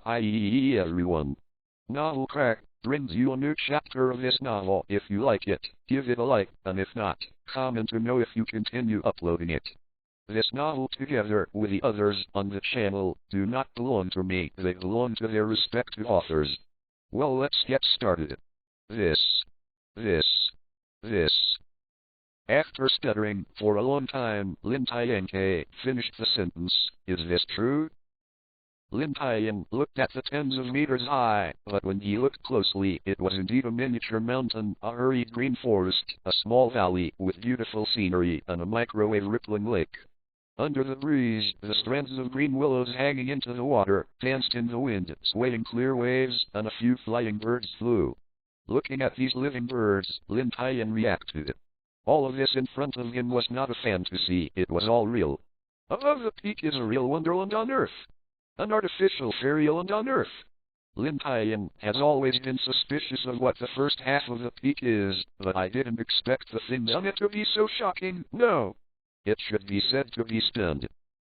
Hi everyone. Novel Crack brings you a new chapter of this novel. If you like it, give it a like, and if not, comment to know if you continue uploading it. This novel, together with the others on the channel, do not belong to me, they belong to their respective authors. Well, let's get started. This. After stuttering for a long time, Lin Tian finished the sentence. Is this true? Lin Tian looked at the tens of meters high, but when he looked closely, it was indeed a miniature mountain, a hurried green forest, a small valley with beautiful scenery, and a microwave rippling lake. Under the breeze, the strands of green willows hanging into the water danced in the wind, swaying clear waves, and a few flying birds flew. Looking at these living birds, Lin Tian reacted. All of this in front of him was not a fantasy, it was all real. Above the peak is a real wonderland on Earth. An artificial fairyland on Earth. Lin Tian has always been suspicious of what the first half of the peak is, but I didn't expect the things on it to be so shocking. No. It should be said to be stunned.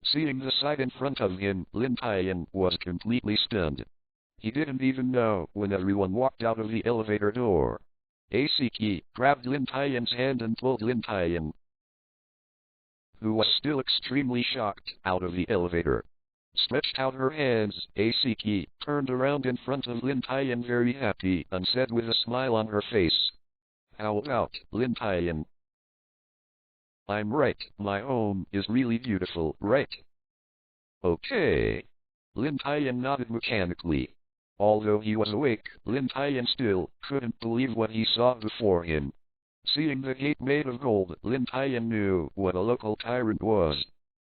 Seeing the sight in front of him, Lin Tian was completely stunned. He didn't even know when everyone walked out of the elevator door. Asiki grabbed Lin Tian's hand and pulled Lin Tian, who was still extremely shocked, out of the elevator. Stretched out her hands, Asiki turned around in front of Lin Tian very happy and said with a smile on her face, "How about, Lin Tian? I'm right, my home is really beautiful, right?" Okay. Lin Tian nodded mechanically. Although he was awake, Lin Tian still couldn't believe what he saw before him. Seeing the gate made of gold, Lin Tian knew what a local tyrant was.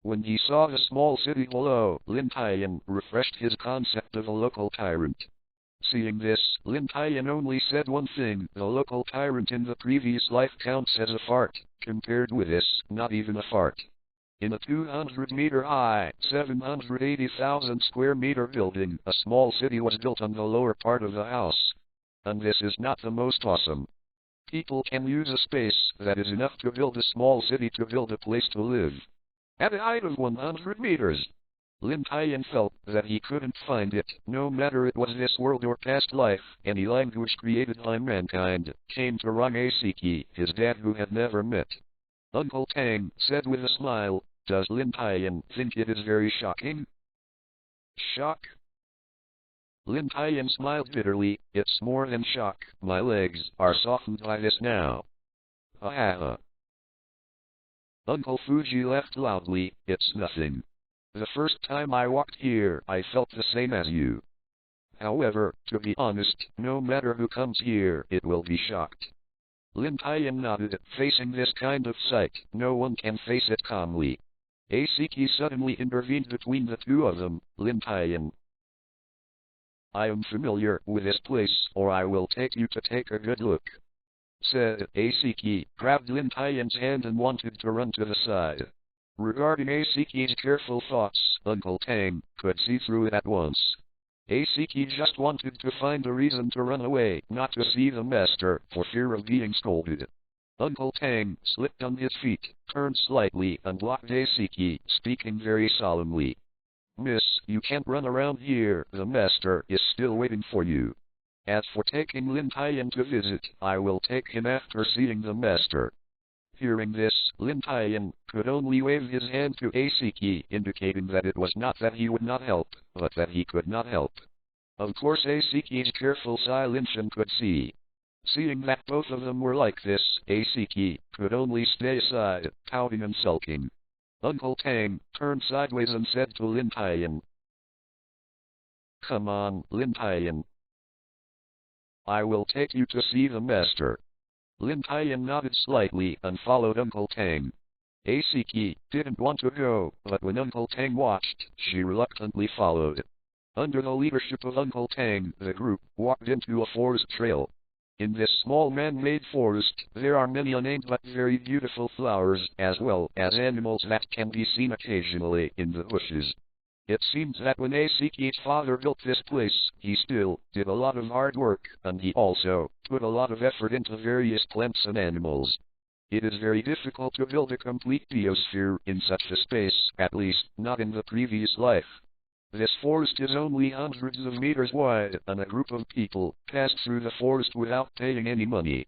When he saw the small city below, Lin Tian refreshed his concept of a local tyrant. Seeing this, Lin Tian only said one thing: the local tyrant in the previous life counts as a fart. Compared with this, not even a fart. In a 200-meter-high, 780,000 square meter building, a small city was built on the lower part of the house. And this is not the most awesome. People can use a space that is enough to build a small city to build a place to live. At a height of 100 meters, Lin Tian felt that he couldn't find it, no matter it was this world or past life, any language created by mankind, came to wrong Asiki, his dad who had never met. Uncle Tang said with a smile, "Does Lin Tian think it is very shocking?" Shock? Lin Tian smiled bitterly. "It's more than shock, my legs are softened by this now." Ha. Uncle Fuji laughed loudly. "It's nothing. The first time I walked here, I felt the same as you. However, to be honest, no matter who comes here, it will be shocked." Lin Tian nodded. Facing this kind of sight, no one can face it calmly. Asiki suddenly intervened between the two of them. "Lin Tian, I am familiar with this place, or I will take you to take a good look," said Asiki, grabbed Lin Tian's hand and wanted to run to the side. Regarding Asiki's careful thoughts, Uncle Tang could see through it at once. Asiki just wanted to find a reason to run away, not to see the master, for fear of being scolded. Uncle Tang slipped on his feet, turned slightly, and blocked Asiki, speaking very solemnly. "Miss, you can't run around here, the master is still waiting for you. As for taking Lin Tian to visit, I will take him after seeing the master." Hearing this, Lin Tian could only wave his hand to Asiki, indicating that it was not that he would not help, but that he could not help. Of course Asiki's careful silence could see. Seeing that both of them were like this, Asiki could only stay aside, pouting and sulking. Uncle Tang turned sideways and said to Lin Tian, "Come on, Lin Tian. I will take you to see the master." Lin Tian nodded slightly and followed Uncle Tang. Asiki didn't want to go, but when Uncle Tang watched, she reluctantly followed. Under the leadership of Uncle Tang, the group walked into a forest trail. In this small man-made forest, there are many unnamed but very beautiful flowers, as well as animals that can be seen occasionally in the bushes. It seems that when Asiki's father built this place, he still did a lot of hard work, and he also put a lot of effort into various plants and animals. It is very difficult to build a complete biosphere in such a space, at least not in the previous life. This forest is only hundreds of meters wide, and a group of people passed through the forest without paying any money.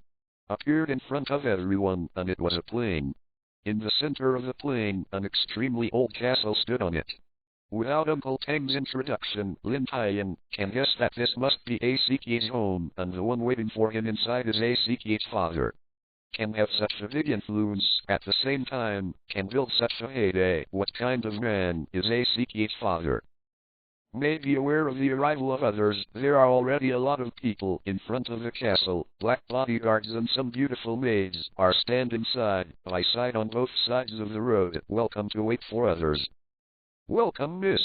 Appeared in front of everyone, and it was a plain. In the center of the plain, an extremely old castle stood on it. Without Uncle Tang's introduction, Lin Tian can guess that this must be Asiki's home, and the one waiting for him inside is Asiki's father. Can have such a big influence, at the same time, can build such a heyday. What kind of man is Asiki's father? May be aware of the arrival of others. There are already a lot of people in front of the castle. Black bodyguards and some beautiful maids are standing side by side on both sides of the road. Welcome to wait for others. Welcome, miss.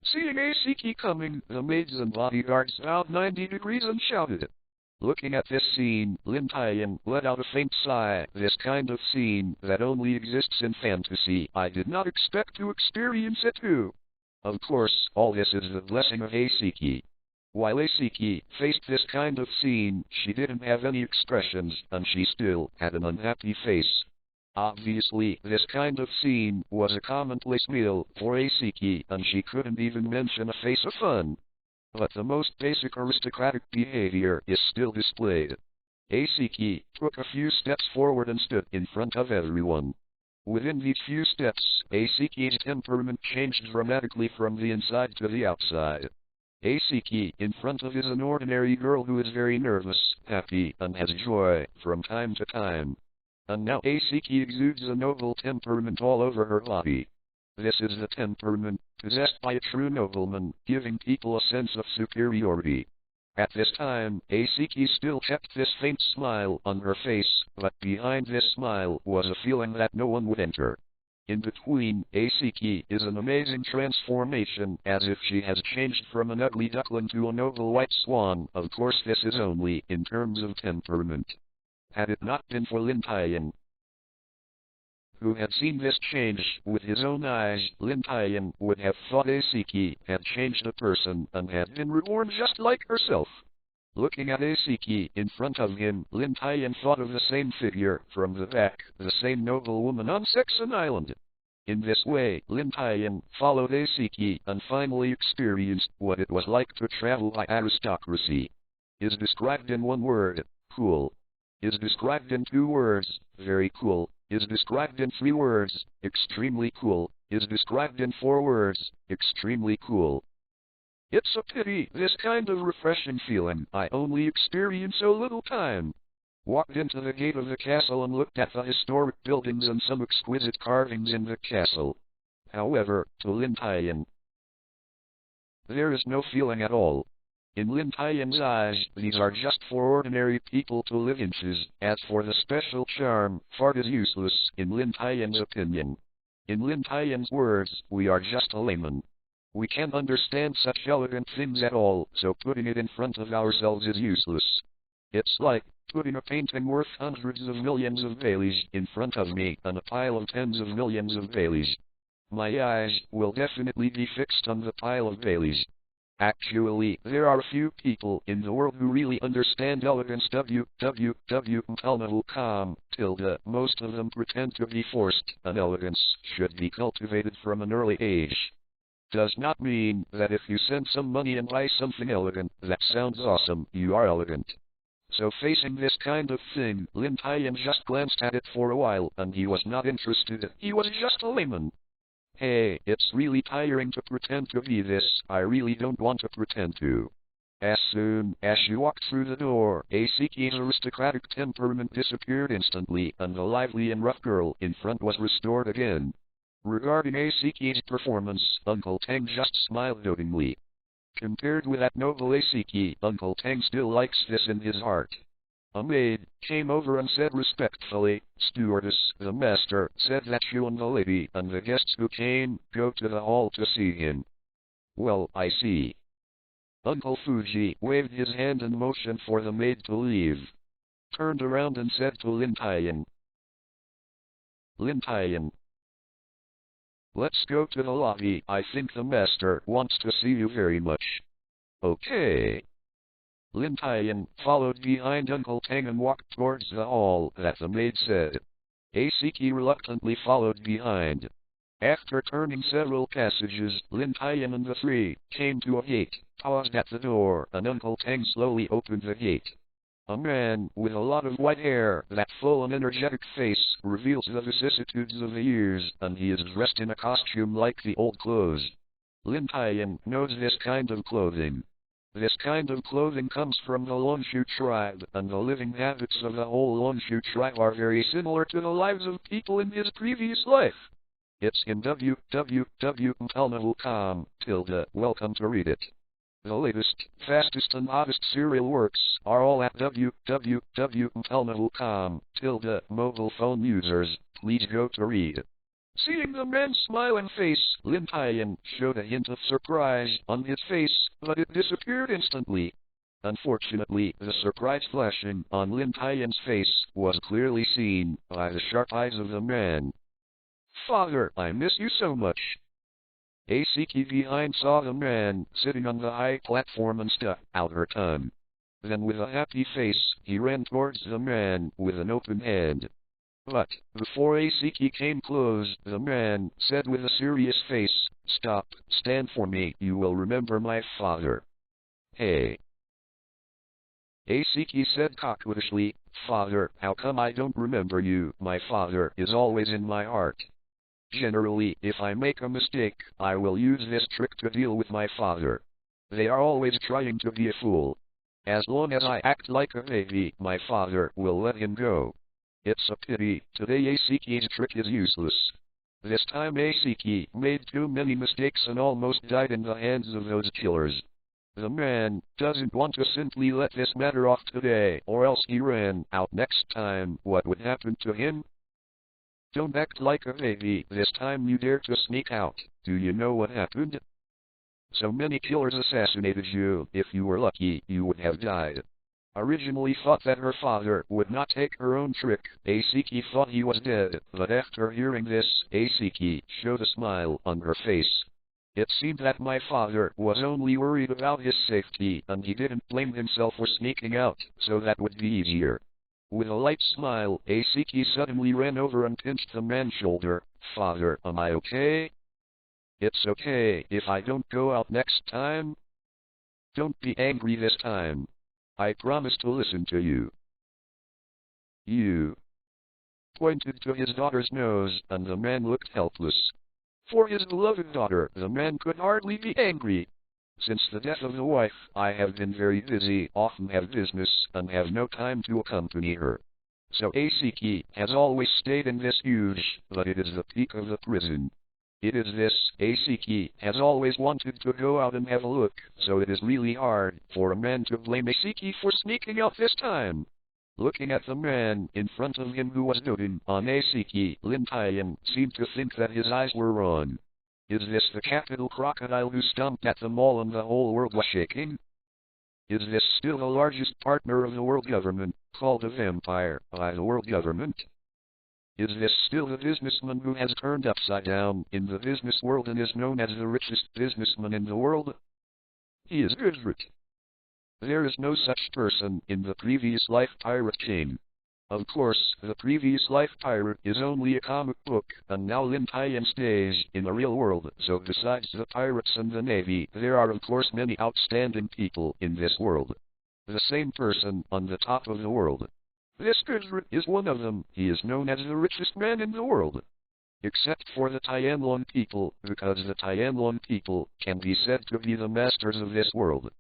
Seeing Asiki coming, the maids and bodyguards bowed 90 degrees and shouted. Looking at this scene, Lin Tian let out a faint sigh. This kind of scene that only exists in fantasy. I did not expect to experience it too. Of course, all this is the blessing of Asiki. While Asiki faced this kind of scene, she didn't have any expressions, and she still had an unhappy face. Obviously, this kind of scene was a commonplace meal for Asiki, and she couldn't even mention a face of fun. But the most basic aristocratic behavior is still displayed. Asiki took a few steps forward and stood in front of everyone. Within these few steps, Asiki's temperament changed dramatically from the inside to the outside. Asiki in front of is an ordinary girl who is very nervous, happy, and has joy from time to time. And now Asiki exudes a noble temperament all over her body. This is the temperament possessed by a true nobleman, giving people a sense of superiority. At this time, Asiki still kept this faint smile on her face, but behind this smile was a feeling that no one would enter. In between, Asiki is an amazing transformation, as if she has changed from an ugly duckling to a noble white swan. Of course, this is only in terms of temperament. Had it not been for Lin Tian, who had seen this change with his own eyes, Lin Tian would have thought Asiki had changed a person and had been reborn just like herself. Looking at Asiki in front of him, Lin Tian thought of the same figure from the back, the same noble woman on Sexton Island. In this way, Lin Tian followed Asiki and finally experienced what it was like to travel by aristocracy. Is described in one word, cool. Is described in 2 words, very cool. Is described in 3 words, extremely cool. Is described in 4 words, extremely cool. It's a pity, this kind of refreshing feeling I only experience so little time. Walked into the gate of the castle and looked at the historic buildings and some exquisite carvings in the castle. However, to Lin Tian, there is no feeling at all. In Lin Tian's eyes, these are just for ordinary people to live inches. As for the special charm, fart is useless, in Lin Tian's opinion. In Lin Tian's words, we are just a layman. We can't understand such elegant things at all, so putting it in front of ourselves is useless. It's like putting a painting worth hundreds of millions of Baileys in front of me and a pile of tens of millions of Baileys. My eyes will definitely be fixed on the pile of Baileys. Actually, there are a few people in the world who really understand elegance. Most of them pretend to be forced, and elegance should be cultivated from an early age. Does not mean that if you send some money and buy something elegant, that sounds awesome, you are elegant. So facing this kind of thing, Lin Tian just glanced at it for a while, and he was not interested. He was just a layman. Hey, it's really tiring to pretend to be this. I really don't want to pretend to. As soon as she walked through the door, Asiki's aristocratic temperament disappeared instantly, and the lively and rough girl in front was restored again. Regarding Asiki's performance, Uncle Tang just smiled knowingly. Compared with that noble Asiki, Uncle Tang still likes this in his heart. A maid came over and said respectfully, "Stewardess, the master said that you and the lady and the guests who came go to the hall to see him." Well, I see. Uncle Fuji waved his hand and motioned for the maid to leave. Turned around and said to Lin Tian, "Lin Tian, let's go to the lobby. I think the master wants to see you very much." Okay. Lin Tian followed behind Uncle Tang and walked towards the hall that the maid said. Asiki reluctantly followed behind. After turning several passages, Lin Tian and the three came to a gate, paused at the door, and Uncle Tang slowly opened the gate. A man with a lot of white hair, that full and energetic face, reveals the vicissitudes of the years, and he is dressed in a costume like the old clothes. Lin Tian knows this kind of clothing. This kind of clothing comes from the Longshu tribe, and the living habits of the whole Longshu tribe are very similar to the lives of people in his previous life. It's in www.pelna.com, welcome to read it. The latest, fastest and hottest serial works are all at www.pelna.com, mobile phone users, please go to read. Seeing the man's smiling face, Lin Tian showed a hint of surprise on his face, but it disappeared instantly. Unfortunately, the surprise flashing on Lin Tian's face was clearly seen by the sharp eyes of the man. Father, I miss you so much. Asiki behind saw the man sitting on the high platform and stuck out her tongue. Then with a happy face, he ran towards the man with an open hand. But, before Asiki came close, the man said with a serious face, "Stop, stand for me, you will remember my father." Hey. Asiki said coquettishly, "Father, how come I don't remember you? My father is always in my heart. Generally, if I make a mistake, I will use this trick to deal with my father. They are always trying to be a fool. As long as I act like a baby, my father will let him go. It's a pity, today Asiki's trick is useless. This time Asiki made too many mistakes and almost died in the hands of those killers. The man doesn't want to simply let this matter off today, or else he ran out next time. What would happen to him? Don't act like a baby, this time you dare to sneak out. Do you know what happened? So many killers assassinated you. If you were lucky, you would have died. Originally thought that her father would not take her own trick. Asiki thought he was dead, but after hearing this, Asiki showed a smile on her face. It seemed that my father was only worried about his safety, and he didn't blame himself for sneaking out, so that would be easier. With a light smile, Asiki suddenly ran over and pinched the man's shoulder. Father, am I okay? It's okay if I don't go out next time. Don't be angry this time. I promise to listen to you. You pointed to his daughter's nose, and the man looked helpless. For his beloved daughter, the man could hardly be angry. Since the death of the wife, I have been very busy, often have business, and have no time to accompany her. So Asiki has always stayed in this huge, but it is the peak of the prison. It is this, Asiki has always wanted to go out and have a look, so it is really hard for a man to blame Asiki for sneaking out this time. Looking at the man in front of him who was doting on Asiki, Lin Tian seemed to think that his eyes were wrong. Is this the capital crocodile who stomped at the mall and the whole world was shaking? Is this still the largest partner of the world government, called a vampire by the world government? Is this still the businessman who has turned upside down in the business world and is known as the richest businessman in the world? He is Rebirth. There is no such person in the previous life pirate chain. Of course, the previous life pirate is only a comic book, and now Lin Tian stays in the real world, so besides the pirates and the navy, there are of course many outstanding people in this world. The same person on the top of the world. This Rebirth is one of them. He is known as the richest man in the world. Except for the Tianlong people, because the Tianlong people can be said to be the masters of this world.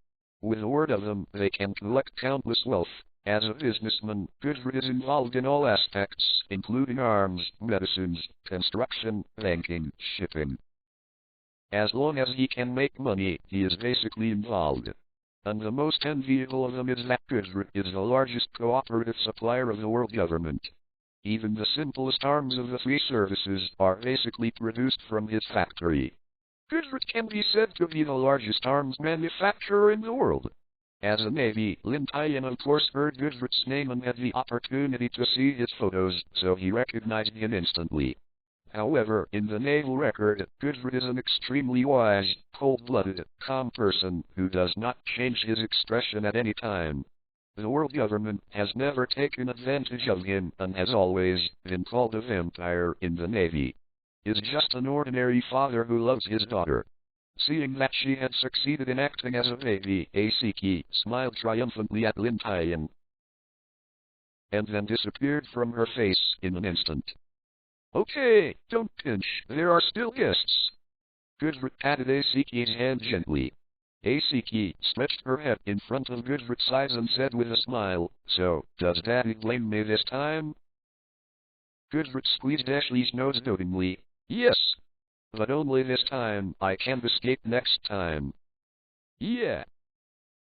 With a word of them, they can collect countless wealth. As a businessman, Rebirth is involved in all aspects, including arms, medicines, construction, banking, shipping. As long as he can make money, he is basically involved. And the most enviable of them is that Rebirth is the largest cooperative supplier of the world government. Even the simplest arms of the three services are basically produced from his factory. Rebirth can be said to be the largest arms manufacturer in the world. As a navy, Lin Tian of course heard Rebirth's name and had the opportunity to see his photos, so he recognized him instantly. However, in the naval record, Rebirth is an extremely wise, cold-blooded, calm person who does not change his expression at any time. The world government has never taken advantage of him and has always been called a vampire in the navy. is just an ordinary father who loves his daughter. Seeing that she had succeeded in acting as a baby, Asiki smiled triumphantly at Lin Tian, and then disappeared from her face in an instant. Okay, don't pinch, there are still guests. Gudrit patted Asiki's hand gently. Asiki stretched her head in front of Gudrit's eyes and said with a smile, so, does Daddy blame me this time? Gudrit squeezed Ashley's nose knowingly. Yes. But only this time, I can't escape next time. Yeah.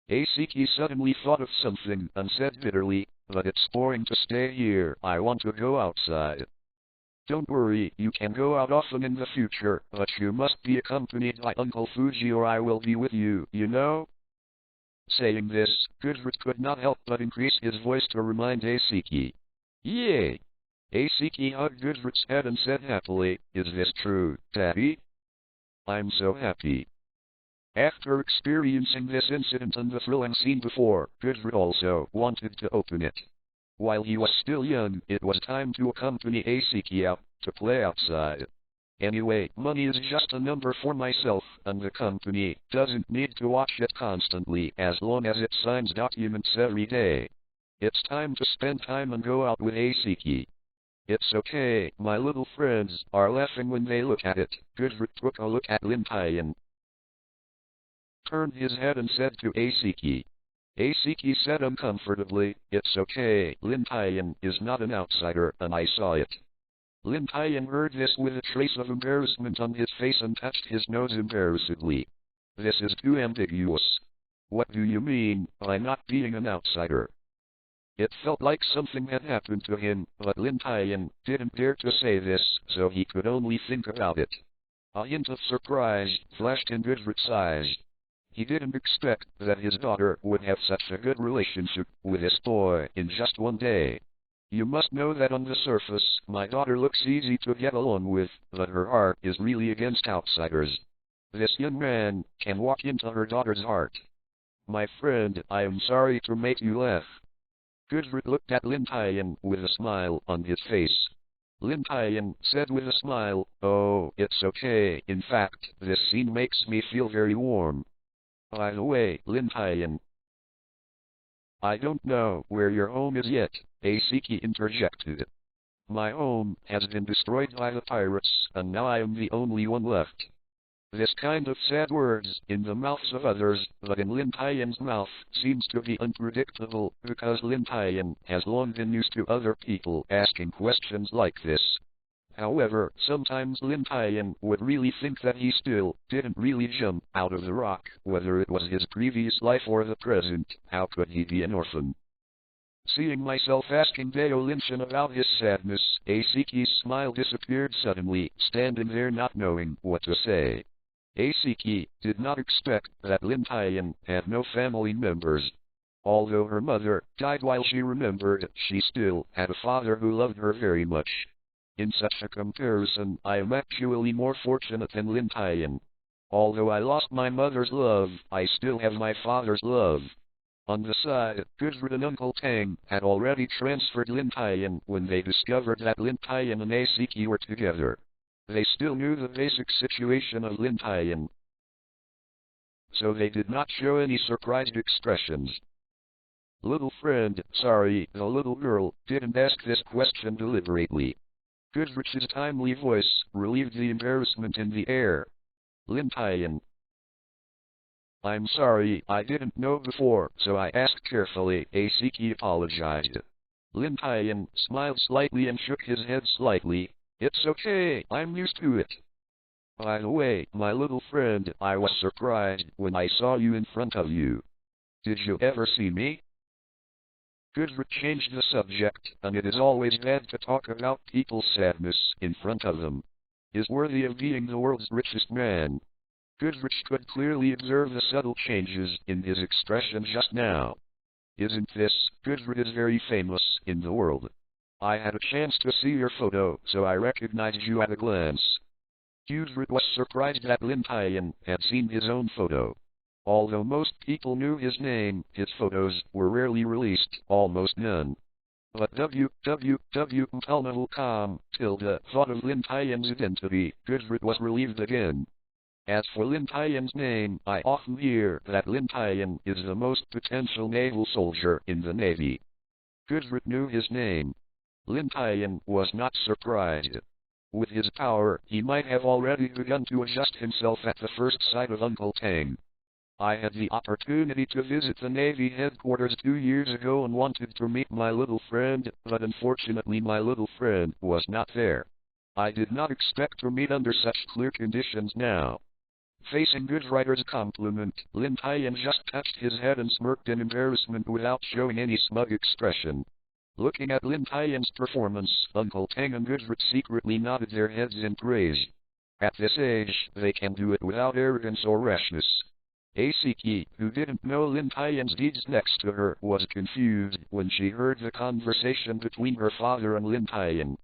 Asiki suddenly thought of something and said bitterly, but it's boring to stay here, I want to go outside. Don't worry, you can go out often in the future, but you must be accompanied by Uncle Fuji or I will be with you, you know? Saying this, Gudrit could not help but increase his voice to remind Asiki. Yay! Asiki hugged Gudrit's head and said happily, is this true, Daddy? I'm so happy. After experiencing this incident and the thrilling scene before, Gudrit also wanted to open it. While he was still young, it was time to accompany Asiki out to play outside. Anyway, money is just a number for myself, and the company doesn't need to watch it constantly as long as it signs documents every day. It's time to spend time and go out with Asiki. It's okay, my little friends are laughing when they look at it. Gudrit took a look at Lin Tian, turned his head and said to Asiki. Asiki said uncomfortably, it's okay, Lin Tian is not an outsider, and I saw it. Lin Tian heard this with a trace of embarrassment on his face and touched his nose embarrassedly. This is too ambiguous. What do you mean by not being an outsider? It felt like something had happened to him, but Lin Tian didn't dare to say this, so he could only think about it. A hint of surprise flashed in Gudrit's eyes. He didn't expect that his daughter would have such a good relationship with this boy in just one day. You must know that on the surface, my daughter looks easy to get along with, but her heart is really against outsiders. This young man can walk into her daughter's heart. My friend, I am sorry to make you laugh. Gudrit looked at Lin Tian with a smile on his face. Lin Tian said with a smile, oh, it's okay, in fact, this scene makes me feel very warm. By the way, Lin Tian, I don't know where your home is yet, Asiki interjected. My home has been destroyed by the pirates, and now I am the only one left. This kind of sad words in the mouths of others, but in Lin Tian's mouth, seems to be unpredictable, because Lin Tian has long been used to other people asking questions like this. However, sometimes Lin Tian would really think that he still didn't really jump out of the rock, whether it was his previous life or the present. How could he be an orphan? Seeing myself asking Deo Linshan about his sadness, Asiki's smile disappeared suddenly, standing there not knowing what to say. Asiki did not expect that Lin Tian had no family members. Although her mother died while she remembered, she still had a father who loved her very much. In such a comparison, I am actually more fortunate than Lin Tian. Although I lost my mother's love, I still have my father's love. On the side, Gudrit and Uncle Tang had already transferred Lin Tian when they discovered that Lin Tian and Asiki were together. They still knew the basic situation of Lin Tian, so they did not show any surprised expressions. Little friend, sorry, the little girl didn't ask this question deliberately. Gudrit's timely voice relieved the embarrassment in the air. Lin Tian, I'm sorry, I didn't know before, so I asked carefully. Asiki apologized. Lin Tian smiled slightly and shook his head slightly. It's okay, I'm used to it. By the way, my little friend, I was surprised when I saw you in front of you. Did you ever see me? Gudrit changed the subject, and it is always bad to talk about people's sadness in front of them. Is worthy of being the world's richest man. Gudrit could clearly observe the subtle changes in his expression just now. Isn't this, Gudrit is very famous in the world. I had a chance to see your photo, so I recognized you at a glance. Gudrit was surprised that Lin Tian had seen his own photo. Although most people knew his name, his photos were rarely released, almost none. but www.com thought of Lin Tian's identity, Gudrid was relieved again. As for Lin Tian's name, I often hear that Lin Tian is the most potential naval soldier in the Navy. Gudrid knew his name. Lin Tian was not surprised. With his power, he might have already begun to adjust himself at the first sight of Uncle Tang. I had the opportunity to visit the Navy headquarters 2 years ago and wanted to meet my little friend, but unfortunately my little friend was not there. I did not expect to meet under such clear conditions now. Facing Gudrider's compliment, Lin Tian just touched his head and smirked in embarrassment without showing any smug expression. Looking at Lin Tian's performance, Uncle Tang and Gudrid secretly nodded their heads in praise. At this age, they can do it without arrogance or rashness. Asiki, who didn't know Lin Tian's deeds next to her, was confused when she heard the conversation between her father and Lin Tian.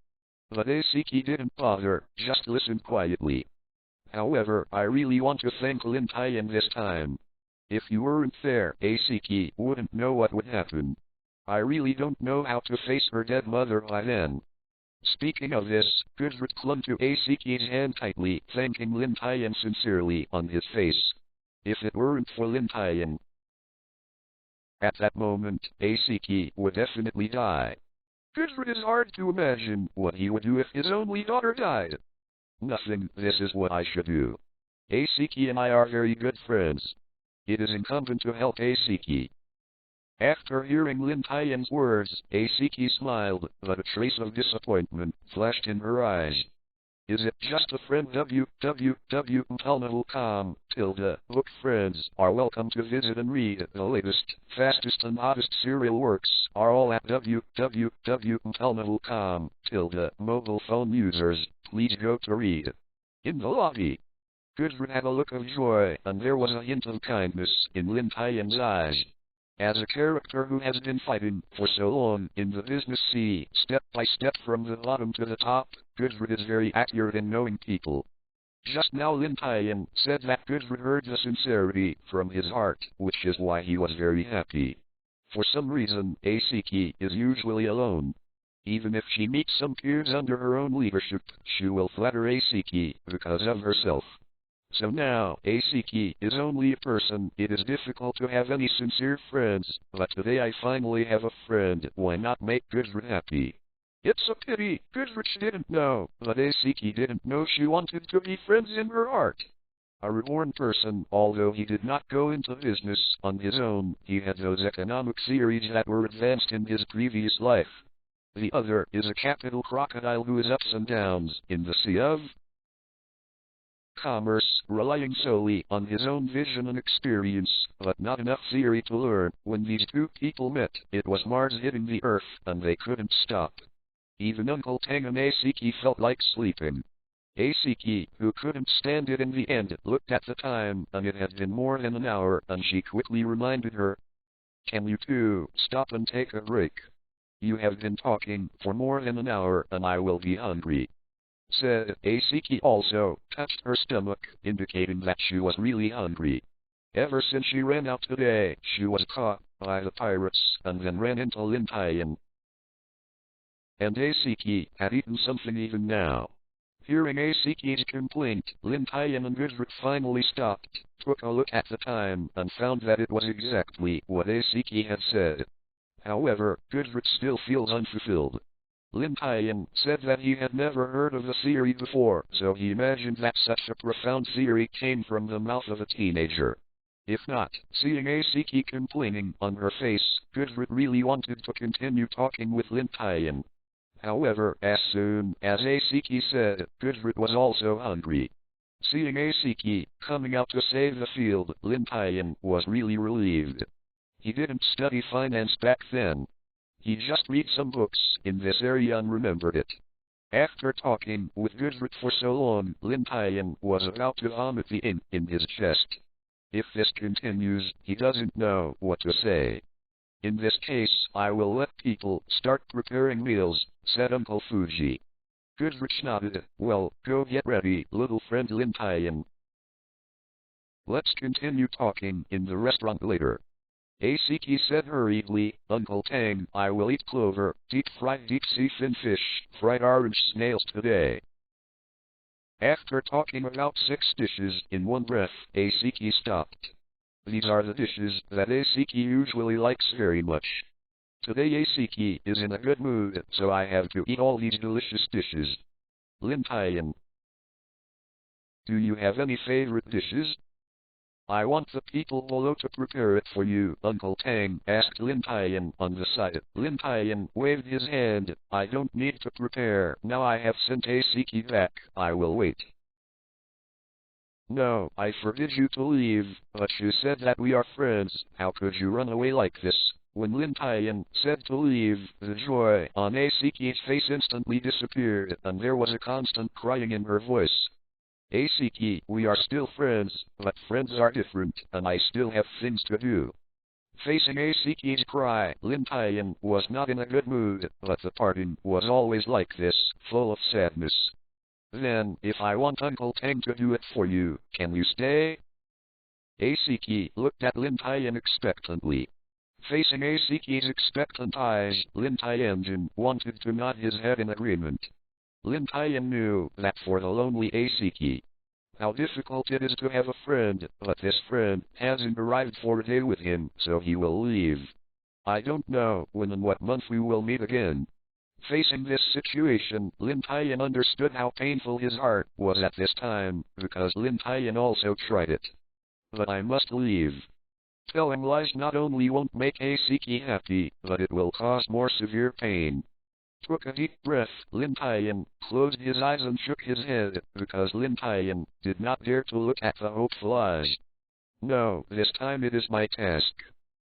But Asiki didn't bother, just listened quietly. However, I really want to thank Lin Tian this time. If you weren't there, Asiki wouldn't know what would happen. I really don't know how to face her dead mother by then. Speaking of this, Gudrid clung to Asiki's hand tightly, thanking Lin Tian sincerely on his face. If it weren't for Lin Tian, at that moment, Asiki would definitely die. Gudrid is hard to imagine what he would do if his only daughter died. Nothing, this is what I should do. Asiki and I are very good friends. It is incumbent to help Asiki. After hearing Lin Tian's words, Asiki smiled, but a trace of disappointment flashed in her eyes. Is it just a friend? www.com book friends are welcome to visit and read the latest, fastest and hottest serial works are all at www.com mobile phone users, please go to read. In the lobby, Gudrid had a look of joy, and there was a hint of kindness in Lin Tian's eyes. As a character who has been fighting for so long in the business sea, step by step from the bottom to the top, Gudrid is very accurate in knowing people. Just now Lin Tian said that Gudrid heard the sincerity from his heart, which is why he was very happy. For some reason, Asiki is usually alone. Even if she meets some peers under her own leadership, she will flatter Asiki because of herself. So now, Asiki is only a person. It is difficult to have any sincere friends, but today I finally have a friend. Why not make Gudrid happy? It's a pity, Gudrid didn't know, but Asiki didn't know she wanted to be friends in her heart. A reborn person, although he did not go into business on his own, he had those economic theories that were advanced in his previous life. The other is a capital crocodile who is ups and downs in the sea of commerce, relying solely on his own vision and experience, but not enough theory to learn. When these two people met, it was Mars hitting the Earth, and they couldn't stop. Even Uncle Tang and Asiki felt like sleeping. Asiki, who couldn't stand it in the end, looked at the time, and it had been more than an hour, and she quickly reminded her, "Can you two stop and take a break? You have been talking for more than an hour, and I will be hungry." Said Asiki also touched her stomach, indicating that she was really hungry. Ever since she ran out today, she was caught by the pirates, and then ran into Lin Tian. And Asiki had eaten something even now. Hearing Asiki's complaint, Lin Tian and Gudrid finally stopped, took a look at the time, and found that it was exactly what Asiki had said. However, Gudrid still feels unfulfilled. Lin Tian said that he had never heard of the theory before, so he imagined that such a profound theory came from the mouth of a teenager. If not, seeing Asiki complaining on her face, Gudrid really wanted to continue talking with Lin Tian. However, as soon as Asiki said, Gudrid was also hungry. Seeing Asiki coming out to save the field, Lin Tian was really relieved. He didn't study finance back then. He just read some books in this area and remembered it. After talking with Gudrid for so long, Lin Tian was about to vomit the ink in his chest. If this continues, he doesn't know what to say. In this case, I will let people start preparing meals, said Uncle Fuji. Gudrid nodded. Well, go get ready, little friend Lin Tian. Let's continue talking in the restaurant later. Asiki said hurriedly, Uncle Tang, I will eat clover, deep-fried deep-sea finfish, fried orange snails today. After talking about 6 dishes in one breath, Asiki stopped. These are the dishes that Asiki usually likes very much. Today Asiki is in a good mood, so I have to eat all these delicious dishes. Lin Tian. Do you have any favorite dishes? I want the people below to prepare it for you, Uncle Tang asked Lin Tian on the side. Lin Tian waved his hand. I don't need to prepare. Now I have sent Asiki back. I will wait. No, I forbid you to leave, but you said that we are friends. How could you run away like this? When Lin Tian said to leave, the joy on Asiki's face instantly disappeared, and there was a constant crying in her voice. Asiki, we are still friends, but friends are different, and I still have things to do. Facing Asiki's cry, Lin Tian was not in a good mood, but the parting was always like this, full of sadness. Then, if I want Uncle Tang to do it for you, can you stay? Asiki looked at Lin Tian expectantly. Facing Asiki's expectant eyes, Lin Tianjin wanted to nod his head in agreement. Lin Tian knew that for the lonely Asiki, how difficult it is to have a friend, but this friend hasn't arrived for a day with him, so he will leave. I don't know when and what month we will meet again. Facing this situation, Lin Tian understood how painful his heart was at this time, because Lin Tian also tried it. But I must leave. Telling lies not only won't make Asiki happy, but it will cause more severe pain. Took a deep breath, Lin Tian closed his eyes and shook his head, because Lin Tian did not dare to look at the hopeful eyes. No, this time it is my task.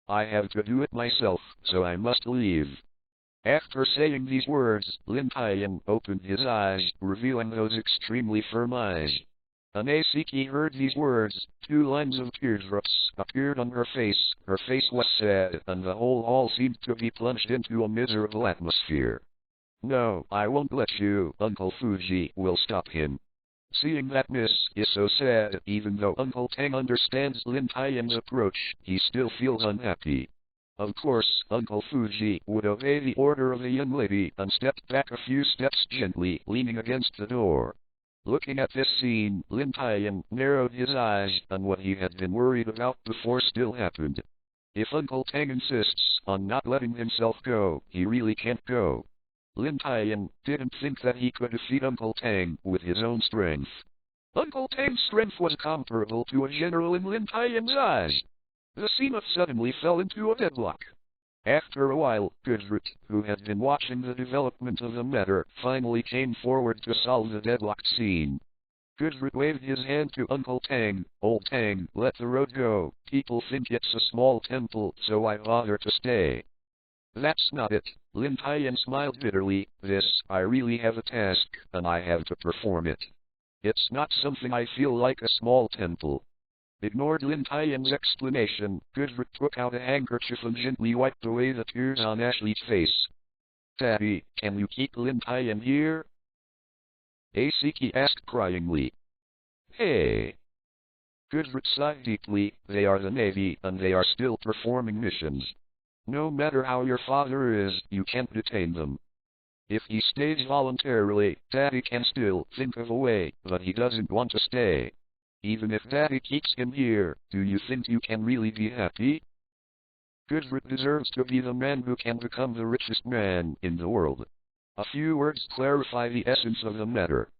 I have to do it myself, so I must leave. After saying these words, Lin Tian opened his eyes, revealing those extremely firm eyes. When Asiki heard these words, 2 lines of teardrops appeared on her face was sad, and the whole hall seemed to be plunged into a miserable atmosphere. No, I won't let you. Uncle Fuji will stop him. Seeing that Miss is so sad, even though Uncle Tang understands Lin Tian's approach, he still feels unhappy. Of course, Uncle Fuji would obey the order of the young lady and stepped back a few steps gently, leaning against the door. Looking at this scene, Lin Tian narrowed his eyes, and what he had been worried about before still happened. If Uncle Tang insists on not letting himself go, he really can't go. Lin Tian didn't think that he could defeat Uncle Tang with his own strength. Uncle Tang's strength was comparable to a general in Lin Tian's eyes. The scene suddenly fell into a deadlock. After a while, Gudrit, who had been watching the development of the matter, finally came forward to solve the deadlocked scene. Gudrit waved his hand to Uncle Tang. Old Tang, let the road go. People think it's a small temple, so I bother to stay. That's not it. Lin Tian smiled bitterly. I really have a task, and I have to perform it. It's not something I feel like a small temple. Ignored Lin Tian's explanation, Gudrit took out a handkerchief and gently wiped away the tears on Ashley's face. Daddy, can you keep Lin Tian here? Asiki asked cryingly. Hey. Gudrit sighed deeply. They are the Navy, and they are still performing missions. No matter how your father is, you can't detain them. If he stays voluntarily, Daddy can still think of a way, but he doesn't want to stay. Even if Daddy keeps him here, do you think you can really be happy? Gudrit deserves to be the man who can become the richest man in the world. A few words clarify the essence of the matter.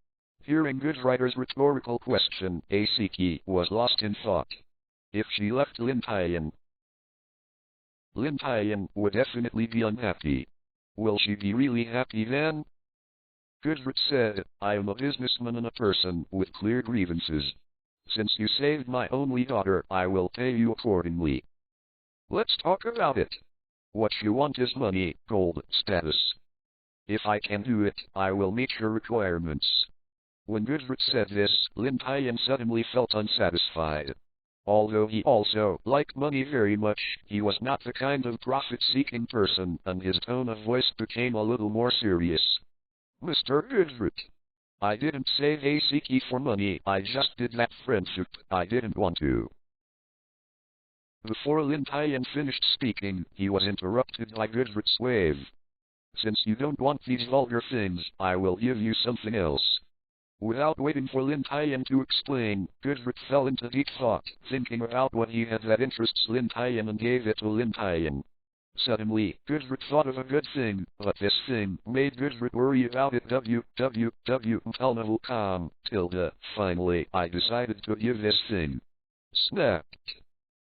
Hearing Gudrit's rhetorical question, Asiki was lost in thought. If she left Lin Tian would definitely be unhappy. Will she be really happy then? Gudrit said, I am a businessman and a person with clear grievances. Since you saved my only daughter, I will pay you accordingly. Let's talk about it. What you want is money, gold, status. If I can do it, I will meet your requirements. When Gudrit said this, Lin Tian suddenly felt unsatisfied. Although he also liked money very much, he was not the kind of profit-seeking person, and his tone of voice became a little more serious. Mr. Gudrit, I didn't save Asiki for money, I just did that friendship, I didn't want to. Before Lin Tian finished speaking, he was interrupted by Gudrik's wave. Since you don't want these vulgar things, I will give you something else. Without waiting for Lin Tian to explain, Gudrik fell into deep thought, thinking about what he had that interests Lin Tian and gave it to Lin Tian. Suddenly, Gudrik thought of a good thing, but this thing made Gudrik worry about it. Finally, I decided to give this thing. Snapped.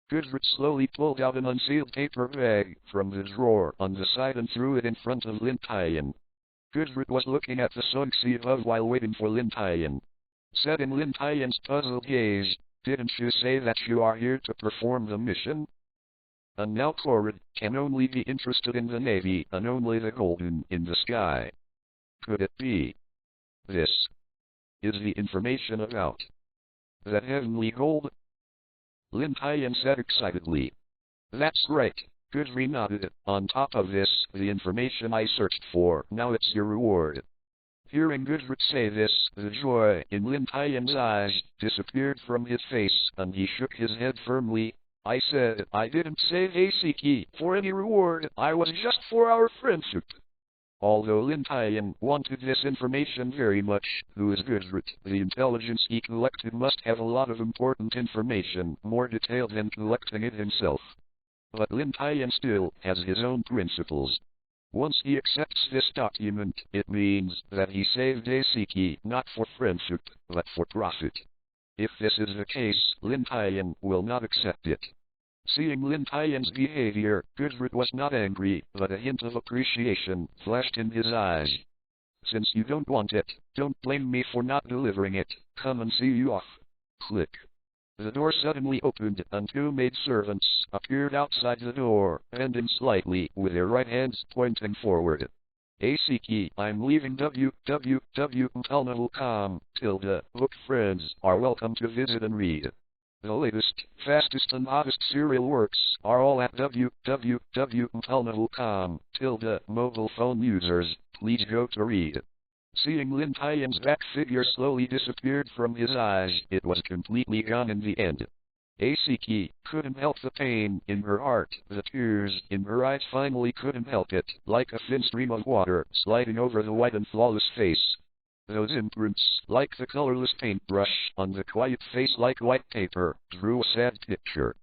Gudrik slowly pulled out an unsealed paper bag from the drawer on the side and threw it in front of Lin Tian. Gudrik was looking at the Songsi above while waiting for Lin Tian. Said in Lin Tian's puzzled gaze, "Didn't you say that you are here to perform the mission? And now Korod can only be interested in the navy and only the golden in the sky. Could it be? This is the information about the heavenly gold?" Lin Tian said excitedly. "That's right." Gudri nodded. "On top of this, the information I searched for, now it's your reward." Hearing Gudrit say this, the joy in Lin Tian's eyes disappeared from his face, and he shook his head firmly. "I said I didn't save Asiki for any reward, I was just for our friendship." Although Lin Tian wanted this information very much, who is Gudrit, the intelligence he collected must have a lot of important information, more detailed than collecting it himself. But Lin Tian still has his own principles. Once he accepts this document, it means that he saved Asiki not for friendship, but for profit. If this is the case, Lin Tian will not accept it. Seeing Lin Tian's behavior, Gudrit was not angry, but a hint of appreciation flashed in his eyes. "Since you don't want it, don't blame me for not delivering it. Come and see you off." Click. The door suddenly opened, and two maidservants appeared outside the door, bending slightly, with their right hands pointing forward. "Asiki, I'm leaving www.com. Book friends are welcome to visit and read. The latest, fastest and hottest serial works are all at www.com. Mobile phone users, please go to read." Seeing Lin Tian's back figure slowly disappeared from his eyes, it was completely gone in the end. Asiki couldn't help the pain in her heart, the tears in her eyes finally couldn't help it, like a thin stream of water sliding over the white and flawless face. Those imprints, like the colorless paintbrush on the quiet face like white paper, drew a sad picture.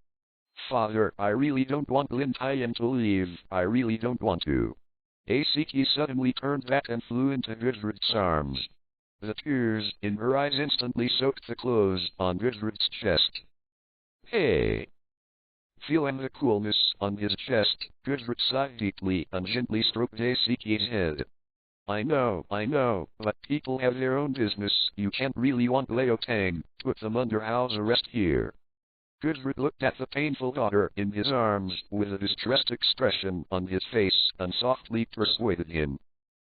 "Father, I really don't want Lin Tian to leave, I really don't want to." Asiki suddenly turned back and flew into Gudrit's arms. The tears in her eyes instantly soaked the clothes on Gudrit's chest. "Hey!" Feeling the coolness on his chest, Gudrit sighed deeply and gently stroked Asiki's head. I know, but people have their own business, you can't really want Leo Tang, put them under house arrest here." Gudrit looked at the painful daughter in his arms, with a distressed expression on his face, and softly persuaded him.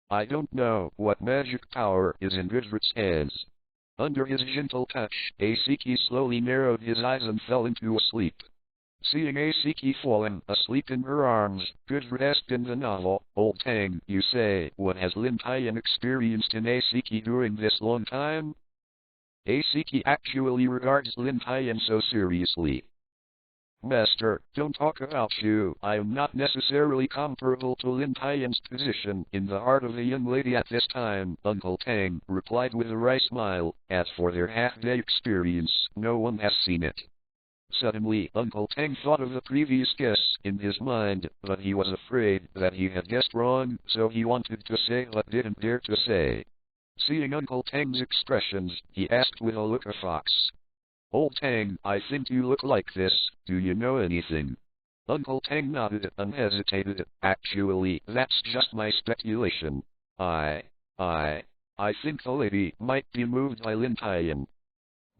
I don't know what magic power is in Gudrit's hands. Under his gentle touch, Asiki slowly narrowed his eyes and fell into a sleep. Seeing Asiki falling asleep in her arms, Gudrit asked in the novel, "Old Tang, you say, what has Lin Tian experienced in Asiki during this long time?" Asiki actually regards Lin Tian so seriously. "Master, don't talk about you, I am not necessarily comparable to Lin Tian's position in the heart of a young lady at this time," Uncle Tang replied with a wry smile. "As for their half-day experience, no one has seen it." Suddenly, Uncle Tang thought of the previous guess in his mind, but he was afraid that he had guessed wrong, so he wanted to say but didn't dare to say. Seeing Uncle Tang's expressions, he asked with a look of fox. "Old Tang, I think you look like this, do you know anything?" Uncle Tang nodded and hesitated. "Actually, that's just my speculation. I think the lady might be moved by Lin Tian."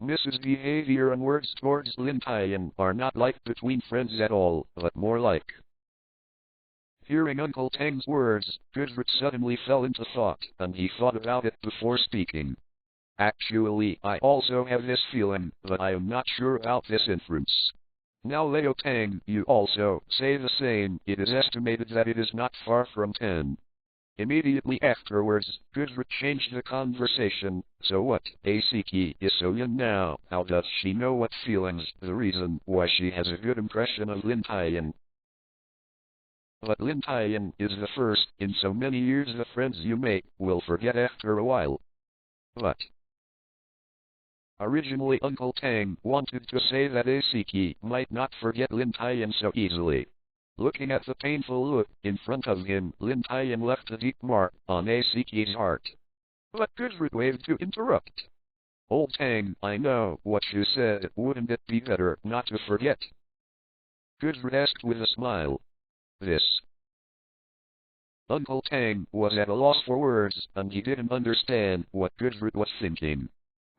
Mrs. behavior and words towards Lin Tian are not like between friends at all, but more like. Hearing Uncle Tang's words, Gudrit suddenly fell into thought, and he thought about it before speaking. "Actually, I also have this feeling, but I am not sure about this inference. Now Leo Tang, you also say the same. It is estimated that it is not far from 10. Immediately afterwards, Gudrid changed the conversation. So what, Asiki is so young now, how does she know what feelings, the reason why she has a good impression of Lin Tian? But Lin Tian is the first, in so many years the friends you make will forget after a while. But originally Uncle Tang wanted to say that Asiki might not forget Lin Tian so easily. Looking at the painful look in front of him, Lin Tian left a deep mark on Asiki's heart. But Gudrid waved to interrupt. Old Tang, I know what you said, wouldn't it be better not to forget? Gudrid asked with a smile. This. Uncle Tang was at a loss for words, and he didn't understand what Gudrid was thinking.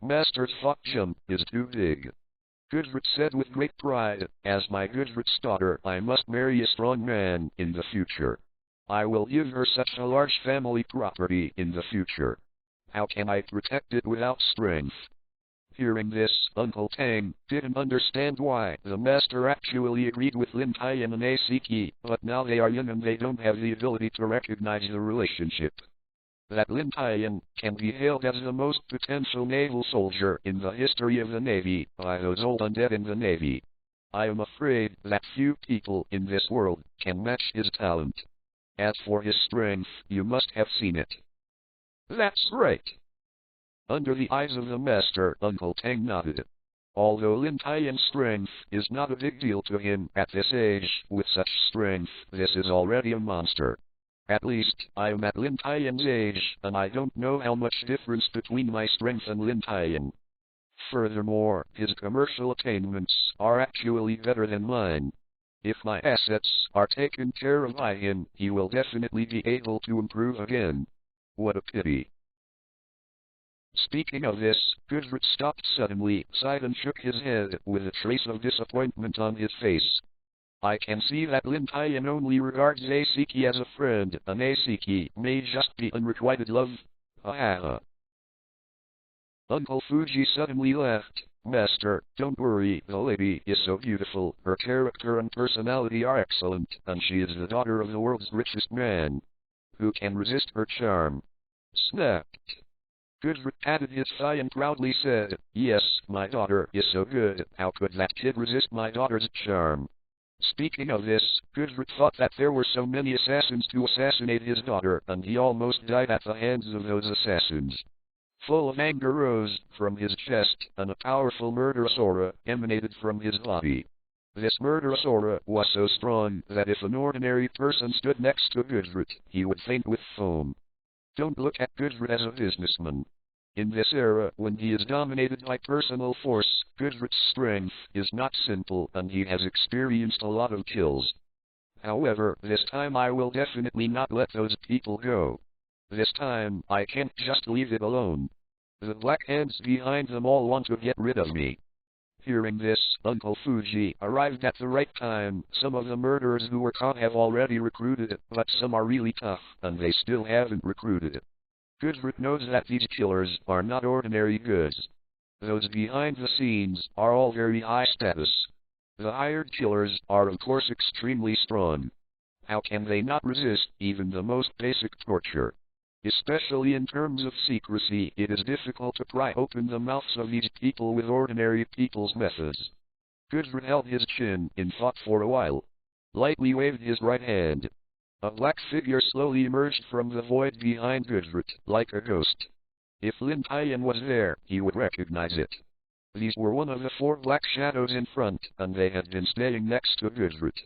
Master's thought jump is too big. Gudrid said with great pride, as my Gudrid's daughter, I must marry a strong man in the future. I will give her such a large family property in the future. How can I protect it without strength? Hearing this, Uncle Tang didn't understand why the master actually agreed with Lin Tian and Asiki, but now they are young and they don't have the ability to recognize the relationship. That Lin Tian can be hailed as the most potential naval soldier in the history of the Navy by those old undead in the Navy. I am afraid that few people in this world can match his talent. As for his strength, you must have seen it. That's right. Under the eyes of the master, Uncle Tang nodded. Although Lin Tian's strength is not a big deal to him at this age, with such strength, this is already a monster. At least, I am at Lin Tian's age, and I don't know how much difference between my strength and Lin Tian. Furthermore, his commercial attainments are actually better than mine. If my assets are taken care of by him, he will definitely be able to improve again. What a pity. Speaking of this, Gudrid stopped suddenly, sighed and shook his head with a trace of disappointment on his face. I can see that Lin Tian only regards Asiki as a friend, and Asiki may just be unrequited love. Uncle Fuji suddenly laughed. Master, don't worry, the lady is so beautiful, her character and personality are excellent, and she is the daughter of the world's richest man. Who can resist her charm? Snapped. Gudrid patted his thigh and proudly said, yes, my daughter is so good, how could that kid resist my daughter's charm? Speaking of this, Gudrid thought that there were so many assassins to assassinate his daughter, and he almost died at the hands of those assassins. Full of anger rose from his chest, and a powerful murderous aura emanated from his body. This murderous aura was so strong that if an ordinary person stood next to Gudrid, he would faint with foam. Don't look at Gudrid as a businessman. In this era, when he is dominated by personal force, Gudrid's strength is not simple, and he has experienced a lot of kills. However, this time I will definitely not let those people go. This time, I can't just leave it alone. The black hands behind them all want to get rid of me. Hearing this, Uncle Fuji arrived at the right time. Some of the murderers who were caught have already recruited, but some are really tough, and they still haven't recruited. Gudrid knows that these killers are not ordinary goods. Those behind the scenes are all very high status. The hired killers are of course extremely strong. How can they not resist even the most basic torture? Especially in terms of secrecy, it is difficult to pry open the mouths of these people with ordinary people's methods. Gudrid held his chin in thought for a while. Lightly waved his right hand. A black figure slowly emerged from the void behind Gudrid, like a ghost. If Lin Tian was there, he would recognize it. These were one of the 4 black shadows in front, and they had been staying next to Gudrid.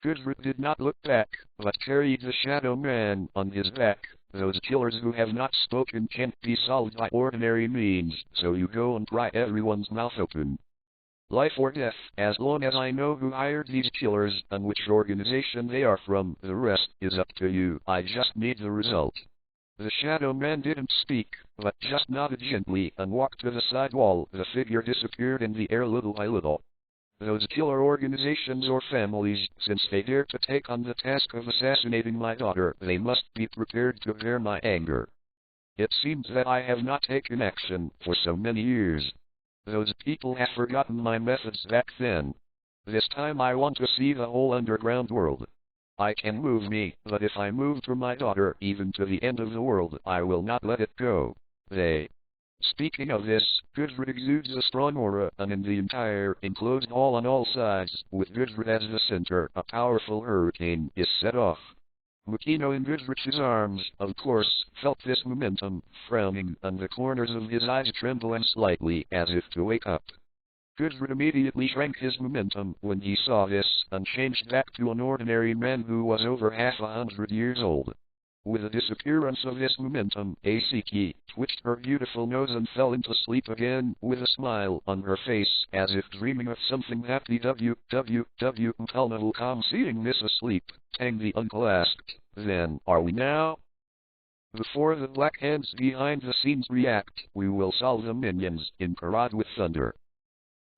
Gudrid did not look back, but carried the shadow man on his back. Those killers who have not spoken can't be solved by ordinary means, so you go and pry everyone's mouth open. Life or death, as long as I know who hired these killers and which organization they are from, the rest is up to you. I just need the result. The shadow man didn't speak, but just nodded gently and walked to the side wall. The figure disappeared in the air little by little. Those killer organizations or families, since they dare to take on the task of assassinating my daughter, they must be prepared to bear my anger. It seems that I have not taken action for so many years. Those people have forgotten my methods back then. This time I want to see the whole underground world. I can move me, but if I move to my daughter even to the end of the world, I will not let it go. They. Speaking of this, Gudrid exudes a strong aura, and in the entire enclosed hall on all sides, with Gudrid as the center, a powerful hurricane is set off. Makino in Gudrid's arms, of course, felt this momentum, frowning, and the corners of his eyes trembling slightly, as if to wake up. Gudrid immediately shrank his momentum when he saw this, and changed back to an ordinary man who was over 100 years old. With the disappearance of this momentum, Asiki twitched her beautiful nose and fell into sleep again, with a smile on her face, as if dreaming of something happy. Calm seeing this asleep, Tang the uncle asked, "Then, are we now?" Before the black hands behind the scenes react, we will solve the minions in Parade with Thunder.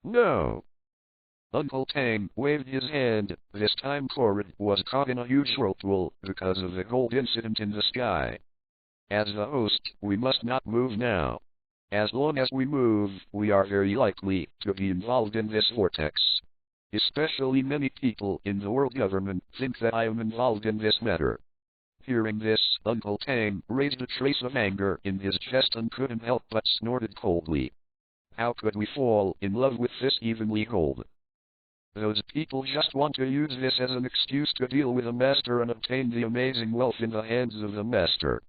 No. Uncle Tang waved his hand. This time Corrid was caught in a huge whirlpool because of the gold incident in the sky. As the host, we must not move now. As long as we move, we are very likely to be involved in this vortex. Especially many people in the world government think that I am involved in this matter. Hearing this, Uncle Tang raised a trace of anger in his chest and couldn't help but snorted coldly. How could we fall in love with this heavenly gold? Those people just want to use this as an excuse to deal with the master and obtain the amazing wealth in the hands of the master.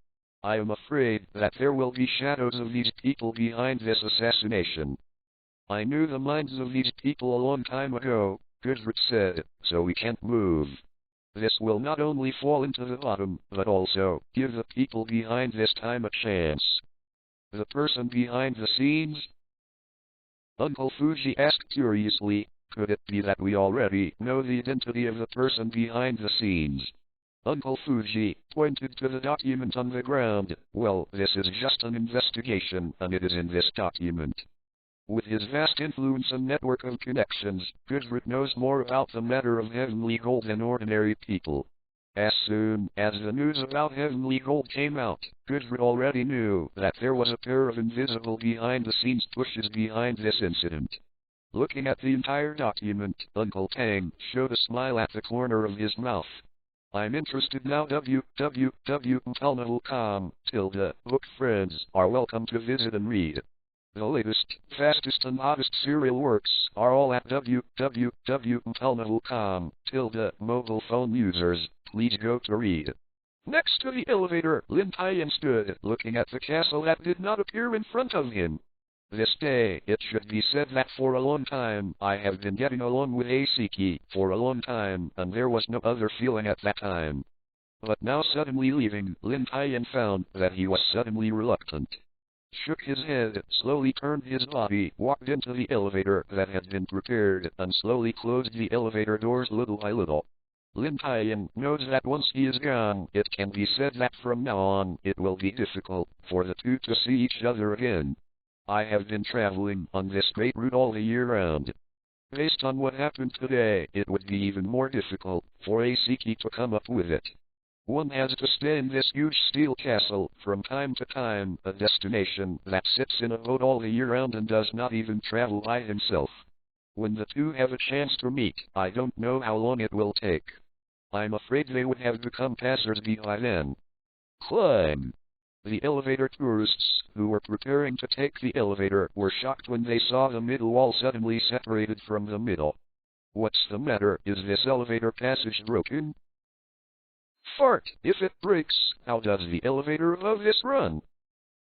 I am afraid that there will be shadows of these people behind this assassination. I knew the minds of these people a long time ago, Gudrid said, so we can't move. This will not only fall into the bottom, but also give the people behind this time a chance. The person behind the scenes? Uncle Fuji asked curiously. Could it be that we already know the identity of the person behind the scenes? Uncle Fuji pointed to the document on the ground. Well, this is just an investigation, and it is in this document. With his vast influence and network of connections, Gudrid knows more about the matter of heavenly gold than ordinary people. As soon as the news about heavenly gold came out, Gudrid already knew that there was a pair of invisible behind-the-scenes pushes behind this incident. Looking at the entire document, Uncle Tang showed a smile at the corner of his mouth. I'm interested now. Book friends are welcome to visit and read. The latest, fastest and hottest serial works are all at Mobile phone users, please go to read. Next to the elevator, Lin Tian stood, looking at the castle that did not appear in front of him. This day, it should be said that for a long time, I have been getting along with Asiki, for a long time, and there was no other feeling at that time. But now suddenly leaving, Lin Tian found that he was suddenly reluctant. Shook his head, slowly turned his body, walked into the elevator that had been prepared, and slowly closed the elevator doors little by little. Lin Tian knows that once he is gone, it can be said that from now on, it will be difficult for the two to see each other again. I have been traveling on this great route all the year round. Based on what happened today, it would be even more difficult for Asiki to come up with it. One has to stay in this huge steel castle from time to time, a destination that sits in a boat all the year round and does not even travel by himself. When the two have a chance to meet, I don't know how long it will take. I'm afraid they would have become passers-by by then. Climb! The elevator tourists, who were preparing to take the elevator, were shocked when they saw the middle wall suddenly separated from the middle. What's the matter? Is this elevator passage broken? Fart! If it breaks, how does the elevator above this run?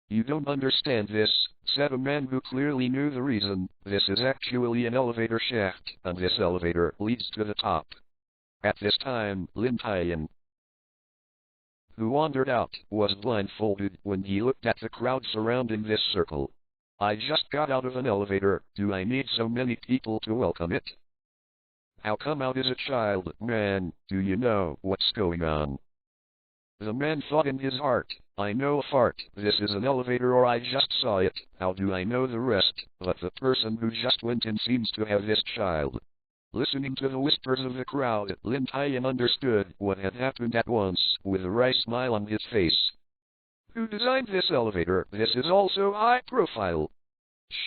You don't understand this, said a man who clearly knew the reason. This is actually an elevator shaft, and this elevator leads to the top. At this time, Lin Tian, who wandered out, was blindfolded when he looked at the crowd surrounding this circle. I just got out of an elevator. Do I need so many people to welcome it? How come out as a child, man? Do you know what's going on? The man thought in his heart, I know a fart. This is an elevator or I just saw it. How do I know the rest? But the person who just went in seems to have this child. Listening to the whispers of the crowd, Lin Tian understood what had happened at once, with a wry smile on his face. Who designed this elevator? This is also high profile.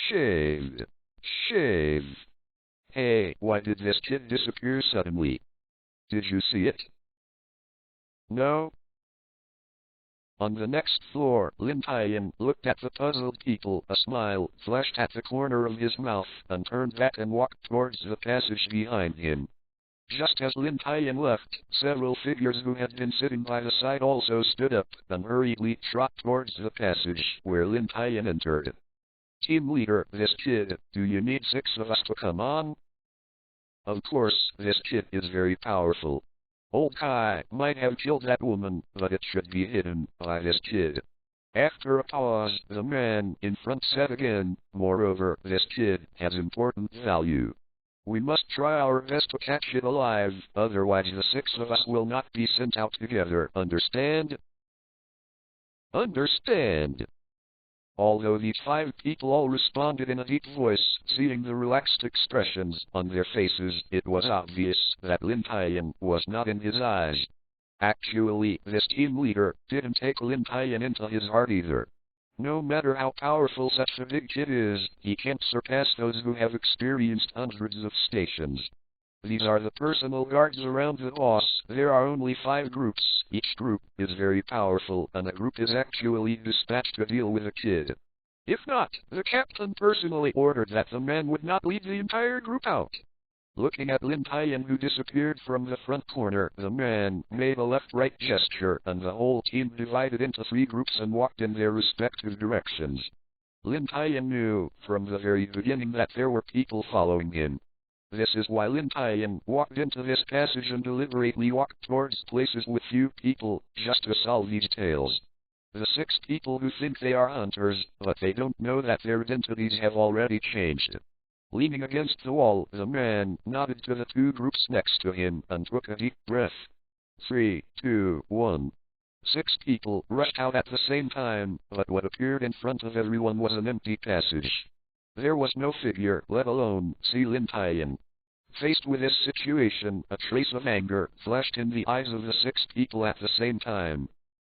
Shave. Shave. Hey, why did this kid disappear suddenly? Did you see it? No? On the next floor, Lin Tian looked at the puzzled people. A smile flashed at the corner of his mouth and turned back and walked towards the passage behind him. Just as Lin Tian left, several figures who had been sitting by the side also stood up and hurriedly trot towards the passage where Lin Tian entered. Team leader, this kid, do you need 6 of us to come on? Of course, this kid is very powerful. Old Kai might have killed that woman, but it should be hidden by this kid. After a pause, the man in front said again, moreover, this kid has important value. We must try our best to catch it alive, otherwise the 6 of us will not be sent out together, understand? Understand. Although these 5 people all responded in a deep voice, seeing the relaxed expressions on their faces, it was obvious that Lin Tian was not in his eyes. Actually, this team leader didn't take Lin Tian into his heart either. No matter how powerful such a big kid is, he can't surpass those who have experienced hundreds of stations. These are the personal guards around the boss. There are only 5 groups. Each group is very powerful, and a group is actually dispatched to deal with a kid. If not, the captain personally ordered that the man would not lead the entire group out. Looking at Lin Tian, who disappeared from the front corner, the man made a left-right gesture, and the whole team divided into 3 groups and walked in their respective directions. Lin Tian knew from the very beginning that there were people following him. This is why Lin Tian walked into this passage and deliberately walked towards places with few people, just to solve these tales. The 6 people who think they are hunters, but they don't know that their identities have already changed. Leaning against the wall, the man nodded to the 2 groups next to him and took a deep breath. 3, 2, 1. 6 people rushed out at the same time, but what appeared in front of everyone was an empty passage. There was no figure, let alone see Lin Tian. Faced with this situation, a trace of anger flashed in the eyes of the 6 people at the same time.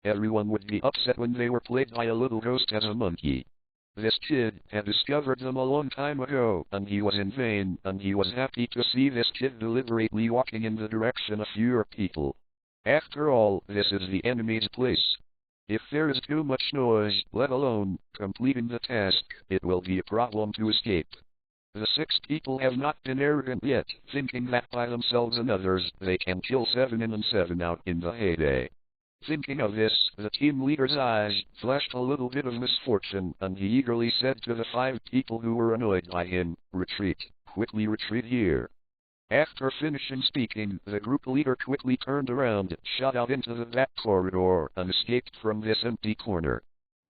Everyone would be upset when they were played by a little ghost as a monkey. This kid had discovered them a long time ago, and he was in vain, and he was happy to see this kid deliberately walking in the direction of fewer people. After all, this is the enemy's place. If there is too much noise, let alone completing the task, it will be a problem to escape. The 6 people have not been arrogant yet, thinking that by themselves and others, they can kill 7 in and 7 out in the heyday. Thinking of this, the team leader's eyes flashed a little bit of misfortune, and he eagerly said to the 5 people who were annoyed by him, retreat, quickly retreat here. After finishing speaking, the group leader quickly turned around, shot out into the back corridor, and escaped from this empty corner.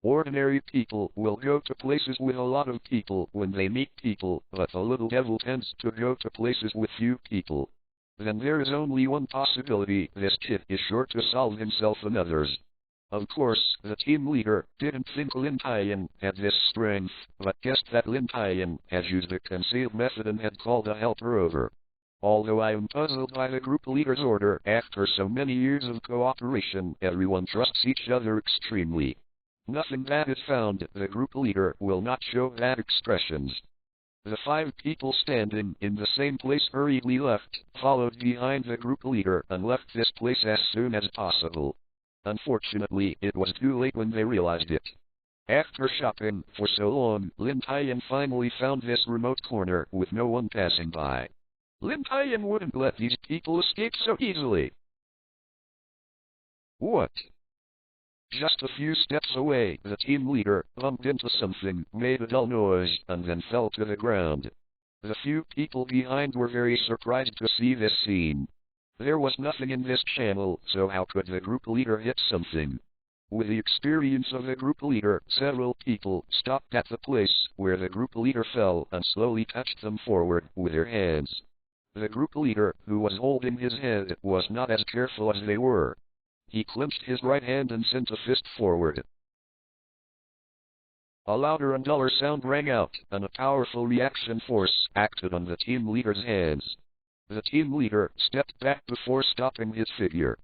Ordinary people will go to places with a lot of people when they meet people, but the little devil tends to go to places with few people. Then there is only one possibility: this kid is sure to solve himself and others. Of course, the team leader didn't think Lin Tian had this strength, but guessed that Lin Tian had used a concealed method and had called a helper over. Although I am puzzled by the group leader's order, after so many years of cooperation, everyone trusts each other extremely. Nothing bad is found, the group leader will not show bad expressions. The 5 people standing in the same place hurriedly left, followed behind the group leader, and left this place as soon as possible. Unfortunately, it was too late when they realized it. After shopping for so long, Lin Tian finally found this remote corner with no one passing by. Lin Tian wouldn't let these people escape so easily. What? Just a few steps away, the team leader bumped into something, made a dull noise, and then fell to the ground. The few people behind were very surprised to see this scene. There was nothing in this channel, so how could the group leader hit something? With the experience of the group leader, several people stopped at the place where the group leader fell and slowly touched them forward with their hands. The group leader, who was holding his head, was not as careful as they were. He clenched his right hand and sent a fist forward. A louder and duller sound rang out, and a powerful reaction force acted on the team leader's hands. The team leader stepped back before stopping his figure.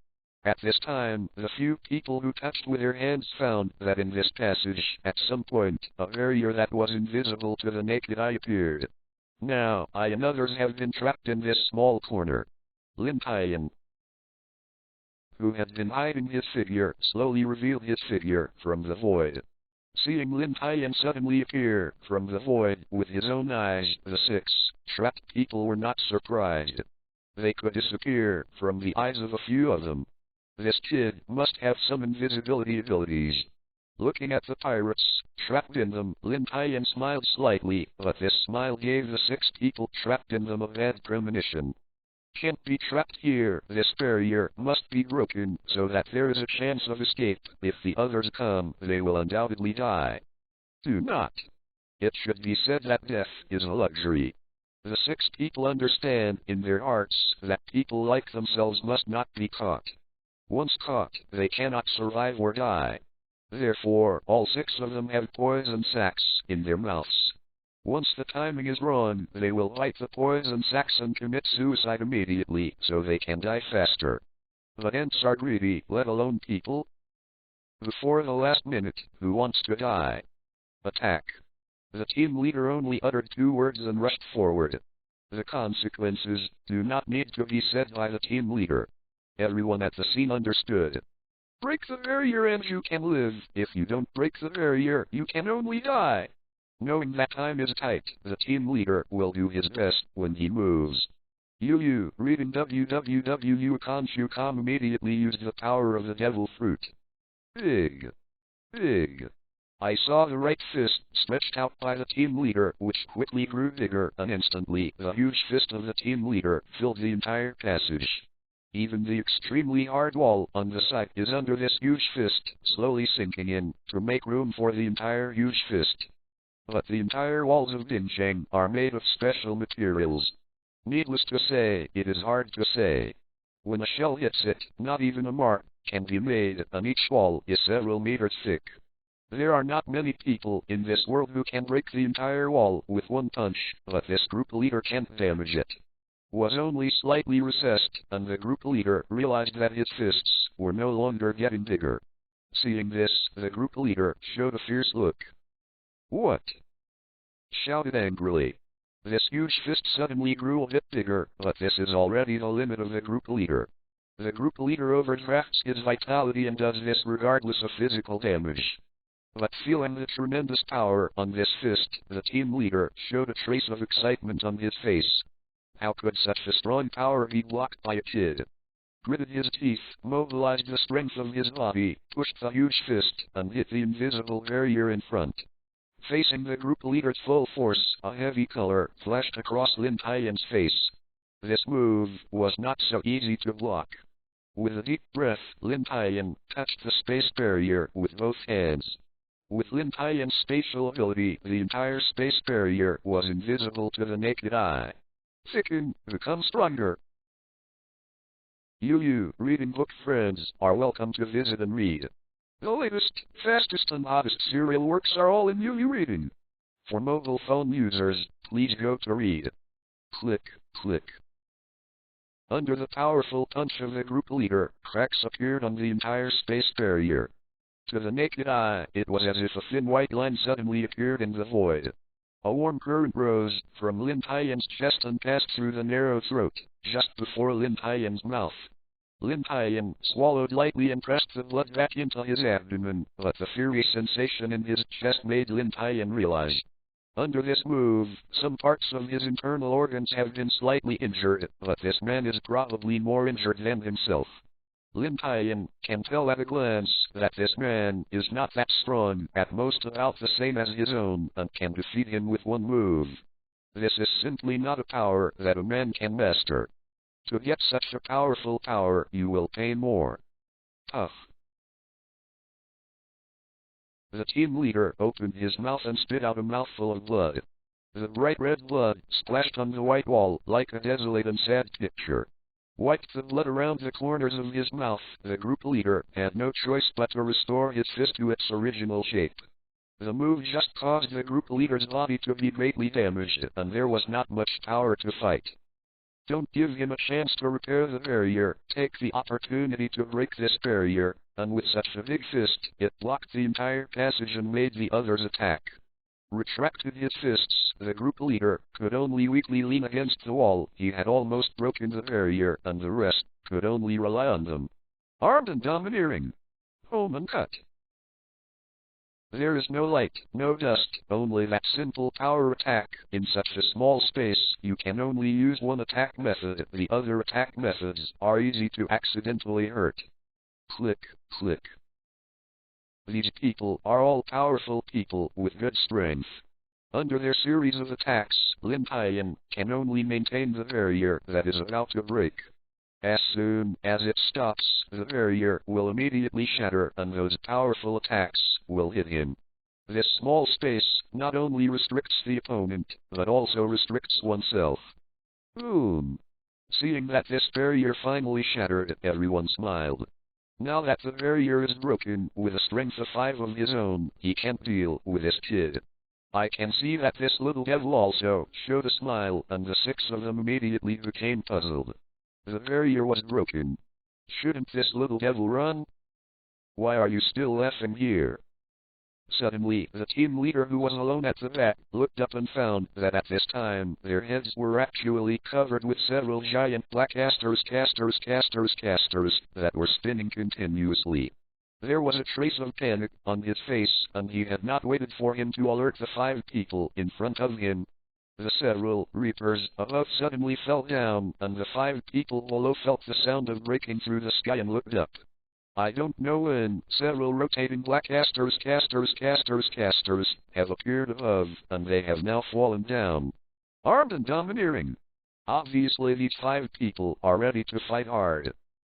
At this time, the few people who touched with their hands found that in this passage, at some point, a barrier that was invisible to the naked eye appeared. Now, I and others have been trapped in this small corner. Lin Tian. who had been hiding his figure, slowly revealed his figure from the void. Seeing Lin Tian suddenly appear from the void with his own eyes, the 6 trapped people were not surprised. They could disappear from the eyes of a few of them. This kid must have some invisibility abilities. Looking at the pirates trapped in them, Lin Tian smiled slightly, but this smile gave the 6 people trapped in them a bad premonition. Can't be trapped here. This barrier must be broken so that there is a chance of escape. If the others come, they will undoubtedly die. Do not. It should be said that death is a luxury. The 6 people understand in their hearts that people like themselves must not be caught. Once caught, they cannot survive or die. Therefore, all 6 of them have poison sacs in their mouths. Once the timing is wrong, they will bite the poison sacs and commit suicide immediately, so they can die faster. But ants are greedy, let alone people. Before the last minute, who wants to die? Attack. The team leader only uttered 2 words and rushed forward. The consequences do not need to be said by the team leader. Everyone at the scene understood. Break the barrier and you can live. If you don't break the barrier, you can only die. Knowing that time is tight, the team leader will do his best when he moves. Reading www.conshucom immediately used the power of the devil fruit. Big. I saw the right fist stretched out by the team leader, which quickly grew bigger, and instantly the huge fist of the team leader filled the entire passage. Even the extremely hard wall on the side is under this huge fist, slowly sinking in, to make room for the entire huge fist. But the entire walls of Bincheng are made of special materials. Needless to say, it is hard to say. When a shell hits it, not even a mark can be made, and each wall is several meters thick. There are not many people in this world who can break the entire wall with one punch, but this group leader can't damage it. Was only slightly recessed, and the group leader realized that his fists were no longer getting bigger. Seeing this, the group leader showed a fierce look. What? Shouted angrily. This huge fist suddenly grew a bit bigger, but this is already the limit of the group leader. The group leader overdrafts his vitality and does this regardless of physical damage. But feeling the tremendous power on this fist, the team leader showed a trace of excitement on his face. How could such a strong power be blocked by a kid? Gritted his teeth, mobilized the strength of his body, pushed the huge fist, and hit the invisible barrier in front. Facing the group leader's full force, a heavy color flashed across Lin Tian's face. This move was not so easy to block. With a deep breath, Lin Tian touched the space barrier with both hands. With Lin Tian's spatial ability, the entire space barrier was invisible to the naked eye. Thicken, become stronger. Reading book friends are welcome to visit and read. The latest, fastest and hottest serial works are all in Reading. For mobile phone users, please go to read. Click. Under the powerful punch of the group leader, cracks appeared on the entire space barrier. To the naked eye, it was as if a thin white line suddenly appeared in the void. A warm current rose from Lin Tian's chest and passed through the narrow throat, just before Lin Tian's mouth. Lin Tian swallowed lightly and pressed the blood back into his abdomen, but the fiery sensation in his chest made Lin Tian realize. Under this move, some parts of his internal organs have been slightly injured, but this man is probably more injured than himself. Lin Tian can tell at a glance that this man is not that strong, at most about the same as his own, and can defeat him with one move. This is simply not a power that a man can master. To get such a powerful power, you will pay more. Tough. The team leader opened his mouth and spit out a mouthful of blood. The bright red blood splashed on the white wall like a desolate and sad picture. Wiped the blood around the corners of his mouth, the group leader had no choice but to restore his fist to its original shape. The move just caused the group leader's body to be greatly damaged, and there was not much power to fight. Don't give him a chance to repair the barrier, take the opportunity to break this barrier, and with such a big fist, it blocked the entire passage and made the others attack. Retracted his fists, the group leader could only weakly lean against the wall. He had almost broken the barrier, and the rest could only rely on them. armed and domineering. Home and cut. There is no light, no dust, only that simple power attack. In such a small space, you can only use one attack method. The other attack methods are easy to accidentally hurt. Click, click. These people are all powerful people with good strength. Under their series of attacks, Lin Tian can only maintain the barrier that is about to break. As soon as it stops, the barrier will immediately shatter and those powerful attacks will hit him. This small space not only restricts the opponent, but also restricts oneself. Boom! Seeing that this barrier finally shattered, everyone smiled. Now that the barrier is broken, with a strength of 5 of his own, he can't deal with this kid. I can see that this little devil also showed a smile, and the 6 of them immediately became puzzled. The barrier was broken. Shouldn't this little devil run? Why are you still laughing here? Suddenly, the team leader, who was alone at the back, looked up and found that at this time, their heads were actually covered with several giant black casters that were spinning continuously. There was a trace of panic on his face, and he had not waited for him to alert the 5 people in front of him. The several reapers above suddenly fell down, and the 5 people below felt the sound of breaking through the sky and looked up. I don't know when, several rotating black casters have appeared above, and they have now fallen down. Armed and domineering. Obviously these 5 people are ready to fight hard.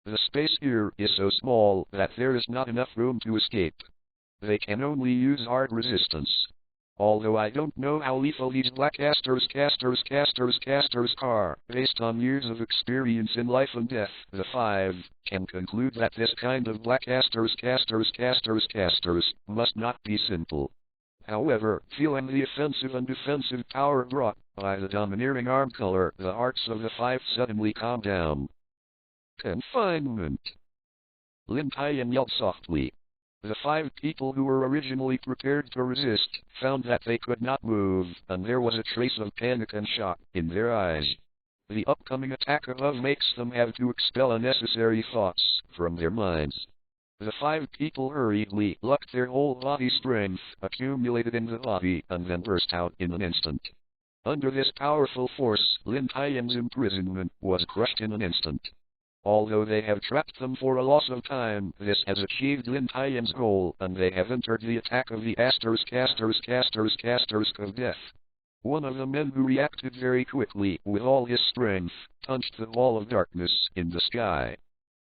The space here is so small that there is not enough room to escape. They can only use hard resistance. Although I don't know how lethal these black casters are, based on years of experience in life and death, the 5 can conclude that this kind of black casters must not be simple. However, feeling the offensive and defensive power brought by the domineering arm color, the hearts of the 5 suddenly calmed down. Confinement. Lin Tian yelled softly. The 5 people who were originally prepared to resist found that they could not move, and there was a trace of panic and shock in their eyes. The upcoming attack above makes them have to expel unnecessary thoughts from their minds. The 5 people hurriedly locked their whole body strength accumulated in the body and then burst out in an instant. Under this powerful force, Lin Tian's imprisonment was crushed in an instant. Although they have trapped them for a loss of time, this has achieved Lin Tian's goal, and they have entered the attack of the casters of death. One of the men who reacted very quickly with all his strength, punched the ball of darkness in the sky.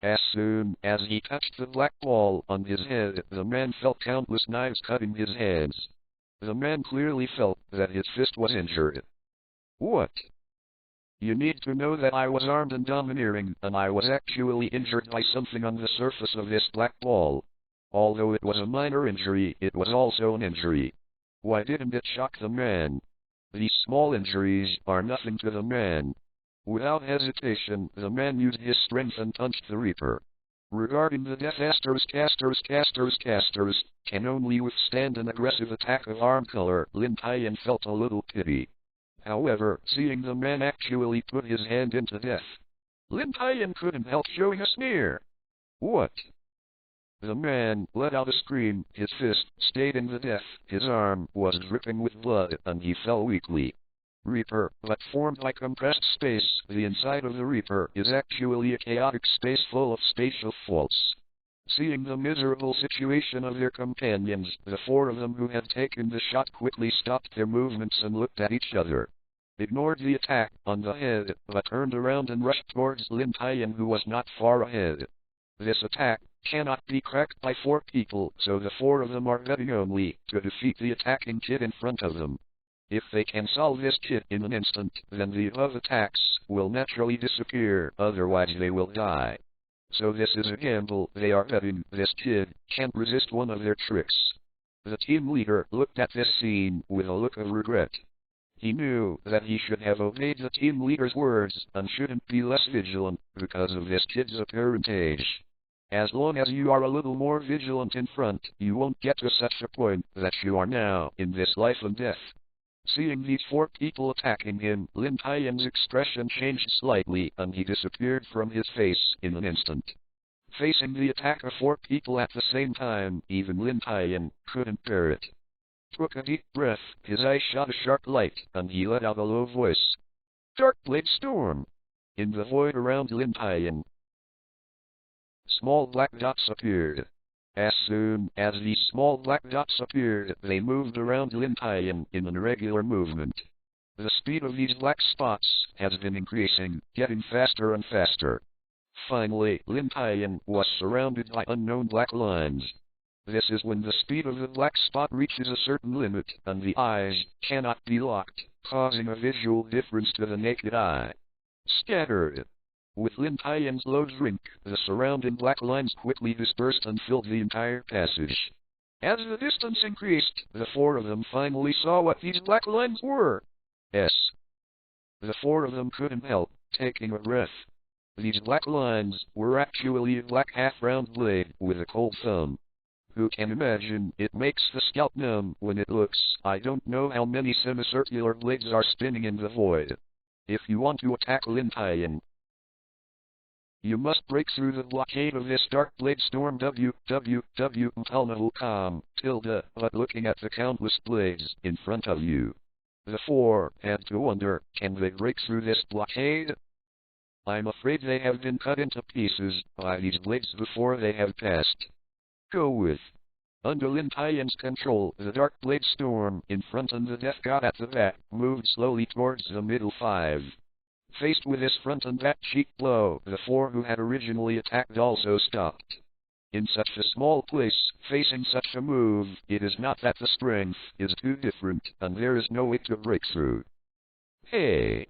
As soon as he touched the black ball on his head, the man felt countless knives cutting his hands. The man clearly felt that his fist was injured. What? You need to know that I was armed and domineering, and I was actually injured by something on the surface of this black ball. Although it was a minor injury, it was also an injury. Why didn't it shock the man? These small injuries are nothing to the man. Without hesitation, the man used his strength and punched the Reaper. Regarding the death casters can only withstand an aggressive attack of arm color, Lin Tian felt a little pity. However, seeing the man actually put his hand into death, Lin Tian couldn't help showing a sneer. What? The man let out a scream, his fist stayed in the death, his arm was dripping with blood, and he fell weakly. Reaper, but formed by compressed space, the inside of the Reaper is actually a chaotic space full of spatial faults. Seeing the miserable situation of their companions, the 4 of them who had taken the shot quickly stopped their movements and looked at each other. Ignored the attack on the head, but turned around and rushed towards Lin Tian, who was not far ahead. This attack cannot be cracked by 4 people, so the 4 of them are betting only to defeat the attacking kid in front of them. If they can solve this kid in an instant, then the above attacks will naturally disappear, otherwise they will die. So this is a gamble they are betting. This kid can't resist one of their tricks. The team leader looked at this scene with a look of regret. He knew that he should have obeyed the team leader's words and shouldn't be less vigilant because of this kid's apparent age. As long as you are a little more vigilant in front, you won't get to such a point that you are now in this life and death. Seeing these 4 people attacking him, Lin Tian's expression changed slightly, and he disappeared from his face in an instant. Facing the attack of 4 people at the same time, even Lin Tian couldn't bear it. Took a deep breath, his eyes shot a sharp light, and he let out a low voice. Dark Blade Storm! In the void around Lin Tian, small black dots appeared. As soon as these small black dots appeared, they moved around Lin Tian in an irregular movement. The speed of these black spots has been increasing, getting faster and faster. Finally, Lin Tian was surrounded by unknown black lines. This is when the speed of the black spot reaches a certain limit, and the eyes cannot be locked, causing a visual difference to the naked eye. Scattered. With Lin Tian's low drink, the surrounding black lines quickly dispersed and filled the entire passage. As the distance increased, the 4 of them finally saw what these black lines were. The 4 of them couldn't help taking a breath. These black lines were actually a black half-round blade with a cold thumb. Who can imagine, it makes the scalp numb when it looks. I don't know how many semicircular blades are spinning in the void. If you want to attack Lin Tian, you must break through the blockade of this Dark Blade Storm www.com, but looking at the countless blades in front of you, the 4 had to wonder, can they break through this blockade? I'm afraid they have been cut into pieces by these blades before they have passed. Go with. Under Lin Tian's control, the Dark Blade Storm in front and the Death God at the back moved slowly towards the middle 5. Faced with this front and back cheek blow, the 4 who had originally attacked also stopped. In such a small place, facing such a move, it is not that the strength is too different, and there is no way to break through. Hey!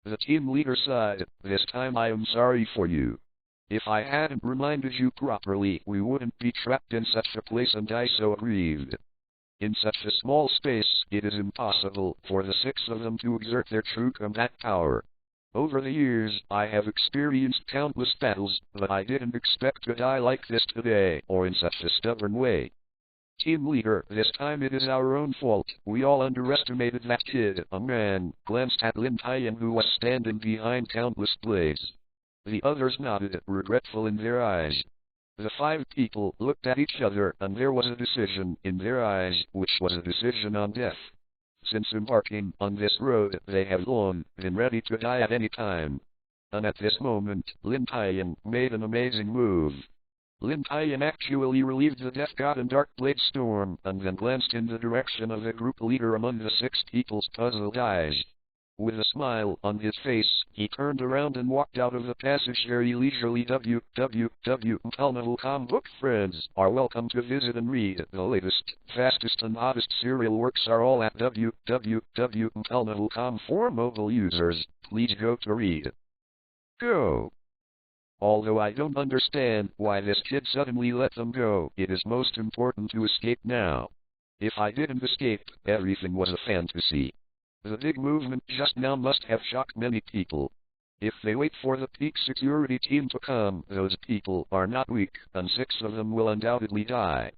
The team leader sighed, this time I am sorry for you. If I hadn't reminded you properly, we wouldn't be trapped in such a place and die so grieved. In such a small space, it is impossible for the 6 of them to exert their true combat power. Over the years, I have experienced countless battles, but I didn't expect to die like this today, or in such a stubborn way. Team leader, this time it is our own fault. We all underestimated that kid. A man glanced at Lin Tian who was standing behind countless blades. The others nodded, regretful in their eyes. The 5 people looked at each other, and there was a decision in their eyes, which was a decision on death. Since embarking on this road, they have long been ready to die at any time. And at this moment, Lin Tian made an amazing move. Lin Tian actually relieved the Death God and Dark Blade Storm, and then glanced in the direction of the group leader among the 6 people's puzzled eyes. With a smile on his face, he turned around and walked out of the passage very leisurely. www.com book friends are welcome to visit and read. The latest, fastest and hottest serial works are all at www.com. For mobile users, please go to read. Go. Although I don't understand why this kid suddenly let them go, it is most important to escape now. If I didn't escape, everything was a fantasy. The big movement just now must have shocked many people. If they wait for the peak security team to come, those people are not weak, and 6 of them will undoubtedly die.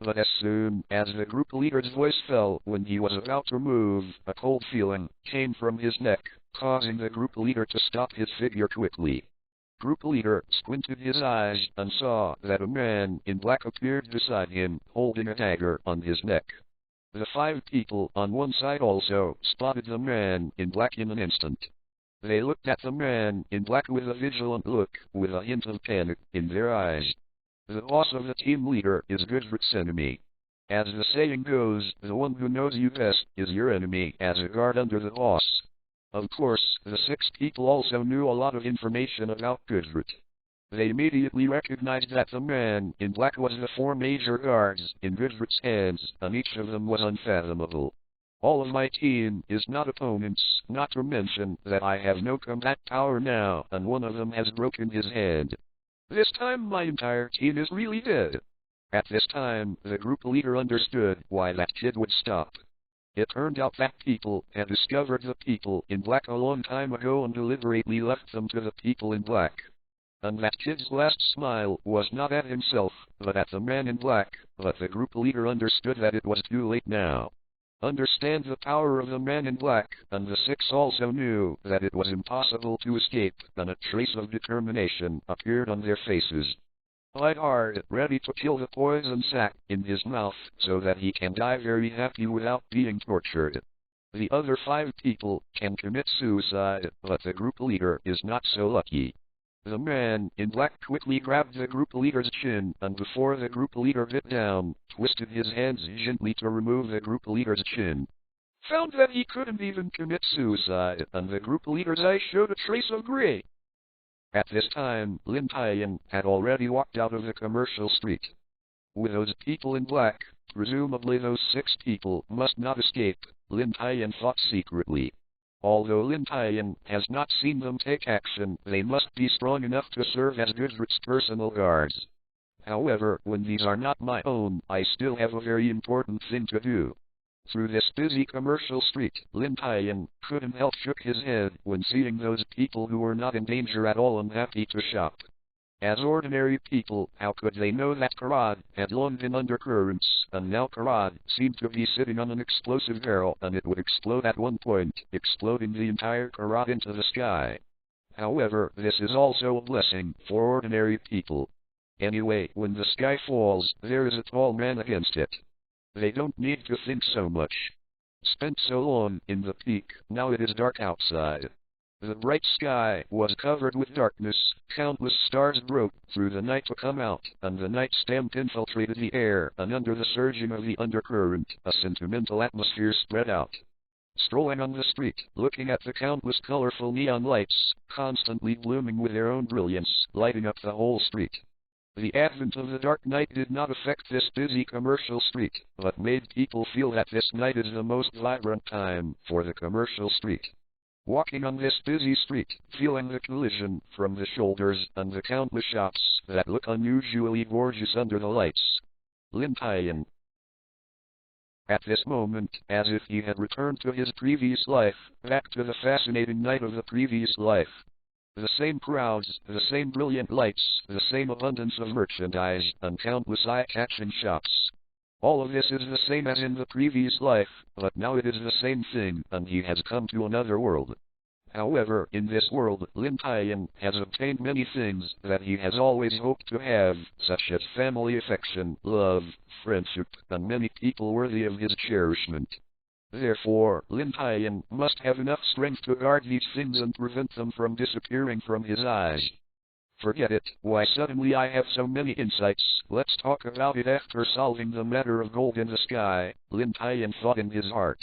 But as soon as the group leader's voice fell when he was about to move, a cold feeling came from his neck, causing the group leader to stop his figure quickly. Group leader squinted his eyes and saw that a man in black appeared beside him, holding a dagger on his neck. The 5 people on one side also spotted the man in black in an instant. They looked at the man in black with a vigilant look, with a hint of panic in their eyes. The boss of the team leader is Gudrik's enemy. As the saying goes, the one who knows you best is your enemy, as a guard under the boss. Of course, the 6 people also knew a lot of information about Gudrik. They immediately recognized that the man in black was the 4 major guards in Gudrik's hands, and each of them was unfathomable. All of my team is not opponents, not to mention that I have no combat power now, and one of them has broken his hand. This time my entire team is really dead. At this time, the group leader understood why that kid would stop. It turned out that people had discovered the people in black a long time ago and deliberately left them to the people in black. And that kid's last smile was not at himself, but at the man in black, but the group leader understood that it was too late now. understand the power of the man in black, and the six also knew that it was impossible to escape, and a trace of determination appeared on their faces. Light hard, ready to kill the poison sac in his mouth, so that he can die very happy without being tortured. The other 5 people can commit suicide, but the group leader is not so lucky. The man in black quickly grabbed the group leader's chin, and before the group leader bit down, twisted his hands gently to remove the group leader's chin. Found that he couldn't even commit suicide, and the group leader's eyes showed a trace of gray. At this time, Lin Tian had already walked out of the commercial street. With those people in black, presumably those 6 people must not escape, Lin Tian thought secretly. Although Lin Tian has not seen them take action, they must be strong enough to serve as Goodric's personal guards. However, when these are not my own, I still have a very important thing to do. Through this busy commercial street, Lin Tian couldn't help shook his head when seeing those people who were not in danger at all and happy to shop. As ordinary people, how could they know that Karad had long been undercurrents, and now Karad seemed to be sitting on an explosive barrel, and it would explode at one point, exploding the entire Karad into the sky. However, this is also a blessing for ordinary people. Anyway, when the sky falls, there is a tall man against it. They don't need to think so much. Spent so long in the peak, now it is dark outside. The bright sky was covered with darkness, countless stars broke through the night to come out, and the night stamp infiltrated the air, and under the surging of the undercurrent, a sentimental atmosphere spread out. Strolling on the street, looking at the countless colorful neon lights, constantly blooming with their own brilliance, lighting up the whole street. The advent of the dark night did not affect this busy commercial street, but made people feel that this night is the most vibrant time for the commercial street. Walking on this busy street, feeling the collision from the shoulders and the countless shops that look unusually gorgeous under the lights. Lin Tian. At this moment, as if he had returned to his previous life, back to the fascinating night of the previous life. The same crowds, the same brilliant lights, the same abundance of merchandise, and countless eye-catching shops. All of this is the same as in the previous life, but now it is the same thing, and he has come to another world. However, in this world, Lin Tian has obtained many things that he has always hoped to have, such as family affection, love, friendship, and many people worthy of his cherishment. Therefore, Lin Tian must have enough strength to guard these things and prevent them from disappearing from his eyes. Forget it, why suddenly I have so many insights, let's talk about it after solving the matter of gold in the sky, Lin Tian thought in his heart.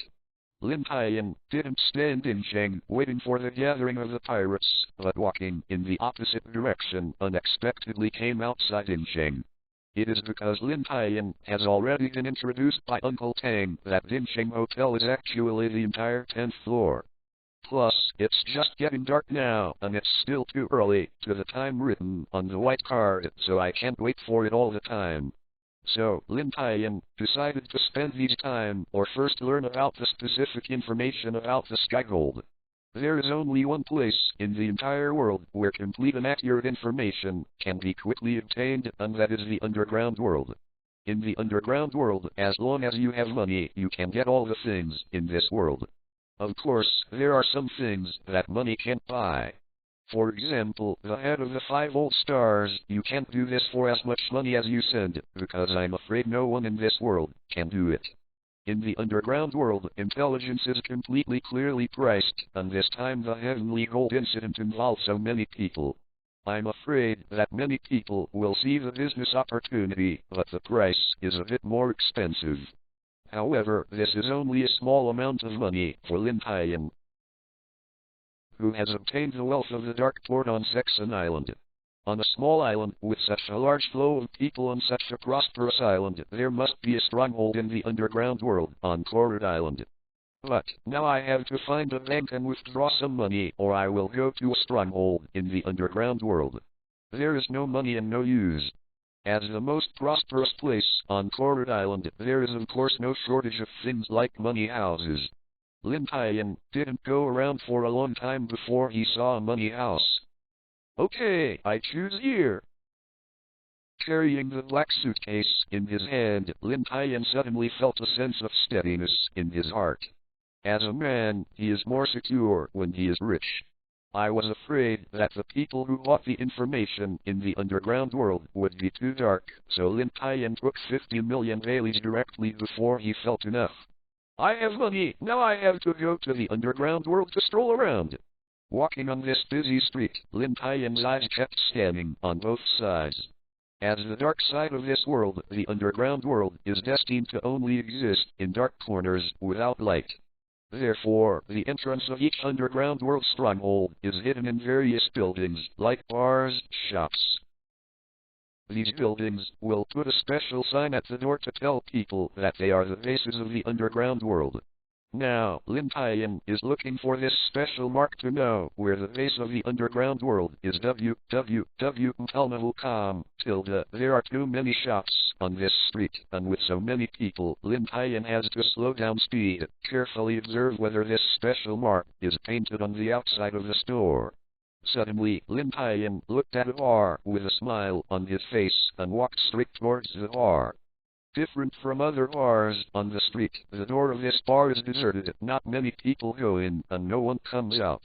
Lin Tian didn't stand in Sheng waiting for the gathering of the pirates, but walking in the opposite direction unexpectedly came outside in Sheng. It is because Lin Tian has already been introduced by Uncle Tang that Dinsheng Hotel is actually the entire 10th floor. Plus, it's just getting dark now, and it's still too early to the time written on the white card, so I can't wait for it all the time. So, Lin Tian decided to spend his time or first learn about the specific information about the sky gold. There is only one place in the entire world where complete and accurate information can be quickly obtained, and that is the underground world. In the underground world, as long as you have money, you can get all the things in this world. Of course, there are some things that money can't buy. For example, the head of the 5 old stars, you can't do this for as much money as you send, because I'm afraid no one in this world can do it. In the underground world, intelligence is completely clearly priced, and this time the heavenly gold incident involves so many people. I'm afraid that many people will see the business opportunity, but the price is a bit more expensive. However, this is only a small amount of money for Lin Tian, who has obtained the wealth of the Dark Port on Sexton Island. On a small island with such a large flow of people on such a prosperous island, there must be a stronghold in the underground world on Coral Island. But now I have to find a bank and withdraw some money, or I will go to a stronghold in the underground world. There is no money and no use. As the most prosperous place on Coral Island, there is of course no shortage of things like money houses. Lin Tian didn't go around for a long time before he saw a money house. Okay, I choose here. carrying the black suitcase in his hand, Lin Tian suddenly felt a sense of steadiness in his heart. As a man, he is more secure when he is rich. I was afraid that the people who bought the information in the underground world would be too dark, so Lin Tian took 50 million dailies directly before he felt enough. I have money, now I have to go to the underground world to stroll around. Walking on this busy street, Lin Tian's eyes kept scanning on both sides. As the dark side of this world, the underground world is destined to only exist in dark corners without light. Therefore, the entrance of each underground world stronghold is hidden in various buildings, like bars, shops. These buildings will put a special sign at the door to tell people that they are the bases of the underground world. Now, Lin Tian is looking for this special mark to know where the base of the underground world is. www.com. There are too many shops on this street, and with so many people, Lin Tian has to slow down speed, carefully observe whether this special mark is painted on the outside of the store. Suddenly, Lin Tian looked at a bar with a smile on his face and walked straight towards the bar. Different from other bars on the street, the door of this bar is deserted. Not many people go in, and no one comes out.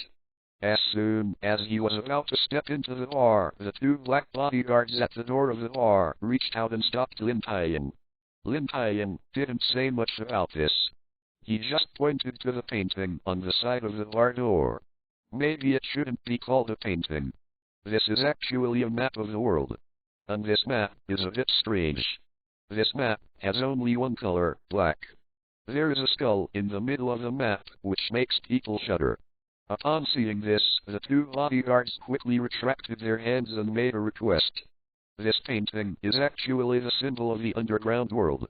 As soon as he was about to step into the bar, the two black bodyguards at the door of the bar reached out and stopped Lin Tian. Lin Tian didn't say much about this. He just pointed to the painting on the side of the bar door. Maybe it shouldn't be called a painting. This is actually a map of the world. And this map is a bit strange. This map has only one color, black. There is a skull in the middle of the map, which makes people shudder. Upon seeing this, the two bodyguards quickly retracted their hands and made a request. This painting is actually the symbol of the underground world.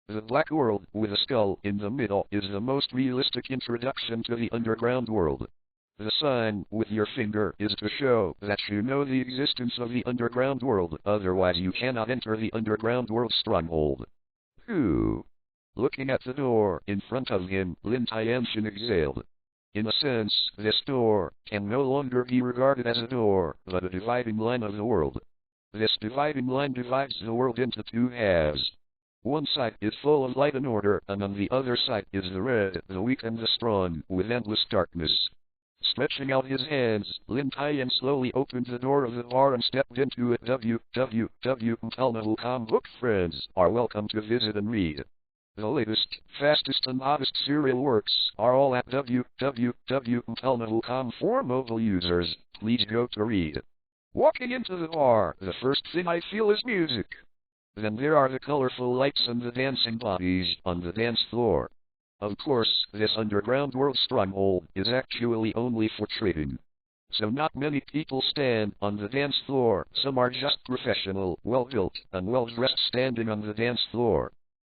The black world with a skull in the middle is the most realistic introduction to the underground world. The sign with your finger is to show that you know the existence of the underground world, otherwise you cannot enter the underground world stronghold. Whew. Looking at the door in front of him, Lin Tian exhaled. In a sense, this door can no longer be regarded as a door, but a dividing line of the world. This dividing line divides the world into two halves. One side is full of light and order, and on the other side is the red, the weak and the strong, with endless darkness. Stretching out his hands, Lin Tian slowly opened the door of the bar and stepped into it. www.com. Book friends are welcome to visit and read. The latest, fastest and hottest serial works are all at www.com. For mobile users, please go to read. Walking into the bar, the first thing I feel is music. Then there are the colorful lights and the dancing bodies on the dance floor. Of course, this underground world stronghold is actually only for trading. So not many people stand on the dance floor, some are just professional, well-built, and well-dressed standing on the dance floor.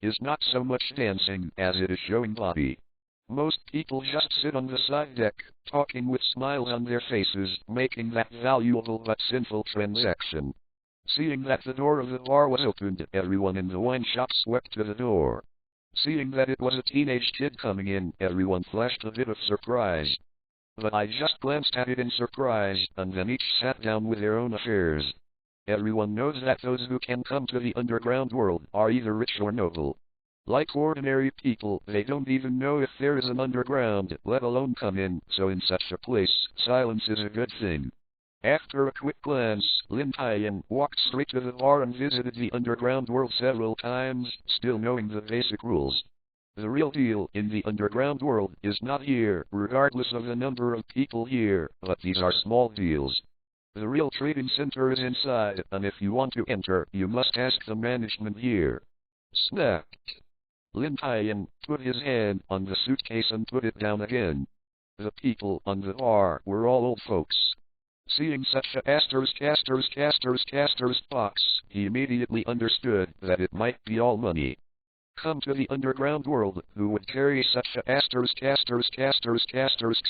Is not so much dancing as it is showing body. Most people just sit on the side deck, talking with smiles on their faces, making that valuable but sinful transaction. Seeing that the door of the bar was opened, everyone in the wine shop swept to the door. Seeing that it was a teenage kid coming in, everyone flashed a bit of surprise. But I just glanced at it in surprise, and then each sat down with their own affairs. Everyone knows that those who can come to the underground world are either rich or noble. Like ordinary people, they don't even know if there is an underground, let alone come in, so in such a place, silence is a good thing. After a quick glance, Lin Tian walked straight to the bar and visited the underground world several times, still knowing the basic rules. The real deal in the underground world is not here, regardless of the number of people here, but these are small deals. The real trading center is inside, and if you want to enter, you must ask the management here. Snapped. Lin Tian put his hand on the suitcase and put it down again. The people on the bar were all old folks. Seeing such a box, he immediately understood that it might be all money. Come to the underground world, who would carry such a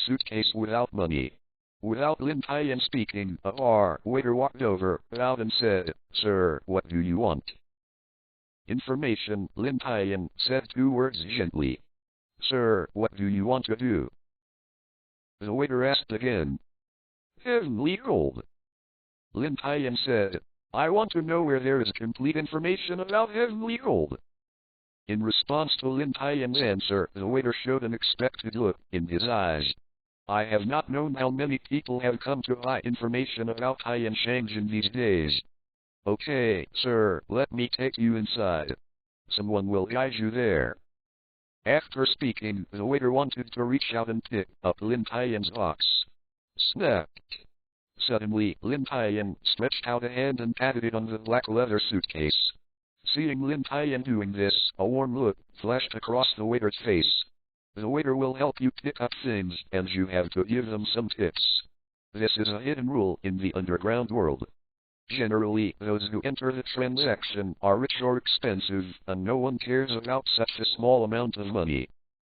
suitcase without money? Without Lin Tian speaking, a bar waiter walked over, bowed and said, "Sir, what do you want?" Information, Lin Tian said 2 words gently. "Sir, what do you want to do?" The waiter asked again. "Heavenly gold." Lin Tian said, I want to know where there is complete information about heavenly gold. In response to Lin Tian's answer, the waiter showed an expected look in his eyes. I have not known how many people have come to buy information about Tian Shangzhen these days. Okay, sir, let me take you inside. Someone will guide you there. After speaking, the waiter wanted to reach out and pick up Lin Tian's box. Snap! Suddenly, Lin Tian stretched out a hand and patted it on the black leather suitcase. Seeing Lin Tian doing this, a warm look flashed across the waiter's face. The waiter will help you pick up things, and you have to give them some tips. This is a hidden rule in the underground world. Generally, those who enter the transaction are rich or expensive, and no one cares about such a small amount of money.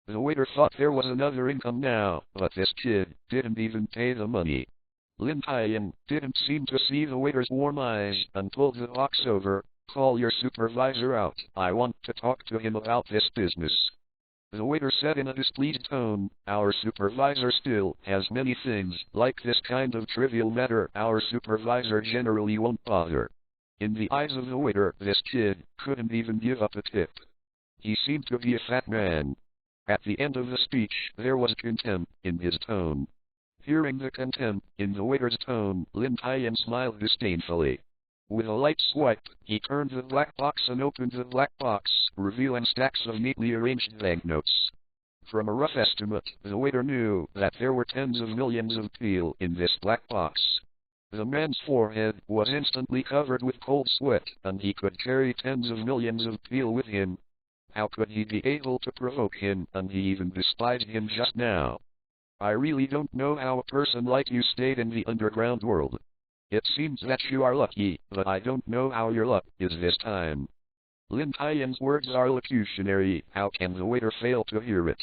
The waiter thought there was another income now, but this kid didn't even pay the money. Lin Tian didn't seem to see the waiter's warm eyes and pulled the box over. Call your supervisor out. I want to talk to him about this business. The waiter said in a displeased tone, our supervisor still has many things, like this kind of trivial matter our supervisor generally won't bother. In the eyes of the waiter, this kid couldn't even give up a tip. He seemed to be a fat man. At the end of the speech, there was contempt in his tone. Hearing the contempt in the waiter's tone, Lin Tian smiled disdainfully. With a light swipe, he turned the black box and opened the black box, revealing stacks of neatly arranged banknotes. From a rough estimate, the waiter knew that there were tens of millions of peel in this black box. The man's forehead was instantly covered with cold sweat, and he could carry tens of millions of peel with him. How could he be able to provoke him, and he even despised him just now? I really don't know how a person like you stayed in the underground world. It seems that you are lucky, but I don't know how your luck is this time. Lin Tian's words are locutionary, how can the waiter fail to hear it?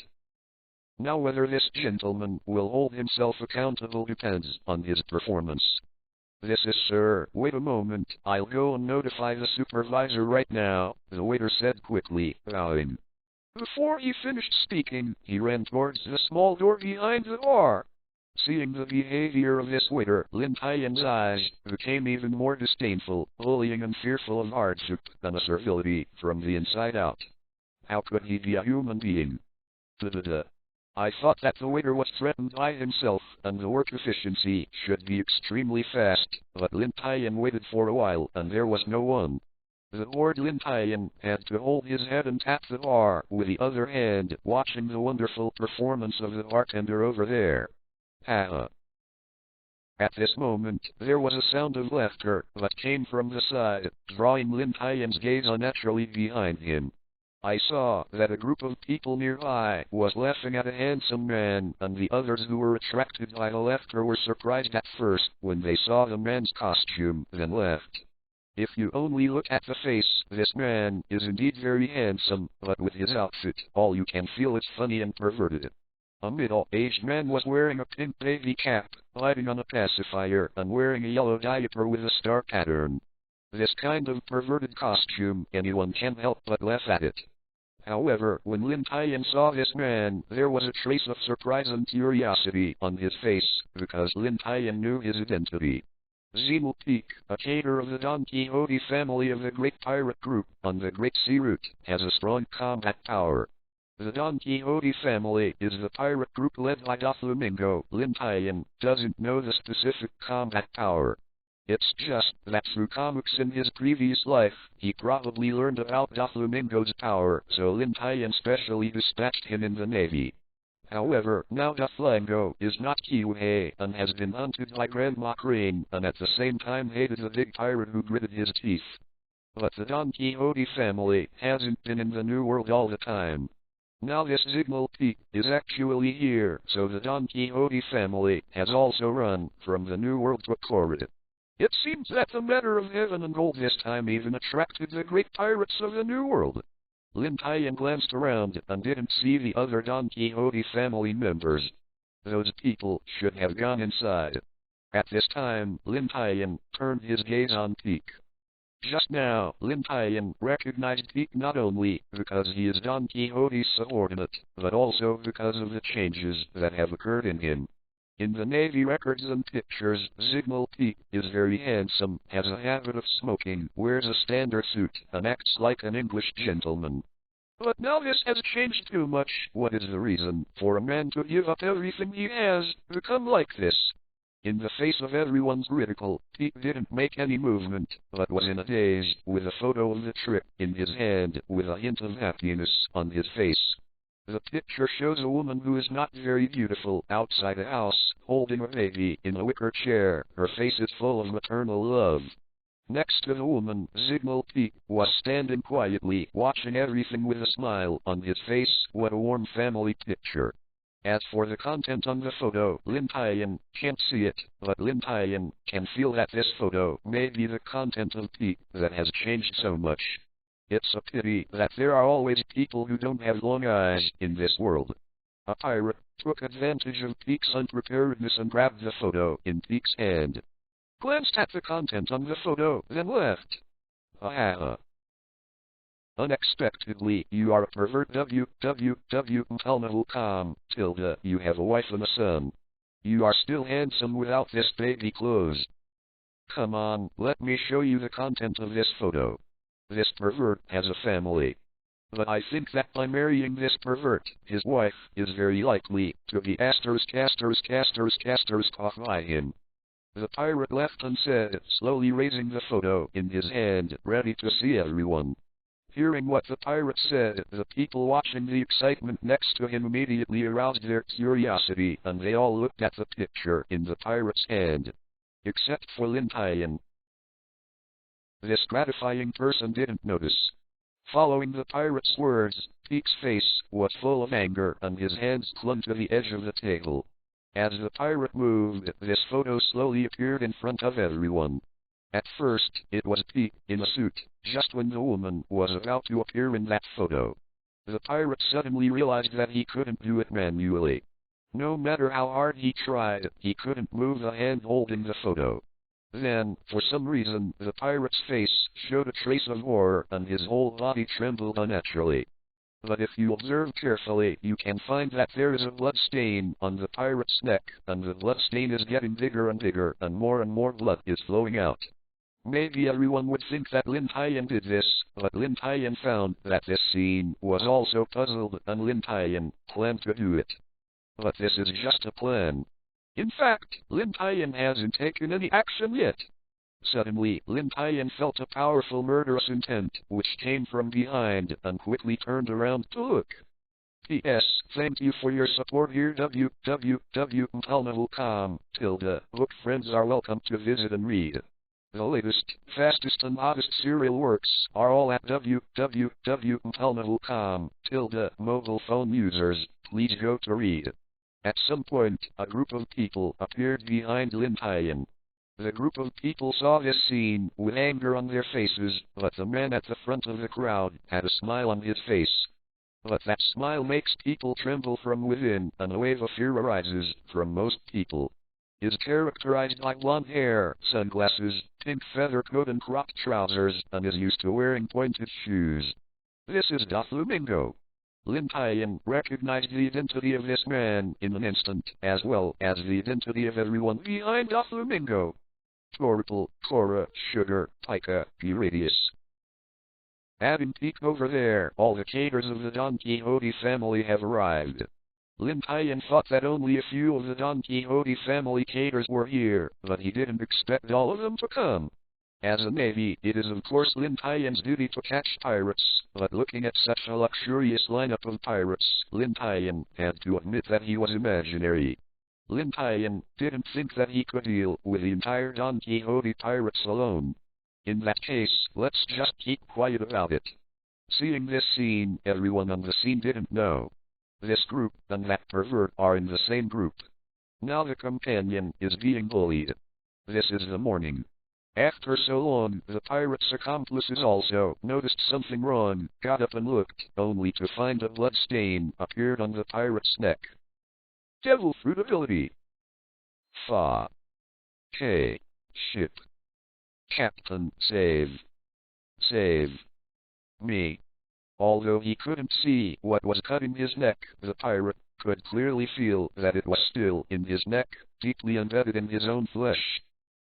Now whether this gentleman will hold himself accountable depends on his performance. This is sir. Wait a moment, I'll go and notify the supervisor right now, the waiter said quickly, bowing. Before he finished speaking, he ran towards the small door behind the bar. Seeing the behavior of this waiter, Lin Tian's eyes became even more disdainful, bullying and fearful of hardship than a servility from the inside out. How could he be a human being? I thought that the waiter was threatened by himself, and the work efficiency should be extremely fast, but Lin Tian waited for a while, and there was no one. The bored Lin Tian had to hold his head and tap the bar with the other hand, watching the wonderful performance of the bartender over there. Ha! At this moment, there was a sound of laughter that came from the side, drawing Lin Tian's gaze unnaturally behind him. I saw that a group of people nearby was laughing at a handsome man, and the others who were attracted by the laughter were surprised at first when they saw the man's costume, then laughed. If you only look at the face, this man is indeed very handsome, but with his outfit, all you can feel is funny and perverted. A middle-aged man was wearing a pink baby cap, lighting on a pacifier, and wearing a yellow diaper with a star pattern. This kind of perverted costume, anyone can't help but laugh at it. However, when Lin Tian saw this man, there was a trace of surprise and curiosity on his face, because Lin Tian knew his identity. Zemel Peak, a cater of the Don Quixote family of the Great Pirate Group on the Great Sea Route, has a strong combat power. The Don Quixote family is the pirate group led by Doflamingo. Lin Tian doesn't know the specific combat power. It's just that through comics in his previous life, he probably learned about Doflamingo's power, so Lin Tian specially dispatched him in the Navy. However, now Doflamingo is not Kiwi and has been hunted by Grandma Crane, and at the same time hated the big pirate who gritted his teeth. But the Don Quixote family hasn't been in the New World all the time. Now this Zemel Peak is actually here, so the Don Quixote family has also run from the New World to Korea. It seems that the matter of heaven and gold this time even attracted the great pirates of the New World. Lin Tian glanced around and didn't see the other Don Quixote family members. Those people should have gone inside. At this time, Lin Tian turned his gaze on Peak. Just now, Lin Tian recognized Peak not only because he is Don Quixote's subordinate, but also because of the changes that have occurred in him. In the Navy records and pictures, Signal Pete is very handsome, has a habit of smoking, wears a standard suit, and acts like an English gentleman. But now this has changed too much. What is the reason for a man to give up everything he has, become like this? In the face of everyone's ridicule, Pete didn't make any movement, but was in a daze, with a photo of the trip in his hand, with a hint of happiness on his face. The picture shows a woman who is not very beautiful outside a house, holding a baby in a wicker chair. Her face is full of maternal love. Next to the woman, Signal Pete was standing quietly, watching everything with a smile on his face. What a warm family picture. As for the content on the photo, Lin Tian can't see it, but Lin Tian can feel that this photo may be the content of Pete that has changed so much. It's a pity that there are always people who don't have long eyes in this world. A pirate took advantage of Pete's unpreparedness and grabbed the photo in Pete's hand. Glanced at the content on the photo, then left. Unexpectedly, you are a pervert. www.palma.com, you have a wife and a son. You are still handsome without this baby clothes. Come on, let me show you the content of this photo. This pervert has a family. But I think that by marrying this pervert, his wife is very likely to be caught by him. The pirate left and said, slowly raising the photo in his hand, ready to see everyone. Hearing what the pirate said, the people watching the excitement next to him immediately aroused their curiosity, and they all looked at the picture in the pirate's hand. Except for Lin Tian. This gratifying person didn't notice. Following the pirate's words, Pete's face was full of anger, and his hands clung to the edge of the table. As the pirate moved, this photo slowly appeared in front of everyone. At first, it was Pete, in a suit, just when the woman was about to appear in that photo. The pirate suddenly realized that he couldn't do it manually. No matter how hard he tried, he couldn't move the hand holding the photo. Then, for some reason, the pirate's face showed a trace of horror, and his whole body trembled unnaturally. But if you observe carefully, you can find that there is a blood stain on the pirate's neck, and the blood stain is getting bigger and bigger, and more blood is flowing out. Maybe everyone would think that Lin Tian did this, but Lin Tian found that this scene was also puzzled, and Lin Tian planned to do it. But this is just a plan. In fact, Lin Tian hasn't taken any action yet. Suddenly, Lin Tian felt a powerful murderous intent, which came from behind, and quickly turned around to look. P.S. Thank you for your support here. www.palma.com, book friends are welcome to visit and read. The latest, fastest and hottest serial works are all at www.palma.com, mobile phone users, please go to read. At some point, a group of people appeared behind Lin Tian. The group of people saw this scene with anger on their faces, but the man at the front of the crowd had a smile on his face. But that smile makes people tremble from within, and a wave of fear arises from most people. Is characterized by blonde hair, sunglasses, pink feather coat and cropped trousers, and is used to wearing pointed shoes. This is Doflamingo. Lin Tian recognized the identity of this man in an instant, as well as the identity of everyone behind Doflamingo. Torple, Cora, Sugar, Pica, Piridius. Having peeked over there, all the caters of the Don Quixote family have arrived. Lin Tian thought that only a few of the Don Quixote family caters were here, but he didn't expect all of them to come. As a navy, it is of course Lin Tian's duty to catch pirates, but looking at such a luxurious lineup of pirates, Lin Tian had to admit that he was imaginary. Lin Tian didn't think that he could deal with the entire Don Quixote pirates alone. In that case, let's just keep quiet about it. Seeing this scene, everyone on the scene didn't know. This group and that pervert are in the same group. Now the companion is being bullied. This is the morning. After so long, the pirate's accomplices also noticed something wrong, got up and looked, only to find a blood stain appeared on the pirate's neck. Devil fruit ability. Fa. K. Ship. Captain, save. Save. Me. Although he couldn't see what was cutting his neck, the pirate could clearly feel that it was still in his neck, deeply embedded in his own flesh.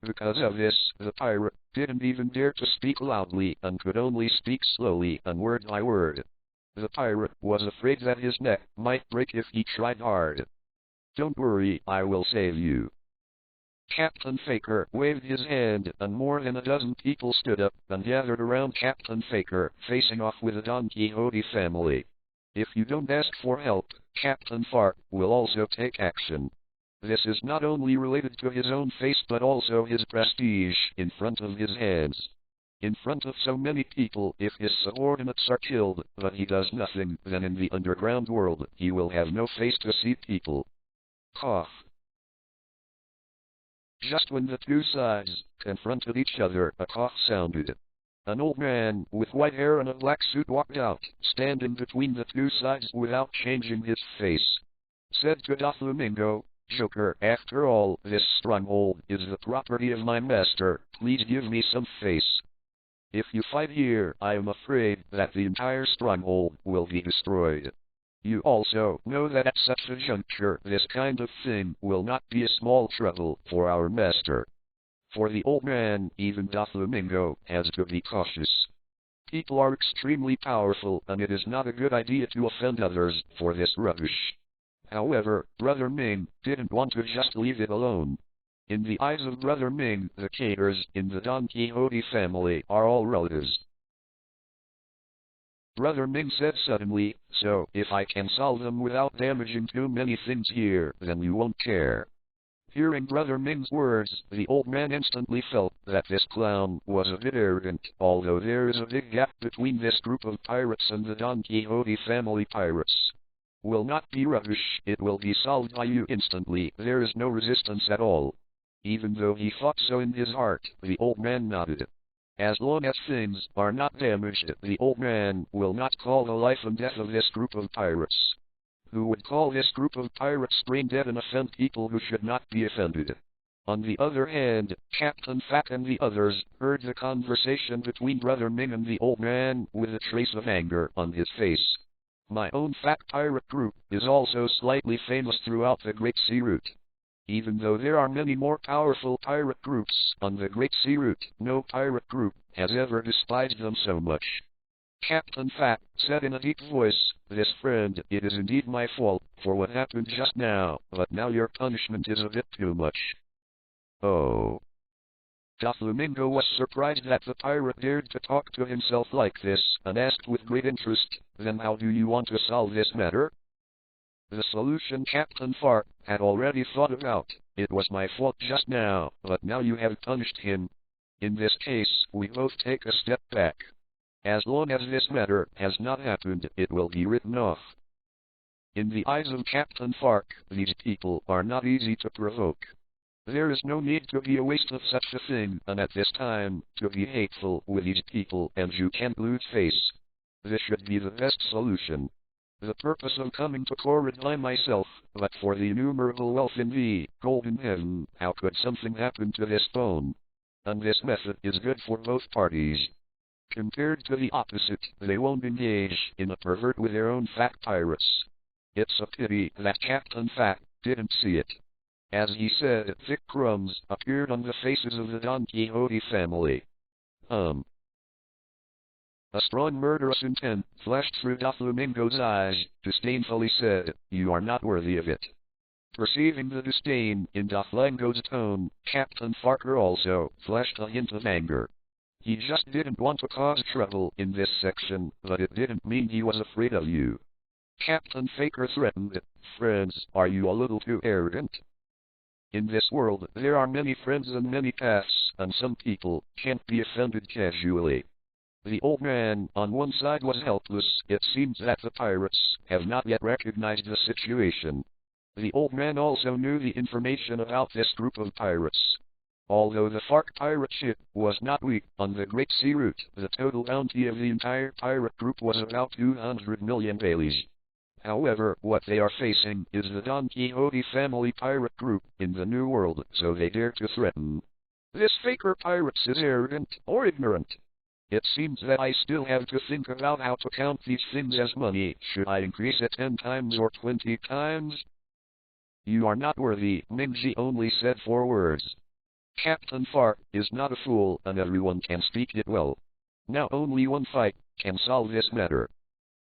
Because of this, the pirate didn't even dare to speak loudly and could only speak slowly and word by word. The pirate was afraid that his neck might break if he tried hard. "Don't worry, I will save you." Captain Faker waved his hand, and more than a dozen people stood up and gathered around Captain Faker, facing off with the Don Quixote family. If you don't ask for help, Captain Fark will also take action. This is not only related to his own face but also his prestige in front of his hands. In front of so many people, if his subordinates are killed, but he does nothing, then in the underground world, he will have no face to see people. Cough. Just when the two sides confronted each other, a cough sounded. An old man with white hair and a black suit walked out, standing between the two sides without changing his face. Said to Doflamingo, "Joker, after all, this stronghold is the property of my master. Please give me some face. If you fight here, I am afraid that the entire stronghold will be destroyed. You also know that at such a juncture, this kind of thing will not be a small trouble for our master." For the old man, even Doflamingo has to be cautious. People are extremely powerful, and it is not a good idea to offend others for this rubbish. However, Brother Ming didn't want to just leave it alone. In the eyes of Brother Ming, the Katers in the Don Quixote family are all relatives. Brother Ming said suddenly, "So, if I can solve them without damaging too many things here, then you won't care." Hearing Brother Ming's words, the old man instantly felt that this clown was a bit arrogant, although there is a big gap between this group of pirates and the Don Quixote family pirates. "Will not be rubbish, it will be solved by you instantly, there is no resistance at all." Even though he thought so in his heart, the old man nodded. As long as things are not damaged, the old man will not call the life and death of this group of pirates. Who would call this group of pirates brain dead and offend people who should not be offended? On the other hand, Captain Fat and the others heard the conversation between Brother Ming and the old man with a trace of anger on his face. My own Fat pirate group is also slightly famous throughout the Great Sea Route. Even though there are many more powerful pirate groups on the Great Sea Route, no pirate group has ever despised them so much. Captain Fat said in a deep voice, "This friend, it is indeed my fault for what happened just now, but now your punishment is a bit too much." Oh. Doflamingo was surprised that the pirate dared to talk to himself like this, and asked with great interest, "Then how do you want to solve this matter?" The solution Captain Fark had already thought about. "It was my fault just now, but now you have punished him. In this case, we both take a step back. As long as this matter has not happened, it will be written off." In the eyes of Captain Fark, these people are not easy to provoke. There is no need to be a waste of such a thing, and at this time, to be hateful with these people, and you can't lose face. This should be the best solution. The purpose of coming to court by myself, but for the innumerable wealth in the golden heaven, how could something happen to this bone? And this method is good for both parties. Compared to the opposite, they won't engage in a pervert with their own fat pirates. It's a pity that Captain Fat didn't see it. As he said, thick crumbs appeared on the faces of the Don Quixote family. A strong murderous intent flashed through Doflamingo's eyes. Disdainfully said, "You are not worthy of it." Perceiving the disdain in Doflamingo's tone, Captain Farker also flashed a hint of anger. He just didn't want to cause trouble in this section, but it didn't mean he was afraid of you. Captain Faker threatened, "Friends, are you a little too arrogant? In this world, there are many friends and many paths, and some people can't be offended casually." The old man on one side was helpless. It seems that the pirates have not yet recognized the situation. The old man also knew the information about this group of pirates. Although the Fark pirate ship was not weak on the Great Sea Route, the total bounty of the entire pirate group was about 200 million baileys. However, what they are facing is the Don Quixote family pirate group in the New World, so they dare to threaten. This Faker pirates is arrogant or ignorant. It seems that I still have to think about how to count these things as money. Should I increase it 10 times or 20 times? You are not worthy, Mingzi only said 4 words. Captain Fark is not a fool and everyone can speak it well. Now only one fight can solve this matter.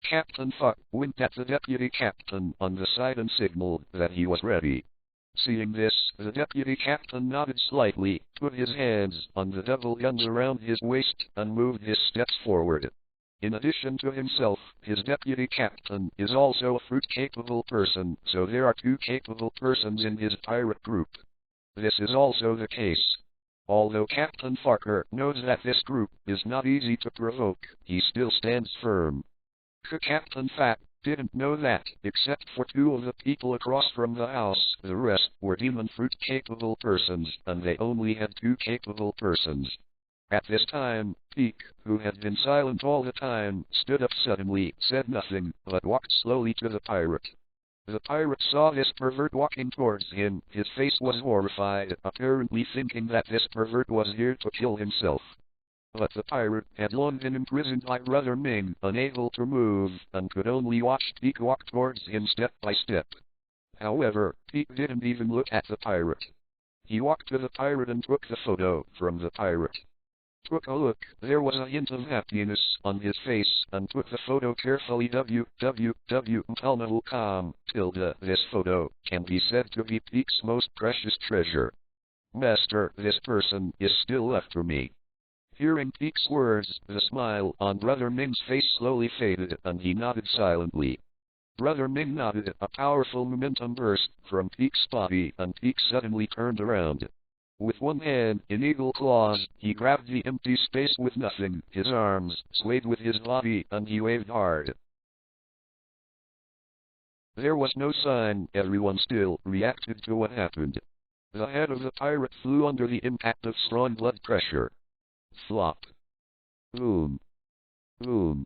Captain Fark winked at the deputy captain on the side and signaled that he was ready. Seeing this, the deputy captain nodded slightly, put his hands on the double guns around his waist, and moved his steps forward. In addition to himself, his deputy captain is also a fruit-capable person, so there are 2 capable persons in his pirate group. This is also the case. Although Captain Farker knows that this group is not easy to provoke, he still stands firm. Captain Fat didn't know that, except for 2 of the people across from the house, the rest were demon fruit-capable persons, and they only had 2 capable persons. At this time, Peak, who had been silent all the time, stood up suddenly, said nothing, but walked slowly to the pirate. The pirate saw this pervert walking towards him. His face was horrified, apparently thinking that this pervert was here to kill himself. But the pirate had long been imprisoned by Brother Ming, unable to move, and could only watch Peak walk towards him step by step. However, Peak didn't even look at the pirate. He walked to the pirate and took the photo from the pirate. Took a look, there was a hint of happiness on his face, and took the photo carefully. This photo can be said to be Peak's most precious treasure. Master, this person is still after me. Hearing Peak's words, the smile on Brother Ming's face slowly faded, and he nodded silently. Brother Ming nodded. A powerful momentum burst from Peak's body, and Peak suddenly turned around. With one hand in eagle claws, he grabbed the empty space with nothing. His arms swayed with his body, and he waved hard. There was no sign. Everyone still reacted to what happened. The head of the pirate flew under the impact of strong blood pressure. Flop. Boom. Boom.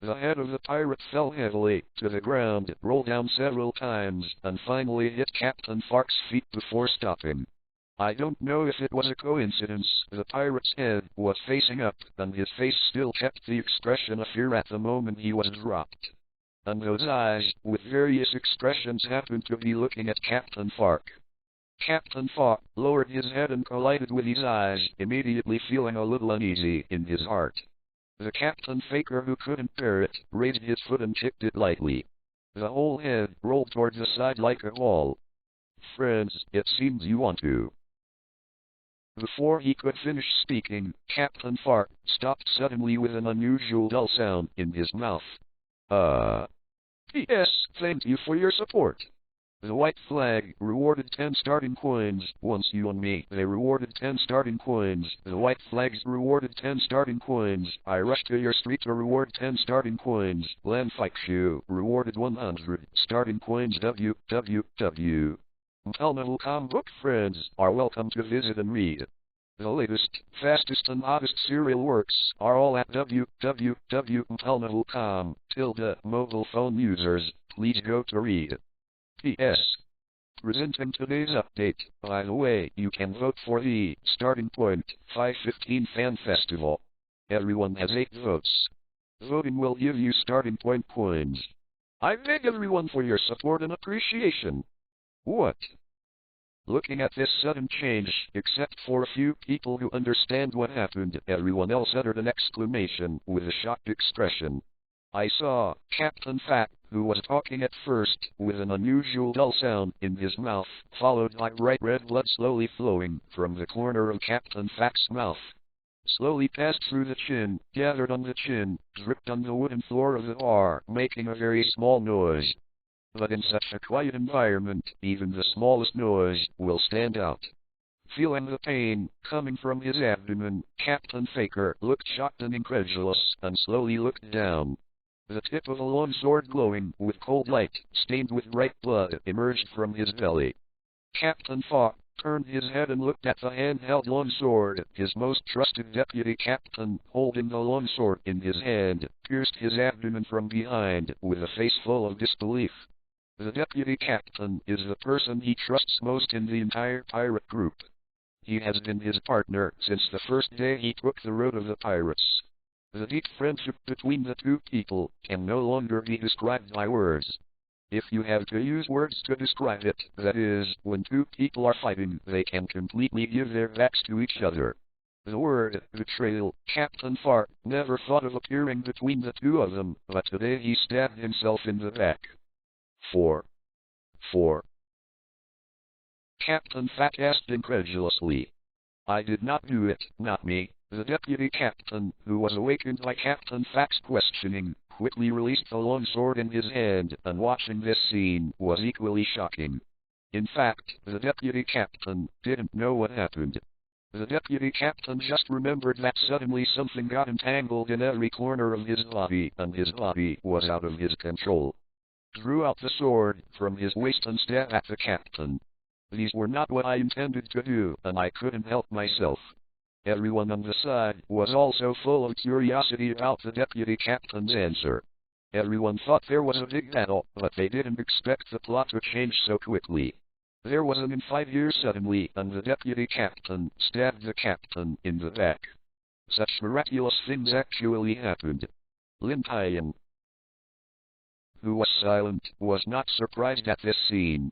The head of the pirate fell heavily to the ground, rolled down several times, and finally hit Captain Fark's feet before stopping. I don't know if it was a coincidence. The pirate's head was facing up, and his face still kept the expression of fear at the moment he was dropped. And those eyes, with various expressions, happened to be looking at Captain Fark. Captain Fark lowered his head and collided with his eyes, immediately feeling a little uneasy in his heart. The Captain Faker, who couldn't bear it, raised his foot and kicked it lightly. The whole head rolled towards the side like a ball. Friends, it seems you want to. Before he could finish speaking, Captain Fark stopped suddenly with an unusual dull sound in his mouth. P.S. Thank you for your support. The white flag rewarded 10 starting coins. Once you and me, they rewarded 10 starting coins. The white flags rewarded 10 starting coins. I rushed to your street to reward 10 starting coins. Lan Fikeshu rewarded 100 starting coins. www. Untelnable.com book friends are welcome to visit and read. The latest, fastest and oddest serial works are all at www.untelnable.com. Mobile phone users, please go to read. P.S. Presenting today's update. By the way, you can vote for the Starting Point 515 Fan Festival. Everyone has 8 votes. Voting will give you Starting Point coins. I beg everyone for your support and appreciation. What? Looking at this sudden change, except for a few people who understand what happened, everyone else uttered an exclamation with a shocked expression. I saw Captain Fat, who was talking at first, with an unusual dull sound in his mouth, followed by bright red blood slowly flowing from the corner of Captain Fat's mouth. Slowly passed through the chin, gathered on the chin, dripped on the wooden floor of the bar, making a very small noise. But in such a quiet environment, even the smallest noise will stand out. Feeling the pain coming from his abdomen, Captain Faker looked shocked and incredulous, and slowly looked down. The tip of a long sword glowing with cold light, stained with bright blood, emerged from his belly. Captain Falk turned his head and looked at the handheld long sword. His most trusted deputy captain, holding the long sword in his hand, pierced his abdomen from behind with a face full of disbelief. The deputy captain is the person he trusts most in the entire pirate group. He has been his partner since the first day he took the road of the pirates. The deep friendship between the two people can no longer be described by words. If you have to use words to describe it, that is, when two people are fighting, they can completely give their backs to each other. The word betrayal, Captain Fart never thought of appearing between the two of them, but today he stabbed himself in the back. 4. Captain Fat asked incredulously. I did not do it, not me. The deputy captain, who was awakened by Captain Fat's questioning, quickly released the long sword in his hand, and watching this scene was equally shocking. In fact, the deputy captain didn't know what happened. The deputy captain just remembered that suddenly something got entangled in every corner of his body, and his body was out of his control. Drew out the sword from his waist and stabbed at the captain. These were not what I intended to do, and I couldn't help myself. Everyone on the side was also full of curiosity about the deputy captain's answer. Everyone thought there was a big battle, but they didn't expect the plot to change so quickly. There was an in-5 suddenly, and the deputy captain stabbed the captain in the back. Such miraculous things actually happened. Lin Tian, who was silent, was not surprised at this scene.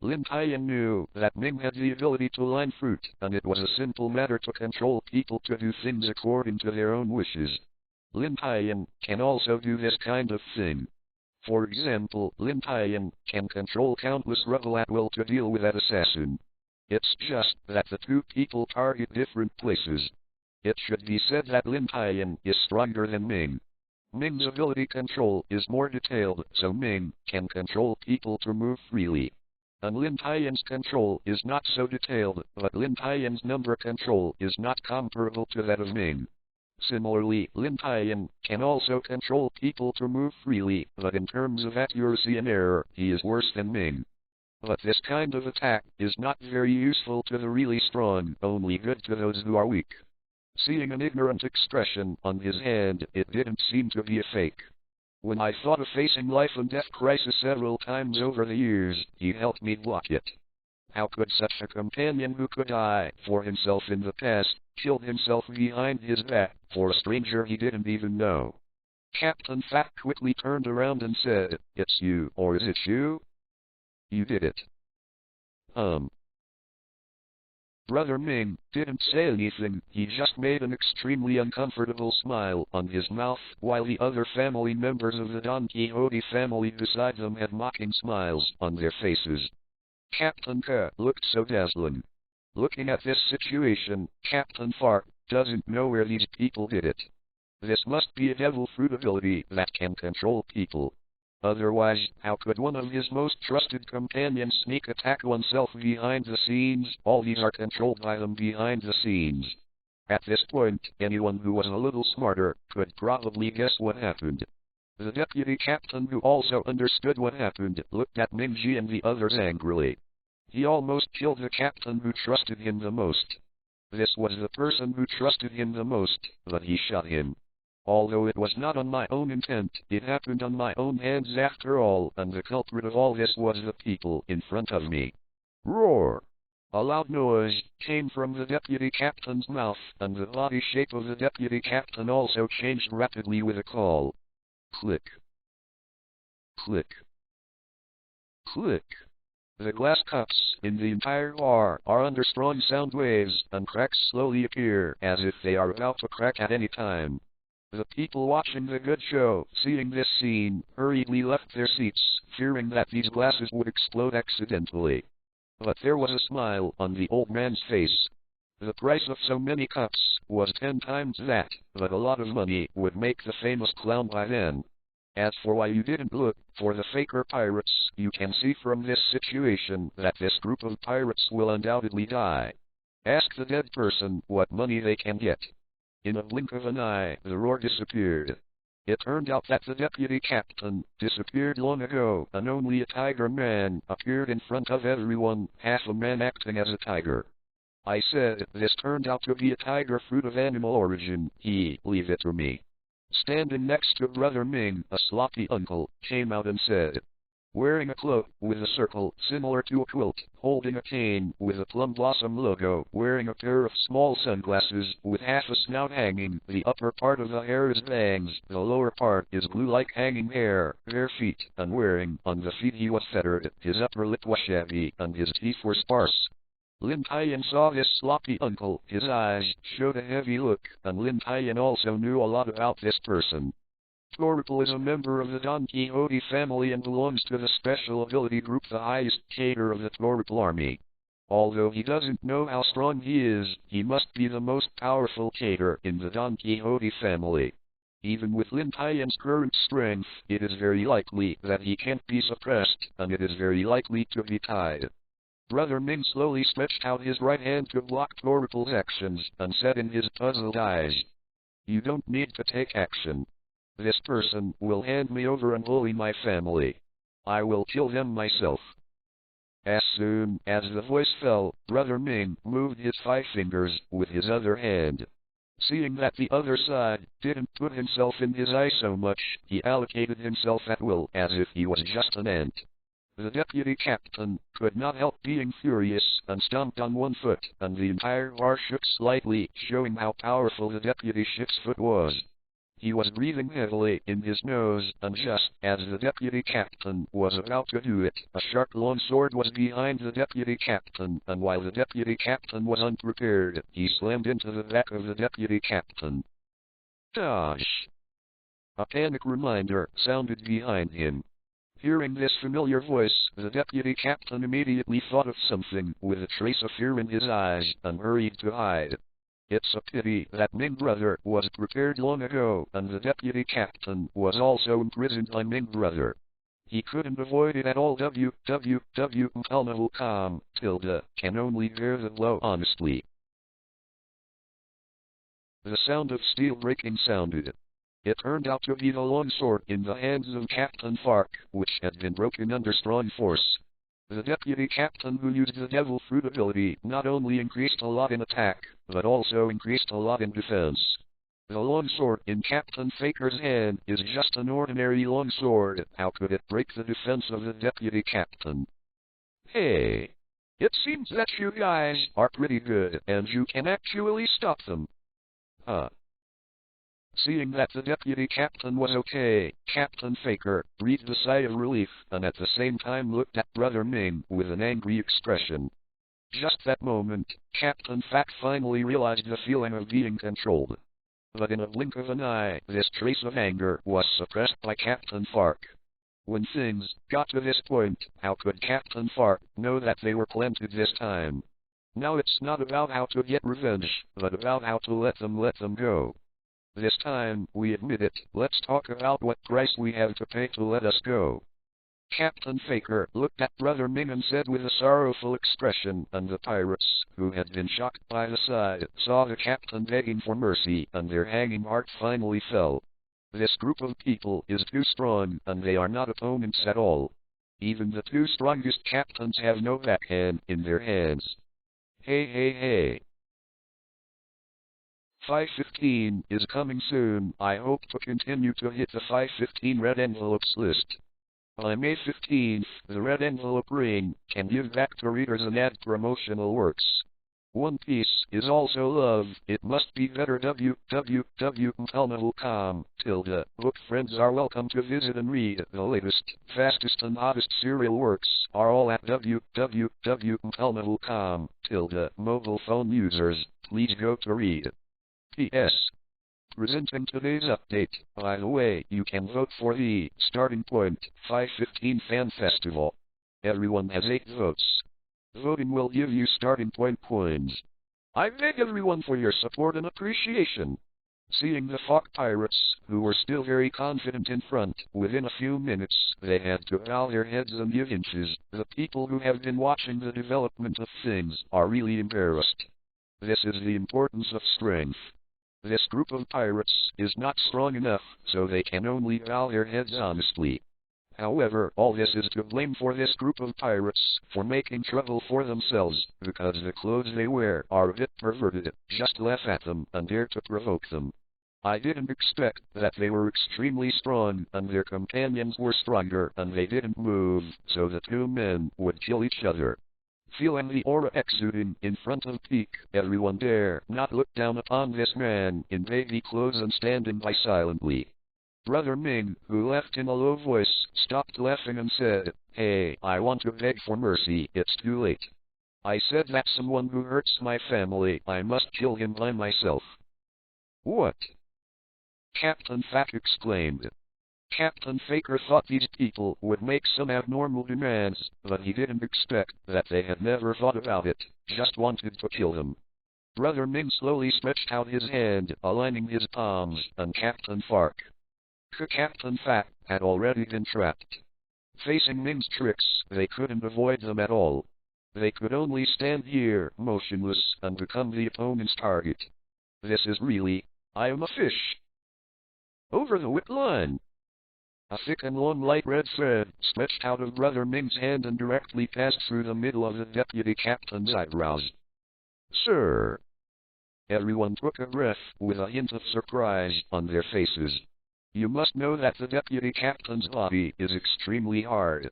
Lin Tian knew that Ming had the ability to line fruit, and it was a simple matter to control people to do things according to their own wishes. Lin Tian can also do this kind of thing. For example, Lin Tian can control countless rebel at will to deal with that assassin. It's just that the two people target different places. It should be said that Lin Tian is stronger than Ming. Ming's ability control is more detailed, so Ming can control people to move freely. And Lin Tian's control is not so detailed, but Lin Tian's number control is not comparable to that of Ming. Similarly, Lin Tian can also control people to move freely, but in terms of accuracy and error, he is worse than Ming. But this kind of attack is not very useful to the really strong, only good to those who are weak. Seeing an ignorant expression on his hand, it didn't seem to be a fake. When I thought of facing life and death crisis several times over the years, he helped me block it. How could such a companion who could die for himself in the past, kill himself behind his back, for a stranger he didn't even know? Captain Fat quickly turned around and said, "It's you, or is it you? You did it." Brother Ming didn't say anything, he just made an extremely uncomfortable smile on his mouth, while the other family members of the Don Quixote family beside them had mocking smiles on their faces. Captain K looked so dazzling. Looking at this situation, Captain Fart doesn't know where these people did it. This must be a devil fruit ability that can control people. Otherwise, how could one of his most trusted companions sneak attack oneself behind the scenes? All these are controlled by them behind the scenes. At this point, anyone who was a little smarter could probably guess what happened. The deputy captain, who also understood what happened, looked at Mingji and the others angrily. He almost killed the captain who trusted him the most. This was the person who trusted him the most, but he shot him. Although it was not on my own intent, it happened on my own hands after all, and the culprit of all this was the people in front of me. Roar! A loud noise came from the deputy captain's mouth, and the body shape of the deputy captain also changed rapidly with a call. Click. Click. Click. The glass cups in the entire bar are under strong sound waves, and cracks slowly appear, as if they are about to crack at any time. The people watching the good show, seeing this scene, hurriedly left their seats, fearing that these glasses would explode accidentally. But there was a smile on the old man's face. The price of so many cups was 10 times that, but a lot of money would make the famous clown by then. As for why you didn't look for the faker pirates, you can see from this situation that this group of pirates will undoubtedly die. Ask the dead person what money they can get. In a blink of an eye, the roar disappeared. It turned out that the deputy captain disappeared long ago, and only a tiger man appeared in front of everyone, half a man acting as a tiger. I said this turned out to be a tiger fruit of animal origin. Leave it to me. Standing next to Brother Ming, a sloppy uncle, came out and said, wearing a cloak with a circle similar to a quilt, holding a cane with a plum blossom logo, wearing a pair of small sunglasses with half a snout hanging. The upper part of the hair is bangs, the lower part is glue-like hanging hair, bare feet, and wearing on the feet he was fettered. His upper lip was shabby, and his teeth were sparse. Lin Tian saw this sloppy uncle. His eyes showed a heavy look, and Lin Tian also knew a lot about this person. Garp is a member of the Don Quixote family and belongs to the special ability group, the highest cader of the Garp army. Although he doesn't know how strong he is, he must be the most powerful cader in the Don Quixote family. Even with Lin Tian's current strength, it is very likely that he can't be suppressed, and it is very likely to be tied. Brother Ming slowly stretched out his right hand to block Garp's actions, and said in his puzzled eyes, "You don't need to take action. This person will hand me over and bully my family. I will kill them myself." As soon as the voice fell, Brother Ming moved his 5 fingers with his other hand. Seeing that the other side didn't put himself in his eye so much, he allocated himself at will as if he was just an ant. The deputy captain could not help being furious and stomped on one foot, and the entire bar shook slightly, showing how powerful the deputy ship's foot was. He was breathing heavily in his nose, and just as the deputy captain was about to do it, a sharp long sword was behind the deputy captain, and while the deputy captain was unprepared, he slammed into the back of the deputy captain. Dodge! A panic reminder sounded behind him. Hearing this familiar voice, the deputy captain immediately thought of something with a trace of fear in his eyes, and hurried to hide. It's a pity that Ming Brother was prepared long ago, and the deputy captain was also imprisoned by Ming Brother. He couldn't avoid it at all. www.com can only bear the blow honestly. The sound of steel breaking sounded. It turned out to be the long sword in the hands of Captain Fark, which had been broken under strong force. The deputy captain who used the devil fruit ability not only increased a lot in attack, but also increased a lot in defense. The long sword in Captain Faker's hand is just an ordinary long sword. How could it break the defense of the deputy captain? Hey! It seems that you guys are pretty good, and you can actually stop them. Huh. Seeing that the deputy captain was okay, Captain Faker breathed a sigh of relief, and at the same time looked at Brother Ming with an angry expression. Just that moment, Captain Fack finally realized the feeling of being controlled. But in a blink of an eye, this trace of anger was suppressed by Captain Fark. When things got to this point, how could Captain Fark know that they were planted this time? Now it's not about how to get revenge, but about how to let them go. This time, we admit it, let's talk about what price we have to pay to let us go. Captain Faker looked at Brother Ming and said with a sorrowful expression, and the pirates, who had been shocked by the sight, saw the captain begging for mercy, and their hanging heart finally fell. This group of people is too strong, and they are not opponents at all. Even the 2 strongest captains have no backhand in their hands. Hey. 515 is coming soon. I hope to continue to hit the 515 red envelopes list. By May 15th, the red envelope ring can give back to readers and add promotional works. One Piece is also love. It must be better. www.com. Book friends are welcome to visit and read. The latest, fastest and hottest serial works are all at www.com. Mobile phone users, please go to read. P.S. Presenting today's update. By the way, you can vote for the Starting Point 515 Fan Festival. Everyone has 8 votes. Voting will give you Starting Point coins. I beg everyone for your support and appreciation. Seeing the Fog Pirates, who were still very confident in front, within a few minutes, they had to bow their heads and give inches. The people who have been watching the development of things are really embarrassed. This is the importance of strength. This group of pirates is not strong enough, so they can only bow their heads honestly. However, all this is to blame for this group of pirates for making trouble for themselves, because the clothes they wear are a bit perverted. Just laugh at them and dare to provoke them. I didn't expect that they were extremely strong and their companions were stronger and they didn't move, so the two men would kill each other. Feeling the aura exuding in front of Peak, everyone dare not look down upon this man in baby clothes and standing by silently. Brother Ming, who laughed in a low voice, stopped laughing and said, "Hey, I want to beg for mercy, it's too late. I said that someone who hurts my family, I must kill him by myself." "What?" Captain Fat exclaimed. Captain Faker thought these people would make some abnormal demands, but he didn't expect that they had never thought about it, just wanted to kill him. Brother Ming slowly stretched out his hand, aligning his palms, and Captain Captain Fat had already been trapped. Facing Ming's tricks, they couldn't avoid them at all. They could only stand here, motionless, and become the opponent's target. This is really, I am a fish. Over the whip line. A thick and long light red thread stretched out of Brother Ming's hand and directly passed through the middle of the deputy captain's eyebrows. "Sir!" Everyone took a breath with a hint of surprise on their faces. You must know that the deputy captain's body is extremely hard.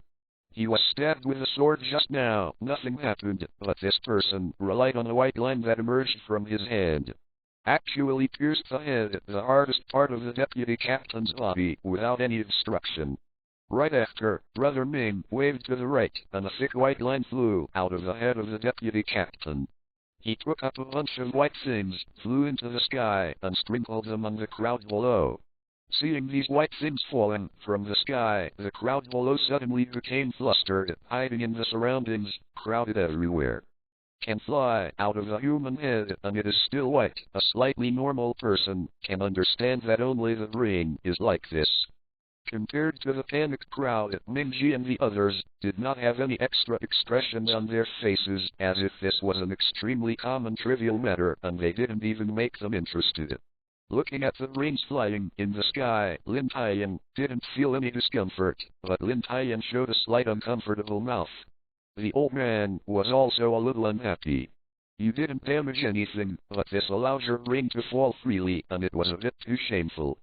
He was stabbed with a sword just now, nothing happened, but this person relied on a white line that emerged from his hand. Actually pierced the head, the hardest part of the deputy captain's body, without any obstruction. Right after, Brother Ming waved to the right, and a thick white line flew out of the head of the deputy captain. He took up a bunch of white things, flew into the sky, and sprinkled them on the crowd below. Seeing these white things falling from the sky, the crowd below suddenly became flustered, hiding in the surroundings, crowded everywhere. Can fly out of a human head and it is still white. A slightly normal person can understand that only the brain is like this. Compared to the panicked crowd, Mingji and the others did not have any extra expressions on their faces, as if this was an extremely common trivial matter and they didn't even make them interested. Looking at the brains flying in the sky, Lin Tian didn't feel any discomfort, but Lin Tian showed a slight uncomfortable mouth. The old man was also a little unhappy. You didn't damage anything, but this allowed your brain to fall freely, and it was a bit too shameful.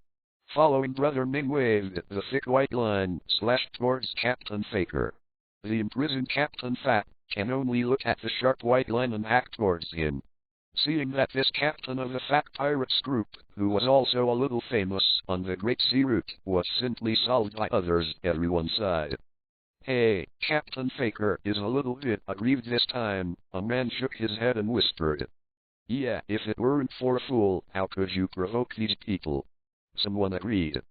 Following Brother Ming waved, the thick white line slashed towards Captain Faker. The imprisoned Captain Fat can only look at the sharp white line and hack towards him. Seeing that this captain of the Fat Pirates group, who was also a little famous on the Great Sea Route, was simply solved by others, everyone sighed. "Hey, Captain Faker is a little bit aggrieved this time," a man shook his head and whispered. "Yeah, if it weren't for a fool, how could you provoke these people?" Someone agreed.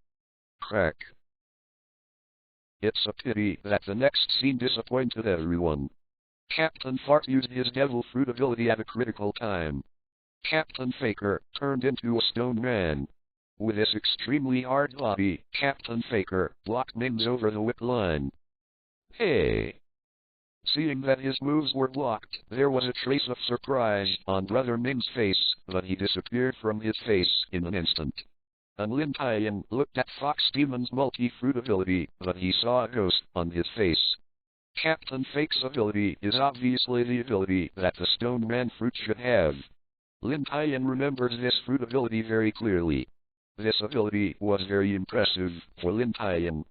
Crack. It's a pity that the next scene disappointed everyone. Captain Fart used his devil fruit ability at a critical time. Captain Faker turned into a stone man. With his extremely hard body, Captain Faker blocked Ming's over the whip line. "Hey!" Seeing that his moves were blocked, there was a trace of surprise on Brother Ming's face, but he disappeared from his face in an instant. And Lin Tian looked at Fox Demon's multi-fruit ability, but he saw a ghost on his face. Captain Fake's ability is obviously the ability that the Stone Man fruit should have. Lin Tian remembers this fruit ability very clearly. This ability was very impressive for Lin Tian,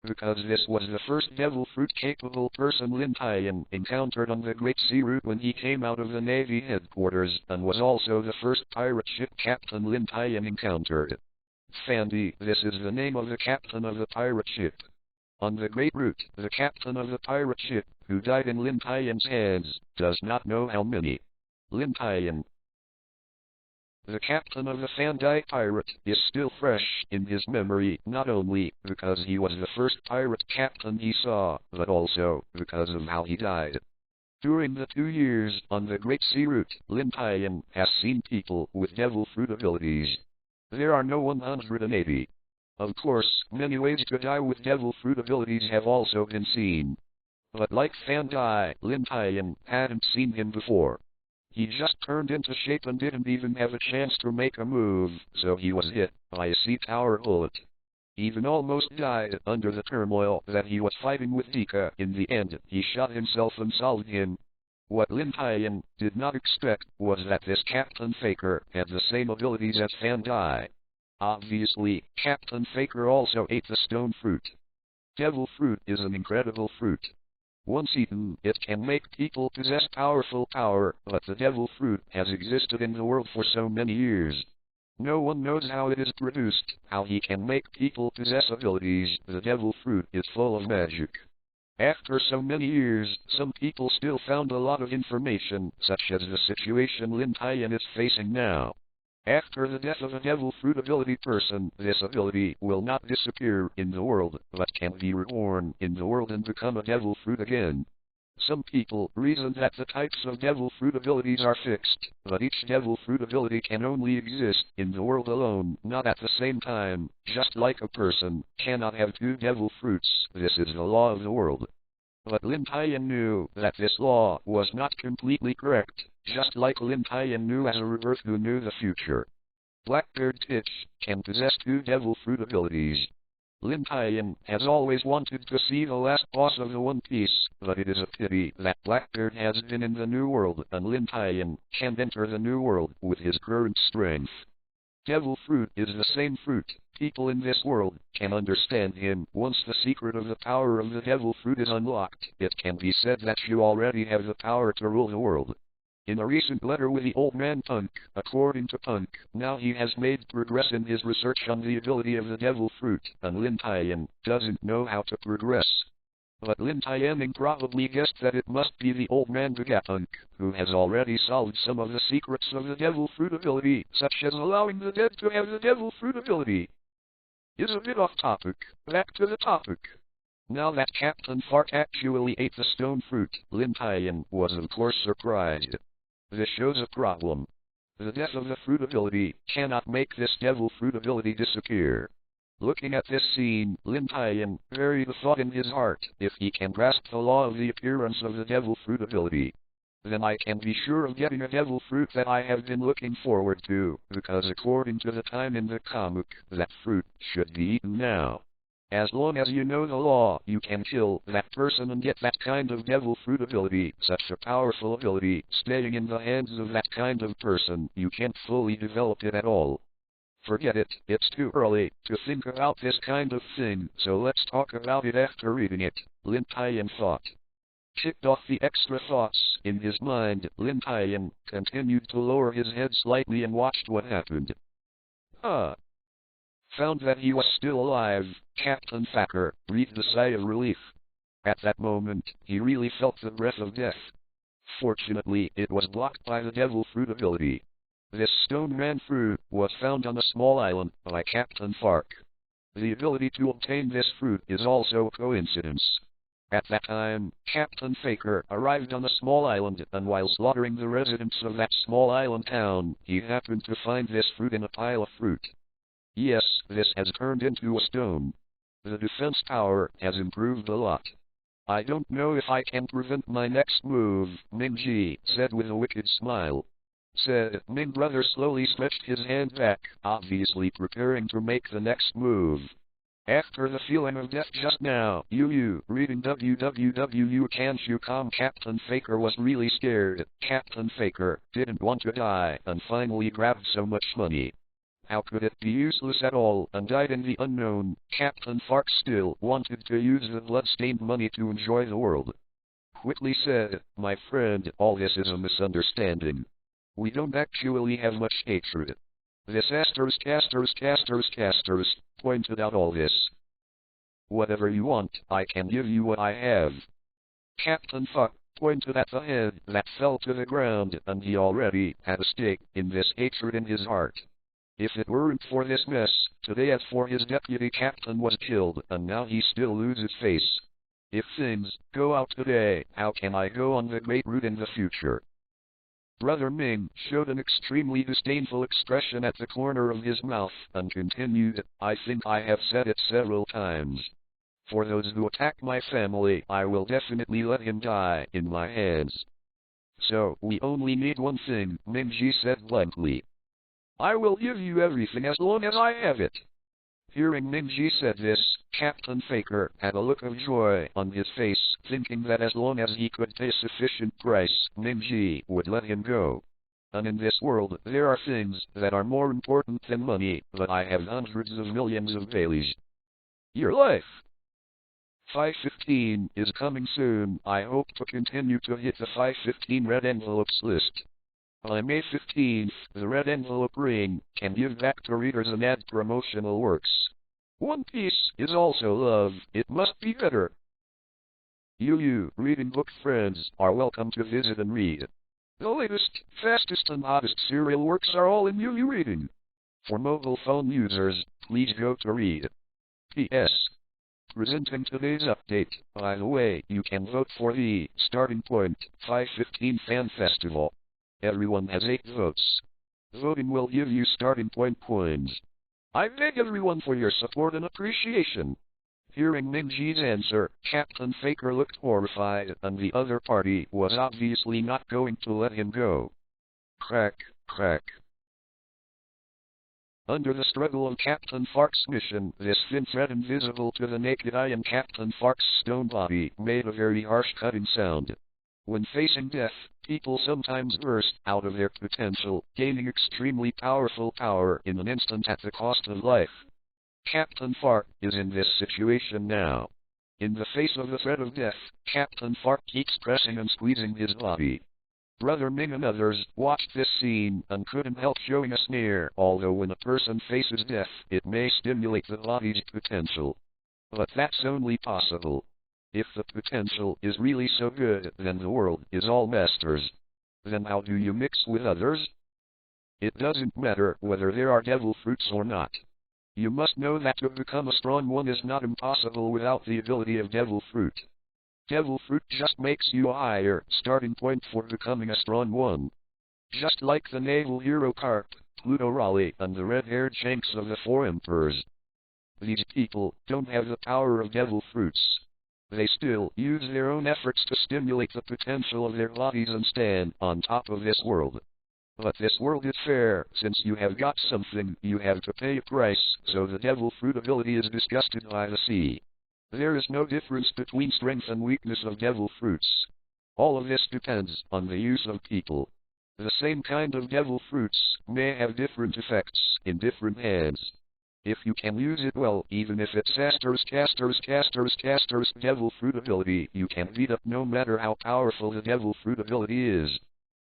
because this was the first devil fruit-capable person Lin Tian encountered on the Great Sea Route when he came out of the Navy headquarters, and was also the first pirate ship captain Lin Tian encountered. Fandy, this is the name of the captain of the pirate ship. On the Great Route, the captain of the pirate ship, who died in Lin Tian's hands, does not know how many. Lin Tian, the captain of the Fandai pirate, is still fresh in his memory, not only because he was the first pirate captain he saw, but also because of how he died. During the 2 years on the Great Sea Route, Lin Tian has seen people with devil fruit abilities. There are no 180. Of course, many ways to die with devil fruit abilities have also been seen. But like Fandai, Lin Tian hadn't seen him before. He just turned into shape and didn't even have a chance to make a move, so he was hit by a sea tower bullet. Even almost died under the turmoil that he was fighting with Dika. In the end, he shot himself and solved him. What Lin Tian did not expect was that this Captain Faker had the same abilities as Fan Dai. Obviously, Captain Faker also ate the stone fruit. Devil fruit is an incredible fruit. Once eaten, it can make people possess powerful power, but the devil fruit has existed in the world for so many years. No one knows how it is produced, how he can make people possess abilities. The devil fruit is full of magic. After so many years, some people still found a lot of information, such as the situation Lin Tian is facing now. After the death of a devil fruit ability person, this ability will not disappear in the world, but can be reborn in the world and become a devil fruit again. Some people reason that the types of devil fruit abilities are fixed, but each devil fruit ability can only exist in the world alone, not at the same time, just like a person cannot have two devil fruits. This is the law of the world. But Lin Tian knew that this law was not completely correct, just like Lin Tian knew as a Rebirth who knew the future. Blackbeard Titch can possess two devil fruit abilities. Lin Tian has always wanted to see the last boss of the One Piece, but it is a pity that Blackbeard has been in the New World and Lin Tian can't enter the New World with his current strength. Devil fruit is the same fruit. People in this world can understand him. Once the secret of the power of the devil fruit is unlocked, it can be said that you already have the power to rule the world. In a recent letter with the old man Punk, according to Punk, now he has made progress in his research on the ability of the devil fruit, and Lin Tian doesn't know how to progress. But Lin Tian probably guessed that it must be the old man Vegapunk, who has already solved some of the secrets of the devil fruit ability, such as allowing the dead to have the devil fruit ability. Is a bit off topic. Back to the topic. Now that Captain Fart actually ate the stone fruit, Lin Tian was of course surprised. This shows a problem. The death of the fruit ability cannot make this devil fruit ability disappear. Looking at this scene, Lin Tian buried the thought in his heart: if he can grasp the law of the appearance of the devil fruit ability, then I can be sure of getting a devil fruit that I have been looking forward to, because according to the time in the comic, that fruit should be eaten now. As long as you know the law, you can kill that person and get that kind of devil fruit ability. Such a powerful ability, staying in the hands of that kind of person, you can't fully develop it at all. Forget it, it's too early to think about this kind of thing, so let's talk about it after reading it, Lin Tian thought. Kicked off the extra thoughts in his mind, Lin Tian continued to lower his head slightly and watched what happened. Found that he was still alive, Captain Faker breathed a sigh of relief. At that moment, he really felt the breath of death. Fortunately, it was blocked by the devil fruit ability. This stone man fruit was found on a small island by Captain Fark. The ability to obtain this fruit is also a coincidence. At that time, Captain Faker arrived on a small island, and while slaughtering the residents of that small island town, he happened to find this fruit in a pile of fruit. Yes, this has turned into a stone. The defense power has improved a lot. I don't know if I can prevent my next move, Ming-Ji said with a wicked smile. Ming brother slowly stretched his hand back, obviously preparing to make the next move. After the feeling of death just now, reading www.canshu.com, Captain Faker was really scared. Captain Faker didn't want to die and finally grabbed so much money. How could it be useless at all and died in the unknown? Captain Fark still wanted to use the blood-stained money to enjoy the world. Quickly said, my friend, all this is a misunderstanding. We don't actually have much hatred. This asterisk pointed out all this. Whatever you want, I can give you what I have. Captain Fuck pointed at the head that fell to the ground, and he already had a stake in this hatred in his heart. If it weren't for this mess, today as for his deputy captain was killed, and now he still loses face. If things go out today, how can I go on the great route in the future? Brother Ming showed an extremely disdainful expression at the corner of his mouth, and continued, I think I have said it several times. For those who attack my family, I will definitely let him die in my hands. So, we only need one thing, Ming-Ji said blankly. I will give you everything as long as I have it. Hearing Minji said this, Captain Faker had a look of joy on his face, thinking that as long as he could pay sufficient price, Minji would let him go. And in this world, there are things that are more important than money, but I have hundreds of millions of dailies. Your life. 515 is coming soon. I hope to continue to hit the 515 red envelopes list. By May 15th, the red envelope ring can give back to readers and add promotional works. One Piece is also love. It must be better. You reading book friends are welcome to visit and read. The latest, fastest and hottest serial works are all in Yu Reading. For mobile phone users, please go to read. P.S. Presenting today's update, by the way, you can vote for the Starting Point 515 Fan Festival. Everyone has 8 votes. Voting will give you Starting Point coins. I beg everyone for your support and appreciation. Hearing Minji's answer, Captain Faker looked horrified, and the other party was obviously not going to let him go. Crack, crack. Under the struggle of Captain Fark's mission, this thin thread invisible to the naked eye in Captain Fark's stone body made a very harsh cutting sound. When facing death, people sometimes burst out of their potential, gaining extremely powerful power in an instant at the cost of life. Captain Fark is in this situation now. In the face of the threat of death, Captain Fark keeps pressing and squeezing his body. Brother Ming and others watched this scene and couldn't help showing a sneer, although when a person faces death, it may stimulate the body's potential. But that's only possible. If the potential is really so good, then the world is all masters. Then how do you mix with others? It doesn't matter whether there are devil fruits or not. You must know that to become a strong one is not impossible without the ability of devil fruit. Devil fruit just makes you a higher starting point for becoming a strong one. Just like the naval hero Garp, Pluto Raleigh, and the red-haired shanks of the 4 emperors. These people don't have the power of devil fruits. They still use their own efforts to stimulate the potential of their bodies and stand on top of this world. But this world is fair, since you have got something, you have to pay a price, so the devil fruit ability is disgusted by the sea. There is no difference between strength and weakness of devil fruits. All of this depends on the use of people. The same kind of devil fruits may have different effects in different hands. If you can use it well, even if it's casters devil fruit ability, you can beat up no matter how powerful the devil fruit ability is.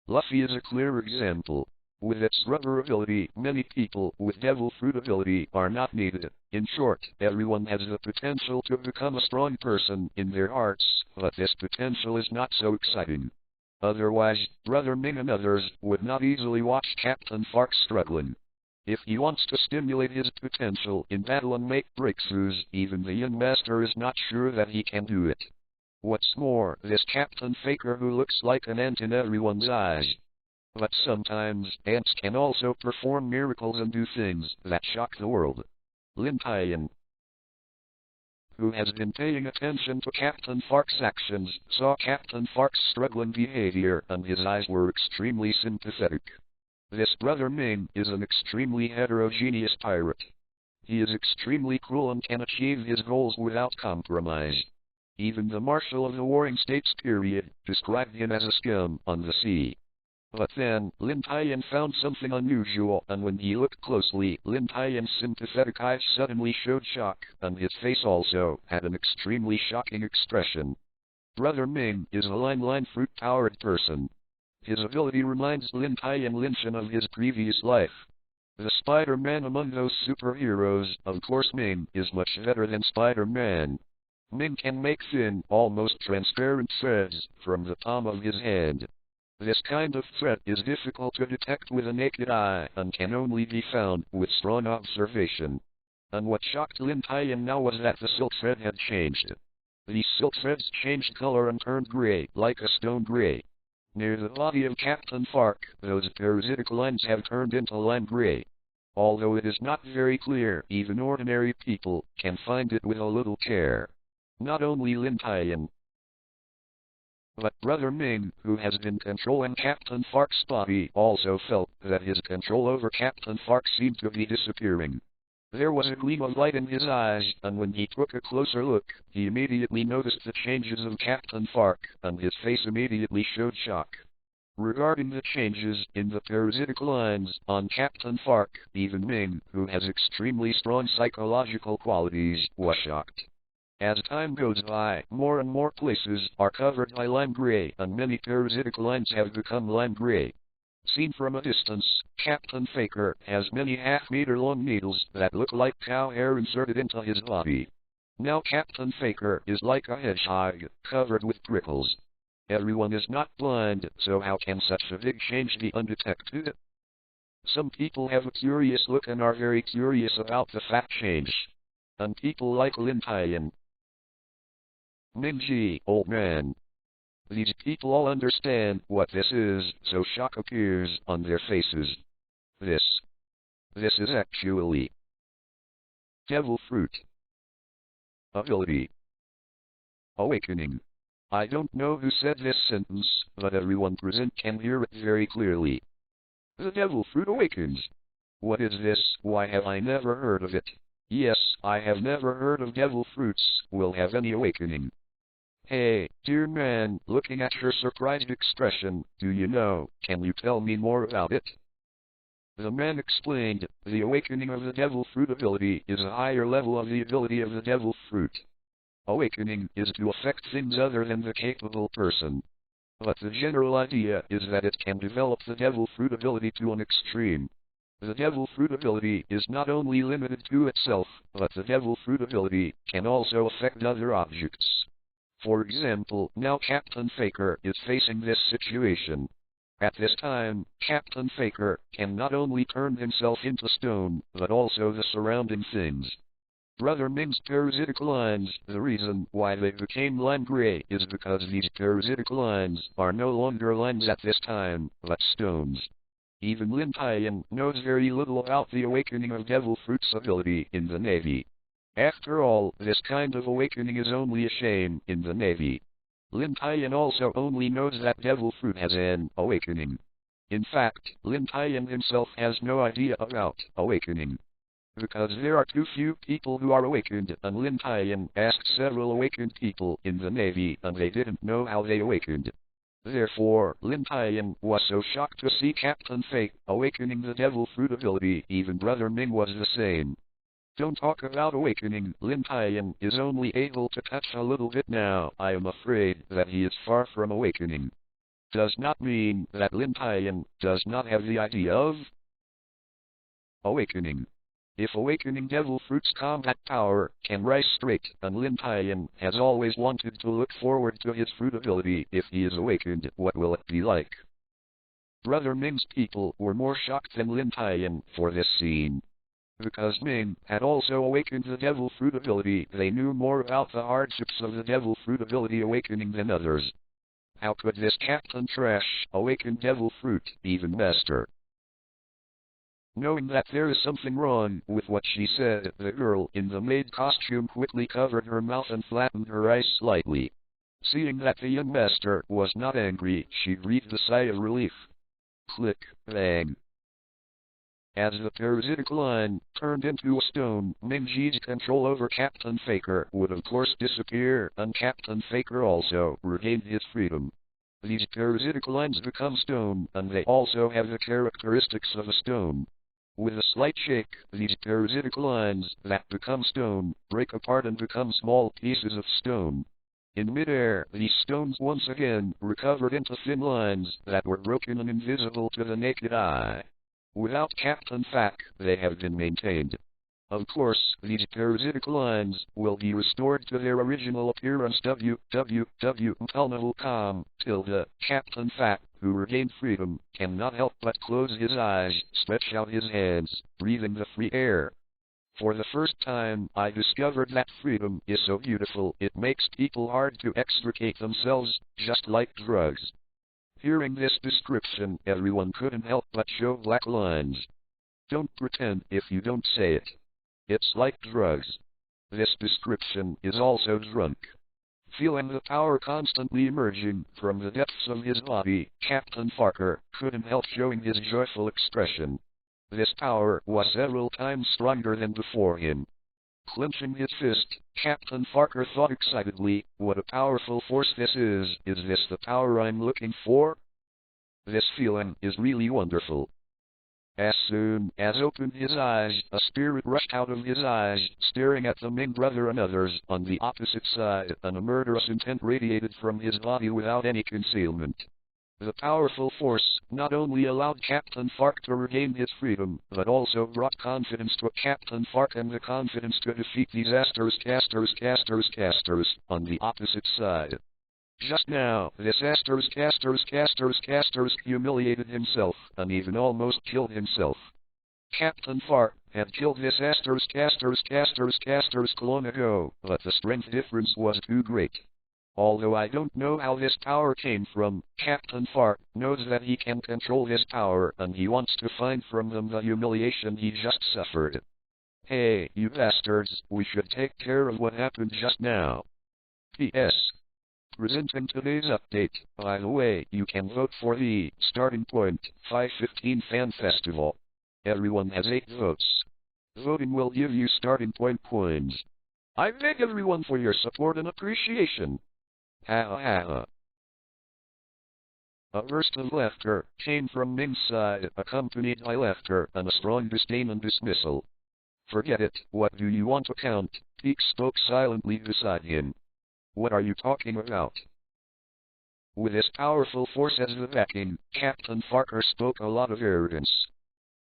Luffy is a clear example. With its rubber ability, many people with devil fruit ability are not needed. In short, everyone has the potential to become a strong person in their hearts, but this potential is not so exciting. Otherwise, Brother Ming and others would not easily watch Captain Fark struggling. If he wants to stimulate his potential in battle and make breakthroughs, even the young master is not sure that he can do it. What's more, this Captain Faker who looks like an ant in everyone's eyes. But sometimes, ants can also perform miracles and do things that shock the world. Lin Tian, who has been paying attention to Captain Fark's actions, saw Captain Fark's struggling behavior, and his eyes were extremely sympathetic. This Brother Ming is an extremely heterogeneous pirate. He is extremely cruel and can achieve his goals without compromise. Even the Marshal of the Warring States period described him as a scum on the sea. But then, Lin Tian found something unusual, and when he looked closely, Lin Tian's sympathetic eyes suddenly showed shock, and his face also had an extremely shocking expression. Brother Ming is a line fruit-powered person. His ability reminds Lin Tian of his previous life. The Spider-Man among those superheroes, of course Ming is much better than Spider-Man. Ming can make thin, almost transparent threads from the palm of his hand. This kind of thread is difficult to detect with a naked eye and can only be found with strong observation. And what shocked Lin Tian now was that the silk thread had changed. These silk threads changed color and turned gray, like a stone gray. Near the body of Captain Fark, those parasitic lines have turned into lime gray. Although it is not very clear, even ordinary people can find it with a little care. Not only Lin Tian, but Brother Ming, who has been controlling Captain Fark's body, also felt that his control over Captain Fark seemed to be disappearing. There was a gleam of light in his eyes, and when he took a closer look, he immediately noticed the changes of Captain Fark, and his face immediately showed shock. Regarding the changes in the parasitic lines on Captain Fark, even Ming, who has extremely strong psychological qualities, was shocked. As time goes by, more and more places are covered by lime gray, and many parasitic lines have become lime gray. Seen from a distance, Captain Faker has many half-meter-long needles that look like cow hair inserted into his body. Now Captain Faker is like a hedgehog, covered with prickles. Everyone is not blind, so how can such a big change be undetected? Some people have a curious look and are very curious about the fact change. And people like Lin Tian. Mingji, old man. These people all understand what this is, so shock appears on their faces. This is actually devil fruit. Ability. Awakening. I don't know who said this sentence, but everyone present can hear it very clearly. The devil fruit awakens. What is this? Why have I never heard of it? Yes, I have never heard of devil fruits will have any awakening. Hey, dear man, looking at your surprised expression, do you know, can you tell me more about it? The man explained, the awakening of the devil fruit ability is a higher level of the ability of the devil fruit. Awakening is to affect things other than the capable person. But the general idea is that it can develop the devil fruit ability to an extreme. The devil fruit ability is not only limited to itself, but the devil fruit ability can also affect other objects. For example, now Captain Faker is facing this situation. At this time, Captain Faker can not only turn himself into stone, but also the surrounding things. Brother Ming's parasitic lines, the reason why they became lime gray is because these parasitic lines are no longer lines at this time, but stones. Even Lin Tian knows very little about the awakening of devil fruit's ability in the Navy. After all, this kind of awakening is only a shame in the Navy. Lin Tian also only knows that devil fruit has an awakening. In fact, Lin Tian himself has no idea about awakening. Because there are too few people who are awakened, and Lin Tian asked several awakened people in the Navy, and they didn't know how they awakened. Therefore, Lin Tian was so shocked to see Captain Fake awakening the devil fruit ability, even Brother Ming was the same. Don't talk about awakening, Lin Tian is only able to touch a little bit now. I am afraid that he is far from awakening. Does not mean that Lin Tian does not have the idea of awakening. If awakening devil fruit's combat power can rise straight, and Lin Tian has always wanted to look forward to his fruit ability if he is awakened, what will it be like? Brother Ming's people were more shocked than Lin Tian for this scene. Because Ming had also awakened the devil fruit ability, they knew more about the hardships of the devil fruit ability awakening than others. How could this Captain Trash awaken devil fruit even master? Knowing that there is something wrong with what she said, the girl in the maid costume quickly covered her mouth and flattened her eyes slightly. Seeing that the young master was not angry, she breathed a sigh of relief. Click, bang. As the parasitic line turned into a stone, Mingji's control over Captain Faker would of course disappear, and Captain Faker also regained his freedom. These parasitic lines become stone, and they also have the characteristics of a stone. With a slight shake, these parasitic lines that become stone break apart and become small pieces of stone. In midair, these stones once again recovered into thin lines that were broken and invisible to the naked eye. Without Captain Fack, they have been maintained. Of course, these parasitic lines will be restored to their original appearance. www.com. Captain Fack, who regained freedom, cannot help but close his eyes, stretch out his hands, breathing the free air. For the first time, I discovered that freedom is so beautiful it makes people hard to extricate themselves, just like drugs. Hearing this description, everyone couldn't help but show black lines. Don't pretend if you don't say it. It's like drugs. This description is also drunk. Feeling the power constantly emerging from the depths of his body, Captain Farker couldn't help showing his joyful expression. This power was several times stronger than before him. Clenching his fist, Captain Farker thought excitedly, what a powerful force this is. Is this the power I'm looking for? This feeling is really wonderful. As soon as opened his eyes, a spirit rushed out of his eyes, staring at the Ming brother and others on the opposite side, and a murderous intent radiated from his body without any concealment. The powerful force not only allowed Captain Fark to regain his freedom, but also brought confidence to Captain Fark and the confidence to defeat these casters on the opposite side. Just now, this casters humiliated himself, and even almost killed himself. Captain Fark had killed this casters long ago, but the strength difference was too great. Although I don't know how this power came from, Captain Fark knows that he can control this power, and he wants to find from them the humiliation he just suffered. Hey, you bastards, we should take care of what happened just now. P.S. Presenting today's update. By the way, you can vote for the Starting Point 515 Fan Festival. Everyone has 8 votes. Voting will give you Starting Point coins. I thank everyone for your support and appreciation. Ha ha ha. A burst of laughter came from Ming's side, accompanied by laughter and a strong disdain and dismissal. Forget it, what do you want to count? Peak spoke silently beside him. What are you talking about? With this powerful force as the backing, Captain Farker spoke a lot of arrogance.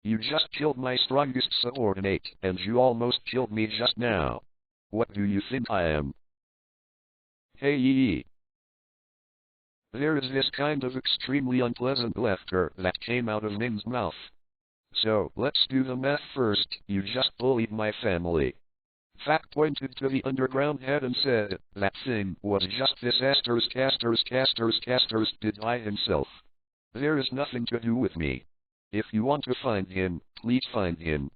You just killed my strongest subordinate, and you almost killed me just now. What do you think I am? Hey yee. There is this kind of extremely unpleasant laughter that came out of Ming's mouth. So, let's do the math first. You just bullied my family. Fat pointed to the underground head and said, that thing was just this casters did by himself. There is nothing to do with me. If you want to find him, please find him.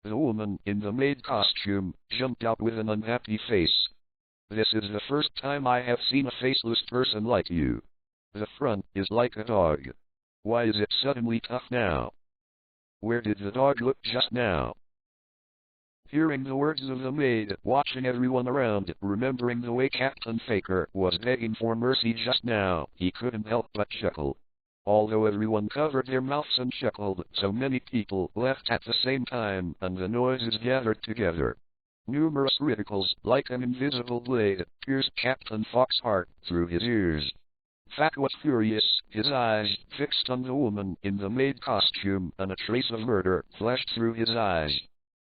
The woman in the maid costume jumped out with an unhappy face. This is the first time I have seen a faceless person like you. The front is like a dog. Why is it suddenly tough now? Where did the dog look just now? Hearing the words of the maid, watching everyone around, remembering the way Captain Faker was begging for mercy just now, he couldn't help but chuckle. Although everyone covered their mouths and chuckled, so many people laughed at the same time, and the noises gathered together. Numerous ridicules, like an invisible blade, pierced Captain Fox's heart through his ears. Fat was furious, his eyes fixed on the woman in the maid costume, and a trace of murder flashed through his eyes.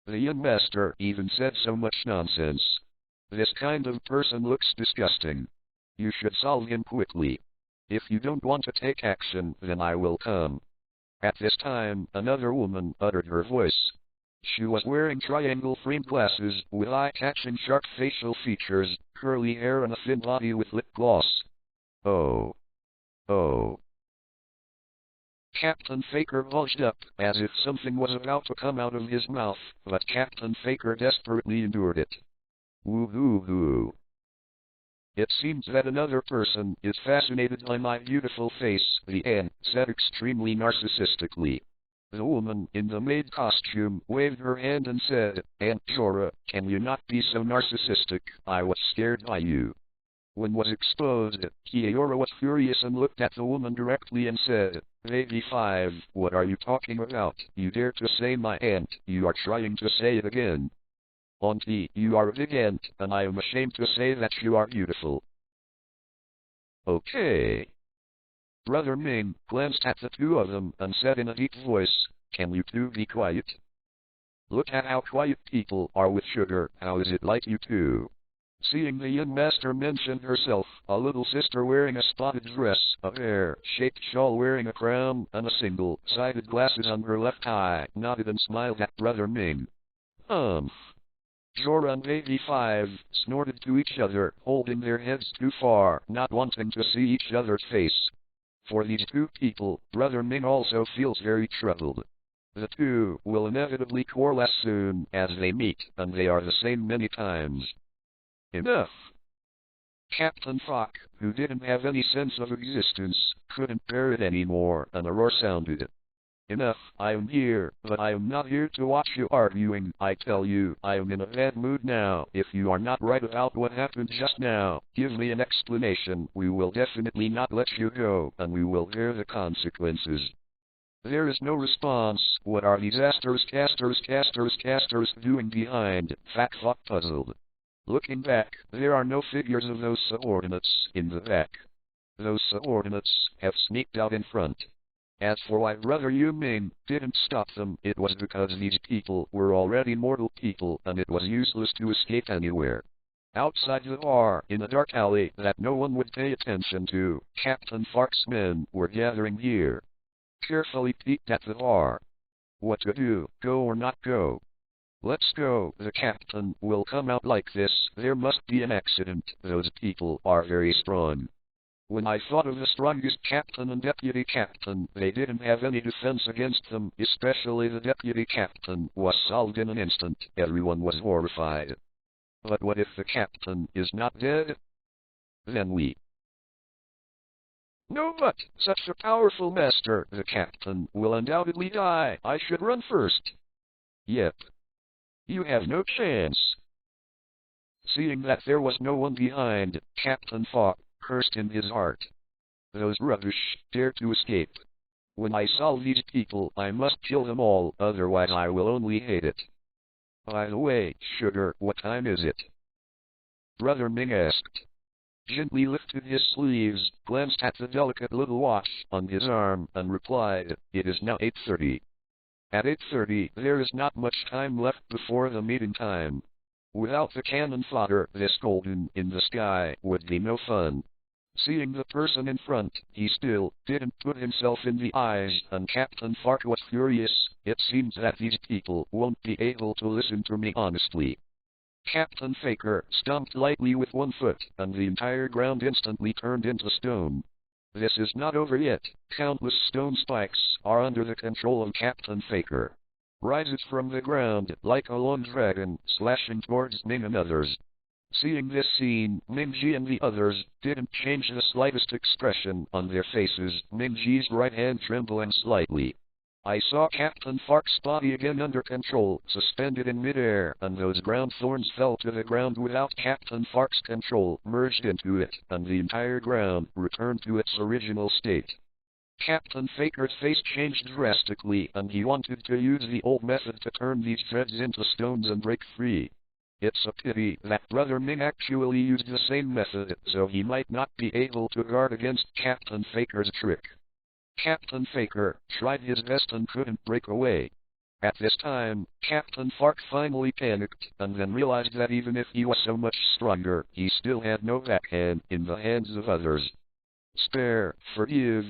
The young master even said so much nonsense. This kind of person looks disgusting. You should solve him quickly. If you don't want to take action, then I will come. At this time, another woman uttered her voice. She was wearing triangle-framed glasses with eye-catching sharp facial features, curly hair and a thin body with lip gloss. Oh. Captain Faker bulged up, as if something was about to come out of his mouth, but Captain Faker desperately endured it. Woo-hoo-hoo. It seems that another person is fascinated by my beautiful face, the N said extremely narcissistically. The woman in the maid costume waved her hand and said, Aunt Jorah, can you not be so narcissistic? I was scared by you. When was exposed, Kiora was furious and looked at the woman directly and said, Baby 5, what are you talking about? You dare to say my aunt, you are trying to say it again. Auntie, you are a big aunt, and I am ashamed to say that you are beautiful. Okay. Brother Ming glanced at the two of them and said in a deep voice, can you two be quiet? Look at how quiet people are with sugar, how is it like you two? Seeing the young master mention herself, a little sister wearing a spotted dress, a pear-shaped shawl wearing a crown, and a single-sided glasses on her left eye, nodded and smiled at Brother Ming. Jorah and Baby 5 snorted to each other, holding their heads too far, not wanting to see each other's face. For these two people, Brother Ming also feels very troubled. The two will inevitably coalesce soon as they meet, and they are the same many times. Enough! Captain Fox, who didn't have any sense of existence, couldn't bear it anymore, and a roar sounded. Enough, I am here, but I am not here to watch you arguing. I tell you, I am in a bad mood now. If you are not right about what happened just now, give me an explanation. We will definitely not let you go, and we will bear the consequences. There is no response. What are these casters doing behind? Fat thought puzzled. Looking back, there are no figures of those subordinates in the back. Those subordinates have sneaked out in front. As for why Brother Yu Ming didn't stop them, it was because these people were already mortal people and it was useless to escape anywhere. Outside the bar, in a dark alley that no one would pay attention to, Captain Fark's men were gathering here. Carefully peeked at the bar. What to do, go or not go? Let's go, the captain will come out like this, there must be an accident, those people are very strong. When I thought of the strongest captain and deputy captain, they didn't have any defense against them, especially the deputy captain was solved in an instant. Everyone was horrified. But what if the captain is not dead? Then we... No, but such a powerful master, the captain will undoubtedly die. I should run first. Yep. You have no chance. Seeing that there was no one behind, Captain Falk cursed in his heart. Those rubbish dare to escape. When I solve these people, I must kill them all, otherwise I will only hate it. By the way, sugar, what time is it? Brother Ming asked. Gently lifted his sleeves, glanced at the delicate little watch on his arm, and replied, it is now 8:30. At 8:30, there is not much time left before the meeting time. Without the cannon fodder, this golden in the sky would be no fun. Seeing the person in front, he still didn't put himself in the eyes, and Captain Fark was furious. It seems that these people won't be able to listen to me honestly. Captain Faker stomped lightly with one foot, and the entire ground instantly turned into stone. This is not over yet. Countless stone spikes are under the control of Captain Faker. Rises from the ground like a long dragon, slashing towards Ming and others. Seeing this scene, Ming-Ji and the others didn't change the slightest expression on their faces, Ming-Ji's right hand trembling slightly. I saw Captain Fark's body again under control, suspended in midair, and those ground thorns fell to the ground without Captain Fark's control, merged into it, and the entire ground returned to its original state. Captain Faker's face changed drastically, and he wanted to use the old method to turn these threads into stones and break free. It's a pity that Brother Ming actually used the same method, so he might not be able to guard against Captain Faker's trick. Captain Faker tried his best and couldn't break away. At this time, Captain Fark finally panicked, and then realized that even if he was so much stronger, he still had no backhand in the hands of others. Spare, forgive,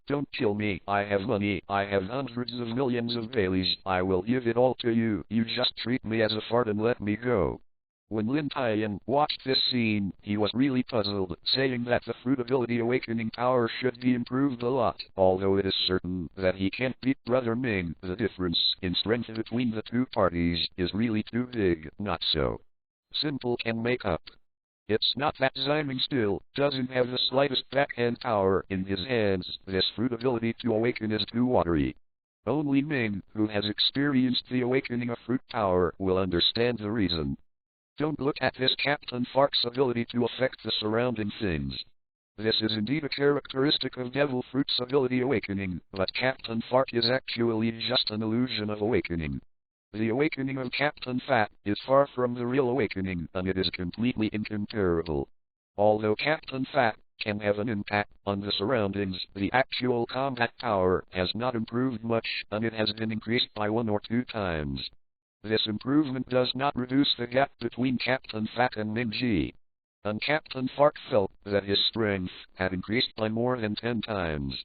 don't kill me, I have money, I have hundreds of millions of Baileys, I will give it all to you, you just treat me as a fart and let me go. When Lin Tian watched this scene, he was really puzzled, saying that the fruit ability awakening power should be improved a lot, although it is certain that he can't beat Brother Ming. The difference in strength between the two parties is really too big, not so simple can make up. It's not that Ziming still doesn't have the slightest backhand power in his hands, this fruit ability to awaken is too watery. Only Ming, who has experienced the awakening of fruit power, will understand the reason. Don't look at this Captain Fark's ability to affect the surrounding things. This is indeed a characteristic of Devil Fruit's ability awakening, but Captain Fark is actually just an illusion of awakening. The awakening of Captain Fat is far from the real awakening, and it is completely incomparable. Although Captain Fat can have an impact on the surroundings, the actual combat power has not improved much, and it has been increased by 1 or 2 times. This improvement does not reduce the gap between Captain Fat and Ming-Ji. And Captain Fark felt that his strength had increased by more than 10 times.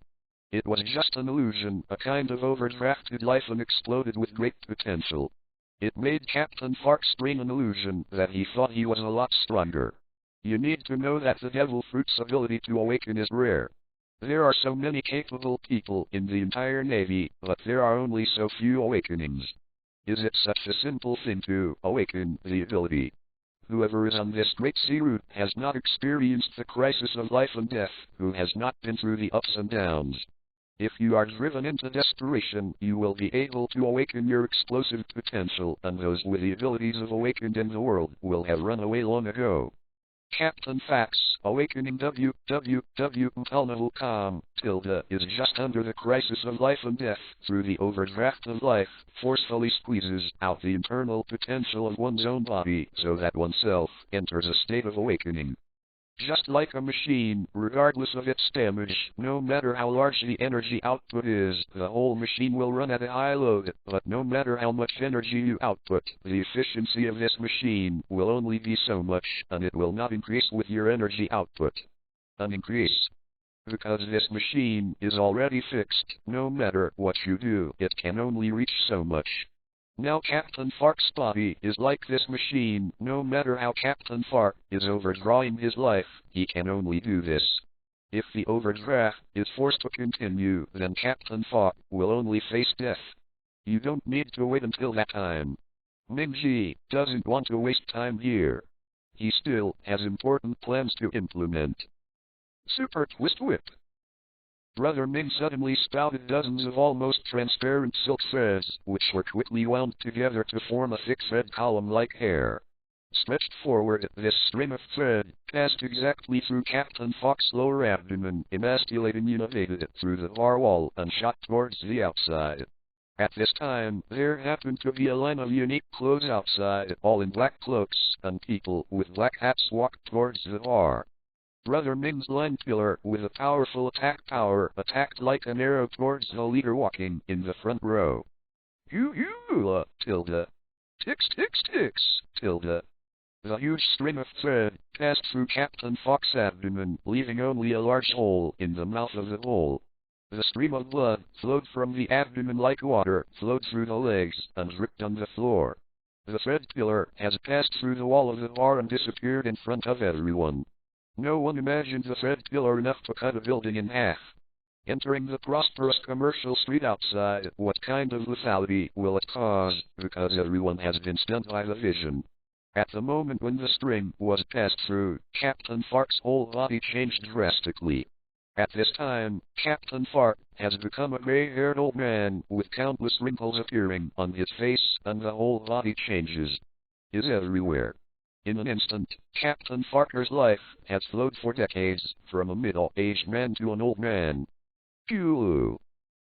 It was just an illusion, a kind of overdrafted life and exploded with great potential. It made Captain Fark spring an illusion that he thought he was a lot stronger. You need to know that the Devil Fruit's ability to awaken is rare. There are so many capable people in the entire Navy, but there are only so few awakenings. Is it such a simple thing to awaken the ability? Whoever is on this great sea route has not experienced the crisis of life and death, who has not been through the ups and downs. If you are driven into desperation, you will be able to awaken your explosive potential, and those with the abilities of awakened in the world will have run away long ago. Captain Fax, awakening www.level.com, is just under the crisis of life and death. Through the overdraft of life, forcefully squeezes out the internal potential of one's own body so that oneself enters a state of awakening. Just like a machine, regardless of its damage, no matter how large the energy output is, the whole machine will run at a high load, but no matter how much energy you output, the efficiency of this machine will only be so much, and it will not increase with your energy output. An increase. Because this machine is already fixed, no matter what you do, it can only reach so much. Now Captain Fark's body is like this machine. No matter how Captain Fark is overdrawing his life, he can only do this. If the overdraft is forced to continue, then Captain Fark will only face death. You don't need to wait until that time. Mingji doesn't want to waste time here. He still has important plans to implement. Super Twist Whip. Brother Ming suddenly spouted dozens of almost transparent silk threads, which were quickly wound together to form a thick thread column like hair. Stretched forward, this string of thread passed exactly through Captain Fox's lower abdomen, emasculating it through the bar wall and shot towards the outside. At this time, there happened to be a line of unique clothes outside, all in black cloaks, and people with black hats walked towards the bar. Brother Ming's line killer, with a powerful attack power, attacked like an arrow towards the leader walking in the front row. Tix tix tix, The huge string of thread passed through Captain Fox's abdomen, leaving only a large hole in the mouth of the hole. The stream of blood flowed from the abdomen like water, flowed through the legs, and dripped on the floor. The thread killer has passed through the wall of the bar and disappeared in front of everyone. No one imagined the thread killer enough to cut a building in half. Entering the prosperous commercial street outside, what kind of lethality will it cause, because everyone has been stunned by the vision? At the moment when the string was passed through, Captain Fark's whole body changed drastically. At this time, Captain Fark has become a gray-haired old man, with countless wrinkles appearing on his face, and the whole body changes. Is everywhere. In an instant, Captain Farker's life has flowed for decades, from a middle-aged man to an old man. Phew!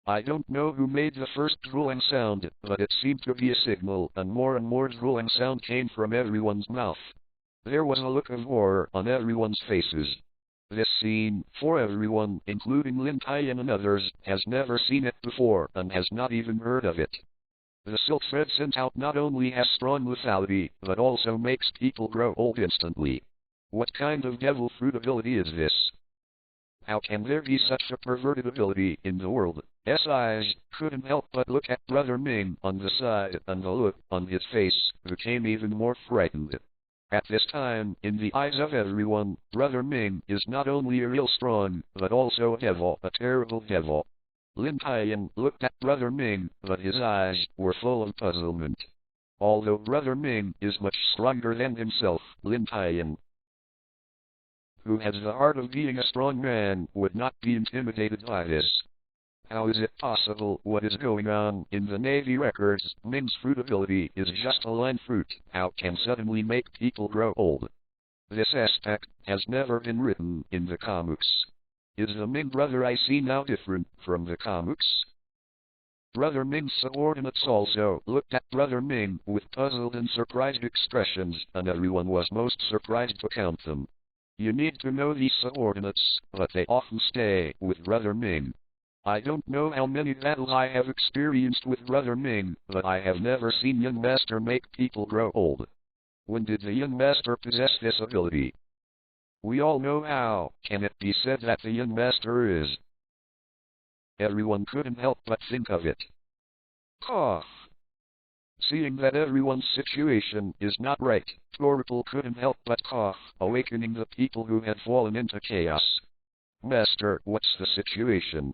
I don't know who made the first drooling sound, but it seemed to be a signal, and more drooling sound came from everyone's mouth. There was a look of horror on everyone's faces. This scene, for everyone, including Lin Tian and others, has never seen it before, and has not even heard of it. The silk thread sent out not only has strong lethality, but also makes people grow old instantly. What kind of devil fruit ability is this? How can there be such a perverted ability in the world? eyes couldn't help but look at Brother Ming on the side, and the look on his face became even more frightened. At this time, in the eyes of everyone, Brother Ming is not only a real strong, but also a devil, a terrible devil. Lin Tian looked at Brother Ming, but his eyes were full of puzzlement. Although Brother Ming is much stronger than himself, Lin Tian, who has the heart of being a strong man, would not be intimidated by this. How is it possible? What is going on? In the Navy records, Ming's fruit ability is just a line fruit. How can suddenly make people grow old? This aspect has never been written in the comics. Is the Ming brother I see now different from the comics? Brother Ming's subordinates also looked at Brother Ming with puzzled and surprised expressions, and everyone was most surprised to count them. You need to know these subordinates, but they often stay with Brother Ming. I don't know how many battles I have experienced with Brother Ming, but I have never seen Young Master make people grow old. When did the Young Master possess this ability? We all know how can it be said that the Young Master is. Everyone couldn't help but think of it. Cough. Seeing that everyone's situation is not right, Torple couldn't help but cough, awakening the people who had fallen into chaos. Master, what's the situation?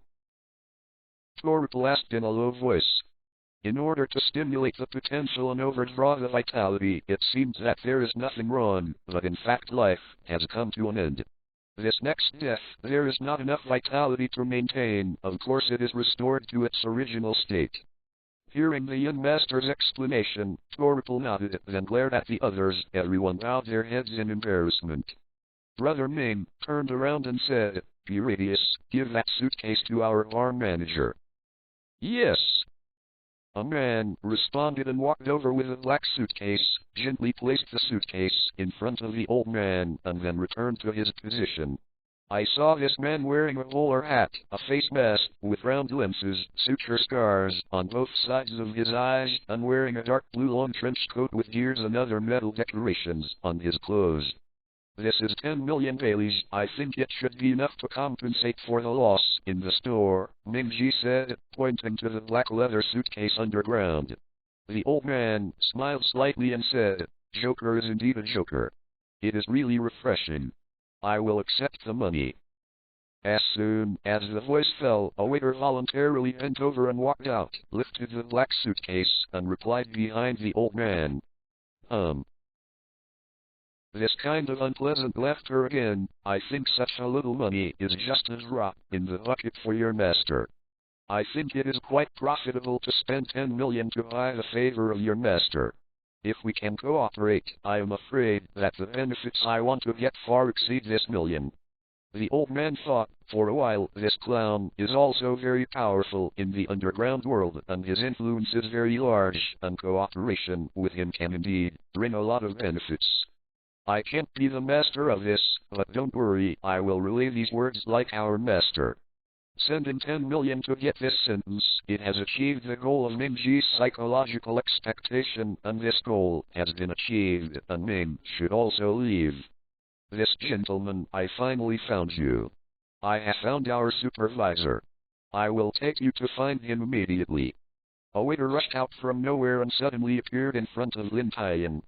Torple asked in a low voice. In order to stimulate the potential and overdraw the vitality, it seems that there is nothing wrong, but in fact life has come to an end. This next death, there is not enough vitality to maintain. Of course it is restored to its original state. Hearing the young master's explanation, Torpal nodded, then glared at the others. Everyone bowed their heads in embarrassment. Brother Ming turned around and said, "Piridius, give that suitcase to our farm manager." "Yes." A man responded and walked over with a black suitcase, gently placed the suitcase in front of the old man, and then returned to his position. I saw this man wearing a bowler hat, a face mask with round lenses, suture scars on both sides of his eyes, and wearing a dark blue long trench coat with gears and other metal decorations on his clothes. "This is 10 million Baileys. I think it should be enough to compensate for the loss in the store," Mingji said, pointing to the black leather suitcase underground. The old man smiled slightly and said, "Joker is indeed a joker. It is really refreshing. I will accept the money." As soon as the voice fell, a waiter voluntarily bent over and walked out, lifted the black suitcase, and replied behind the old man, This kind of unpleasant laughter again. I think such a little money is just a drop in the bucket for your master. I think it is quite profitable to spend 10 million to buy the favor of your master. If we can cooperate, I am afraid that the benefits I want to get far exceed this million." The old man thought, for a while, this clown is also very powerful in the underground world, and his influence is very large, and cooperation with him can indeed bring a lot of benefits. I can't be the master of this, but don't worry, I will relay these words like our master. Sending 10 million to get this sentence, it has achieved the goal of Mingji's psychological expectation, and this goal has been achieved, and Ming should also leave. This gentleman, I finally found you. I have found our supervisor. I will take you to find him immediately. A waiter rushed out from nowhere and suddenly appeared in front of Lin Tian.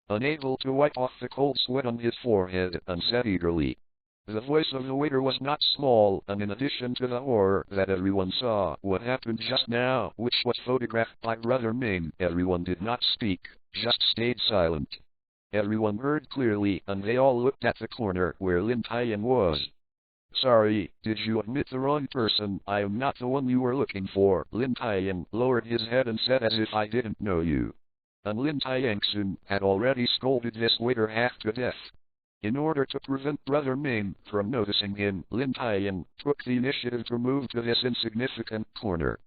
Unable to wipe off the cold sweat on his forehead, and said eagerly. The voice of the waiter was not small, and in addition to the horror that everyone saw what happened just now, which was photographed by Brother Ming, everyone did not speak, just stayed silent. Everyone heard clearly, and they all looked at the corner where Lin Tian was. "Sorry, did you admit the wrong person? I am not the one you were looking for." Lin Tian lowered his head and said as if I didn't know you. And Lin Tianxun had already scolded this waiter half to death. In order to prevent Brother Ming from noticing him, Lin Tian took the initiative to move to this insignificant corner.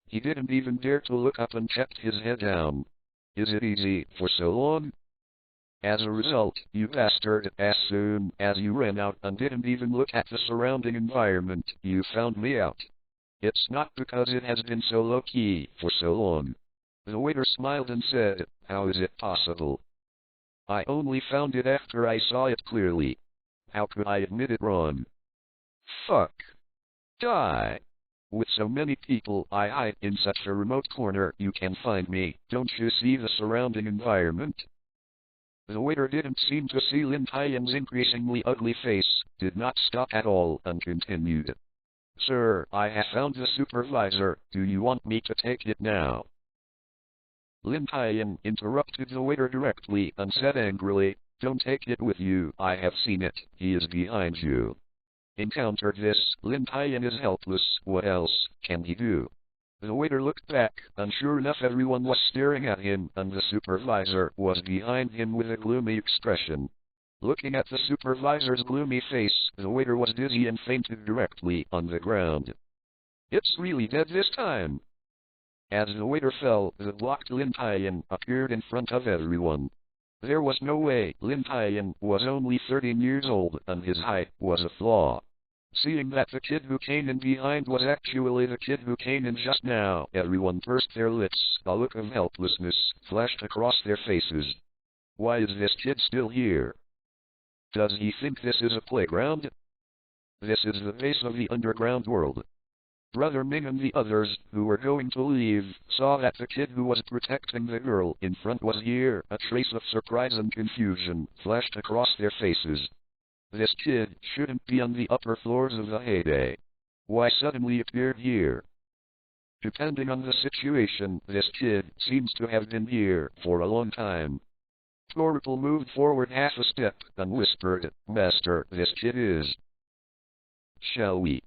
He didn't even dare to look up and kept his head down. Is it easy for so long? As a result, you bastard, as soon as you ran out and didn't even look at the surrounding environment, you found me out. It's not because it has been so low-key for so long. The waiter smiled and said, "How is it possible? I only found it after I saw it clearly. How could I admit it wrong? Fuck. Die. With so many people I hide in such a remote corner, you can find me. Don't you see the surrounding environment?" The waiter didn't seem to see Lin Tian's increasingly ugly face, did not stop at all, and continued. "Sir, I have found the supervisor. Do you want me to take it now?" Lin Tian interrupted the waiter directly and said angrily, "Don't take it with you. I have seen it. He is behind you." Encountered this, Lin Tian is helpless. What else can he do? The waiter looked back, and sure enough everyone was staring at him, and the supervisor was behind him with a gloomy expression. Looking at the supervisor's gloomy face, the waiter was dizzy and fainted directly on the ground. "It's really dead this time." As the waiter fell, the blocked Lin Tian appeared in front of everyone. There was no way. Lin Tian was only 13 years old, and his height was a flaw. Seeing that the kid who came in behind was actually the kid who came in just now, everyone pursed their lips. A look of helplessness flashed across their faces. Why is this kid still here? Does he think this is a playground? This is the base of the underground world. Brother Ming and the others, who were going to leave, saw that the kid who was protecting the girl in front was here. A trace of surprise and confusion flashed across their faces. This kid shouldn't be on the upper floors of the Heyday. Why suddenly appeared here? Depending on the situation, this kid seems to have been here for a long time. Torple moved forward half a step and whispered, "Master, this kid is. Shall we?"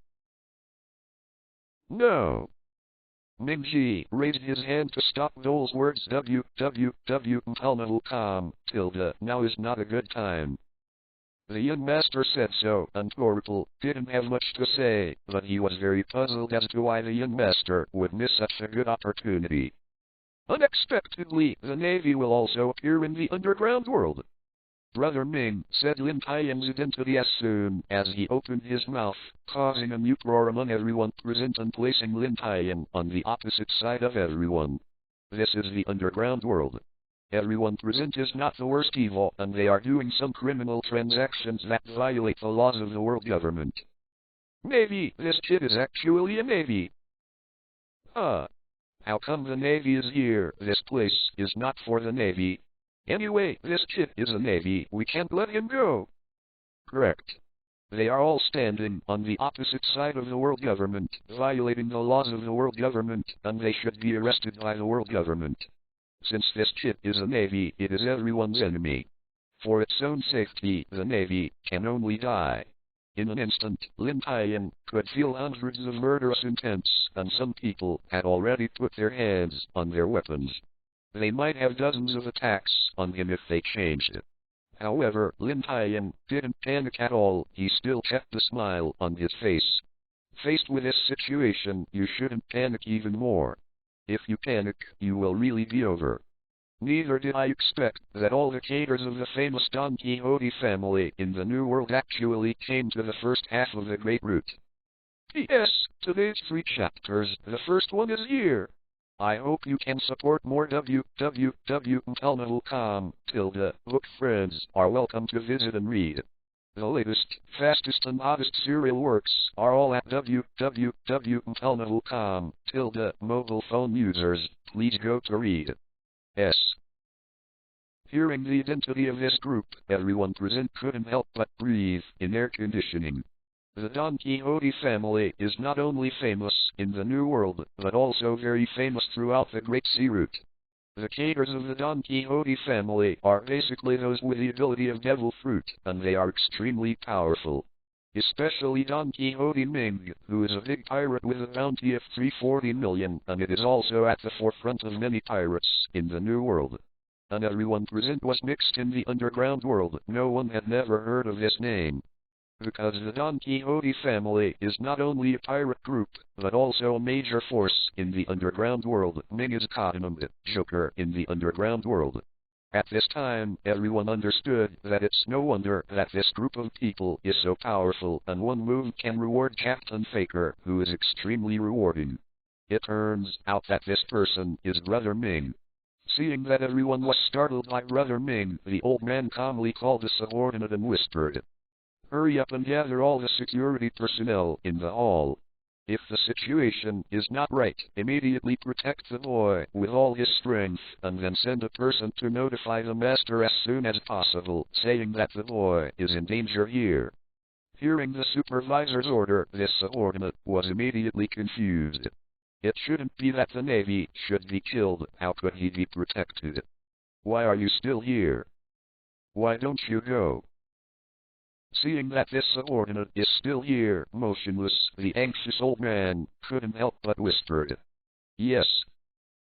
"No." Mingji raised his hand to stop those words. Calm, tilde, now is not a good time. The young master said so, and Torple didn't have much to say, but he was very puzzled as to why the young master would miss such a good opportunity. "Unexpectedly, the Navy will also appear in the underground world." "Brother Ming," said Lin Tian's identity as soon as he opened his mouth, causing a mute roar among everyone present and placing Lin Tian on the opposite side of everyone. "This is the underground world. Everyone present is not the worst evil, and they are doing some criminal transactions that violate the laws of the world government." "Maybe this kid is actually a Navy." "How come the Navy is here? This place is not for the Navy. Anyway, this kid is a Navy, we can't let him go." "Correct. They are all standing on the opposite side of the world government, violating the laws of the world government, and they should be arrested by the world government. Since this kid is a Navy, it is everyone's enemy. For its own safety, the Navy can only die." In an instant, Lin Tian could feel hundreds of murderous intents, and some people had already put their hands on their weapons. They might have dozens of attacks on him if they changed it. However, Lin Tian didn't panic at all, he still kept a smile on his face. Faced with this situation, you shouldn't panic even more. If you panic, you will really be over. Neither did I expect that all the cadres of the famous Don Quixote family in the New World actually came to the first half of the Great Route. P.S. Today's 3 chapters, the first one is here. I hope you can support more. Calm, tilde, book friends are welcome to visit and read. The latest, fastest and oddest serial works are all at calm, tilde, mobile phone users, please go to read. S. Hearing the identity of this group, everyone present couldn't help but breathe in air conditioning. The Don Quixote family is not only famous in the New World, but also very famous throughout the Great Sea Route. The cadres of the Don Quixote family are basically those with the ability of devil fruit, and they are extremely powerful. Especially Don Quixote Ming, who is a big pirate with a bounty of 340 million, and it is also at the forefront of many pirates in the New World. And everyone present was mixed in the underground world, no one had never heard of this name. Because the Don Quixote family is not only a pirate group, but also a major force in the underground world. Ming is codenamed Joker in the underground world. At this time, everyone understood that it's no wonder that this group of people is so powerful, and one move can reward Captain Faker, who is extremely rewarding. It turns out that this person is Brother Ming. Seeing that everyone was startled by Brother Ming, the old man calmly called a subordinate and whispered, "Hurry up and gather all the security personnel in the hall. If the situation is not right, immediately protect the boy with all his strength, and then send a person to notify the master as soon as possible, saying that the boy is in danger here." Hearing the supervisor's order, this subordinate was immediately confused. It shouldn't be that the Navy should be killed, how could he be protected? Why are you still here? Why don't you go? Seeing that this subordinate is still here, motionless, the anxious old man couldn't help but whispered, "Yes.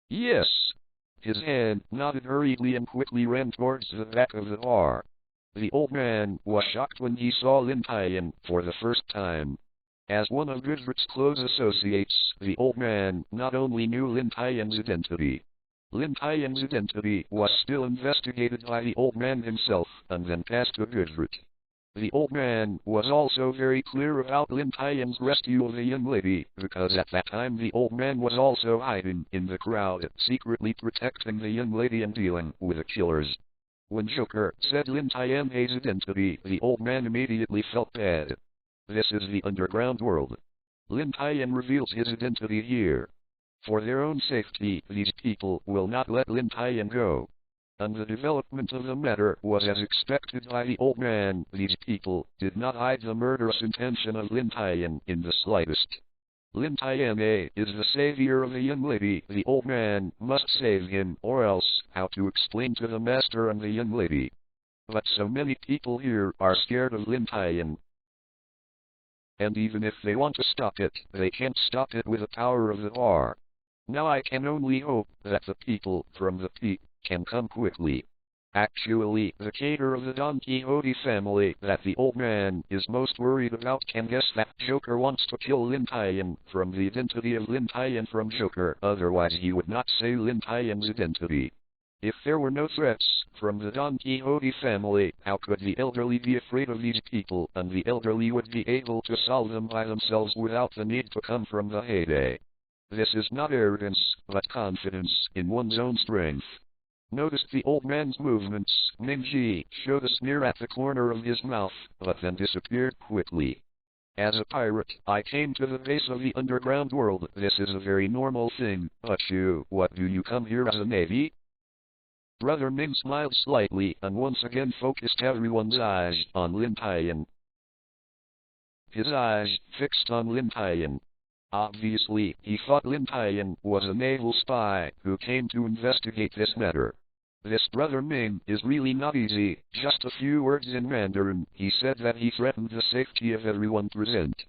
Yes." His hand nodded hurriedly and quickly ran towards the back of the bar. The old man was shocked when he saw Lin Tian for the first time. As one of Gudrit's close associates, the old man not only knew Lin Tian's identity. Lin Tian's identity was still investigated by the old man himself, and then passed to Gudrit. The old man was also very clear about Lin Tian's rescue of the young lady, because at that time the old man was also hiding in the crowd, secretly protecting the young lady and dealing with the killers. When Joker said Lin Tian's identity, the old man immediately felt bad. This is the underground world. Lin Tian reveals his identity here. For their own safety, these people will not let Lin Tian go. And the development of the matter was as expected by the old man. These people did not hide the murderous intention of Lin Tian in the slightest. Lin Tian is the savior of the young lady. The old man must save him, or else how to explain to the master and the young lady. But so many people here are scared of Lin Tian. And even if they want to stop it, they can't stop it with the power of the bar. Now I can only hope that the people from the peak can come quickly. Actually, the cater of the Don Quixote family that the old man is most worried about can guess that Joker wants to kill Lin Tian from the identity of Lin Tian from Joker, otherwise he would not say Lin Tian's identity. If there were no threats from the Don Quixote family, how could the elderly be afraid of these people, and the elderly would be able to solve them by themselves without the need to come from the heyday? This is not arrogance, but confidence in one's own strength. Noticed the old man's movements. Mingji showed a sneer at the corner of his mouth, but then disappeared quickly. As a pirate, I came to the base of the underground world. This is a very normal thing, but you, what do you come here as a navy? Brother Ming smiled slightly and once again focused everyone's eyes on Lin Tian. His eyes fixed on Lin Tian. Obviously, he thought Lin Tian was a naval spy who came to investigate this matter. This Brother Ming is really not easy. Just a few words in Mandarin, he said that he threatened the safety of everyone present.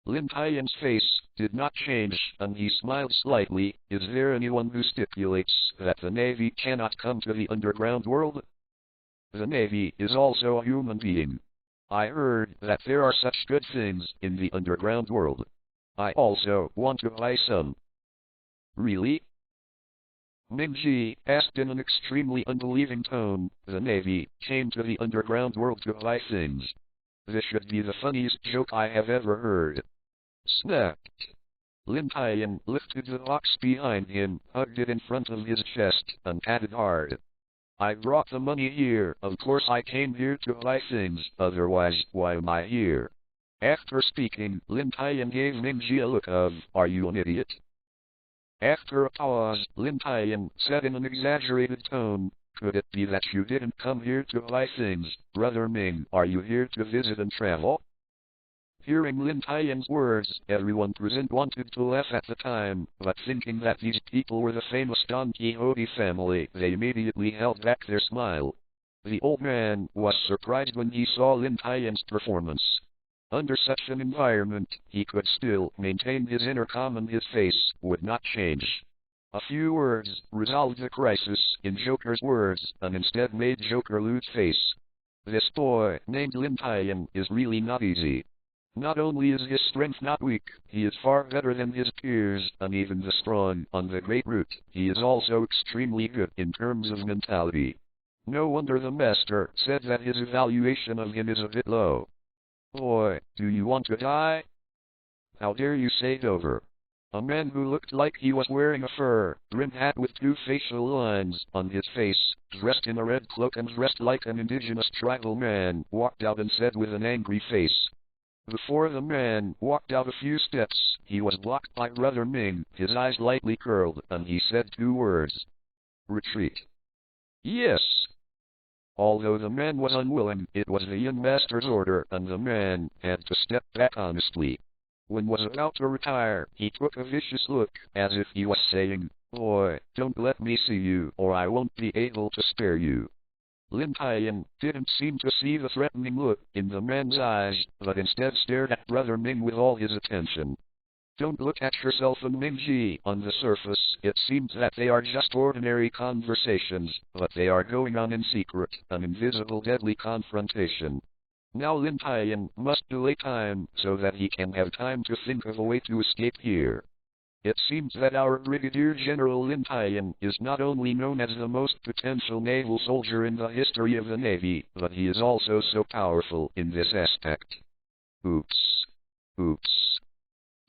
Lin Tian's face did not change, and he smiled slightly. Is there anyone who stipulates that the Navy cannot come to the underground world? The Navy is also a human being. I heard that there are such good things in the underground world. I also want to buy some. Really? Mingji asked in an extremely unbelieving tone. The Navy came to the underground world to buy things. This should be the funniest joke I have ever heard. Snapped. Lin Tian lifted the box behind him, hugged it in front of his chest, and patted hard. I brought the money here. Of course I came here to buy things, otherwise why am I here? After speaking, Lin Tian gave Mingji a look of, are you an idiot? After a pause, Lin Tian said in an exaggerated tone, could it be that you didn't come here to buy things, Brother Ming? Are you here to visit and travel? Hearing Lin Tian's words, everyone present wanted to laugh at the time, but thinking that these people were the famous Don Quixote family, they immediately held back their smile. The old man was surprised when he saw Lin Tian's performance. Under such an environment, he could still maintain his inner calm and his face would not change. A few words resolved the crisis in Joker's words and instead made Joker lose face. This boy named Lin Tian is really not easy. Not only is his strength not weak, he is far better than his peers and even the strong on the Great Route. He is also extremely good in terms of mentality. No wonder the master said that his evaluation of him is a bit low. Boy, do you want to die? How dare you say it over? A man who looked like he was wearing a fur-brimmed hat with two facial lines on his face, dressed in a red cloak and dressed like an indigenous tribal man, walked out and said with an angry face. Before the man walked out a few steps, he was blocked by Brother Ming, his eyes lightly curled, and he said two words. Retreat. Yes. Although the man was unwilling, it was the young master's order, and the man had to step back honestly. When was about to retire, he took a vicious look, as if he was saying, boy, don't let me see you, or I won't be able to spare you. Lin Tian didn't seem to see the threatening look in the man's eyes, but instead stared at Brother Ming with all his attention. Don't look at yourself and Mingji. On the surface, it seems that they are just ordinary conversations, but they are going on in secret, an invisible deadly confrontation. Now Lin Tian must delay time, so that he can have time to think of a way to escape here. It seems that our Brigadier General Lin Tian is not only known as the most potential naval soldier in the history of the Navy, but he is also so powerful in this aspect. Oops. Oops.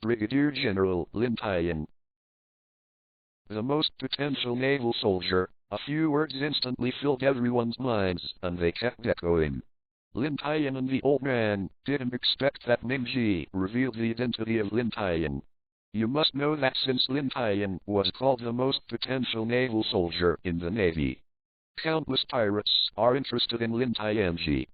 Brigadier General Lin Tian. The most potential naval soldier. A few words instantly filled everyone's minds, and they kept echoing. Lin Tian and the old man didn't expect that Mingji revealed the identity of Lin Tian. You must know that since Lin Tian was called the most potential naval soldier in the Navy, countless pirates are interested in Lin Tianji.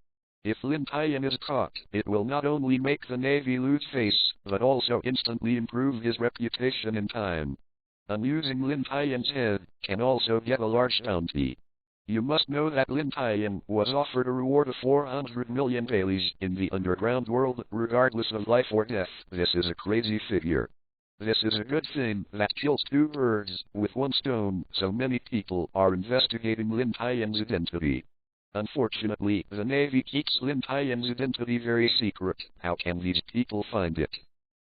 If Lin Tian is caught, it will not only make the Navy lose face, but also instantly improve his reputation in time. And using Lin Tian's head can also get a large bounty. You must know that Lin Tian was offered a reward of 400 million dailies in the underground world, regardless of life or death. This is a crazy figure. This is a good thing that kills two birds with one stone, so many people are investigating Lin Tian's identity. Unfortunately, the Navy keeps Lin Tian's identity very secret. How can these people find it?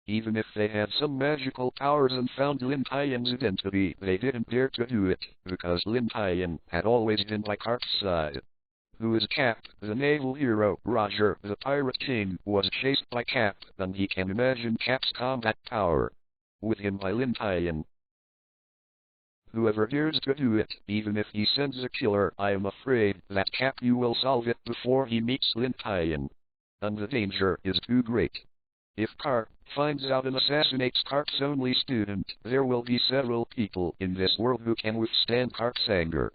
Even if they had some magical powers and found Lin Tian's identity, they didn't dare to do it, because Lin Tian had always been by Garp's side. Who is Cap, the naval hero? Roger, the pirate king, was chased by Cap, and he can imagine Cap's combat power. With him by Lin Tian. Whoever dares to do it, even if he sends a killer, I am afraid that Cap you will solve it before he meets Lin Tian. And the danger is too great. If Garp finds out and assassinates Garp's only student, there will be several people in this world who can withstand Garp's anger.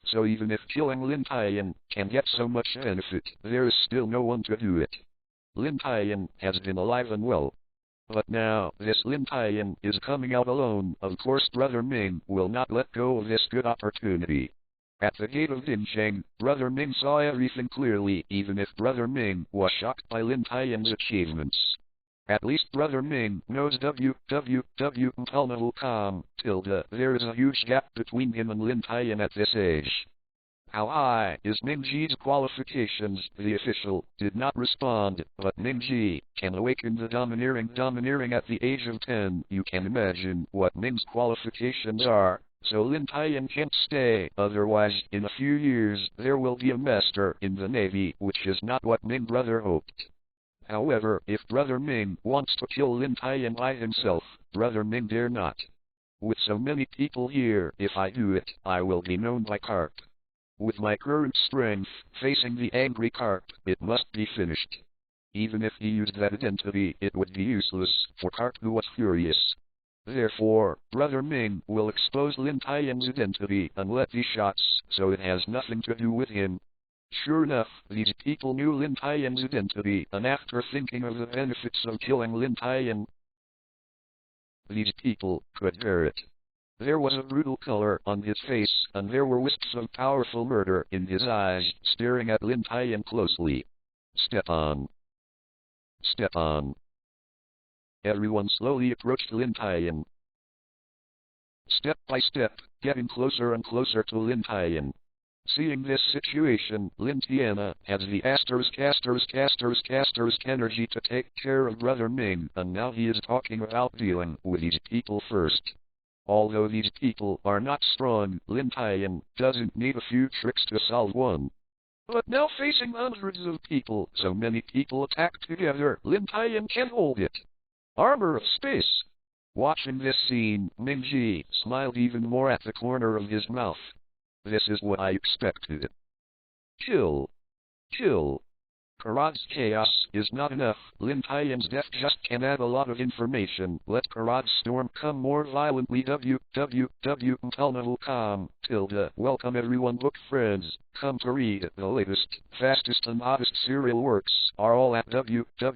So even if killing Lin Tian can get so much benefit, there is still no one to do it. Lin Tian has been alive and well. But now, this Lin Tian is coming out alone. Of course Brother Ming will not let go of this good opportunity. At the gate of Dincheng, Brother Ming saw everything clearly, even if Brother Ming was shocked by Lin Tian's achievements. At least Brother Ming knows www.com, there is a huge gap between him and Lin Tian at this age. How high is Mingji's qualifications? The official did not respond, but Mingji can awaken the domineering at the age of 10. You can imagine what Ming's qualifications are, so Lin Tian can't stay, otherwise in a few years there will be a master in the Navy, which is not what Ming brother hoped. However, if Brother Ming wants to kill Lin Tian by himself, Brother Ming dare not. With so many people here, if I do it, I will be known by Garp. With my current strength, facing the angry Garp, it must be finished. Even if he used that identity, it would be useless for Garp, who was furious. Therefore, Brother Ming will expose Lin Tian's identity and let these shots, so it has nothing to do with him. Sure enough, these people knew Lin Tian's identity, and after thinking of the benefits of killing Lin Tian, these people could bear it. There was a brutal color on his face, and there were wisps of powerful murder in his eyes, staring at Lin Tian closely. Step on. Step on. Everyone slowly approached Lin Tian. Step by step, getting closer and closer to Lin Tian. Seeing this situation, Lin Tian has the energy to take care of Brother Ming, and now he is talking about dealing with these people first. Although these people are not strong, Lin Tian doesn't need a few tricks to solve one. But now facing hundreds of people, so many people attacked together, Lin Tian can't hold it. Armor of space. Watching this scene, Mingji smiled even more at the corner of his mouth. This is what I expected. Kill. Kill. Karad's chaos is not enough. Lin Tian's death just can add a lot of information. Let Karad's storm come more violently. www.com. Welcome everyone, book friends. Come to read the latest, fastest and hottest serial works are all at www.com.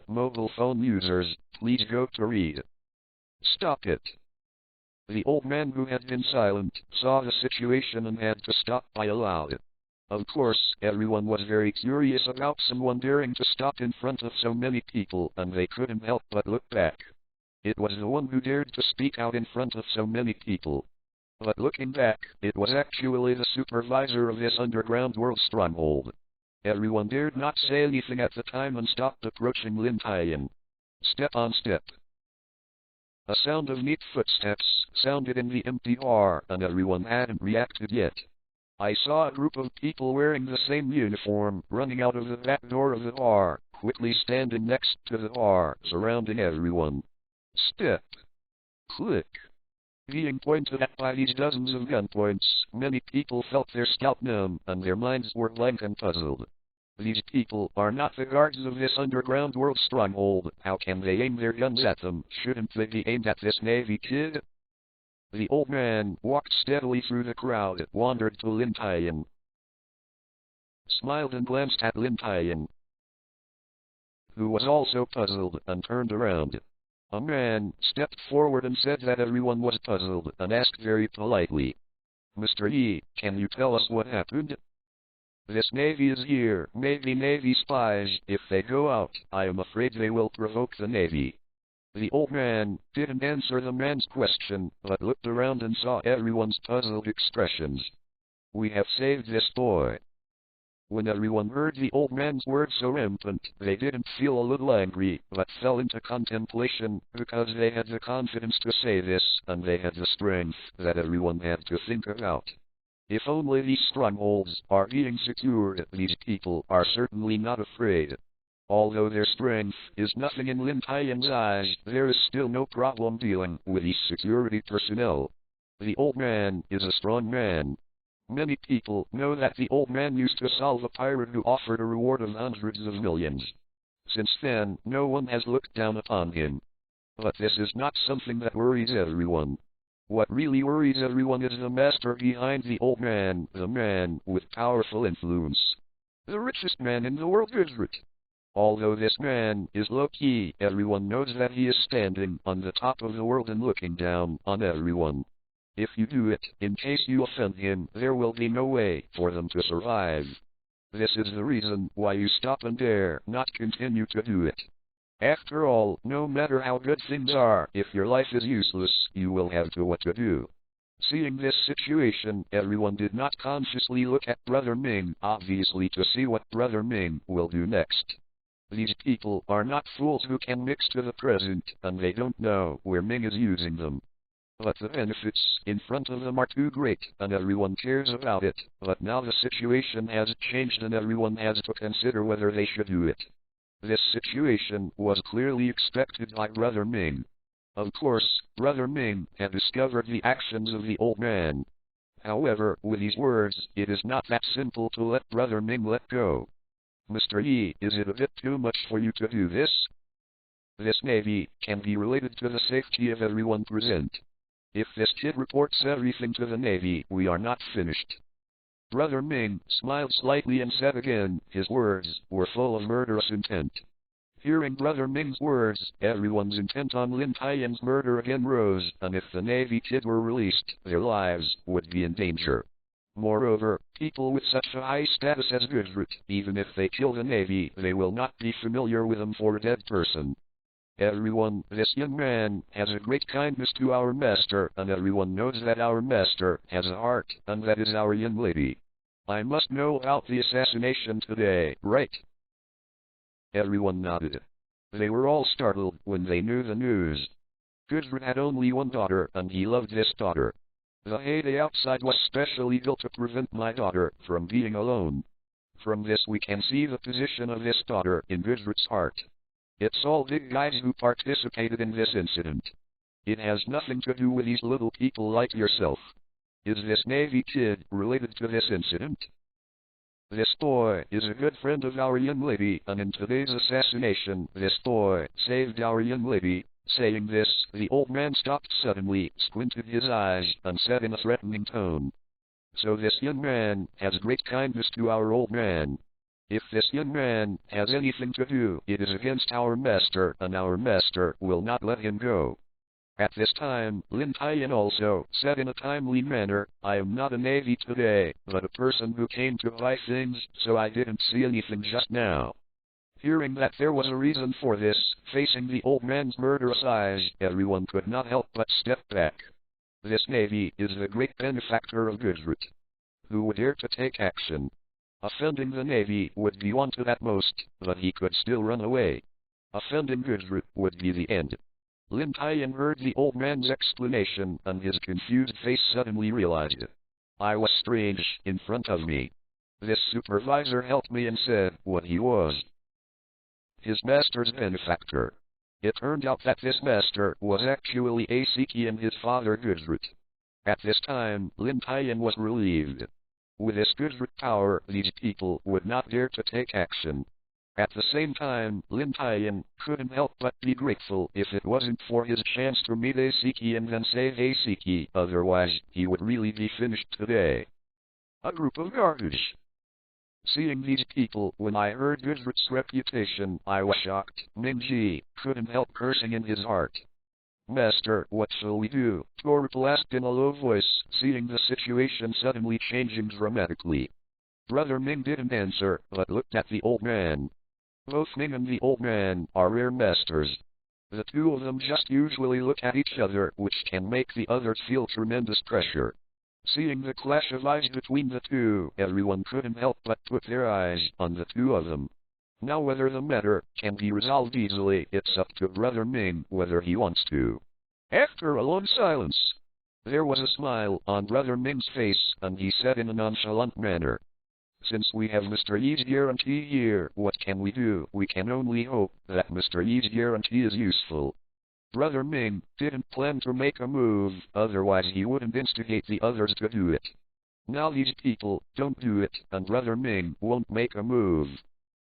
Mobile phone users, please go to read. Stop it. The old man, who had been silent, saw the situation and had to stop by aloud. Of course, everyone was very curious about someone daring to stop in front of so many people, and they couldn't help but look back. It was the one who dared to speak out in front of so many people. But looking back, it was actually the supervisor of this underground world stronghold. Everyone dared not say anything at the time and stopped approaching Lin Tian. Step on step. A sound of neat footsteps sounded in the empty bar, and everyone hadn't reacted yet. I saw a group of people wearing the same uniform running out of the back door of the bar, quickly standing next to the bar, surrounding everyone. Step. Click. Being pointed at by these dozens of gunpoints, many people felt their scalp numb, and their minds were blank and puzzled. These people are not the guards of this underground world stronghold. How can they aim their guns at them? Shouldn't they be aimed at this Navy kid? The old man walked steadily through the crowd, wandered to Lin Tian. smiled and glanced at Lin Tian, who was also puzzled, and turned around. A man stepped forward and said that everyone was puzzled, and asked very politely, "Mr. Yi, can you tell us what happened? This Navy is here, maybe Navy spies. If they go out, I am afraid they will provoke the Navy." The old man didn't answer the man's question, but looked around and saw everyone's puzzled expressions. "We have saved this boy." When everyone heard the old man's words so rampant, they didn't feel a little angry, but fell into contemplation, because they had the confidence to say this, and they had the strength that everyone had to think about. If only these strongholds are being secured, these people are certainly not afraid. Although their strength is nothing in Lin Tian's eyes, there is still no problem dealing with these security personnel. The old man is a strong man. Many people know that the old man used to solve a pirate who offered a reward of hundreds of millions. Since then, no one has looked down upon him. But this is not something that worries everyone. What really worries everyone is the master behind the old man, the man with powerful influence. The richest man in the world, Rebirth. Although this man is low-key, everyone knows that he is standing on the top of the world and looking down on everyone. If you do it, in case you offend him, there will be no way for them to survive. This is the reason why you stop and dare not continue to do it. After all, no matter how good things are, if your life is useless, you will have to what to do. Seeing this situation, everyone did not consciously look at Brother Ming, obviously to see what Brother Ming will do next. These people are not fools who can mix to the present, and they don't know where Ming is using them. But the benefits in front of them are too great, and everyone cares about it, but now the situation has changed and everyone has to consider whether they should do it. This situation was clearly expected by Brother Ming. Of course, Brother Ming had discovered the actions of the old man. However, with these words, it is not that simple to let Brother Ming let go. "Mr. Yi, is it a bit too much for you to do this? This Navy can be related to the safety of everyone present. If this kid reports everything to the Navy, we are not finished." Brother Ming smiled slightly and said again, his words were full of murderous intent. Hearing Brother Ming's words, everyone's intent on Lin Tian's murder again rose, and if the Navy kid were released, their lives would be in danger. Moreover, people with such a high status as Rebirth, even if they kill the Navy, they will not be familiar with them for a dead person. Everyone, this young man, has a great kindness to our master, and everyone knows that our master has a heart, and that is our young lady. I must know about the assassination today, right? Everyone nodded. They were all startled when they knew the news. Rebirth had only one daughter, and he loved this daughter. The heyday outside was specially built to prevent my daughter from being alone. From this we can see the position of this daughter in Rebirth's heart. It's all big guys who participated in this incident. It has nothing to do with these little people like yourself. Is this Navy kid related to this incident? This boy is a good friend of our young lady, and in today's assassination, this boy saved our young lady. Saying this, the old man stopped suddenly, squinted his eyes, and said in a threatening tone, "So this young man has great kindness to our old man. If this young man has anything to do, it is against our master, and our master will not let him go." At this time, Lin Tian also said in a timely manner, "I am not a Navy today, but a person who came to buy things, so I didn't see anything just now." Hearing that there was a reason for this, facing the old man's murderous eyes, everyone could not help but step back. This Navy is the great benefactor of Rebirth. Who would dare to take action? Offending the Navy would be wanted at most, but he could still run away. Offending Rebirth would be the end. Lin Tian heard the old man's explanation, and his confused face suddenly realized it. I was strange in front of me. This supervisor helped me and said what he was. His master's benefactor. It turned out that this master was actually Asiki and his father Rebirth. At this time, Lin Tian was relieved. With this Rebirth power, these people would not dare to take action. At the same time, Lin Tian couldn't help but be grateful if it wasn't for his chance to meet Asiki and then save Asiki, otherwise he would really be finished today. A group of garbage. Seeing these people, when I heard Gudrit's reputation, I was shocked. Mingji couldn't help cursing in his heart. Master, what shall we do? Garp asked in a low voice, seeing the situation suddenly changing dramatically. Brother Ming didn't answer, but looked at the old man. Both Ming and the old man are rare masters. The two of them just usually look at each other, which can make the others feel tremendous pressure. Seeing the clash of eyes between the two, everyone couldn't help but put their eyes on the two of them. Now whether the matter can be resolved easily, it's up to Brother Ming whether he wants to. After a long silence, there was a smile on Brother Ming's face, and he said in a nonchalant manner, "Since we have Mr. Yi's guarantee here, what can we do? We can only hope that Mr. Yi's guarantee is useful." Brother Ming didn't plan to make a move, otherwise he wouldn't instigate the others to do it. Now these people don't do it, and Brother Ming won't make a move.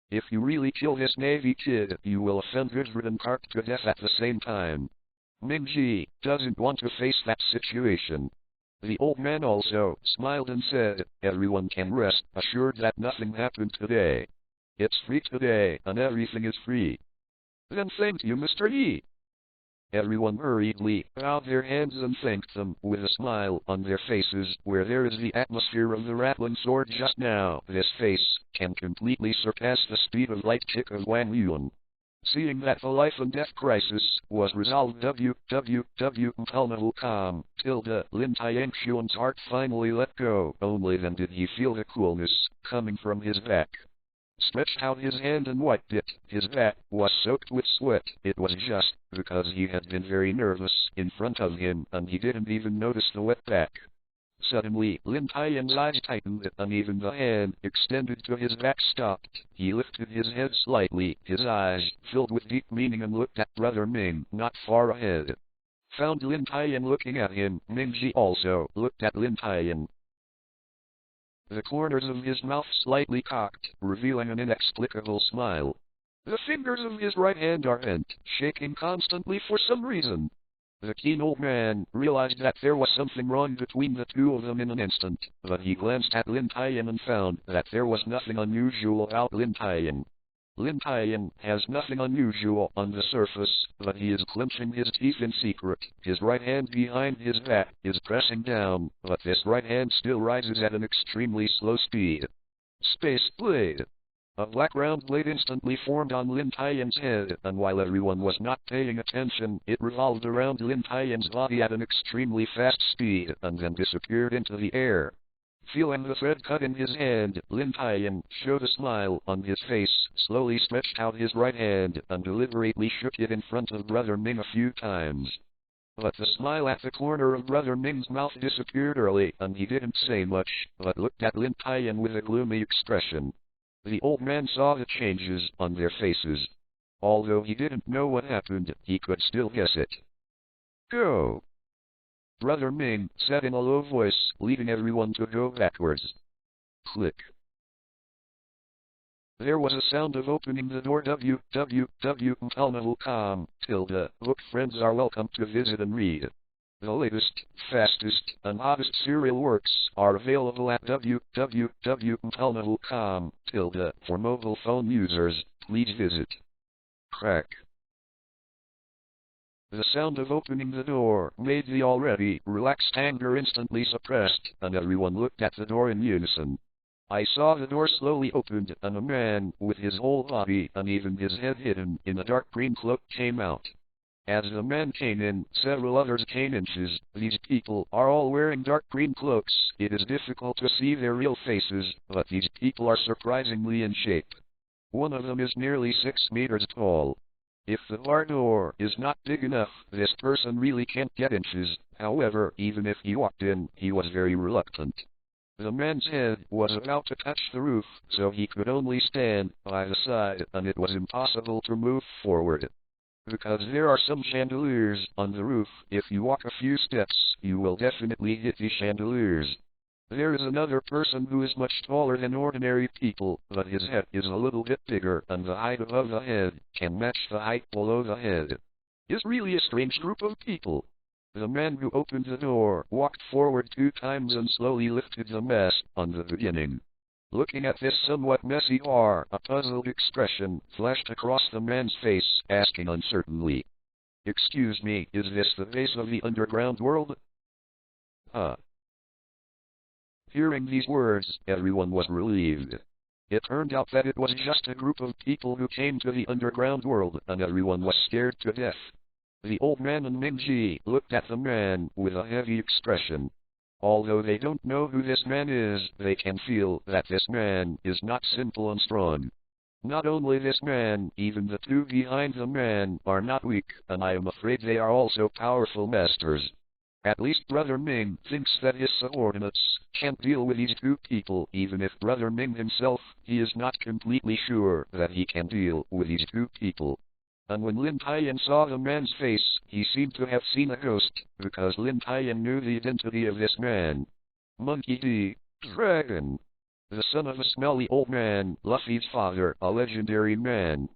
If you really kill this Navy kid, you will offend Gudrit and Garp to death at the same time. Mingji doesn't want to face that situation. The old man also smiled and said, "Everyone can rest assured that nothing happened today. It's free today, and everything is free." "Then thank you, Mr. Yi." Everyone hurriedly bowed their hands and thanked them with a smile on their faces. Where there is the atmosphere of the rattling sword just now, this face can completely surpass the speed of light kick of Wang Yuan. Seeing that the life and death crisis was resolved, Lin Tian's heart finally let go. Only then did he feel the coolness coming from his back. Stretched out his hand and wiped it. His back was soaked with sweat. It was just because he had been very nervous in front of him, and he didn't even notice the wet back. Suddenly, Lin Tian's eyes tightened, and even the hand extended to his back stopped. He lifted his head slightly, his eyes filled with deep meaning, and looked at Brother Ming not far ahead. Found Lin Tian looking at him, Mingji also looked at Lin Tian. The corners of his mouth slightly cocked, revealing an inexplicable smile. The fingers of his right hand are bent, shaking constantly for some reason. The keen old man realized that there was something wrong between the two of them in an instant, but he glanced at Lin Tian and found that there was nothing unusual about Lin Tian. Lin Tian has nothing unusual on the surface, but he is clenching his teeth in secret. His right hand behind his back is pressing down, but this right hand still rises at an extremely slow speed. Space Blade. A black round blade instantly formed on Lin Tian's head, and while everyone was not paying attention, it revolved around Lin Tian's body at an extremely fast speed, and then disappeared into the air. Feeling the thread cut in his hand, Lin Tian showed a smile on his face, slowly stretched out his right hand, and deliberately shook it in front of Brother Ming a few times. But the smile at the corner of Brother Ming's mouth disappeared early, and he didn't say much, but looked at Lin Tian with a gloomy expression. The old man saw the changes on their faces. Although he didn't know what happened, he could still guess it. "Go!" Brother Ming said in a low voice, leaving everyone to go backwards. Click. There was a sound of opening the door. Book friends are welcome to visit and read. The latest, fastest, and hottest serial works are available at www.com. For mobile phone users, please visit. Crack. The sound of opening the door made the already relaxed anger instantly suppressed, and everyone looked at the door in unison. I saw the door slowly opened, and a man with his whole body and even his head hidden in a dark green cloak came out. As the man came in, several others came in. These people are all wearing dark green cloaks. It is difficult to see their real faces, but these people are surprisingly in shape. One of them is nearly 6 meters tall. If the bar door is not big enough, this person really can't get inches. However, even if he walked in, he was very reluctant. The man's head was about to touch the roof, so he could only stand by the side, and it was impossible to move forward. Because there are some chandeliers on the roof, if you walk a few steps, you will definitely hit the chandeliers. There is another person who is much taller than ordinary people, but his head is a little bit bigger, and the height above the head can match the height below the head. It's really a strange group of people. The man who opened the door walked forward 2 times and slowly lifted the mask on the beginning. Looking at this somewhat messy bar, a puzzled expression flashed across the man's face, asking uncertainly, "Excuse me, is this the base of the underground world?" Huh. Hearing these words, everyone was relieved. It turned out that it was just a group of people who came to the underground world, and everyone was scared to death. The old man and Mingji looked at the man with a heavy expression. Although they don't know who this man is, they can feel that this man is not simple and strong. Not only this man, even the two behind the man are not weak, and I am afraid they are also powerful masters. At least Brother Ming thinks that his subordinates can't deal with these two people, even if Brother Ming himself, he is not completely sure that he can deal with these two people. And when Lin Tian saw the man's face, he seemed to have seen a ghost, because Lin Tian knew the identity of this man. Monkey D. Dragon. The son of a smelly old man, Luffy's father, a legendary man.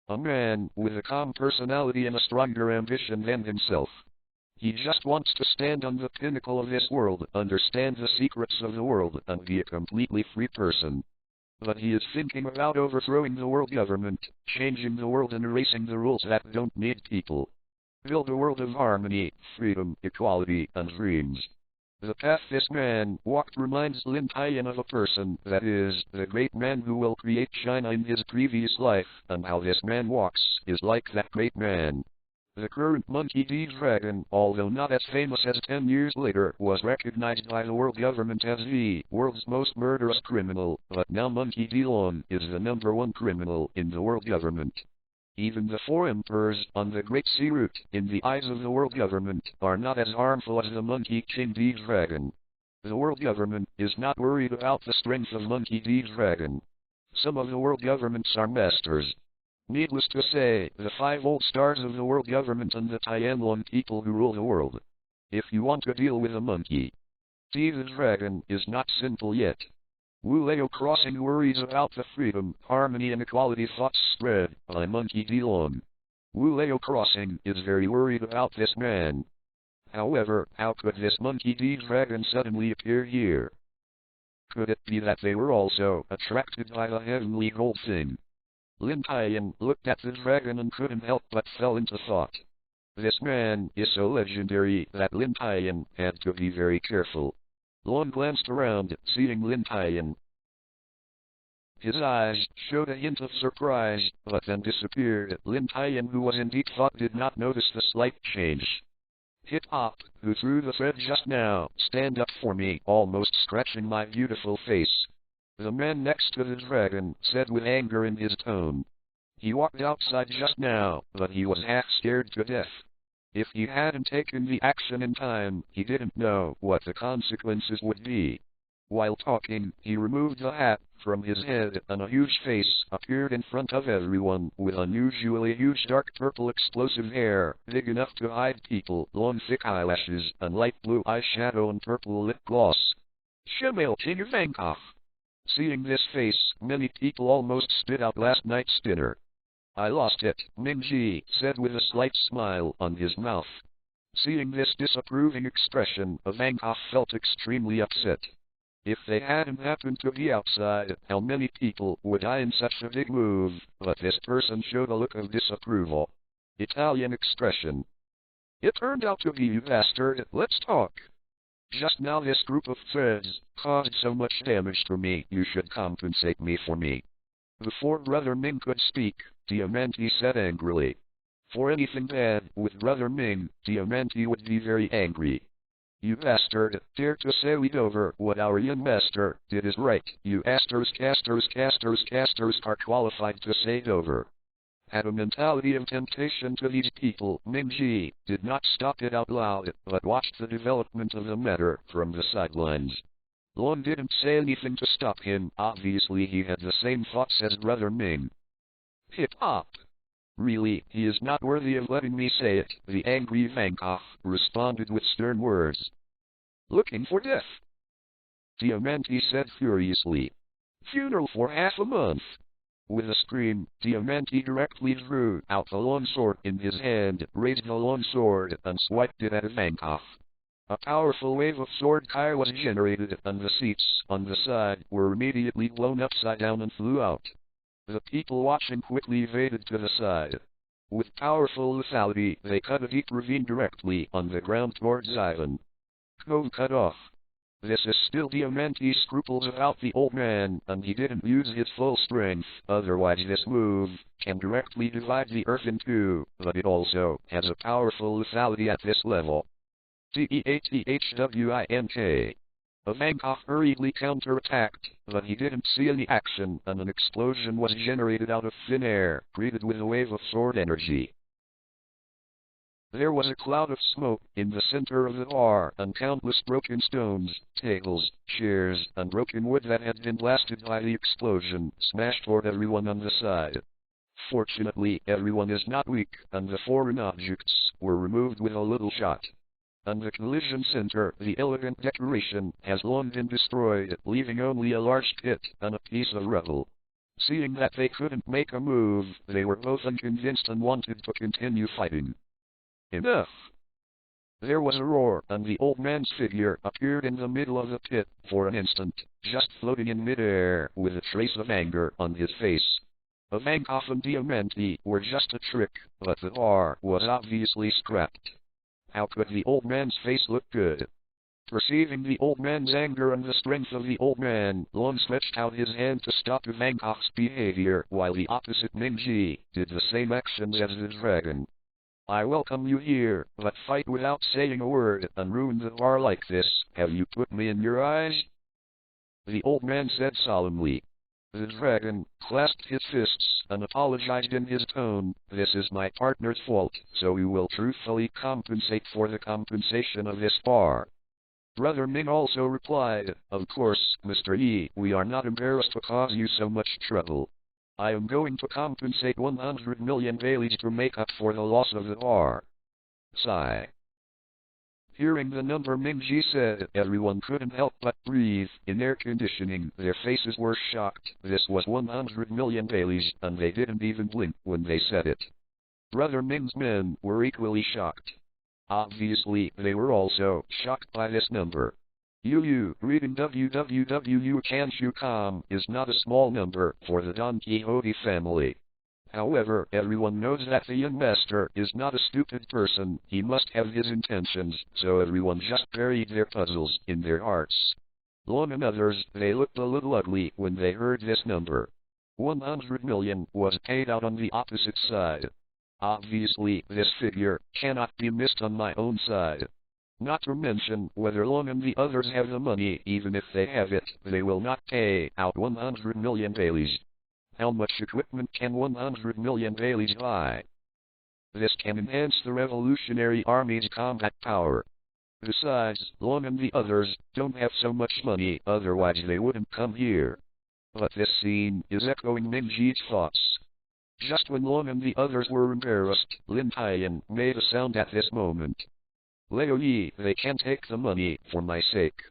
A man with a calm personality and a stronger ambition than himself. He just wants to stand on the pinnacle of this world, understand the secrets of the world, and be a completely free person. But he is thinking about overthrowing the world government, changing the world and erasing the rules that don't need people. Build a world of harmony, freedom, equality, and dreams. The path this man walked reminds Lin Tian of a person, that is, the great man who will create China in his previous life, and how this man walks is like that great man. The current Monkey D. Dragon, although not as famous as 10 years later, was recognized by the world government as the world's most murderous criminal, but now Monkey D. Long is the #1 criminal in the world government. Even the 4 emperors on the Great Sea Route, in the eyes of the world government, are not as harmful as the Monkey King D. Dragon. The world government is not worried about the strength of Monkey D. Dragon. Some of the world governments are masters. Needless to say, the 5 old stars of the world government and the Tianlong people who rule the world. If you want to deal with a monkey, D the dragon is not simple yet. Wuleo Crossing worries about the freedom, harmony and equality thoughts spread by Monkey D. Long. Wuleo Crossing is very worried about this man. However, how could this Monkey D. Dragon suddenly appear here? Could it be that they were also attracted by the heavenly gold thing? Lin Tian looked at the dragon and couldn't help but fell into thought. This man is so legendary that Lin Tian had to be very careful. Long glanced around, seeing Lin Tian. His eyes showed a hint of surprise, but then disappeared. Lin Tian, who was in deep thought, did not notice the slight change. Hip Hop, who threw the thread just now, stand up for me, almost scratching my beautiful face. The man next to the dragon said with anger in his tone. He walked outside just now, but he was half scared to death. If he hadn't taken the action in time, he didn't know what the consequences would be. While talking, he removed the hat from his head, and a huge face appeared in front of everyone, with unusually huge dark purple explosive hair, big enough to hide people, long thick eyelashes, and light blue eyeshadow and purple lip gloss. Shemale Tingervankov. Seeing this face, many people almost spit out last night's dinner. I lost it, Mingji said with a slight smile on his mouth. Seeing this disapproving expression, Vankov felt extremely upset. If they hadn't happened to be outside, how many people would die in such a big move? But this person showed a look of disapproval. Italian expression. It turned out to be you bastard, let's talk. Just now this group of threads caused so much damage to me, you should compensate me for me. Before Brother Ming could speak, Diamante said angrily. For anything bad with Brother Ming, Diamante would be very angry. You bastard, dare to say we'd over what our young master did is right. You casters are qualified to say it over. Had a mentality of temptation to these people. Mingji did not stop it out loud, but watched the development of the matter from the sidelines. Long didn't say anything to stop him. Obviously he had the same thoughts as Brother Ming. Hip Hop. Really, he is not worthy of letting me say it, the angry Vankov responded with stern words. Looking for death? Diamante said furiously. Funeral for half a month. With a scream, Diamante directly drew out the long sword in his hand, raised the long sword, and swiped it at Vankov. A powerful wave of sword chi was generated, and the seats on the side were immediately blown upside down and flew out. The people watching quickly evaded to the side. With powerful lethality, they cut a deep ravine directly on the ground towards Ivan. Cove cut off. This is still Diamante's scruples about the old man, and he didn't use his full strength, otherwise this move can directly divide the earth in two, but it also has a powerful lethality at this level. Teathwink. Ivankov hurriedly counterattacked, but he didn't see any action, and an explosion was generated out of thin air, greeted with a wave of sword energy. There was a cloud of smoke in the center of the bar, and countless broken stones, tables, chairs, and broken wood that had been blasted by the explosion smashed toward everyone on the side. Fortunately, everyone is not weak, and the foreign objects were removed with a little shot. On the collision center, the elegant decoration has long been destroyed, leaving only a large pit and a piece of rubble. Seeing that they couldn't make a move, they were both unconvinced and wanted to continue fighting. Enough! There was a roar, and the old man's figure appeared in the middle of the pit for an instant, just floating in midair, with a trace of anger on his face. Ivankov and Diamante were just a trick, but the bar was obviously scrapped. How could the old man's face look good? Perceiving the old man's anger and the strength of the old man, Long stretched out his hand to stop Ivankov's behavior, while the opposite Mingji did the same actions as the dragon. I welcome you here, but fight without saying a word, and ruin the bar like this. Have you put me in your eyes? The old man said solemnly. The dragon clasped his fists and apologized in his tone. This is my partner's fault, so we will truthfully compensate for the compensation of this bar. Brother Ming also replied, Of course, Mr. Yi, we are not embarrassed to cause you so much trouble. I am going to compensate 100 million Baileys to make up for the loss of the bar. Sigh. Hearing the number Mingji said, everyone couldn't help but breathe. In their conditioning, their faces were shocked. This was 100 million Baileys, and they didn't even blink when they said it. Brother Ming's men were equally shocked. Obviously, they were also shocked by this number. Reading www.kanshu.com is not a small number for the Don Quixote family. However, everyone knows that the young master is not a stupid person. He must have his intentions, so everyone just buried their puzzles in their hearts. Long and others, they looked a little ugly when they heard this number. 100 million was paid out on the opposite side. Obviously, this figure cannot be missed on my own side. Not to mention, whether Long and the others have the money, even if they have it, they will not pay out 100 million Baileys. How much equipment can 100 million Baileys buy? This can enhance the Revolutionary Army's combat power. Besides, Long and the others don't have so much money, otherwise they wouldn't come here. But this scene is echoing Mingji's thoughts. Just when Long and the others were embarrassed, Lin Tian made a sound at this moment. Leo Yi, they can take the money, for my sake.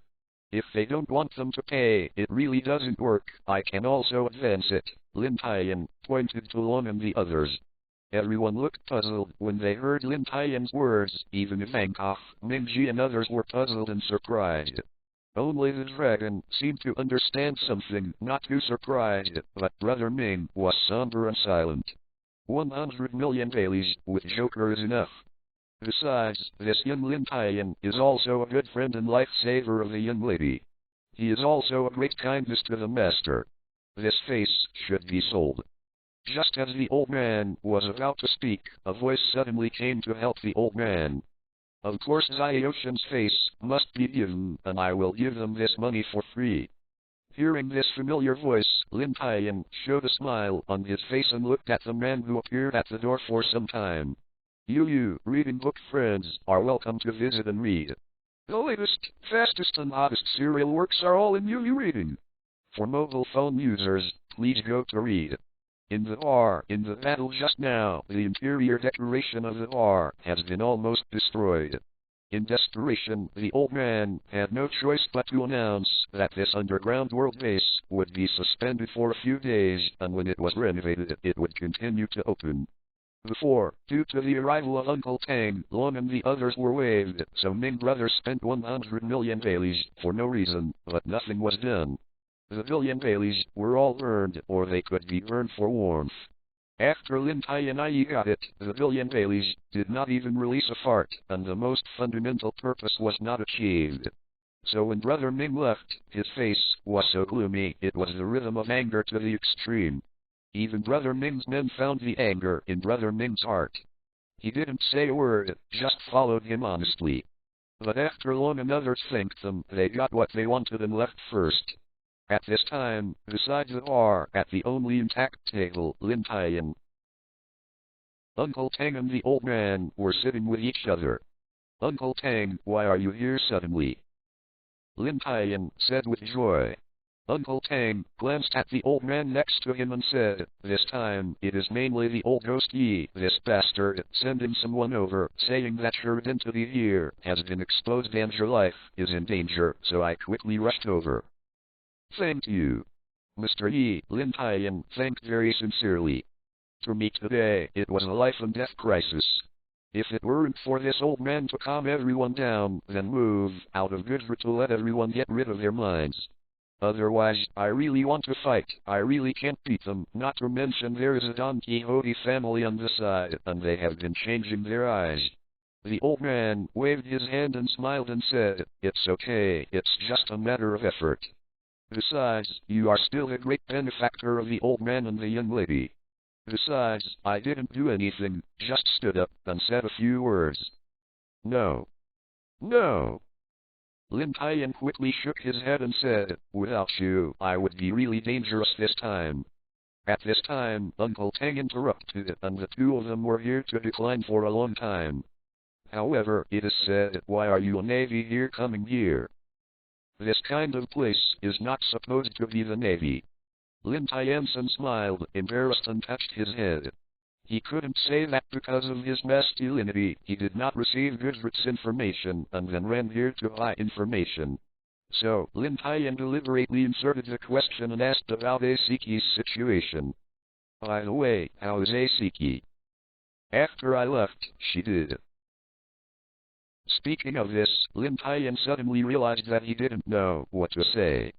If they don't want them to pay, it really doesn't work. I can also advance it. Lin Tian pointed to Long and the others. Everyone looked puzzled when they heard Lin Tian's words. Even Ivankov, Mingji and others were puzzled and surprised. Only the dragon seemed to understand something, not too surprised, but Brother Ming was somber and silent. 100 million Baileys with Joker is enough. Besides, this young Lin Tian is also a good friend and lifesaver of the young lady. He is also a great kindness to the master. This face should be sold. Just as the old man was about to speak, a voice suddenly came to help the old man. Of course Zyoshin's face must be given, and I will give them this money for free. Hearing this familiar voice, Lin Tian showed a smile on his face and looked at the man who appeared at the door for some time. You reading book friends are welcome to visit and read. The latest, fastest and hottest serial works are all in Reading. For mobile phone users, please go to read. In the battle just now, the interior decoration of the bar has been almost destroyed. In desperation, the old man had no choice but to announce that this underground world base would be suspended for a few days, and when it was renovated, it would continue to open. before, due to the arrival of Uncle Tang, Long and the others were waived, so Ming brothers spent 100 million dailies for no reason, but nothing was done. The billion dailies were all earned, or they could be burned for warmth. After Lin Tian got it, the billion dailies did not even release a fart, and the most fundamental purpose was not achieved. So when Brother Ming left, his face was so gloomy it was the rhythm of anger to the extreme. Even Brother Ming's men found the anger in Brother Ming's heart. He didn't say a word, just followed him honestly. But after Long and others thanked them, they got what they wanted and left first. At this time, beside the bar, at the only intact table, Lin Tian, Uncle Tang and the old man were sitting with each other. "Uncle Tang, why are you here suddenly?" Lin Tian said with joy. Uncle Tang glanced at the old man next to him and said, "This time, it is mainly the old ghost Yi, this bastard, sending someone over, saying that your identity here has been exposed and your life is in danger, so I quickly rushed over." "Thank you, Mr. Yi," Lin Tian thanked very sincerely. "To me today, it was a life-and-death crisis. If it weren't for this old man to calm everyone down, then move out of Gudra to let everyone get rid of their minds. Otherwise, I really want to fight, I really can't beat them, not to mention there is a Don Quixote family on the side, and they have been changing their eyes." The old man waved his hand and smiled and said, "It's okay, it's just a matter of effort. Besides, you are still a great benefactor of the old man and the young lady. Besides, I didn't do anything, just stood up and said a few words." "No. No." Lin Tian quickly shook his head and said, "Without you, I would be really dangerous this time." At this time, Uncle Tang interrupted, and the two of them were here to decline for a long time. "However, it is said, why are you a Navy here coming here? This kind of place is not supposed to be the Navy." Lin Tiansen smiled, embarrassed, and touched his head. He couldn't say that because of his masculinity, he did not receive Gudrit's information, and then ran here to buy information. So, Lin Tian deliberately inserted the question and asked about Asiki's situation. "By the way, how is Asiki?" "After I left, she did." Speaking of this, Lin Tian suddenly realized that he didn't know what to say.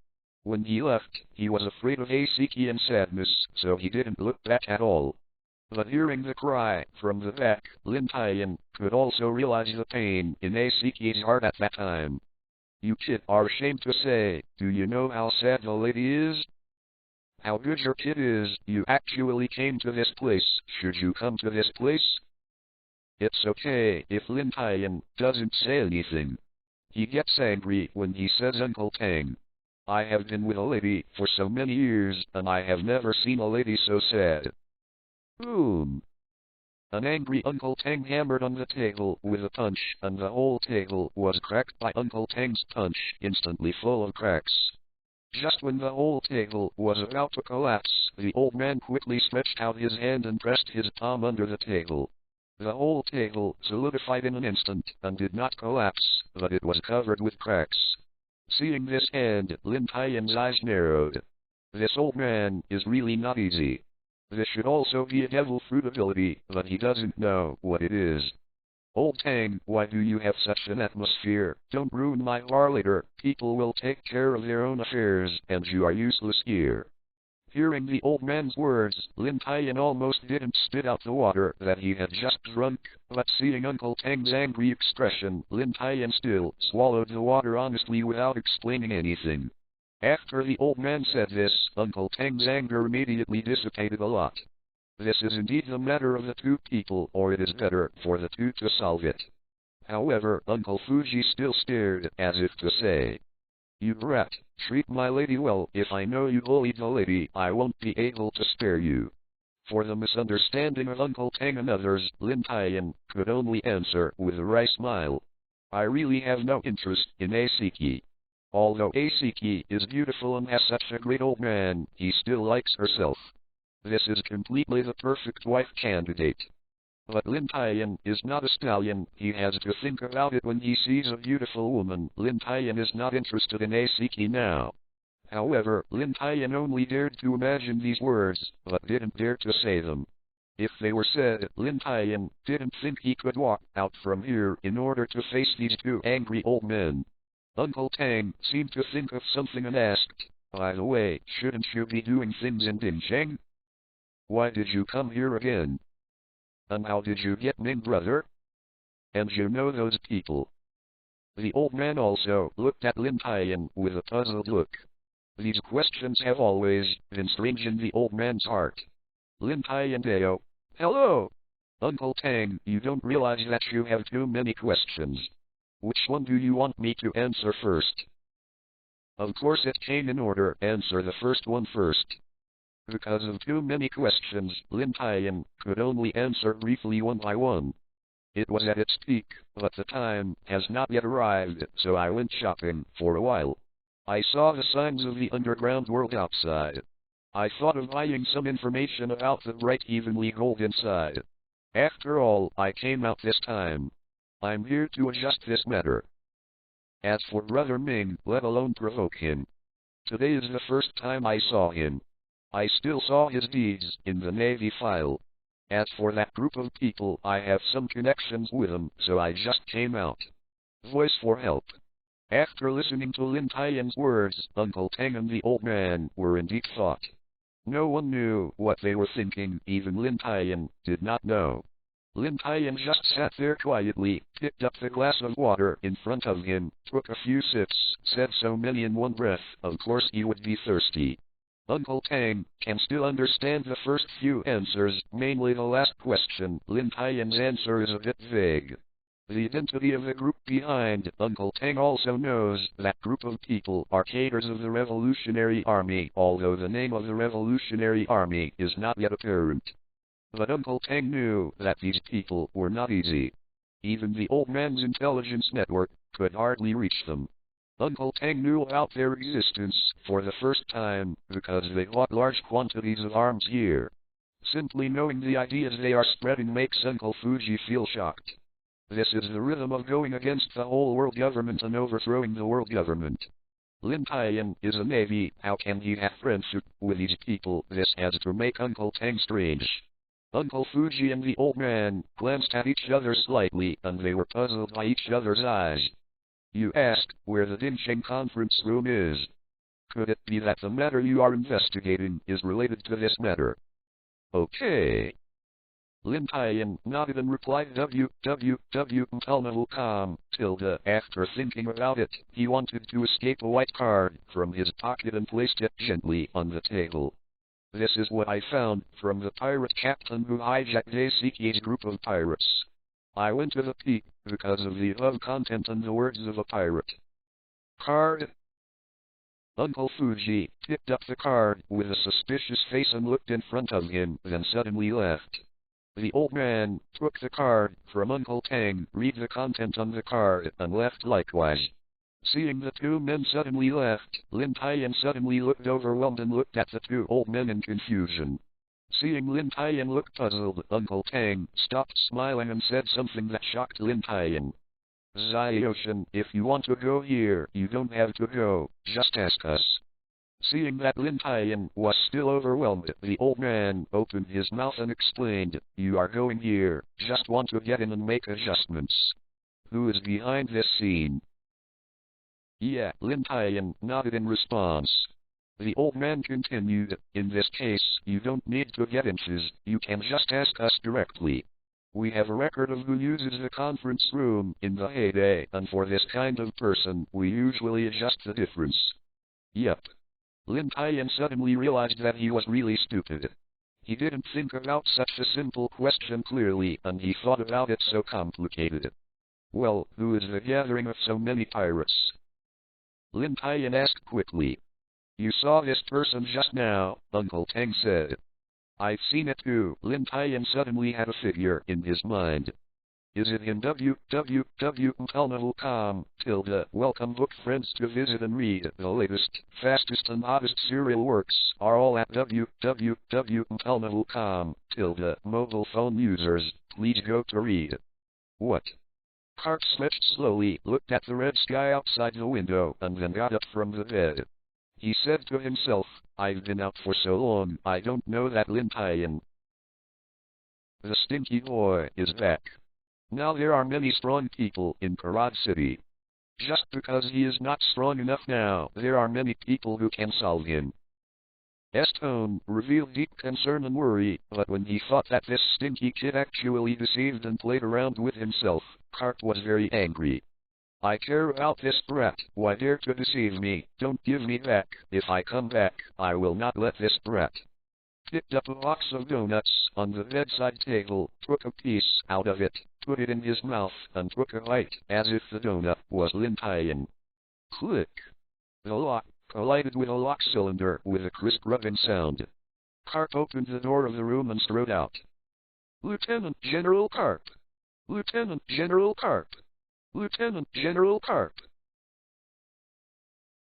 When he left, he was afraid of Asiki and sadness, so he didn't look back at all. But hearing the cry from the back, Lin Tian could also realize the pain in Asiki's heart at that time. "You kid are ashamed to say, do you know how sad the lady is? How good your kid is, you actually came to this place, should you come to this place?" It's okay if Lin Tian doesn't say anything. He gets angry when he says Uncle Tang. "I have been with a lady for so many years, and I have never seen a lady so sad." Boom! An angry Uncle Tang hammered on the table with a punch, and the whole table was cracked by Uncle Tang's punch, instantly full of cracks. Just when the whole table was about to collapse, the old man quickly stretched out his hand and pressed his palm under the table. The whole table solidified in an instant, and did not collapse, but it was covered with cracks. Seeing this hand, Lin Tian's eyes narrowed. This old man is really not easy. This should also be a devil fruit ability, but he doesn't know what it is. "Old Tang, why do you have such an atmosphere? Don't ruin my bar later, people will take care of their own affairs, and you are useless here." Hearing the old man's words, Lin Tian almost didn't spit out the water that he had just drunk, but seeing Uncle Tang's angry expression, Lin Tian still swallowed the water honestly without explaining anything. After the old man said this, Uncle Tang's anger immediately dissipated a lot. This is indeed the matter of the two people, or it is better for the two to solve it. However, Uncle Fuji still stared, as if to say, "You brat, treat my lady well. If I know you bullied the lady, I won't be able to spare you." For the misunderstanding of Uncle Tang and others, Lin Tian could only answer with a wry smile. "I really have no interest in Asiki. Although Asiki is beautiful and has such a great old man, he still likes herself. This is completely the perfect wife candidate." But Lin Tian is not a stallion, he has to think about it when he sees a beautiful woman. Lin Tian is not interested in Asiki now. However, Lin Tian only dared to imagine these words, but didn't dare to say them. If they were said, Lin Tian didn't think he could walk out from here in order to face these two angry old men. Uncle Tang seemed to think of something and asked, "By the way, shouldn't you be doing things in Dingsheng? Why did you come here again? And how did you get Ming, brother? And you know those people?" The old man also looked at Lin Tian with a puzzled look. These questions have always been strange in the old man's heart. Lin Tian Deo. Hello! Uncle Tang, you don't realize that you have too many questions. Which one do you want me to answer first? Of course it came in order. Answer the first one first. Because of too many questions, Lin Tian could only answer briefly one by one. It was at its peak, but the time has not yet arrived, so I went shopping for a while. I saw the signs of the underground world outside. I thought of buying some information about the bright heavenly gold inside. After all, I came out this time. I'm here to adjust this matter. As for Brother Ming, let alone provoke him. Today is the first time I saw him. I still saw his deeds in the Navy file. As for that group of people, I have some connections with them, so I just came out. Voice for help. After listening to Lin Tian's words, Uncle Tang and the old man were in deep thought. No one knew what they were thinking, even Lin Tian did not know. Lin Tian just sat there quietly, picked up the glass of water in front of him, took a few sips, said so many in one breath, of course he would be thirsty. Uncle Tang can still understand the first few answers, mainly the last question. Lin Tian's answer is a bit vague. The identity of the group behind Uncle Tang also knows that group of people are cadres of the Revolutionary Army, although the name of the Revolutionary Army is not yet apparent. But Uncle Tang knew that these people were not easy. Even the old man's intelligence network could hardly reach them. Uncle Tang knew about their existence for the first time because they bought large quantities of arms here. Simply knowing the ideas they are spreading makes Uncle Fuji feel shocked. This is the rhythm of going against the whole world government and overthrowing the world government. Lin Tian is a navy, how can he have friendship with these people? This has to make Uncle Tang strange. Uncle Fuji and the old man glanced at each other slightly, and they were puzzled by each other's eyes. You asked where the Dingsheng conference room is. Could it be that the matter you are investigating is related to this matter? Okay. Lin Tian nodded and replied www.com. After thinking about it, he wanted to escape a white card from his pocket and placed it gently on the table. This is what I found from the pirate captain who hijacked Daiseki's group of pirates. I went to the peak because of the above content and the words of a pirate. Card. Uncle Fuji picked up the card with a suspicious face and looked in front of him, then suddenly left. The old man took the card from Uncle Tang, read the content on the card, and left likewise. Seeing the two men suddenly left, Lin Tian suddenly looked overwhelmed and looked at the two old men in confusion. Seeing Lin Tian look puzzled, Uncle Tang stopped smiling and said something that shocked Lin Tian. Zai-Ocean, if you want to go here, you don't have to go, just ask us. Seeing that Lin Tian was still overwhelmed, the old man opened his mouth and explained, you are going here, just want to get in and make adjustments. Who is behind this scene? Yeah, Lin Tian nodded in response. The old man continued, in this case, you don't need to get inches, you can just ask us directly. We have a record of who uses the conference room in the heyday, and for this kind of person, we usually adjust the difference. Yep. Lin Tian suddenly realized that he was really stupid. He didn't think about such a simple question clearly, and he thought about it so complicated. Well, who is the gathering of so many pirates? Lin Tian asked quickly. You saw this person just now, Uncle Tang said. I've seen it too. Lin Tian suddenly had a figure in his mind. Is it in www.com? Welcome book friends to visit and read. The latest, fastest and hottest serial works are all at www.com. Mobile phone users, please go to read. What? Garp stretched slowly, looked at the red sky outside the window, and then got up from the bed. He said to himself, I've been out for so long, I don't know that Lin Tian The stinky boy is back. Now there are many strong people in Karad City. Just because he is not strong enough now, there are many people who can solve him. S. tone revealed deep concern and worry, but when he thought that this stinky kid actually deceived and played around with himself, Garp was very angry. I care about this brat, why dare to deceive me, don't give me back, if I come back, I will not let this brat. Picked up a box of donuts on the bedside table, took a piece out of it, put it in his mouth, and took a bite, as if the donut was Lin Tian. Click! The lock collided with a lock cylinder with a crisp rubbing sound. Garp opened the door of the room and strode out. Lieutenant General Garp! Lieutenant General Garp! Lieutenant General Garp!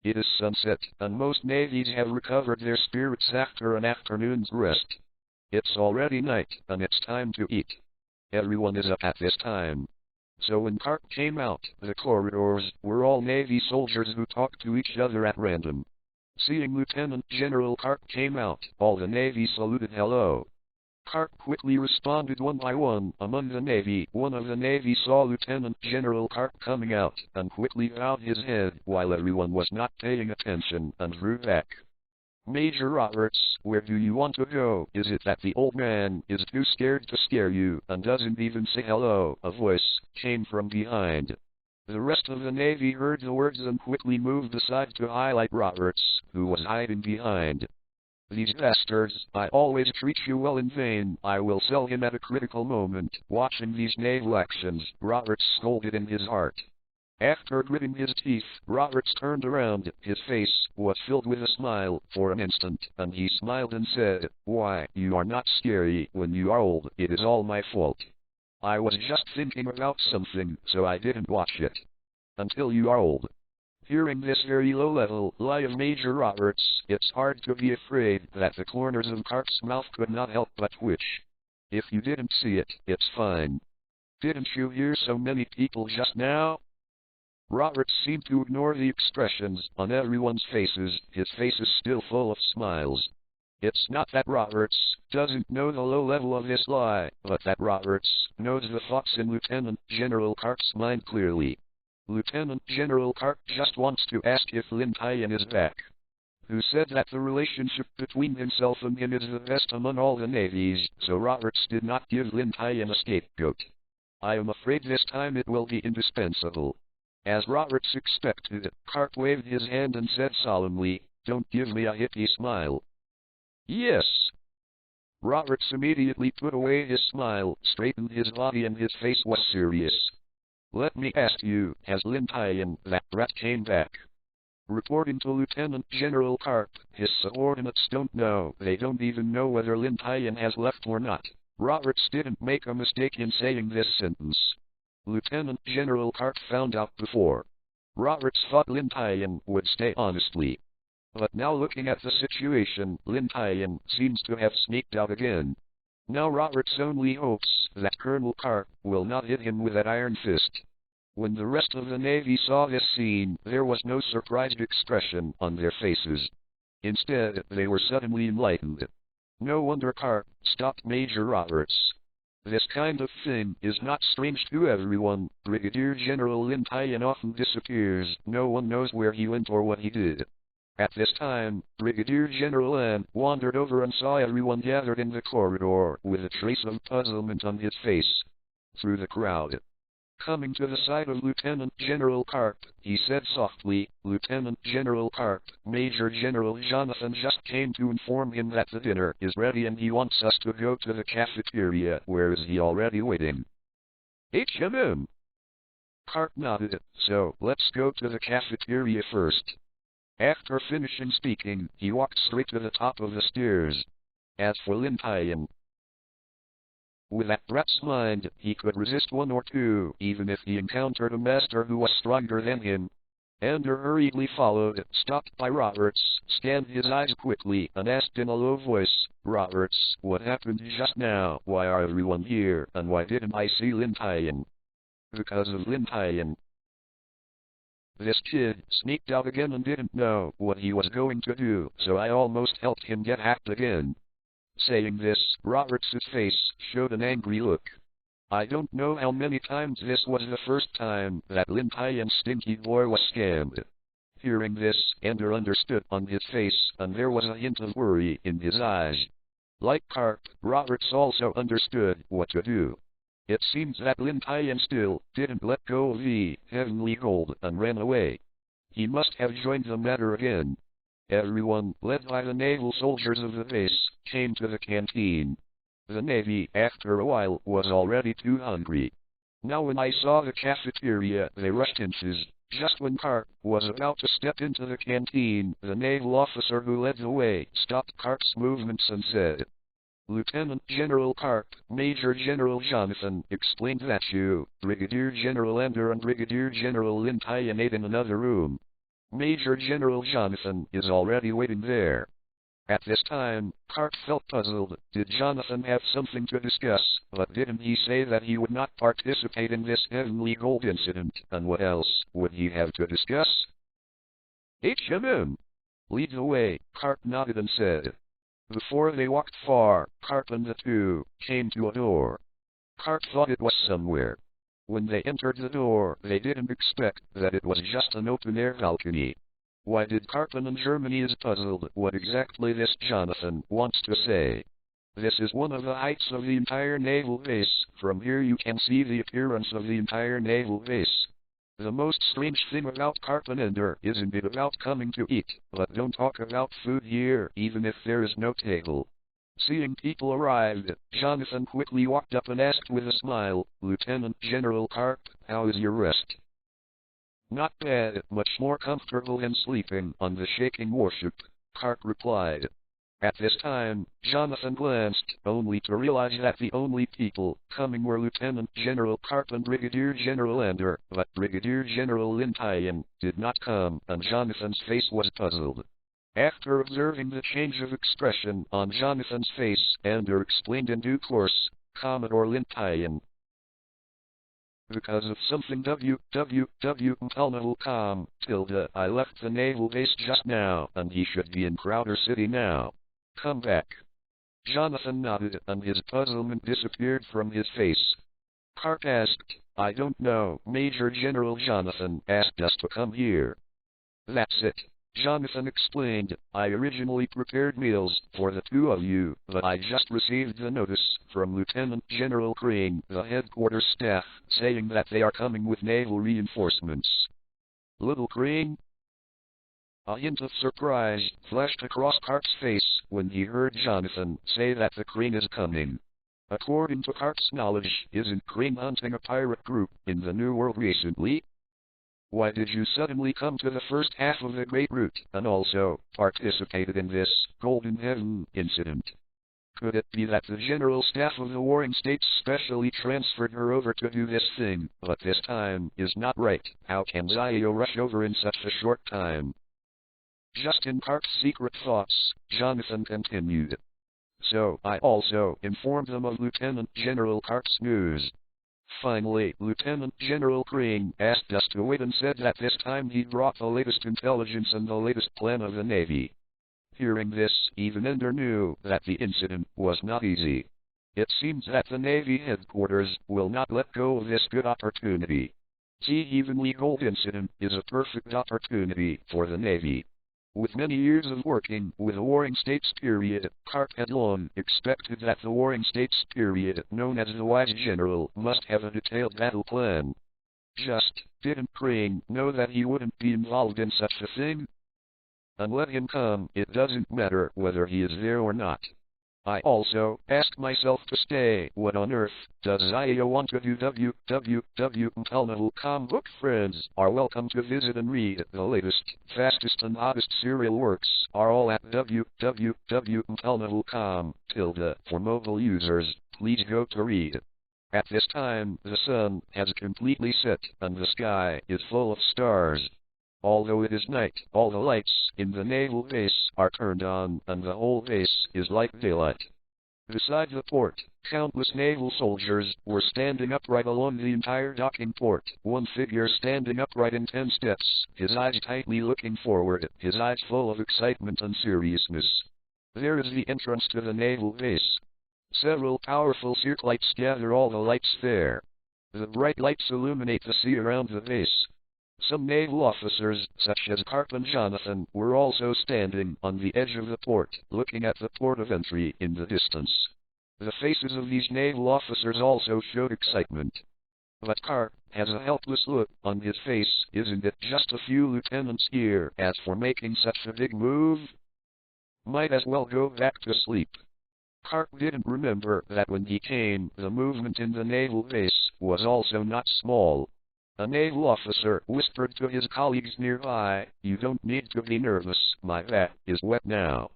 It is sunset, and most navies have recovered their spirits after an afternoon's rest. It's already night, and it's time to eat. Everyone is up at this time. So when Garp came out, the corridors were all Navy soldiers who talked to each other at random. Seeing Lieutenant General Garp came out, all the Navy saluted hello. Garp quickly responded one by one. Among the Navy, one of the Navy saw Lieutenant General Garp coming out, and quickly bowed his head, while everyone was not paying attention, and drew back. Major Roberts, where do you want to go? Is it that the old man is too scared to scare you, and doesn't even say hello? A voice came from behind. The rest of the Navy heard the words and quickly moved aside to highlight Roberts, who was hiding behind. These bastards, I always treat you well in vain, I will sell him at a critical moment. Watching these naval actions, Roberts scolded in his heart. After gritting his teeth, Roberts turned around. His face was filled with a smile for an instant, and he smiled and said, "Why, you are not scary when you are old. It is all my fault. I was just thinking about something, so I didn't watch it. Until you are old." Hearing this very low-level lie of Major Roberts, it's hard to be afraid that the corners of Garp's mouth could not help but twitch. If you didn't see it, it's fine. Didn't you hear so many people just now? Roberts seemed to ignore the expressions on everyone's faces. His face is still full of smiles. It's not that Roberts doesn't know the low level of this lie, but that Roberts knows the thoughts in Lieutenant General Garp's mind clearly. Lieutenant General Garp just wants to ask if Lin Tian is back. Who said that the relationship between himself and him is the best among all the navies, so Roberts did not give Lin Tian a scapegoat. I am afraid this time it will be indispensable. As Roberts expected, Garp waved his hand and said solemnly, "Don't give me a hippie smile." "Yes." Roberts immediately put away his smile, straightened his body, and his face was serious. "Let me ask you, has Lin Tian, that brat, came back?" Reporting to Lieutenant General Garp, his subordinates don't know. They don't even know whether Lin Tian has left or not. Roberts didn't make a mistake in saying this sentence. Lieutenant General Garp found out before. Roberts thought Lin Tian would stay honestly. But now looking at the situation, Lin Tian seems to have sneaked out again. Now Roberts only hopes that Colonel Garp will not hit him with that iron fist. When the rest of the Navy saw this scene, there was no surprised expression on their faces. Instead, they were suddenly enlightened. No wonder Garp stopped Major Roberts. This kind of thing is not strange to everyone. Brigadier General Lin Tian often disappears. No one knows where he went or what he did. At this time, Brigadier General Lin wandered over and saw everyone gathered in the corridor, with a trace of puzzlement on his face. Through the crowd. Coming to the side of Lieutenant General Garp, he said softly, "Lieutenant General Garp, Major General Jonathan just came to inform him that the dinner is ready and he wants us to go to the cafeteria. Where is he already waiting?" "HMM." Garp nodded, "So, let's go to the cafeteria first." After finishing speaking, he walked straight to the top of the stairs. As for Lin Tian, with that brat's mind, he could resist one or two, even if he encountered a master who was stronger than him. Ender hurriedly followed, stopped by Roberts, scanned his eyes quickly, and asked in a low voice, "Roberts, what happened just now? Why are everyone here, and why didn't I see Lin Tian?" "Because of Lin Tian. This kid sneaked out again and didn't know what he was going to do, so I almost helped him get hacked again." Saying this, Robert's face showed an angry look. I don't know how many times this was the first time that Lin Tian's stinky boy was scammed. Hearing this, Ender understood on his face, and there was a hint of worry in his eyes. Like Garp, Roberts also understood what to do. It seems that Lin Tian still didn't let go of the heavenly gold and ran away. He must have joined the matter again. Everyone, led by the naval soldiers of the base, came to the canteen. The Navy, after a while, was already too hungry. Now when I saw the cafeteria, they rushed into. Just when Garp was about to step into the canteen, the naval officer who led the way stopped Garp's movements and said, Lieutenant General Garp, Major General Jonathan explained that you, Brigadier General Ender and Brigadier General Lin Tian ate in another room. Major General Jonathan is already waiting there. At this time, Garp felt puzzled. Did Jonathan have something to discuss, but didn't he say that he would not participate in this heavenly gold incident, and what else would he have to discuss? Lead the way, Garp nodded and said. Before they walked far, Garp and the two came to a door. Garp thought it was somewhere. When they entered the door, they didn't expect that it was just an open-air balcony. Why did Garp and Germany is puzzled what exactly this Jonathan wants to say. This is one of the heights of the entire naval base. From here you can see the appearance of the entire naval base. The most strange thing about Garp and Ender isn't it about coming to eat, but don't talk about food here, even if there is no table. Seeing people arrived, Jonathan quickly walked up and asked with a smile, Lieutenant General Garp, how is your rest? Not bad, much more comfortable than sleeping on the shaking warship, Garp replied. At this time, Jonathan glanced, only to realize that the only people coming were Lieutenant General Garp and Brigadier General Ender, but Brigadier General Lin Tian did not come, and Jonathan's face was puzzled. After observing the change of expression on Jonathan's face, Ender explained in due course, Commodore Lin Tian. Because of something I left the naval base just now, and he should be in Crowder City now. Come back. Jonathan nodded, and his puzzlement disappeared from his face. Garp asked, I don't know, Major General Jonathan asked us to come here. That's it. Jonathan explained, I originally prepared meals for the two of you, but I just received the notice from Lieutenant General Crane, the headquarters staff, saying that they are coming with naval reinforcements. Little Crane? A hint of surprise flashed across Garp's face when he heard Jonathan say that the Crane is coming. According to Garp's knowledge, isn't Crane hunting a pirate group in the New World recently? Why did you suddenly come to the first half of the Great Route, and also participated in this Golden Heaven incident? Could it be that the General Staff of the Warring States specially transferred her over to do this thing, but this time is not right? How can Zio rush over in such a short time? Just in Garp's secret thoughts, Jonathan continued. So I also informed them of Lieutenant General Garp's news. Finally, Lieutenant General Crane asked us to wait and said that this time he'd brought the latest intelligence and the latest plan of the Navy. Hearing this, even Ender knew that the incident was not easy. It seems that the Navy headquarters will not let go of this good opportunity. The Heavenly Gold incident is a perfect opportunity for the Navy. With many years of working with the Warring States period, Garp had long expected that the Warring States period, known as the Wise General, must have a detailed battle plan. Just didn't Crane know that he wouldn't be involved in such a thing? And let him come, it doesn't matter whether he is there or not. I also asked myself to stay. What on earth does Zio want to do? www.untelnable.com book friends are welcome to visit and read the latest, fastest and hottest serial works are all at www.untelnable.com. For mobile users, please go to read. At this time, the sun has completely set and the sky is full of stars. Although it is night, all the lights in the naval base are turned on, and the whole base is like daylight. Beside the port, countless naval soldiers were standing upright along the entire docking port, one figure standing upright in 10 steps, his eyes tightly looking forward, his eyes full of excitement and seriousness. There is the entrance to the naval base. Several powerful searchlights gather all the lights there. The bright lights illuminate the sea around the base. Some naval officers, such as Garp and Jonathan, were also standing on the edge of the port, looking at the port of entry in the distance. The faces of these naval officers also showed excitement. But Garp has a helpless look on his face. Isn't it just a few lieutenants here as for making such a big move? Might as well go back to sleep. Garp didn't remember that when he came, the movement in the naval base was also not small. A naval officer whispered to his colleagues nearby, "You don't need to be nervous, my bat is wet now."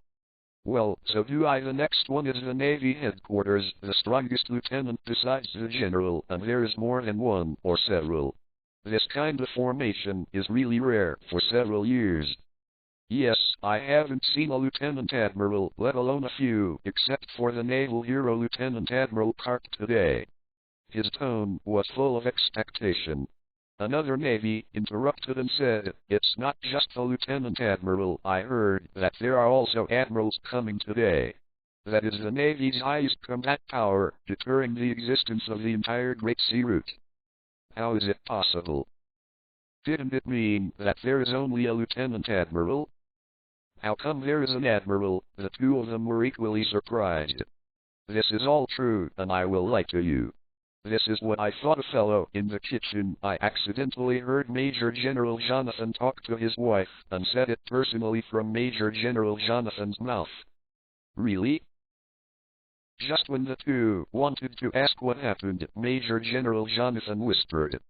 "Well, so do I." The next one is the Navy headquarters, the strongest lieutenant besides the general, and there is more than one or several. This kind of formation is really rare for several years. Yes, I haven't seen a lieutenant admiral, let alone a few, except for the naval hero Lieutenant Admiral Garp today. His tone was full of expectation. Another Navy interrupted and said, "It's not just the Lieutenant Admiral. I heard that there are also admirals coming today. That is the Navy's highest combat power, deterring the existence of the entire Great Sea Route." How is it possible? Didn't it mean that there is only a Lieutenant Admiral? How come there is an admiral? The two of them were equally surprised. This is all true, and I will lie to you. This is what I thought. A fellow in the kitchen. I accidentally heard Major General Jonathan talk to his wife, and said it personally from Major General Jonathan's mouth. Really? Just when the two wanted to ask what happened, Major General Jonathan whispered,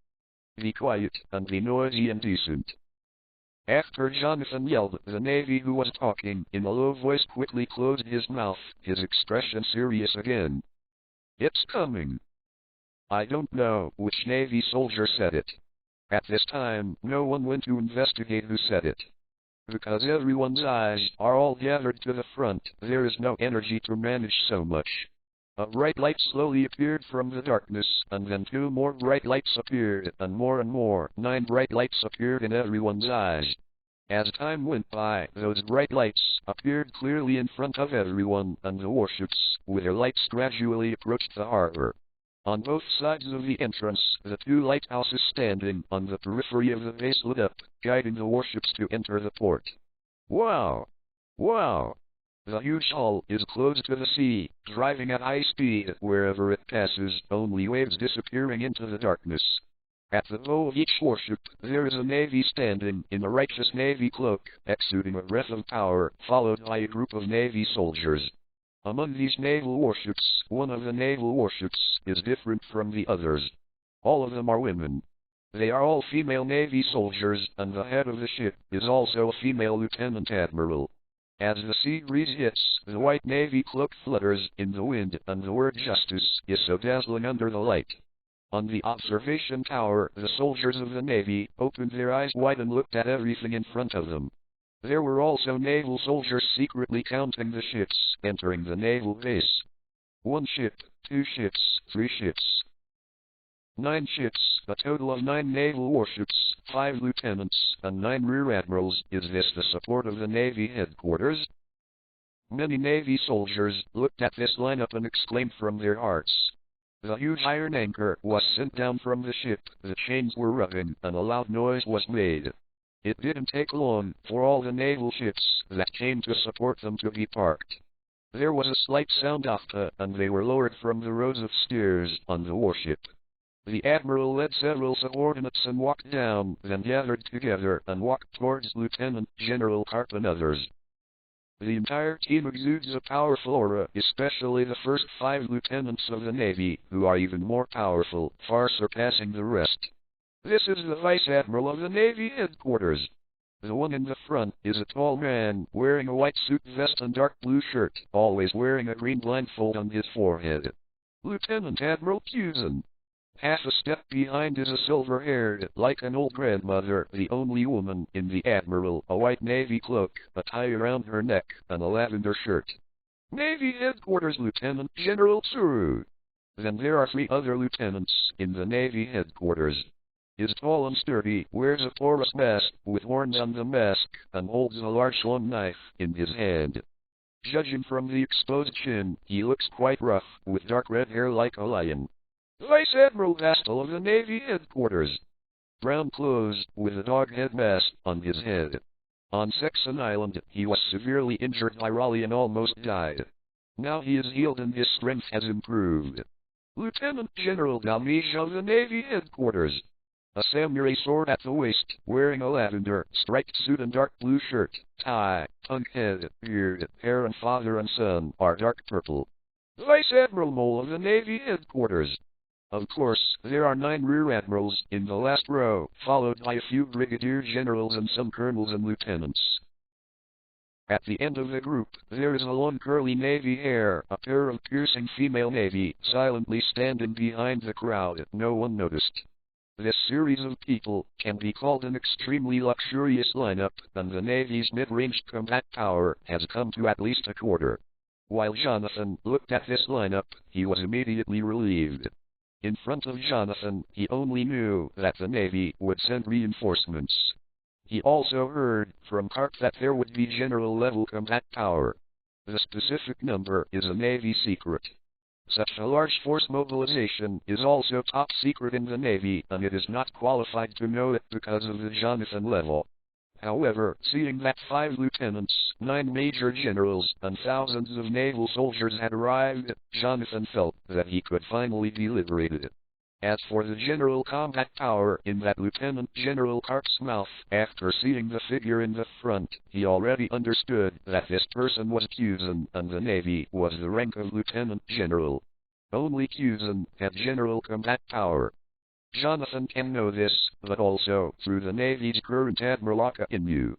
"Be quiet, and be noisy and decent." After Jonathan yelled, the Navy who was talking in a low voice quickly closed his mouth, his expression serious again. "It's coming." I don't know which Navy soldier said it. At this time, no one went to investigate who said it. Because everyone's eyes are all gathered to the front, there is no energy to manage so much. A bright light slowly appeared from the darkness, and then two more bright lights appeared, and more. 9 bright lights appeared in everyone's eyes. As time went by, those bright lights appeared clearly in front of everyone, and the warships, with their lights, gradually approached the harbor. On both sides of the entrance, the 2 lighthouses standing on the periphery of the base lit up, guiding the warships to enter the port. Wow! Wow! The huge hull is closed to the sea, driving at high speed wherever it passes, only waves disappearing into the darkness. At the bow of each warship, there is a Navy standing in a righteous Navy cloak, exuding a breath of power, followed by a group of Navy soldiers. Among these naval warships, one of the naval warships is different from the others. All of them are women. They are all female Navy soldiers, and the head of the ship is also a female Lieutenant Admiral. As the sea breeze hits, the white Navy cloak flutters in the wind, and the word justice is so dazzling under the light. On the observation tower, the soldiers of the Navy opened their eyes wide and looked at everything in front of them. There were also naval soldiers secretly counting the ships entering the naval base. 1 ship, 2 ships, 3 ships. 9 ships, a total of 9 naval warships, 5 lieutenants, and 9 rear admirals. Is this the support of the Navy headquarters? Many Navy soldiers looked at this lineup and exclaimed from their hearts. The huge iron anchor was sent down from the ship, the chains were rubbing, and a loud noise was made. It didn't take long for all the naval ships that came to support them to be parked. There was a slight sound after, and they were lowered from the rows of stairs on the warship. The admiral led several subordinates and walked down, then gathered together and walked towards Lieutenant General Garp and others. The entire team exudes a powerful aura, especially the first 5 lieutenants of the Navy, who are even more powerful, far surpassing the rest. This is the Vice Admiral of the Navy headquarters. The one in the front is a tall man, wearing a white suit vest and dark blue shirt, always wearing a green blindfold on his forehead. Lieutenant Admiral Cusin. Half a step behind is a silver-haired, like an old grandmother, the only woman in the Admiral, a white Navy cloak, a tie around her neck, and a lavender shirt. Navy headquarters Lieutenant General Tsuru. Then there are 3 other lieutenants in the Navy headquarters. Is tall and sturdy, wears a porous mask with horns on the mask, and holds a large long knife in his hand. Judging from the exposed chin, he looks quite rough, with dark red hair like a lion. Vice Admiral Vastal of the Navy Headquarters. Brown clothes, with a dog head mask on his head. On Sexton Island, he was severely injured by Raleigh and almost died. Now he is healed and his strength has improved. Lieutenant General Damage of the Navy Headquarters. A samurai sword at the waist, wearing a lavender striped suit and dark blue shirt, tie, punk head, beard, hair and father and son are dark purple. Vice Admiral Mole of the Navy Headquarters. Of course, there are 9 rear admirals in the last row, followed by a few brigadier generals and some colonels and lieutenants. At the end of the group, there is a long curly navy hair, a pair of piercing female navy, silently standing behind the crowd. No one noticed. This series of people can be called an extremely luxurious lineup, and the Navy's mid-range combat power has come to at least a quarter. While Jonathan looked at this lineup, he was immediately relieved. In front of Jonathan, he only knew that the Navy would send reinforcements. He also heard from Garp that there would be general-level combat power. The specific number is a Navy secret. Such a large force mobilization is also top secret in the Navy, and it is not qualified to know it because of the Jonathan level. However, seeing that 5 lieutenants, 9 major generals, and thousands of naval soldiers had arrived, Jonathan felt that he could finally be liberated. As for the general combat power in that Lieutenant General Garp's mouth, after seeing the figure in the front, he already understood that this person was Cusan, and the Navy was the rank of Lieutenant General. Only Cusan had general combat power. Jonathan can know this, but also through the Navy's current Admiral Aka Inu.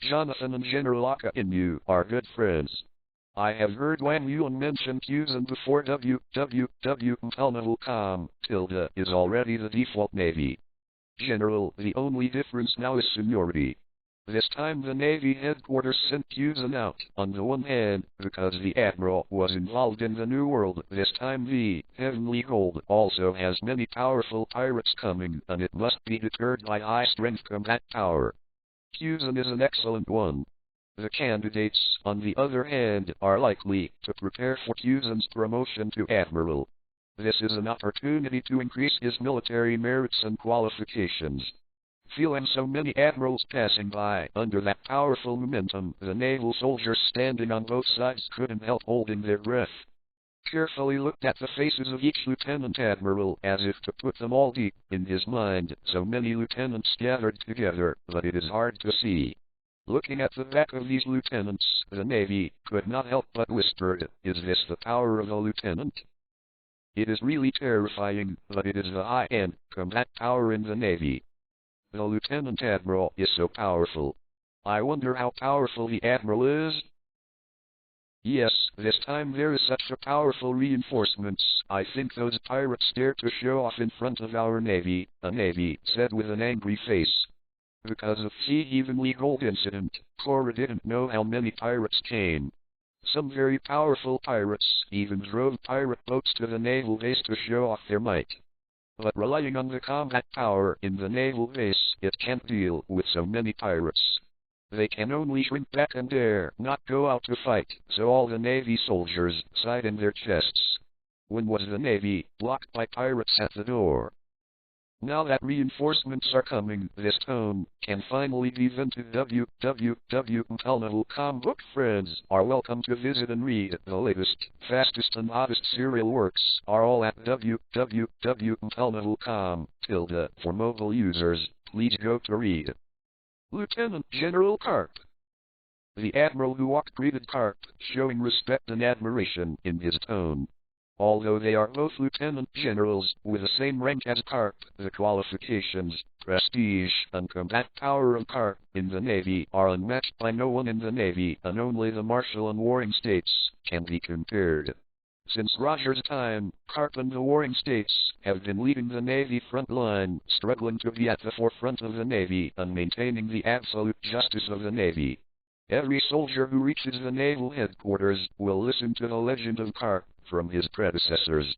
Jonathan and General Aka Inu are good friends. I have heard Wang Yuan mention Cusan before. www.pelnaval.com is already the default Navy. General, the only difference now is seniority. This time the Navy headquarters sent Cusan out, on the one hand, because the Admiral was involved in the New World. This time the Heavenly Gold also has many powerful pirates coming, and it must be deterred by high-strength combat power. Cusan is an excellent one. The candidates, on the other hand, are likely to prepare for Cusan's promotion to Admiral. This is an opportunity to increase his military merits and qualifications. Feeling so many admirals passing by under that powerful momentum, the naval soldiers standing on both sides couldn't help holding their breath. Carefully looked at the faces of each lieutenant admiral as if to put them all deep in his mind. So many lieutenants gathered together, but it is hard to see. Looking at the back of these lieutenants, the Navy could not help but whisper, "Is this the power of a lieutenant?" It is really terrifying, but it is the high-end combat power in the Navy. The Lieutenant Admiral is so powerful. I wonder how powerful the Admiral is? Yes, this time there is such a powerful reinforcements. I think those pirates dare to show off in front of our Navy, a Navy said with an angry face. Because of the Heavenly Gold incident, Cora didn't know how many pirates came. Some very powerful pirates even drove pirate boats to the naval base to show off their might. But relying on the combat power in the naval base, it can't deal with so many pirates. They can only shrink back and dare not go out to fight, so all the Navy soldiers sighed in their chests. When was the Navy blocked by pirates at the door? Now that reinforcements are coming, this tone can finally be vented. www.pelnaval.com book friends are welcome to visit and read. The latest, fastest and hottest serial works are all at www.pelnaval.com. For mobile users, please go to read. Lieutenant General Garp. The Admiral who walked greeted Garp, showing respect and admiration in his tone. Although they are both lieutenant generals with the same rank as Garp, the qualifications, prestige, and combat power of Garp in the Navy are unmatched by no one in the Navy, and only the Marshall and Warring States can be compared. Since Roger's time, Garp and the Warring States have been leading the Navy front line, struggling to be at the forefront of the Navy and maintaining the absolute justice of the Navy. Every soldier who reaches the naval headquarters will listen to the legend of Garp from his predecessors.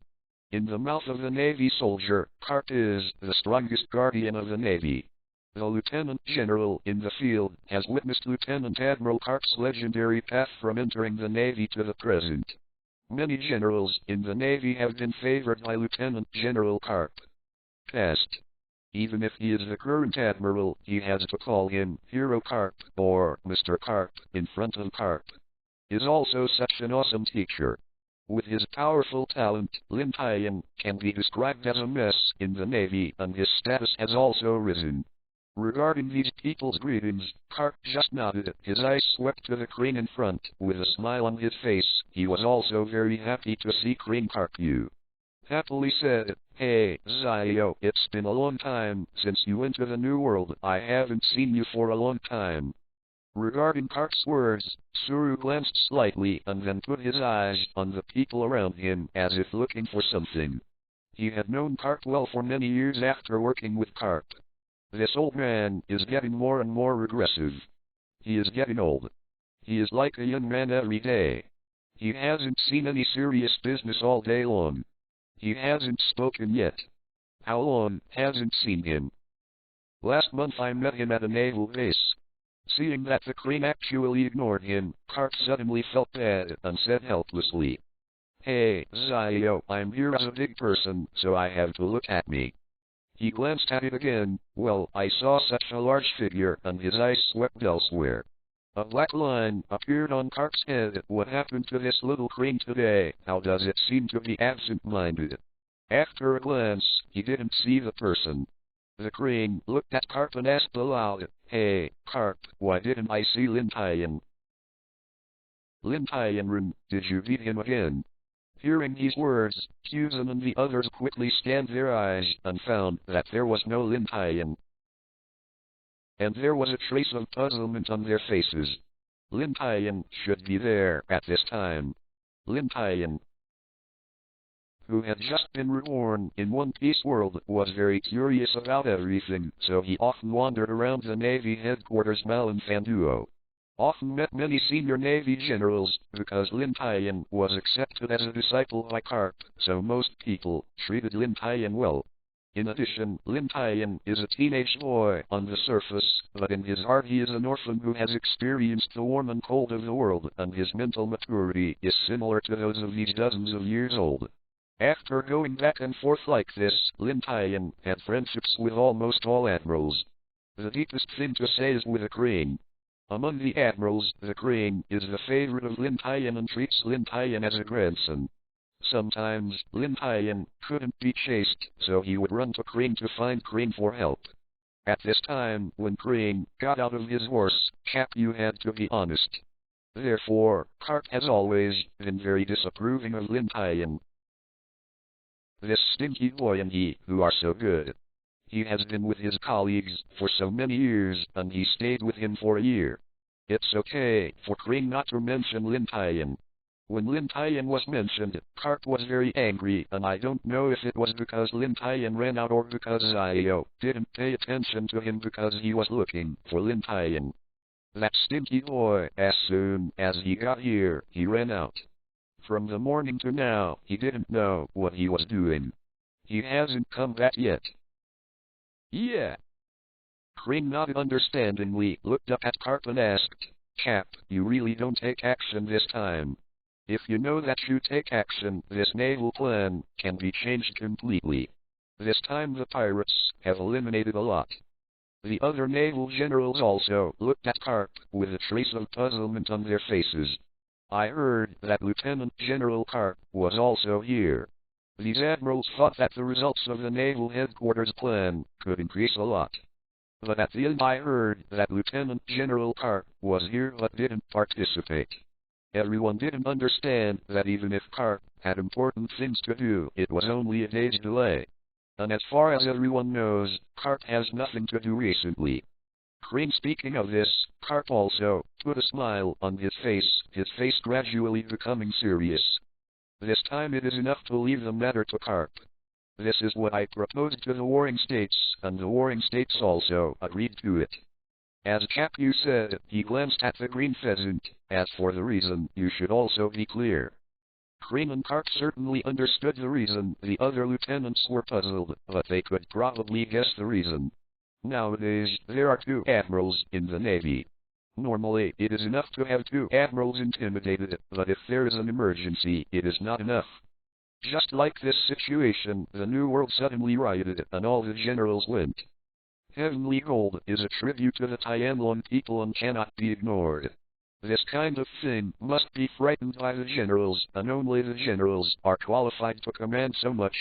In the mouth of the Navy soldier, Garp is the strongest guardian of the Navy. The Lieutenant General in the field has witnessed Lieutenant Admiral Garp's legendary path from entering the Navy to the present. Many generals in the Navy have been favored by Lieutenant General Garp. Past. Even if he is the current Admiral, he has to call him Hero Garp or Mr. Garp in front of Garp. Is also such an awesome teacher. With his powerful talent, Lin Tian can be described as a mess in the Navy, and his status has also risen. Regarding these people's greetings, Garp just nodded, his eyes swept to the crane in front, with a smile on his face. He was also very happy to see Crane Garp. You happily said, "Hey, Zio, it's been a long time since you went to the New World. I haven't seen you for a long time." Regarding Garp's words, Suru glanced slightly and then put his eyes on the people around him as if looking for something. He had known Garp well for many years after working with Garp. This old man is getting more and more regressive. He is getting old. He is like a young man every day. He hasn't seen any serious business all day long. He hasn't spoken yet. How long hasn't seen him? Last month I met him at a naval base. Seeing that the crane actually ignored him, Garp suddenly felt bad and said helplessly, "Hey, Zio, I'm here as a big person, so I have to look at me." He glanced at it again. Well, I saw such a large figure, and his eyes swept elsewhere. A black line appeared on Garp's head. What happened to this little crane today? How does it seem to be absent-minded? After a glance, he didn't see the person. The crane looked at Garp and asked aloud, "Hey, Garp, why didn't I see Lin Tian?" "Lin Tian, did you beat him again?" Hearing these words, Fusen and the others quickly scanned their eyes and found that there was no Lin Tian. And there was a trace of puzzlement on their faces. Lin Tian should be there at this time. Lin Tian, who had just been reborn in One Piece world, was very curious about everything, so he often wandered around the Navy headquarters Malinfanduo. Often met many senior Navy generals, because Lin Tian was accepted as a disciple by Garp, so most people treated Lin Tian well. In addition, Lin Tian is a teenage boy on the surface, but in his heart he is an orphan who has experienced the warm and cold of the world, and his mental maturity is similar to those of these dozens of years old. After going back and forth like this, Lin Tian had friendships with almost all admirals. The deepest thing to say is with a crane. Among the admirals, the crane is the favorite of Lin Tian and treats Lin Tian as a grandson. Sometimes, Lin Tian couldn't be chased, so he would run to Crane to find Crane for help. At this time, when Crane got out of his horse, you had to be honest. Therefore, Garp has always been very disapproving of Lin Tian. This stinky boy and he, who are so good. He has been with his colleagues for so many years, and he stayed with him for a year. It's okay for Crane not to mention Lin Tian. When Lin Tian was mentioned, Garp was very angry, and I don't know if it was because Lin Tian ran out or because Zio didn't pay attention to him because he was looking for Lin Tian. That stinky boy, as soon as he got here, he ran out. From the morning to now, he didn't know what he was doing. He hasn't come back yet. Yeah. Crane nodded understandingly, looked up at Garp and asked, "Cap, you really don't take action this time? If you know that you take action, this naval plan can be changed completely. This time the pirates have eliminated a lot." The other naval generals also looked at Garp with a trace of puzzlement on their faces. I heard that Lieutenant General Garp was also here. These admirals thought that the results of the naval headquarters plan could increase a lot. But at the end I heard that Lieutenant General Garp was here but didn't participate. Everyone didn't understand that even if Garp had important things to do, it was only a day's delay. And as far as everyone knows, Garp has nothing to do recently. Crane speaking of this, Garp also put a smile on his face gradually becoming serious. This time it is enough to leave the matter to Garp. This is what I proposed to the Warring States, and the Warring States also agreed to it. As Capu said, he glanced at the green pheasant. As for the reason, you should also be clear. Crane and Garp certainly understood the reason. The other lieutenants were puzzled, but they could probably guess the reason. Nowadays, there are 2 admirals in the Navy. Normally, it is enough to have 2 admirals intimidated, but if there is an emergency, it is not enough. Just like this situation, the New World suddenly rioted, and all the generals went. Heavenly Gold is a tribute to the Tianlong people and cannot be ignored. This kind of thing must be frightened by the generals, and only the generals are qualified to command so much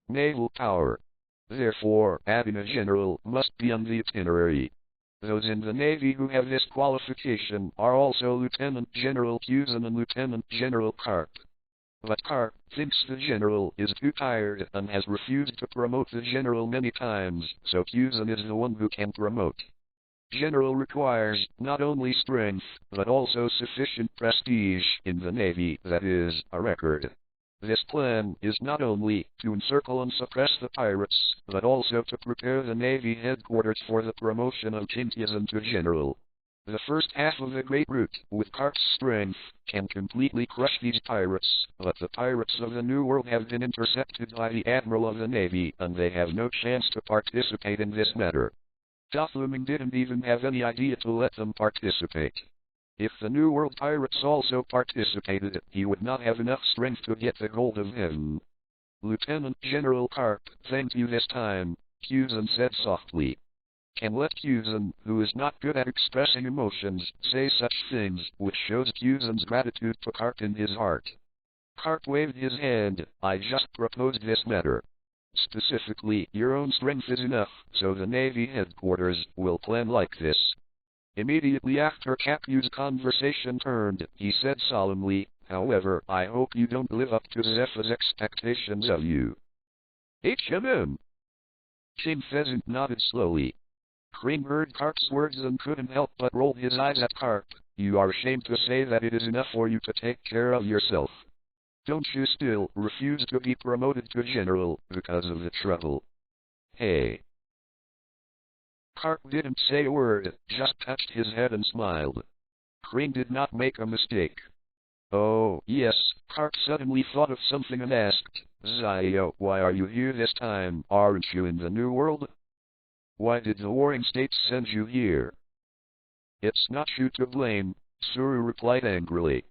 naval power. Therefore, adding a general must be on the itinerary. Those in the Navy who have this qualification are also Lieutenant General Cusin and Lieutenant General Garp. But Garp thinks the general is too tired and has refused to promote the general many times, so Cusin is the one who can promote. General requires not only strength, but also sufficient prestige in the Navy, that is, a record. This plan is not only to encircle and suppress the pirates, but also to prepare the Navy headquarters for the promotion of Tian to general. The first half of the Great Route, with Garp's strength, can completely crush these pirates, but the pirates of the New World have been intercepted by the Admiral of the Navy, and they have no chance to participate in this matter. Luffy didn't even have any idea to let them participate. If the New World pirates also participated, he would not have enough strength to get the gold of heaven. Lieutenant General Garp, thank you this time, Cusin said softly. Can let Cusin, who is not good at expressing emotions, say such things, which shows Cusin's gratitude to Garp in his heart. Garp waved his hand. I just proposed this matter. Specifically, your own strength is enough, so the Navy headquarters will plan like this. Immediately after Capu's conversation turned, he said solemnly, however, I hope you don't live up to Zepha's expectations of you. HMM. King Pheasant nodded slowly. Crane heard Garp's words and couldn't help but roll his eyes at Garp. You are ashamed to say that it is enough for you to take care of yourself. Don't you still refuse to be promoted to general because of the trouble? Hey. Garp didn't say a word, just touched his head and smiled. Crane did not make a mistake. Oh, yes, Garp suddenly thought of something and asked, Zio, why are you here this time? Aren't you in the New World? Why did the Warring States send you here? It's not you to blame, Suru replied angrily.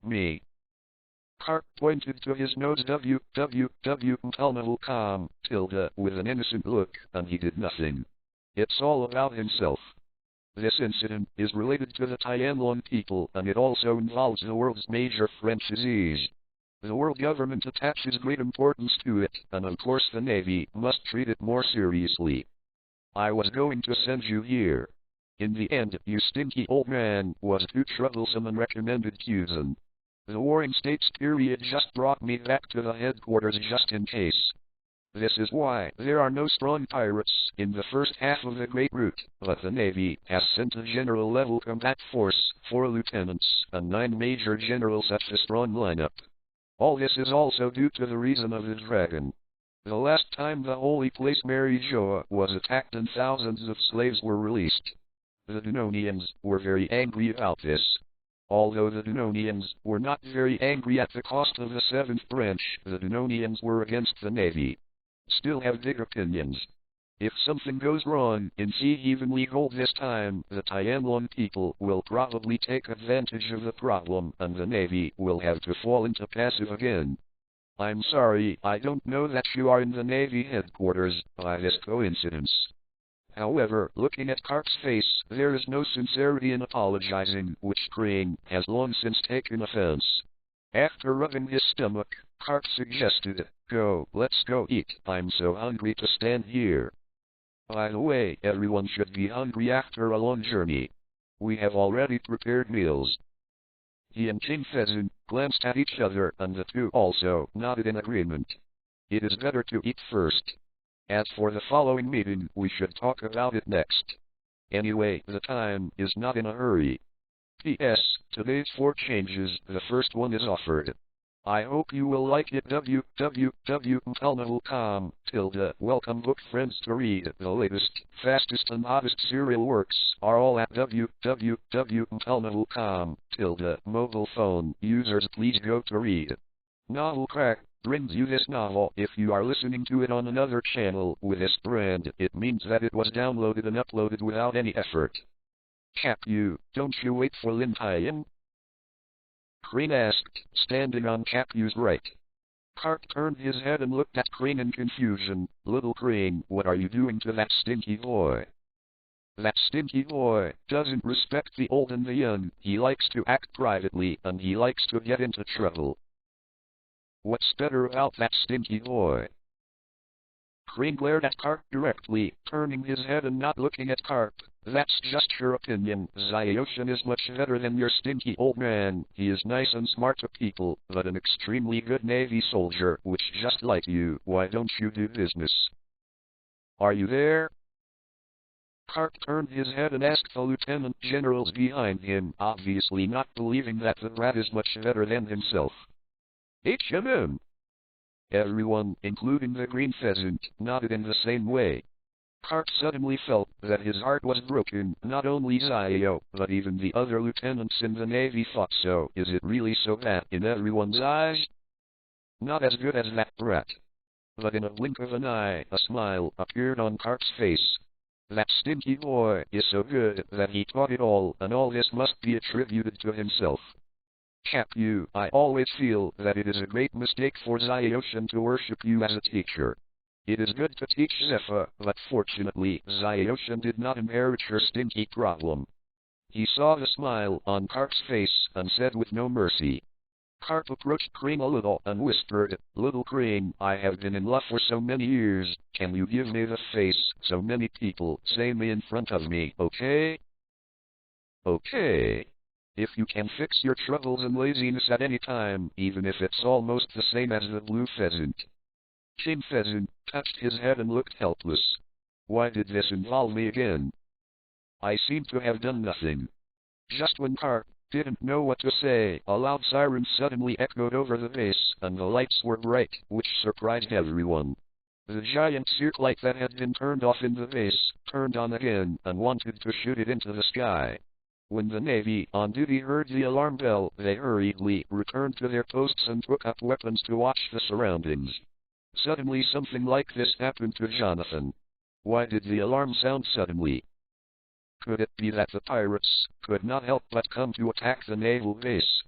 Me. Garp pointed to his nose www.com, with an innocent look, and he did nothing. It's all about himself. This incident is related to the Tianlong people, and it also involves the world's major French disease. The world government attaches great importance to it, and of course the Navy must treat it more seriously. I was going to send you here. In the end, you stinky old man was too troublesome and recommended Cusin. The Warring States period just brought me back to the headquarters just in case. This is why there are no strong pirates in the first half of the Great Route, but the Navy has sent a general-level combat force, 4 lieutenants, and 9 major generals at a strong lineup. All this is also due to the reason of the dragon. The last time the holy place Mary Joa was attacked and thousands of slaves were released. The Dunonians were very angry about this. Although the Dunonians were not very angry at the cost of the 7th branch, the Dunonians were against the Navy. Still have big opinions. If something goes wrong in Sea Heavenly Gold this time, the Tianlong people will probably take advantage of the problem, and the Navy will have to fall into passive again. I'm sorry, I don't know that you are in the Navy headquarters by this coincidence. However, looking at Garp's face, there is no sincerity in apologizing, which Crane has long since taken offense. After rubbing his stomach, Garp suggested, go, let's go eat. I'm so hungry to stand here. By the way, everyone should be hungry after a long journey. We have already prepared meals. He and King Pheasant glanced at each other, and the two also nodded in agreement. It is better to eat first. As for the following meeting, we should talk about it next. Anyway, the time is not in a hurry. P.S. Today's 4 changes, the first one is offered. I hope you will like it. www.com. Welcome book friends to read. The latest, fastest and hottest serial works are all at www.com. Mobile phone users please go to read. Novel crack. brings you this novel. If you are listening to it on another channel with this brand, it means that it was downloaded and uploaded without any effort. Cap you, don't you wait for Lin Tian? Crane asked, standing on Cap Yu's right. Garp turned his head and looked at Crane in confusion. Little Crane, what are you doing to that stinky boy? That stinky boy doesn't respect the old and the young. He likes to act privately, and he likes to get into trouble. What's better about that stinky boy? Crane glared at Garp directly, turning his head and not looking at Garp. That's just your opinion. Zyoshin is much better than your stinky old man. He is nice and smart to people, but an extremely good Navy soldier, which just like you. Why don't you do business? Are you there? Garp turned his head and asked the lieutenant generals behind him, obviously not believing that the rat is much better than himself. HMM. Everyone, including the green pheasant, nodded in the same way. Garp suddenly felt that his heart was broken. Not only Zio, but even the other lieutenants in the Navy thought so. Is it really so bad in everyone's eyes? Not as good as that brat. But in a blink of an eye, a smile appeared on Garp's face. That stinky boy is so good that he taught it all, and all this must be attributed to himself. Cap you, I always feel that it is a great mistake for Zyoshin to worship you as a teacher. It is good to teach Zephyr, but fortunately, Zyoshin did not inherit your stinky problem. He saw the smile on Garp's face and said with no mercy. Garp approached Crane a little and whispered, Little Crane, I have been in love for so many years. Can you give me the face so many people say me in front of me, okay? Okay. If you can fix your troubles and laziness at any time, even if it's almost the same as the blue pheasant. King Pheasant touched his head and looked helpless. Why did this involve me again? I seem to have done nothing. Just when Garp didn't know what to say, a loud siren suddenly echoed over the base, and the lights were bright, which surprised everyone. The giant searchlight that had been turned off in the base turned on again and wanted to shoot it into the sky. When the Navy on duty heard the alarm bell, they hurriedly returned to their posts and took up weapons to watch the surroundings. Suddenly something like this happened to Jonathan. Why did the alarm sound suddenly? Could it be that the pirates could not help but come to attack the naval base?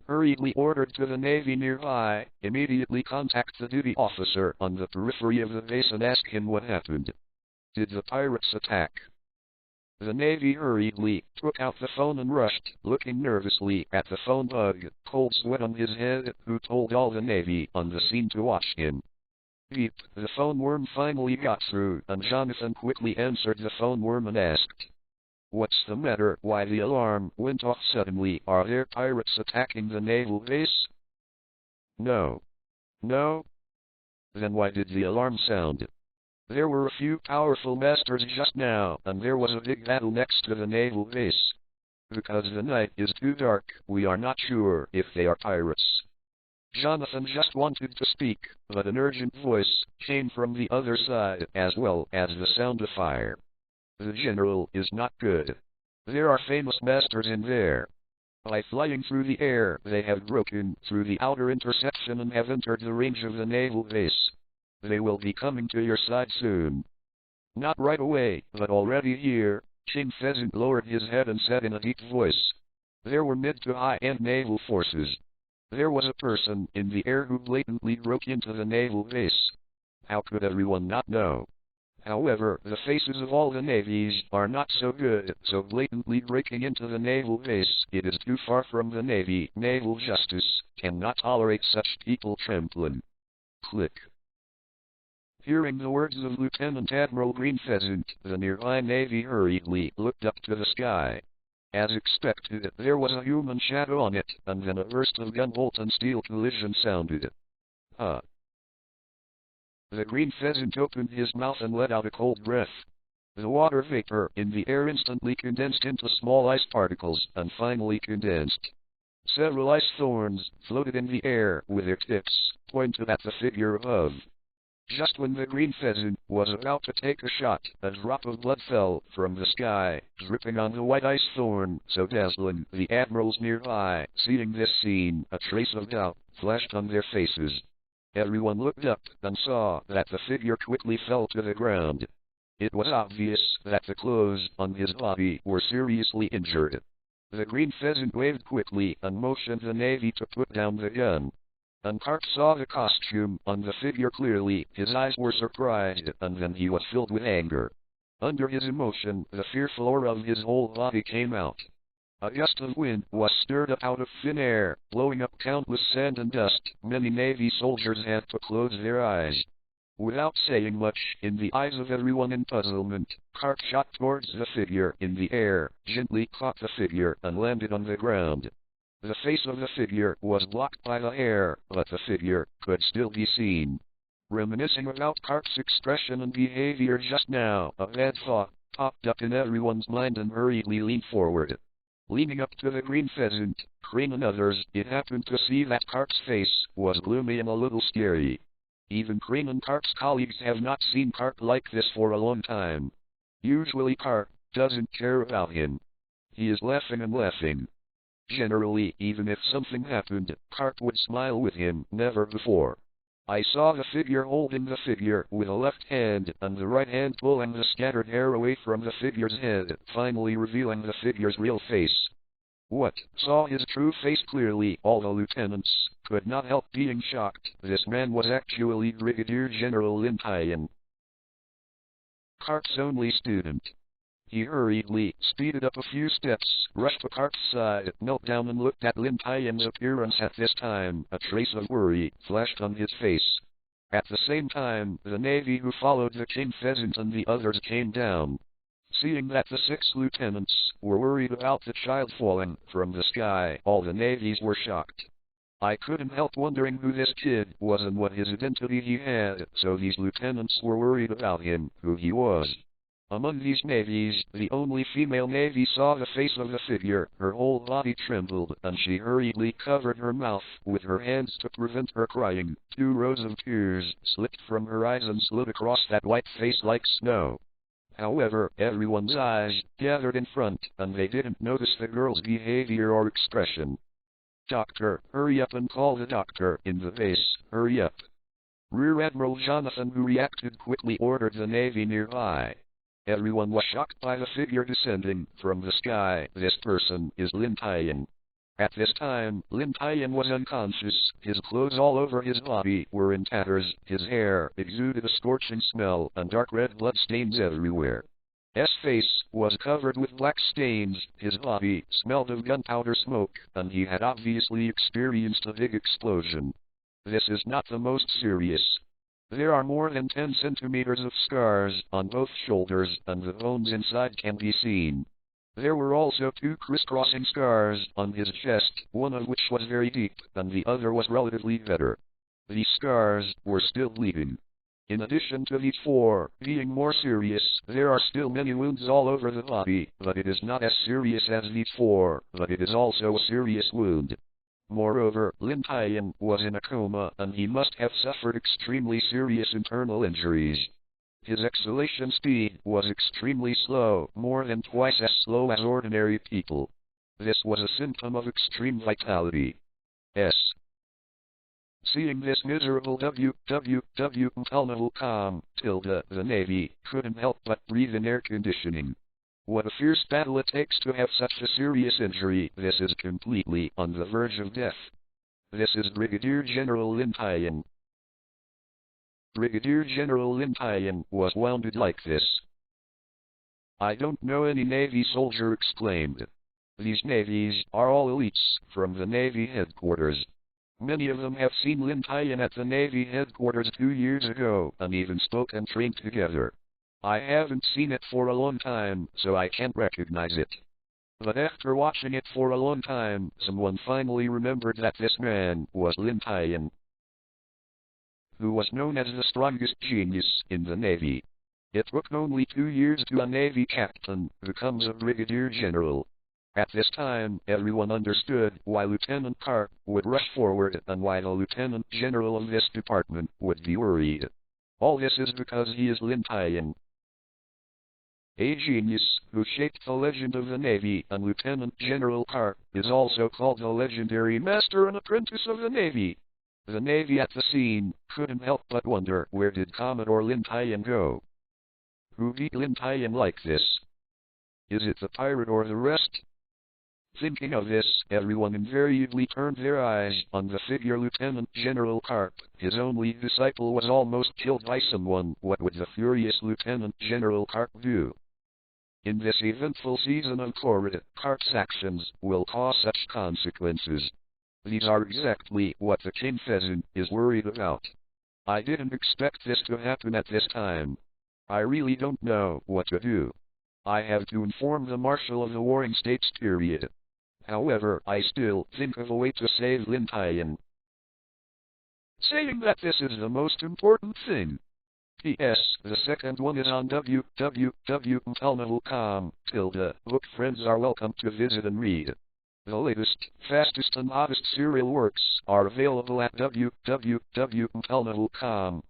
Hurriedly ordered to the Navy nearby, immediately contact the duty officer on the periphery of the base and ask him what happened. Did the pirates attack? The Navy hurriedly took out the phone and rushed, looking nervously at the phone bug, cold sweat on his head, who told all the Navy on the scene to watch him. Beep, the phone worm finally got through, and Jonathan quickly answered the phone worm and asked, What's the matter? Why the alarm went off suddenly? Are there pirates attacking the naval base? No. No? Then why did the alarm sound? There were a few powerful masters just now, and there was a big battle next to the naval base. Because the night is too dark, we are not sure if they are pirates. Jonathan just wanted to speak, but an urgent voice came from the other side, as well as the sound of fire. The general is not good. There are famous masters in there. By flying through the air, they have broken through the outer intersection and have entered the range of the naval base. They will be coming to your side soon. Not right away, but already here. King Pheasant lowered his head and said in a deep voice. There were mid to high-end naval forces. There was a person in the air who blatantly broke into the naval base. How could everyone not know? However, the faces of all the navies are not so good, so blatantly breaking into the naval base, it is too far from the Navy. Naval justice cannot tolerate such people trampling. Click. Hearing the words of Lieutenant Admiral Green Pheasant, the nearby Navy hurriedly looked up to the sky. As expected, there was a human shadow on it, and then a burst of gunbolt and steel collision sounded. Huh. The Green Pheasant opened his mouth and let out a cold breath. The water vapor in the air instantly condensed into small ice particles, and finally condensed. Several ice thorns floated in the air with their tips pointed at the figure above. Just when the Green Pheasant was about to take a shot, a drop of blood fell from the sky, dripping on the white ice thorn, so dazzling. The admirals nearby, seeing this scene, a trace of doubt flashed on their faces. Everyone looked up and saw that the figure quickly fell to the ground. It was obvious that the clothes on his body were seriously injured. The green pheasant waved quickly and motioned the Navy to put down the gun. And Garp saw the costume on the figure clearly. His eyes were surprised, and then he was filled with anger. Under his emotion, the fearful aura of his whole body came out. A gust of wind was stirred up out of thin air, blowing up countless sand and dust. Many Navy soldiers had to close their eyes. Without saying much, in the eyes of everyone in puzzlement, Garp shot towards the figure in the air, gently caught the figure, and landed on the ground. The face of the figure was blocked by the air, but the figure could still be seen. Reminiscing about Garp's expression and behavior just now, a bad thought popped up in everyone's mind and hurriedly leaned forward. Leaning up to the green pheasant, Crane and others, it happened to see that Garp's face was gloomy and a little scary. Even Crane and Garp's colleagues have not seen Garp like this for a long time. Usually Garp doesn't care about him. He is laughing and laughing. Generally, even if something happened, Garp would smile with him. Never before. I saw the figure holding the figure with the left hand and the right hand pulling the scattered hair away from the figure's head, finally revealing the figure's real face. What? Saw his true face clearly. All the lieutenants could not help being shocked. This man was actually Brigadier General Lin Tian, Garp's only student. He hurriedly speeded up a few steps, rushed to Garp's side, knelt down and looked at Lin Tian's appearance. At this time, a trace of worry flashed on his face. At the same time, the Navy who followed the king pheasant and the others came down. Seeing that the 6 lieutenants were worried about the child falling from the sky, all the navies were shocked. I couldn't help wondering who this kid was and what his identity he had, so these lieutenants were worried about him, who he was. Among these navies, the only female navy saw the face of the figure. Her whole body trembled, and she hurriedly covered her mouth with her hands to prevent her crying. 2 rows of tears slipped from her eyes and slid across that white face like snow. However, everyone's eyes gathered in front, and they didn't notice the girl's behavior or expression. Doctor, hurry up and call the doctor in the base. Hurry up. Rear Admiral Jonathan, who reacted quickly, ordered the Navy nearby. Everyone was shocked by the figure descending from the sky. This person is Lin Tian. At this time, Lin Tian was unconscious. His clothes all over his body were in tatters. His hair exuded a scorching smell, and dark red blood stains everywhere. His face was covered with black stains. His body smelled of gunpowder smoke, and he had obviously experienced a big explosion. This is not the most serious. There are more than 10 centimeters of scars on both shoulders, and the bones inside can be seen. There were also 2 crisscrossing scars on his chest, one of which was very deep, and the other was relatively better. These scars were still bleeding. In addition to these 4 being more serious, there are still many wounds all over the body, but it is not as serious as these 4, but it is also a serious wound. Moreover, Lin Tian was in a coma, and he must have suffered extremely serious internal injuries. His exhalation speed was extremely slow, more than twice as slow as ordinary people. This was a symptom of extreme vitality. Seeing this miserable the Navy couldn't help but breathe in air conditioning. What a fierce battle it takes to have such a serious injury. This is completely on the verge of death. This is Brigadier General Lin Tian. Brigadier General Lin Tian was wounded like this. I don't know any Navy soldier exclaimed. These navies are all elites from the Navy headquarters. Many of them have seen Lin Tian at the Navy headquarters 2 years ago, and even spoke and trained together. I haven't seen it for a long time, so I can't recognize it. But after watching it for a long time, someone finally remembered that this man was Lin Tian, who was known as the strongest genius in the Navy. It took only 2 years to a Navy captain becomes a brigadier general. At this time, everyone understood why Lieutenant Garp would rush forward and why the lieutenant general of this department would be worried. All this is because he is Lin Tian, a genius who shaped the legend of the Navy, and Lieutenant General Garp is also called the legendary Master and Apprentice of the Navy. The Navy at the scene couldn't help but wonder, where did Commodore Lin Tian go? Who beat Lin Tian like this? Is it the pirate or the rest? Thinking of this, everyone invariably turned their eyes on the figure Lieutenant General Garp. His only disciple was almost killed by someone. What would the furious Lieutenant General Garp do? In this eventful season of Torrid, Garp's actions will cause such consequences. These are exactly what the King Pheasant is worried about. I didn't expect this to happen at this time. I really don't know what to do. I have to inform the Marshal of the Warring States period. However, I still think of a way to save Lin Tian. Saying that this is the most important thing. P.S. The second one is on www.palma.com. Book friends are welcome to visit and read. The latest, fastest and oddest serial works are available at www.palma.com.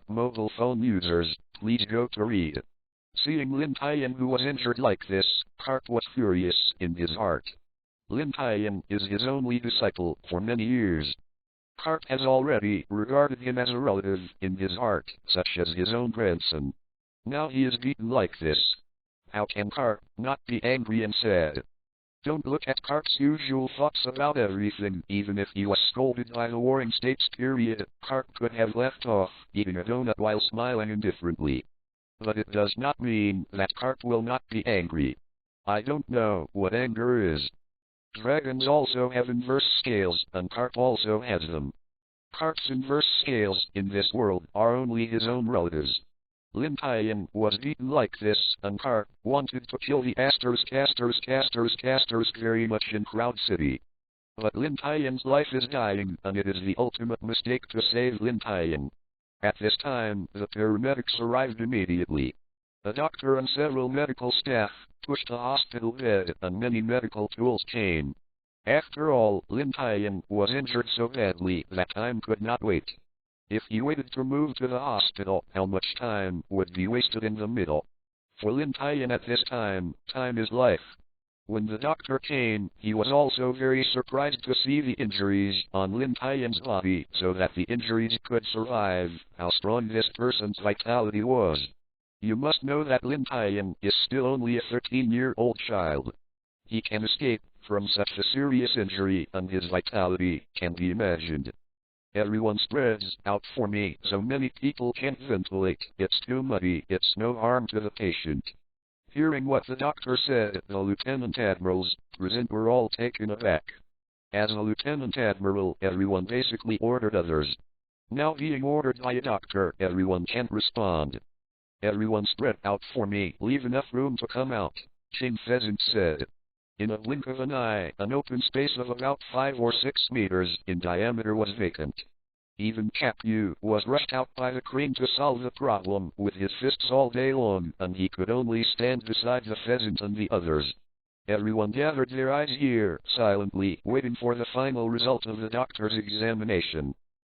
Mobile phone users, please go to read. Seeing Lin Tian, who was injured like this, Garp was furious in his heart. Lin Tian is his only disciple for many years. Garp has already regarded him as a relative in his heart, such as his own grandson. Now he is beaten like this. How can Garp not be angry and sad? Don't look at Garp's usual thoughts about everything. Even if he was scolded by the Warring States period, Garp could have left off eating a donut while smiling indifferently. But it does not mean that Garp will not be angry. I don't know what anger is. Dragons also have inverse scales, and Garp also has them. Garp's inverse scales in this world are only his own relatives. Lin Tian was beaten like this, and Garp wanted to kill the casters very much in Cloud City. But Lin Tian's life is dying, and it is the ultimate mistake to save Lin Tian. At this time, the paramedics arrived immediately. A doctor and several medical staff pushed a hospital bed, and many medical tools came. After all, Lin Tian was injured so badly that time could not wait. If he waited to move to the hospital, how much time would be wasted in the middle? For Lin Tian at this time, time is life. When the doctor came, he was also very surprised to see the injuries on Lin Tian's body, so that the injuries could survive. How strong this person's vitality was. You must know that Lin Tian is still only a 13-year-old child. He can escape from such a serious injury, and his vitality can be imagined. Everyone spreads out for me, so many people can't ventilate. It's too muddy. It's no harm to the patient. Hearing what the doctor said, the lieutenant admirals present were all taken aback. As a lieutenant admiral, everyone basically ordered others. Now being ordered by a doctor, everyone can't respond. Everyone spread out for me. Leave enough room to come out, King Pheasant said. In a blink of an eye, an open space of about 5 or 6 meters in diameter was vacant. Even Capu was rushed out by the crane to solve the problem with his fists all day long, and he could only stand beside the pheasant and the others. Everyone gathered their eyes here, silently, waiting for the final result of the doctor's examination.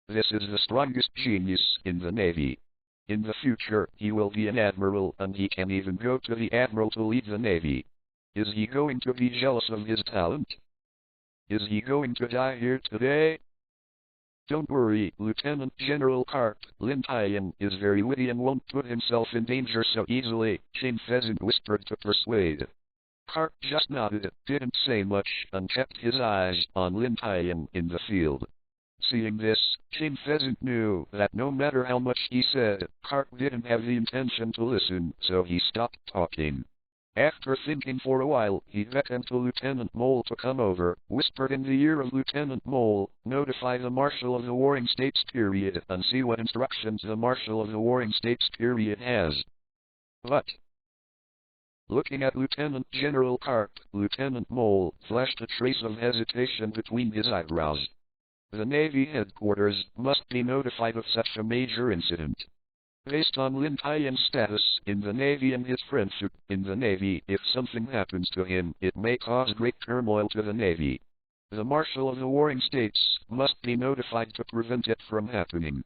This is the strongest genius in the Navy. In the future, he will be an admiral, and he can even go to the admiral to lead the Navy. Is he going to be jealous of his talent? Is he going to die here today? Don't worry, Lieutenant General Garp. Lin Tian is very witty and won't put himself in danger so easily, King Pheasant whispered to persuade. Garp just nodded, didn't say much, and kept his eyes on Lin Tian in the field. Seeing this, King Pheasant knew that no matter how much he said, Garp didn't have the intention to listen, so he stopped talking. After thinking for a while, he beckoned to Lieutenant Mole to come over, whispered in the ear of Lieutenant Mole, notify the Marshal of the Warring States period, and see what instructions the Marshal of the Warring States period has. But, looking at Lieutenant General Garp, Lieutenant Mole flashed a trace of hesitation between his eyebrows. The Navy headquarters must be notified of such a major incident. Based on Lin Tian's status in the Navy and his friendship in the Navy, if something happens to him, it may cause great turmoil to the Navy. The Marshal of the Warring States must be notified to prevent it from happening.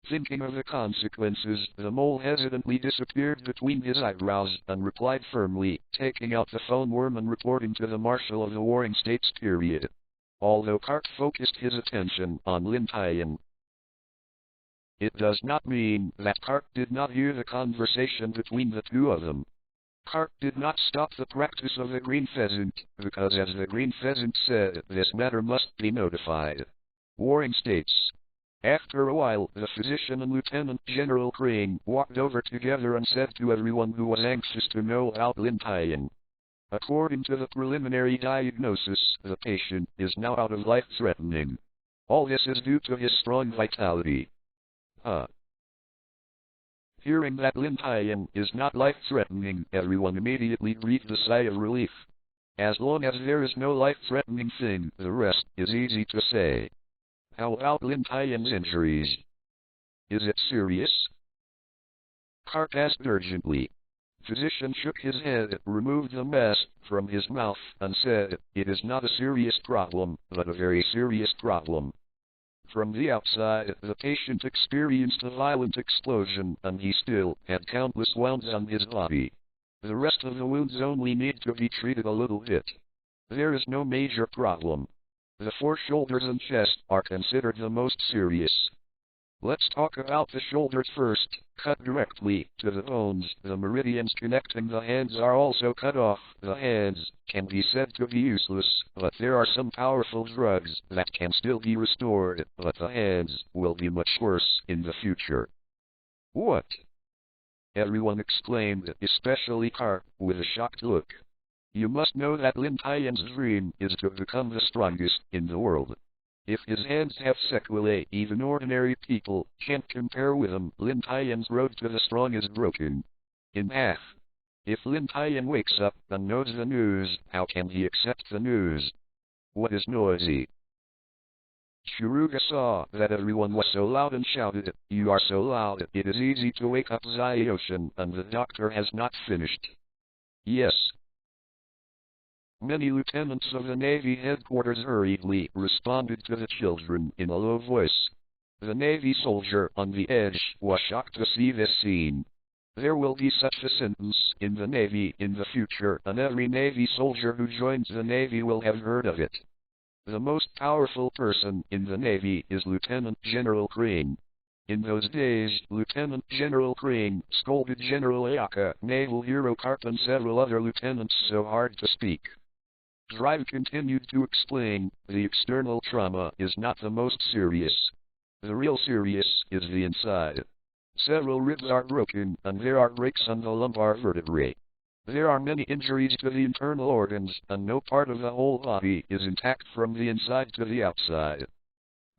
Thinking of the consequences, the mole hesitantly disappeared between his eyebrows and replied firmly, taking out the phone worm and reporting to the Marshal of the Warring States period. although Garp focused his attention on Lin Tian. It does not mean that Garp did not hear the conversation between the two of them. Garp did not stop the practice of the green pheasant, because as the green pheasant said, this matter must be notified. Warring states. After a while, the physician and Lieutenant General Crane walked over together and said to everyone who was anxious to know about Lin Tian. According to the preliminary diagnosis, the patient is now out of life-threatening. All this is due to his strong vitality. Hearing that Lin Tian is not life-threatening, everyone immediately breathed a sigh of relief. As long as there is no life-threatening thing, the rest is easy to say. How about Lin Tian's injuries? Is it serious? Garp asked urgently. Physician shook his head, removed the mask from his mouth, and said, "It is not a serious problem, but a very serious problem." From the outside, the patient experienced a violent explosion, and he still had countless wounds on his body. The rest of the wounds only need to be treated a little bit. There is no major problem. The four shoulders and chest are considered the most serious. Let's talk about the shoulders first. Cut directly to the bones. The meridians connecting the hands are also cut off. The hands can be said to be useless, but there are some powerful drugs that can still be restored, but the hands will be much worse in the future. What? Everyone exclaimed, especially Garp, with a shocked look. You must know that Lin Tian's dream is to become the strongest in the world. If his hands have sequelae, even ordinary people can't compare with him. Lin Tian's road to the strong is broken in half. If Lin Tian wakes up and knows the news, how can he accept the news? What is noisy? Shiruga saw that everyone was so loud and shouted, "You are so loud, it is easy to wake up Zyoshin, and the doctor has not finished." Yes. Many lieutenants of the Navy headquarters hurriedly responded to the children in a low voice. The Navy soldier on the edge was shocked to see this scene. There will be such a sentence in the Navy in the future, and every Navy soldier who joins the Navy will have heard of it. The most powerful person in the Navy is Lieutenant General Crane. In those days, Lieutenant General Crane scolded General Ayaka, naval hero Garp, and several other lieutenants so hard to speak. Drive continued to explain, the external trauma is not the most serious. The real serious is the inside. Several ribs are broken, and there are breaks on the lumbar vertebrae. There are many injuries to the internal organs, and no part of the whole body is intact from the inside to the outside.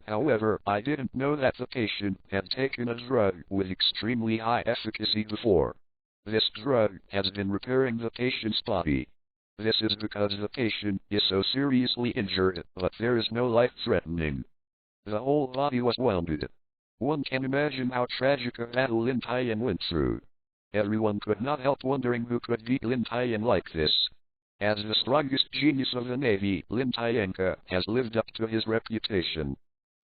However, I didn't know that the patient had taken a drug with extremely high efficacy before. This drug has been repairing the patient's body. This is because the patient is so seriously injured, but there is no life-threatening. The whole body was wounded. One can imagine how tragic a battle Lin Tian went through. Everyone could not help wondering who could beat Lin Tian like this. As the strongest genius of the Navy, Lin Tian has lived up to his reputation.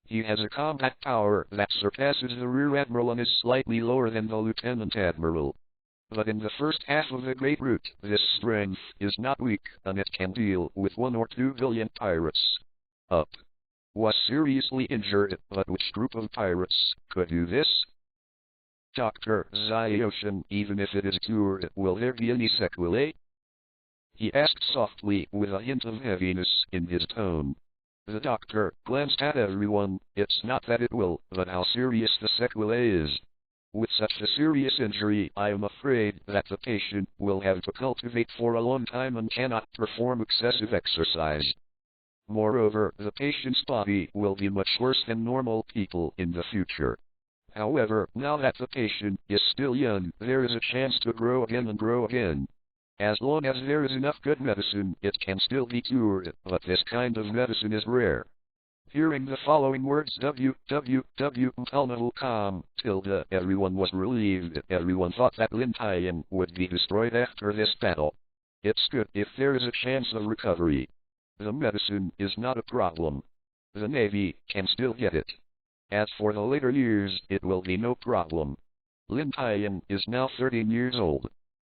He has a combat power that surpasses the Rear Admiral and is slightly lower than the Lieutenant Admiral. But in the first half of the Great Route, this strength is not weak, and it can deal with 1 or 2 billion pirates. Was seriously injured, but which group of pirates could do this? Dr. Zyoshin, even if it is cured, will there be any sequelae? He asked softly, with a hint of heaviness in his tone. The doctor glanced at everyone. It's not that it will, but how serious the sequelae is. With such a serious injury, I am afraid that the patient will have to cultivate for a long time and cannot perform excessive exercise. Moreover, the patient's body will be much worse than normal people in the future. However, now that the patient is still young, there is a chance to grow again and grow again. As long as there is enough good medicine, it can still be cured, but this kind of medicine is rare. Hearing the following words, everyone was relieved. Everyone thought that Lin Tian would be destroyed after this battle. It's good if there is a chance of recovery. The medicine is not a problem. The Navy can still get it. As for the later years, it will be no problem. Lin Tian is now 13 years old.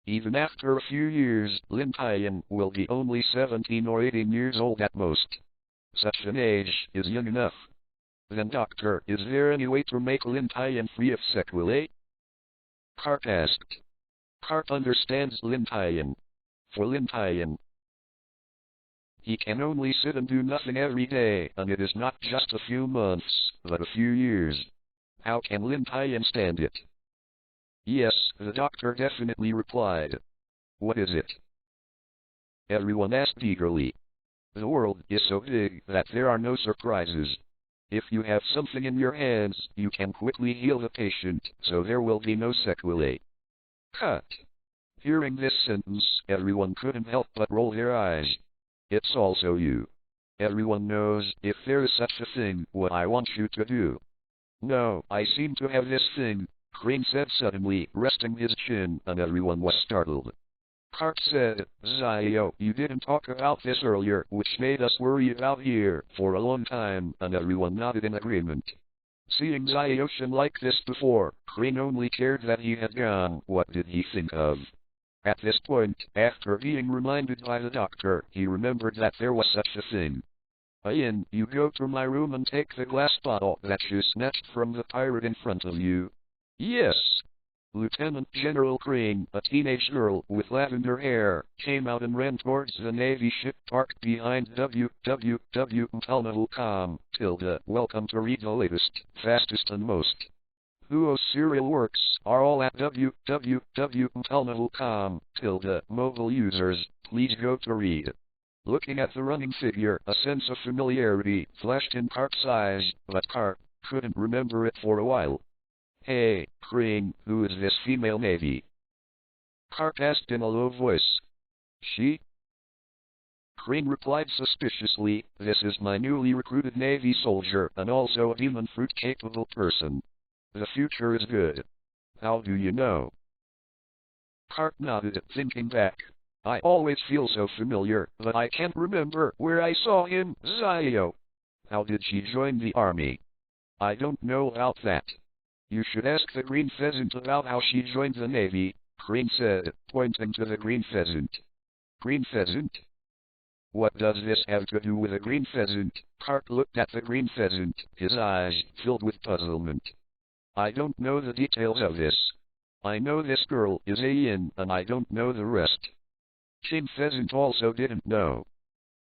Even after a few years, Lin Tian will be only 17 or 18 years old at most. Such an age is young enough. Then doctor, is there any way to make Lin Tian free of sequelae? Garp asked. Garp understands Lin Tian. For Lin Tian, he can only sit and do nothing every day, and it is not just a few months, but a few years. How can Lin Tian stand it? Yes, the doctor definitely replied. What is it? Everyone asked eagerly. The world is so big that there are no surprises. If you have something in your hands, you can quickly heal the patient, so there will be no sequelae. Cut. Hearing this sentence, everyone couldn't help but roll their eyes. It's also you. Everyone knows, if there is such a thing, what I want you to do. No, I seem to have this thing, Crane said suddenly, resting his chin, and everyone was startled. Garp said, Zio, you didn't talk about this earlier, which made us worry about here for a long time, and everyone nodded in agreement. Seeing Zio-chan like this before, Crane only cared that he had gone. What did he think of? At this point, after being reminded by the doctor, he remembered that there was such a thing. Ian, you go to my room and take the glass bottle that you snatched from the pirate in front of you. Yes. Lieutenant General Crane, a teenage girl with lavender hair, came out and ran towards the Navy ship parked behind www.com. Welcome to read the latest, fastest and most. Who's serial works are all at www.com. Mobile users, please go to read. Looking at the running figure, a sense of familiarity flashed in Garp's eyes, but Garp couldn't remember it for a while. Hey, Crane, who is this female Navy? Garp asked in a low voice. She? Crane replied suspiciously, this is my newly recruited Navy soldier, and also a demon fruit-capable person. The future is good. How do you know? Garp nodded, thinking back. I always feel so familiar, but I can't remember where I saw him. Zio. How did she join the army? I don't know about that. You should ask the green pheasant about how she joined the Navy, Crane said, pointing to the green pheasant. Green pheasant? What does this have to do with a green pheasant? Garp looked at the green pheasant, his eyes filled with puzzlement. I don't know the details of this. I know this girl is Ian, and I don't know the rest. King Pheasant also didn't know.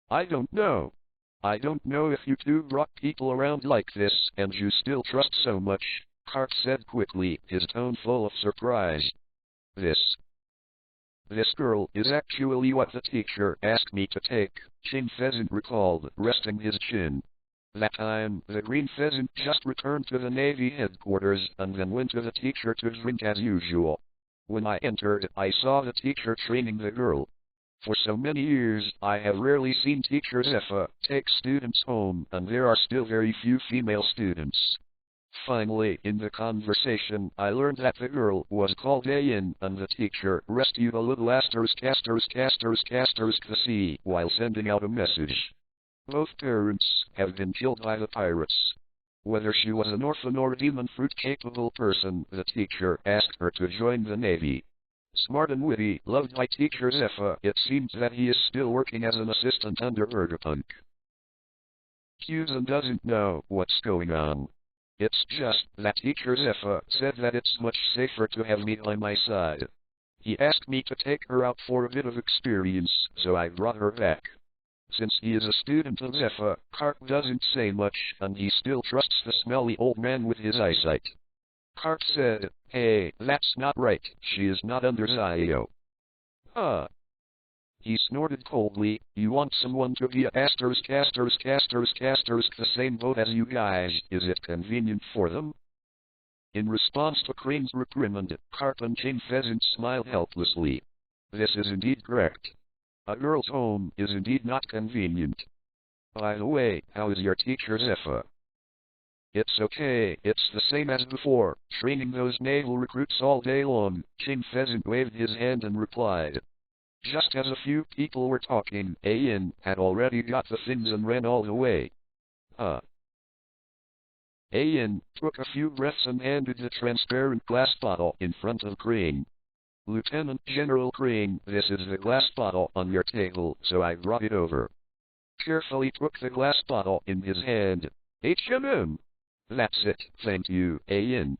I don't know. I don't know if you two brought people around like this, and you still trust so much, Garp said quickly, his tone full of surprise. This girl is actually what the teacher asked me to take, King Pheasant recalled, resting his chin. That time, the green pheasant just returned to the Navy headquarters, and then went to the teacher to drink as usual. When I entered, I saw the teacher training the girl. For so many years, I have rarely seen Teacher Zephyr take students home, and there are still very few female students. Finally, in the conversation, I learned that the girl was called Ayan, and the teacher rescued a little the sea while sending out a message. Both parents have been killed by the pirates. Whether she was an orphan or a demon fruit-capable person, the teacher asked her to join the Navy. Smart and witty, loved by Teacher Zephyr, it seems that he is still working as an assistant under Vegapunk. Kyuzen doesn't know what's going on. It's just that Teacher Zephyr said that it's much safer to have me by my side. He asked me to take her out for a bit of experience, so I brought her back. Since he is a student of Zephyr, Garp doesn't say much, and he still trusts the smelly old man with his eyesight. Garp said, hey, that's not right, she is not under Zio. He snorted coldly, you want someone to be a the same boat as you guys, is it convenient for them? In response to Crane's reprimand, Garp and King Pheasant smiled helplessly. This is indeed correct. A girl's home is indeed not convenient. By the way, how is your teacher Zephyr? It's okay, it's the same as before, training those naval recruits all day long, King Pheasant waved his hand and replied. Just as a few people were talking, Ayan had already got the things and ran all the way. Ayan took a few breaths and handed the transparent glass bottle in front of Crane. Lieutenant General Crane, this is the glass bottle on your table, so I brought it over. carefully took the glass bottle in his hand. H&M. That's it, thank you, Ayan.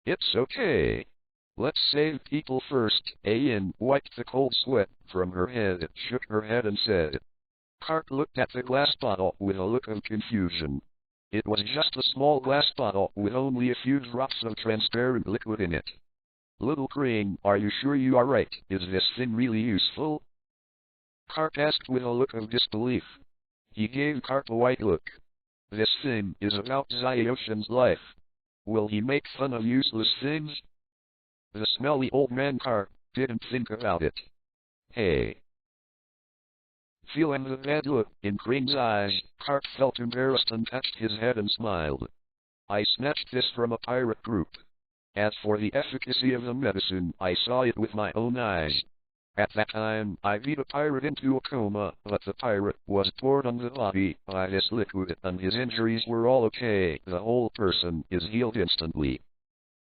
It's okay. Let's save people first. Ayan wiped the cold sweat from her head, shook her head and said. Garp looked at the glass bottle with a look of confusion. It was just a small glass bottle with only a few drops of transparent liquid in it. Little Crane, are you sure you are right? Is this thing really useful? Garp asked with a look of disbelief. He gave Garp a white look. This thing is about Zyoshin's life. Will he make fun of useless things? The smelly old man Garp didn't think about it. Hey. Feeling the bad look in Crane's eyes, Garp felt embarrassed and touched his head and smiled. I snatched this from a pirate group. As for the efficacy of the medicine, I saw it with my own eyes. At that time, I beat a pirate into a coma, but the pirate was poured on the body by this liquid and his injuries were all okay. The whole person is healed instantly.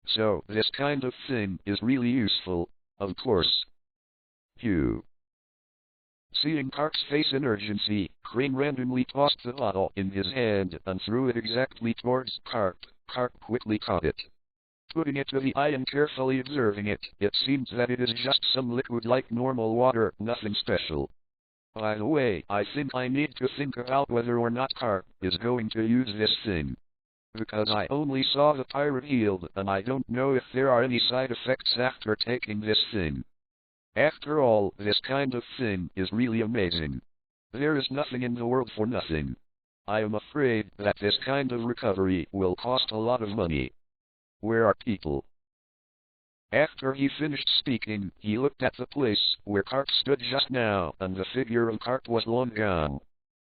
So, this kind of thing is really useful, of course. Phew. Seeing Garp's face in urgency, Crane randomly tossed the bottle in his hand and threw it exactly towards Garp. Garp quickly caught it. Putting it to the eye and carefully observing it, it seems that it is just some liquid like normal water, nothing special. By the way, I think I need to think about whether or not Garp is going to use this thing. Because I only saw the pirate healed, and I don't know if there are any side effects after taking this thing. After all, this kind of thing is really amazing. There is nothing in the world for nothing. I am afraid that this kind of recovery will cost a lot of money. Where are people? After he finished speaking, he looked at the place where Garp stood just now, and the figure of Garp was long gone.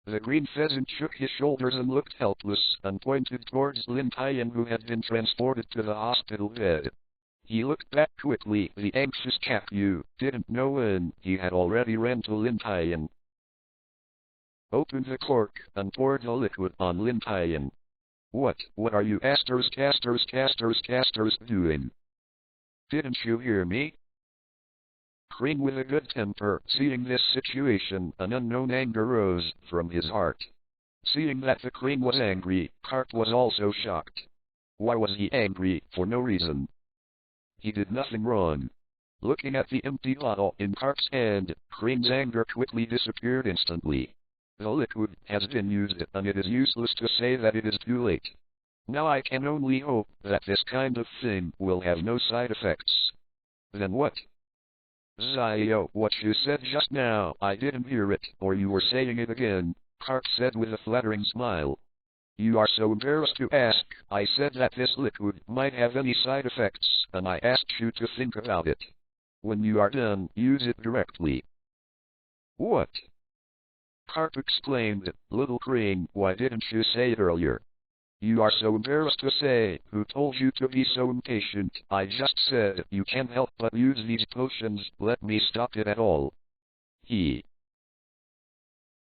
The green pheasant shook his shoulders and looked helpless, and pointed towards Lin Tian, who had been transported to the hospital bed. He looked back quickly. The anxious Capu didn't know when he had already ran to Lin Tian. Opened the cork and poured the liquid on Lin Tian. What are you casters doing? Didn't you hear me? Crane with a good temper, seeing this situation, an unknown anger rose from his heart. Seeing that the Crane was angry, Garp was also shocked. Why was he angry? For no reason. He did nothing wrong. Looking at the empty bottle in Garp's hand, Crane's anger quickly disappeared instantly. The liquid has been used, and it is useless to say that it is too late. Now I can only hope that this kind of thing will have no side effects. Then what? Zio, what you said just now, I didn't hear it, or you were saying it again, Garp said with a flattering smile. You are so embarrassed to ask. I said that this liquid might have any side effects, and I asked you to think about it. When you are done, use it directly. What? Garp exclaimed, Little Crane, why didn't you say it earlier? You are so embarrassed to say. Who told you to be so impatient? I just said you can't help but use these potions. Let me stop it at all.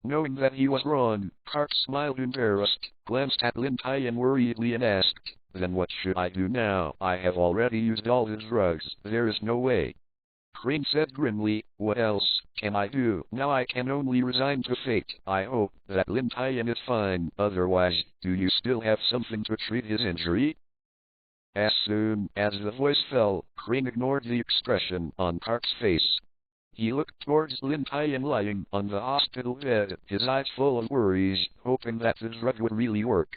Knowing that he was wrong, Garp smiled embarrassed, glanced at Lin Tian worriedly and asked, Then what should I do now? I have already used all the drugs. There is no way. Crane said grimly, What else can I do? Now I can only resign to fate. I hope that Lin Tian is fine. Otherwise, do you still have something to treat his injury? As soon as the voice fell, Crane ignored the expression on Garp's face. He looked towards Lin Tian lying on the hospital bed, his eyes full of worries, hoping that the drug would really work.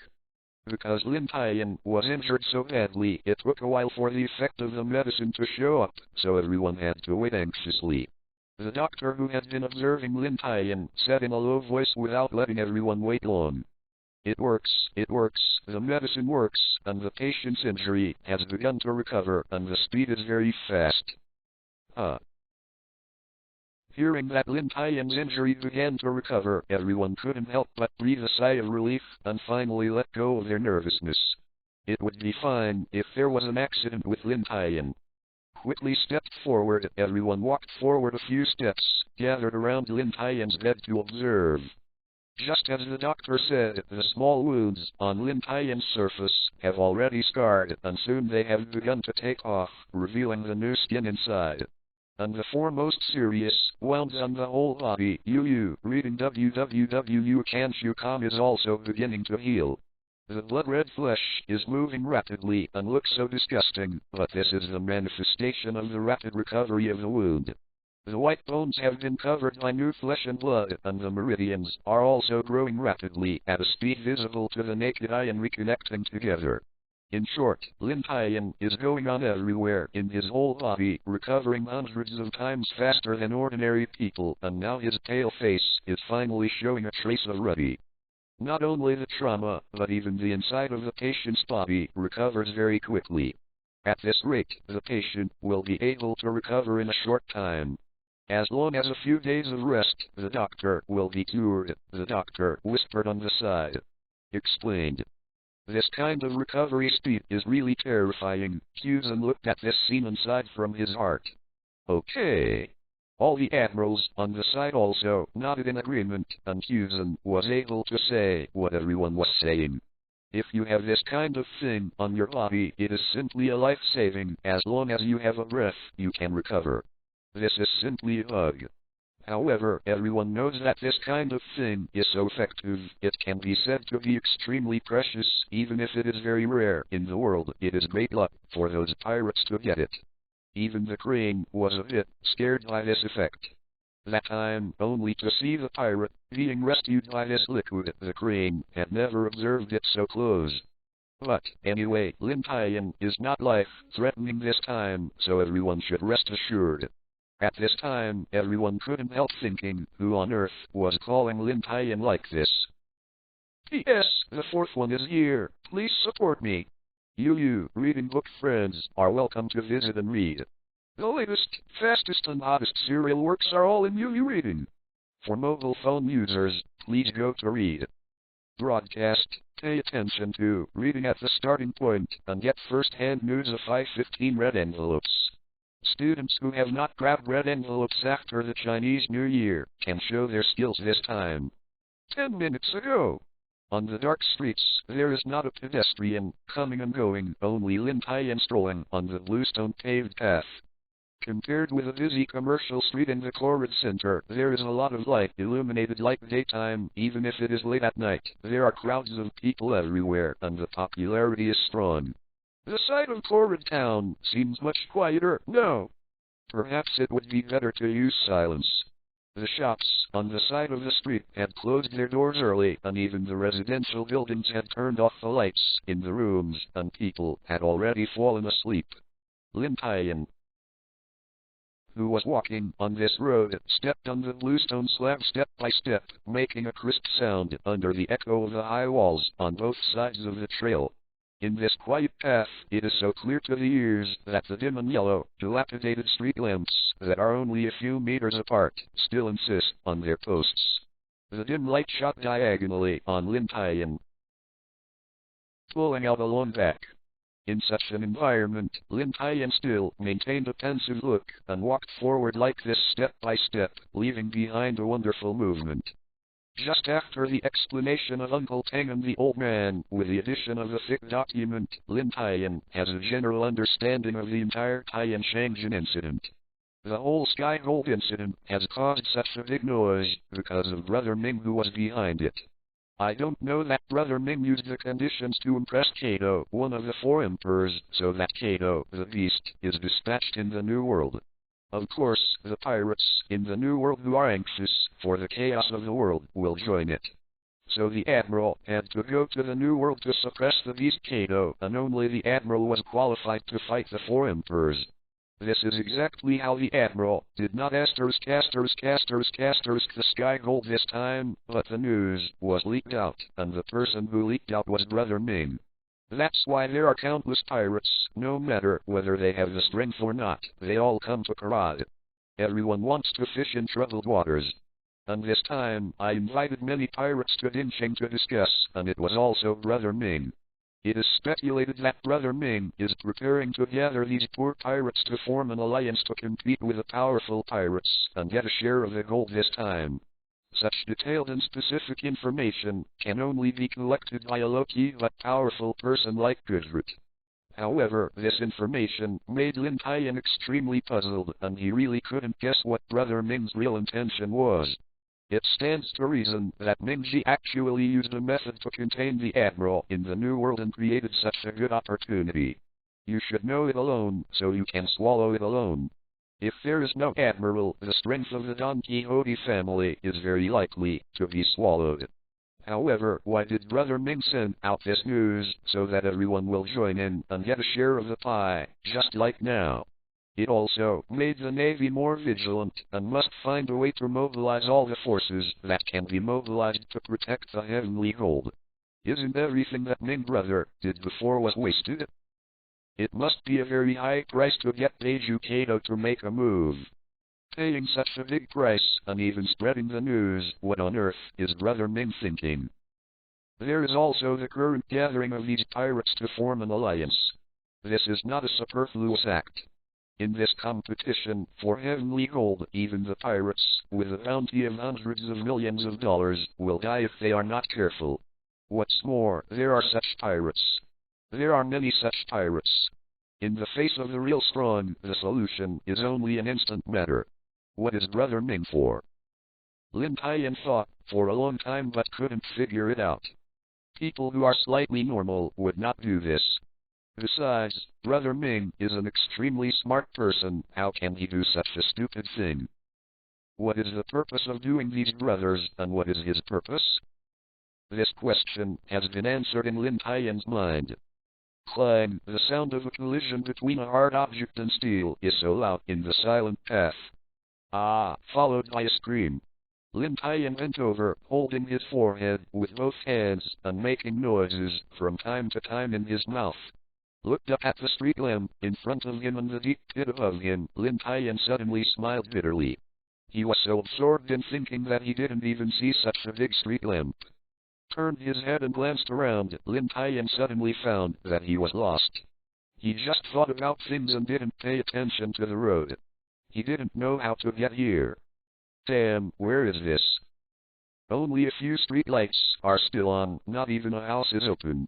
Because Lin Tian was injured so badly, it took a while for the effect of the medicine to show up, so everyone had to wait anxiously. The doctor who had been observing Lin Tian said in a low voice without letting everyone wait long. It works, the medicine works, and the patient's injury has begun to recover, and the speed is very fast. Hearing that Lin Tian's injury began to recover, everyone couldn't help but breathe a sigh of relief, and finally let go of their nervousness. It would be fine if there was an accident with Lin Tian. Quickly stepped forward, everyone walked forward a few steps, gathered around Lin Tian's bed to observe. Just as the doctor said, the small wounds on Lin Tian's surface have already scarred, and soon they have begun to take off, revealing the new skin inside. and the foremost serious wounds on the whole body. Reading www. Kanshu.com is also beginning to heal. The blood-red flesh is moving rapidly and looks so disgusting, but this is the manifestation of the rapid recovery of the wound. The white bones have been covered by new flesh and blood, and the meridians are also growing rapidly at a speed visible to the naked eye and reconnecting together. In short, Lin Tian is going on everywhere in his whole body, recovering hundreds of times faster than ordinary people, and now his pale face is finally showing a trace of ruddy. Not only the trauma, but even the inside of the patient's body recovers very quickly. At this rate, the patient will be able to recover in a short time. As long as a few days of rest, the doctor will be cured, the doctor whispered on the side. Explained. This kind of recovery speed is really terrifying. Kyuzen looked at this scene inside from his heart. Okay. All the admirals on the side also nodded in agreement, and Kyuzen was able to say what everyone was saying. If you have this kind of thing on your body, it is simply a life-saving. As long as you have a breath, you can recover. This is simply a bug. However, everyone knows that this kind of thing is so effective, it can be said to be extremely precious, even if it is very rare in the world. It is great luck for those pirates to get it. Even the crane was a bit scared by this effect. That time, only to see the pirate being rescued by this liquid, the crane had never observed it so close. But, anyway, Lin Tian is not life-threatening this time, so everyone should rest assured. At this time, everyone couldn't help thinking, who on earth was calling Lin Tian like this? P.S. The fourth one is here. Please support me. You reading book friends are welcome to visit and read. The latest, fastest and hottest serial works are all in UU Reading. For mobile phone users, please go to Read. Broadcast, pay attention to reading at the starting point and get first-hand news of 515 red envelopes. Students who have not grabbed red envelopes after the Chinese New Year can show their skills this time. 10 minutes ago. On the dark streets, there is not a pedestrian coming and going, only Lin Tian strolling on the bluestone paved path. Compared with a busy commercial street in the Chloride Center, there is a lot of light illuminated like daytime, even if it is late at night. There are crowds of people everywhere, and the popularity is strong. The side of Chloride Town seems much quieter. No. Perhaps it would be better to use silence. The shops on the side of the street had closed their doors early, and even the residential buildings had turned off the lights in the rooms, and people had already fallen asleep. Lin Tian, who was walking on this road, stepped on the bluestone slab step by step, making a crisp sound under the echo of the high walls on both sides of the trail. In this quiet path, it is so clear to the ears that the dim and yellow, dilapidated street lamps that are only a few meters apart still insist on their posts. The dim light shot diagonally on Lin Tian, pulling out a long back. In such an environment, Lin Tian still maintained a pensive look and walked forward like this step by step, leaving behind a wonderful movement. Just after the explanation of Uncle Tang and the old man, with the addition of a thick document, Lin Tian has a general understanding of the entire Tian Shangjin incident. The whole Sky Gold incident has caused such a big noise because of Brother Ming who was behind it. I don't know that Brother Ming used the conditions to impress Kato, one of the 4 emperors, so that Kato, the beast, is dispatched in the New World. Of course, the pirates in the New World who are anxious for the chaos of the world will join it. So the Admiral had to go to the New World to suppress the beast Kato, and only the Admiral was qualified to fight the 4 emperors. This is exactly how the Admiral did not asterisk the Sky Gold this time, but the news was leaked out, and the person who leaked out was Brother Ming. That's why there are countless pirates, no matter whether they have the strength or not, they all come to Karad. Everyone wants to fish in troubled waters. And this time, I invited many pirates to Dincheng to discuss, and it was also Brother Ming. It is speculated that Brother Ming is preparing to gather these poor pirates to form an alliance to compete with the powerful pirates, and get a share of the gold this time. Such detailed and specific information can only be collected by a low-key but powerful person like Gudrit. However, this information made Lin Tian extremely puzzled, and he really couldn't guess what Brother Ming's real intention was. It stands to reason that Mingji actually used a method to contain the Admiral in the New World and created such a good opportunity. You should know it alone, so you can swallow it alone. If there is no Admiral, the strength of the Don Quixote family is very likely to be swallowed. However, why did Brother Ming send out this news so that everyone will join in and get a share of the pie, just like now? It also made the Navy more vigilant and must find a way to mobilize all the forces that can be mobilized to protect the heavenly gold. Isn't everything that Ming Brother did before was wasted? It must be a very high price to get Deju Kato to make a move. Paying such a big price, and even spreading the news, what on earth is Brother Ming thinking? There is also the current gathering of these pirates to form an alliance. This is not a superfluous act. In this competition for heavenly gold, even the pirates, with a bounty of hundreds of millions of dollars, will die if they are not careful. What's more, there are such pirates. There are many such pirates. In the face of the real strong, the solution is only an instant matter. What is Brother Ming for? Lin Tian thought for a long time but couldn't figure it out. People who are slightly normal would not do this. Besides, Brother Ming is an extremely smart person. How can he do such a stupid thing? What is the purpose of doing these brothers, and what is his purpose? This question has been answered in Lin Tian's mind. Clang, the sound of a collision between a hard object and steel is so loud in the silent path. Ah, followed by a scream. Lin Tian bent over, holding his forehead with both hands and making noises from time to time in his mouth. Looked up at the street lamp in front of him and the deep pit above him. Lin Tian suddenly smiled bitterly. He was so absorbed in thinking that he didn't even see such a big street lamp. Turned his head and glanced around. Lin Tian suddenly found that he was lost. He just thought about things and didn't pay attention to the road. He didn't know how to get here. Damn, where is this? Only a few street lights are still on, not even a house is open.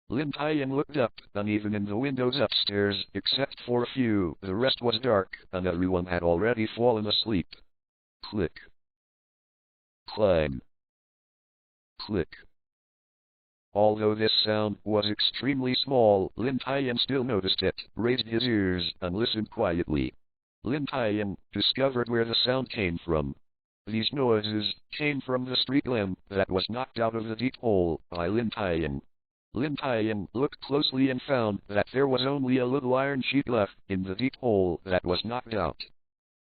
Lin Tian looked up, and even in the windows upstairs, except for a few, the rest was dark, and everyone had already fallen asleep. Click. Clang. Click. Although this sound was extremely small, Lin Tian still noticed it, raised his ears, and listened quietly. Lin Tian discovered where the sound came from. These noises came from the street lamp that was knocked out of the deep hole by Lin Tian. Lin Tian looked closely and found that there was only a little iron sheet left in the deep hole that was knocked out.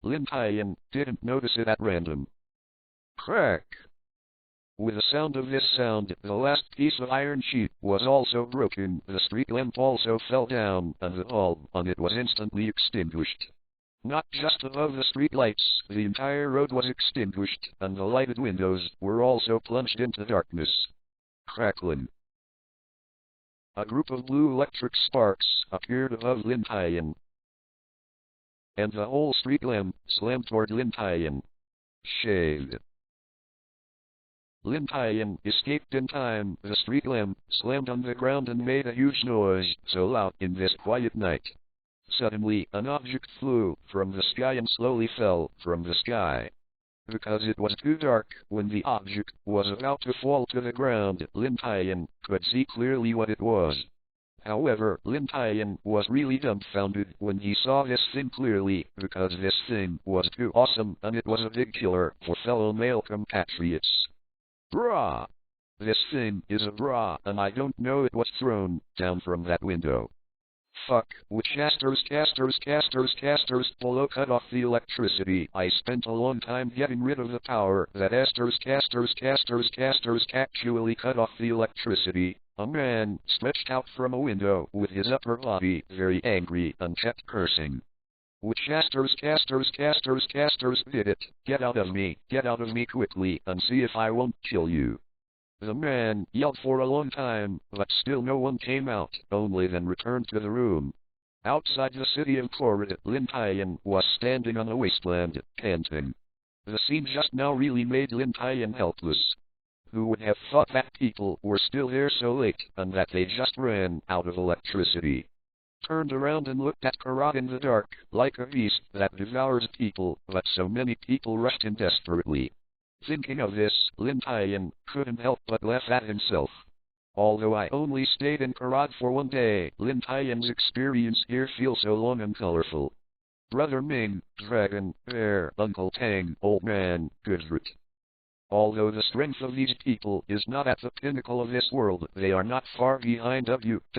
Lin Tian didn't notice it at random. Crack! With the sound of this sound, the last piece of iron sheet was also broken. The street lamp also fell down, and the bulb on it was instantly extinguished. Not just above the street lights, the entire road was extinguished, and the lighted windows were also plunged into darkness. Crackling. A group of blue electric sparks appeared above Lin Tian, and the whole street lamp slammed toward Lin Tian. Shade. Lin Tian escaped in time. The street lamp slammed on the ground and made a huge noise, so loud in this quiet night. Suddenly, an object flew from the sky and slowly fell from the sky. Because it was too dark when the object was about to fall to the ground, Lin Tian could see clearly what it was. However, Lin Tian was really dumbfounded when he saw this thing clearly, because this thing was too awesome, and it was a big killer for fellow male compatriots. Brah! This thing is a bra, and I don't know it was thrown down from that window. Fuck, with casters, below cut off the electricity. I spent a long time getting rid of the power that casters actually cut off the electricity. A man stretched out from a window with his upper body very angry and kept cursing. With casters did it. Get out of me quickly and see if I won't kill you. The man yelled for a long time, but still no one came out, only then returned to the room. Outside the city of Korid, Lin Tian was standing on a wasteland, panting. The scene just now really made Lin Tian helpless. Who would have thought that people were still there so late, and that they just ran out of electricity? turned around and looked at Karat in the dark, like a beast that devours people, but so many people rushed in desperately. Thinking of this, Lin Tian couldn't help but laugh at himself. Although I only stayed in Karat for 1 day, Lin Tian's experience here feels so long and colorful. Brother Ming, Dragon, Bear, Uncle Tang, Old Man, Goodroot. Although the strength of these people is not at the pinnacle of this world, they are not far behind www.com.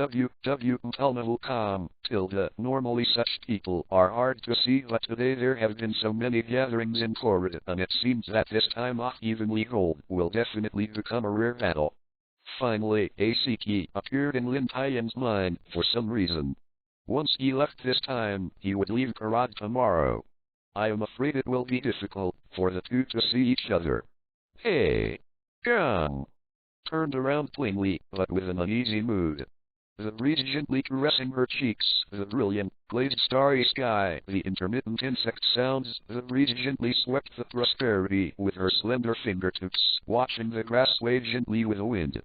Normally such people are hard to see, but today there have been so many gatherings in Korea, and it seems that this time off evenly gold will definitely become a rare battle. Finally, a key appeared in Lin Tian's mind for some reason. Once he left this time, he would leave Karat tomorrow. I am afraid it will be difficult for the two to see each other. Hey! Gong! Turned around plainly, but with an uneasy mood. The breeze gently caressing her cheeks, the brilliant, glazed starry sky, the intermittent insect sounds, the breeze gently swept the prosperity with her slender fingertips, watching the grass sway gently with the wind.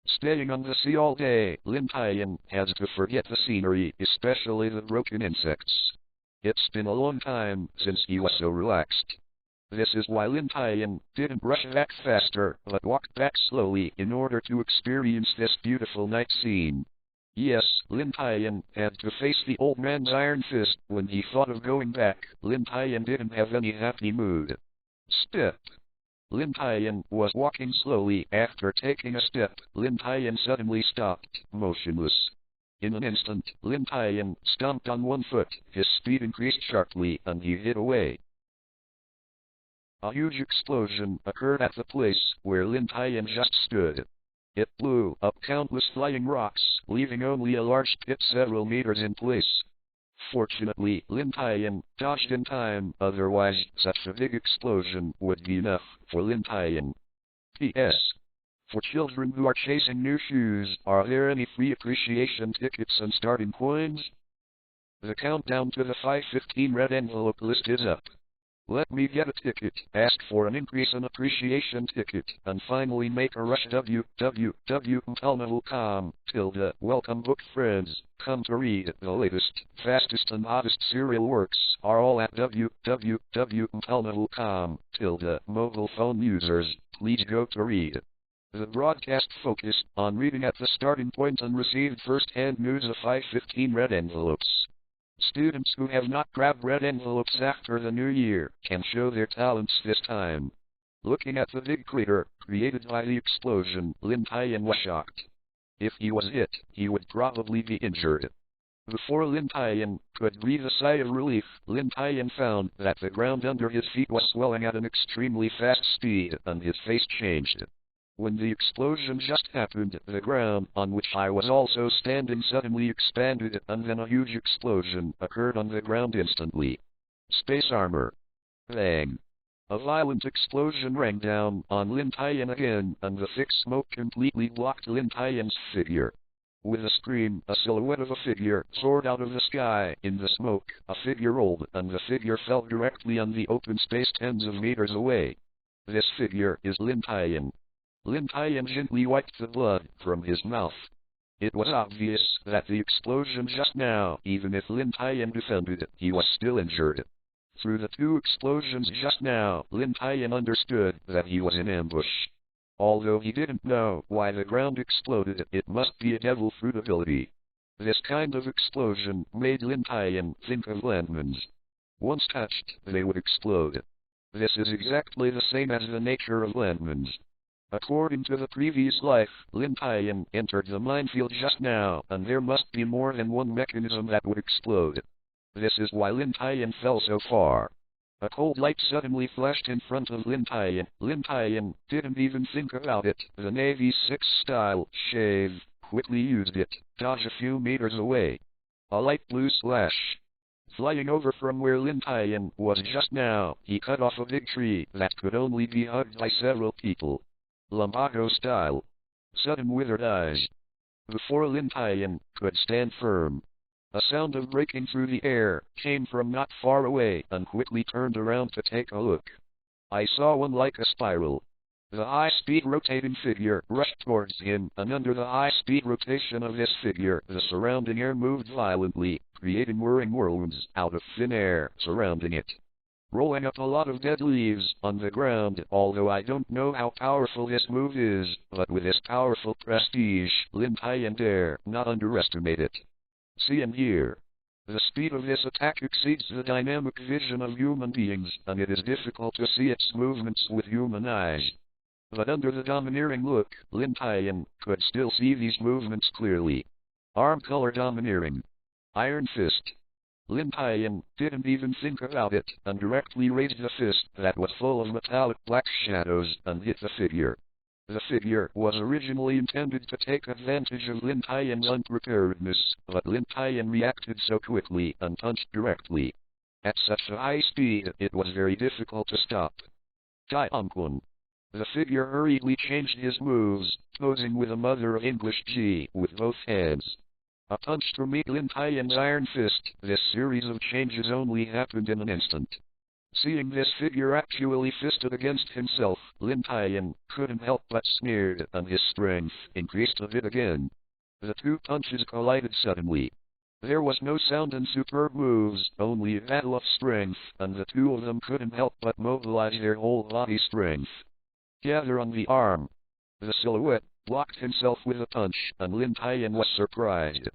Staying on the sea all day, Lin Tian has to forget the scenery, especially the broken insects. It's been a long time since he was so relaxed. This is why Lin Tian didn't rush back faster, but walked back slowly in order to experience this beautiful night scene. Yes, Lin Tian had to face the old man's iron fist. When he thought of going back, Lin Tian didn't have any happy mood. Step. Lin Tian was walking slowly. After taking a step, Lin Tian suddenly stopped, motionless. In an instant, Lin Tian stomped on one foot, his speed increased sharply, and he hit away. A huge explosion occurred at the place where Lin Tian just stood. It blew up countless flying rocks, leaving only a large pit several meters in place. Fortunately, Lin Tian dodged in time, otherwise such a big explosion would be enough for Lin Tian. P.S. For children who are chasing new shoes, are there any free appreciation tickets and starting coins? The countdown to the 515 red envelope list is up. Let me get a ticket, ask for an increase in appreciation ticket, and finally make a rush. www.com. Welcome book friends, come to read the latest, fastest and hottest serial works, are all at www.com. Mobile phone users, please go to read. The broadcast focused on reading at the starting point and received first-hand news of 515 red envelopes. Students who have not grabbed red envelopes after the new year can show their talents this time. Looking at the big crater created by the explosion, Lin Tian was shocked. If he was hit, he would probably be injured. Before Lin Tian could breathe a sigh of relief, Lin Tian found that the ground under his feet was swelling at an extremely fast speed, and his face changed. When the explosion just happened, the ground on which I was also standing suddenly expanded, and then a huge explosion occurred on the ground instantly. Space armor. Bang. A violent explosion rang down on Lin Tian again, and the thick smoke completely blocked Lin Tian's figure. With a scream, a silhouette of a figure soared out of the sky. In the smoke, a figure rolled, and the figure fell directly on the open space tens of meters away. This figure is Lin Tian. Lin Tian gently wiped the blood from his mouth. It was obvious that the explosion just now, even if Lin Tian defended, he was still injured. Through the two explosions just now, Lin Tian understood that he was in ambush. Although he didn't know why the ground exploded, it must be a devil fruit ability. This kind of explosion made Lin Tian think of landmines. Once touched, they would explode. This is exactly the same as the nature of landmines. According to the previous life, Lin Tian entered the minefield just now, and there must be more than one mechanism that would explode. This is why Lin Tian fell so far. A cold light suddenly flashed in front of Lin Tian. Lin Tian didn't even think about it. The Navy's 6-style shave quickly used it, dodged a few meters away. A light blue slash. Flying over from where Lin Tian was just now, he cut off a big tree that could only be hugged by several people. Lumbago style. Sudden withered eyes. Before Lin Tian could stand firm, a sound of breaking through the air came from not far away, and quickly turned around to take a look. I saw one like a spiral. The high-speed rotating figure rushed towards him, and under the high-speed rotation of this figure, the surrounding air moved violently, creating whirring whirlwinds out of thin air surrounding it, rolling up a lot of dead leaves on the ground. Although I don't know how powerful this move is, but with this powerful prestige, Lin Tian dare not underestimate it. See and hear. The speed of this attack exceeds the dynamic vision of human beings, and it is difficult to see its movements with human eyes. But under the domineering look, Lin Tian could still see these movements clearly. Arm color domineering. Iron fist. Lin Tian didn't even think about it, and directly raised the fist that was full of metallic black shadows and hit the figure. The figure was originally intended to take advantage of Lin Tian's unpreparedness, but Lin Tian reacted so quickly and punched directly. At such a high speed, it was very difficult to stop. Diankun. The figure hurriedly changed his moves, posing with a mother of English G with both hands. A punch to meet Lin Tian's iron fist. This series of changes only happened in an instant. Seeing this figure actually fisted against himself, Lin Tian couldn't help but sneered, and his strength increased a bit again. The two punches collided suddenly. There was no sound in superb moves, only a battle of strength, and the two of them couldn't help but mobilize their whole body strength. Gather on the arm. The silhouette blocked himself with a punch, and Lin Tian was surprised.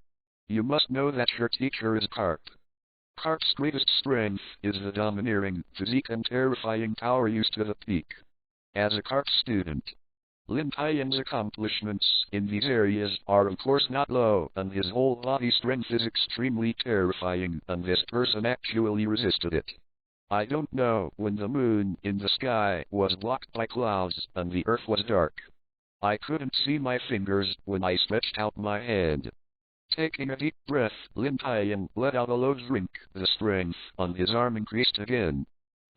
You must know that your teacher is Garp. Garp's greatest strength is the domineering physique and terrifying power used to the peak. As a Garp student, Lin Tian's accomplishments in these areas are of course not low, and his whole body strength is extremely terrifying, and this person actually resisted it. I don't know when the moon in the sky was blocked by clouds and the earth was dark. I couldn't see my fingers when I stretched out my hand. Taking a deep breath, Lin Tian let out a low drink. The strength on his arm increased again.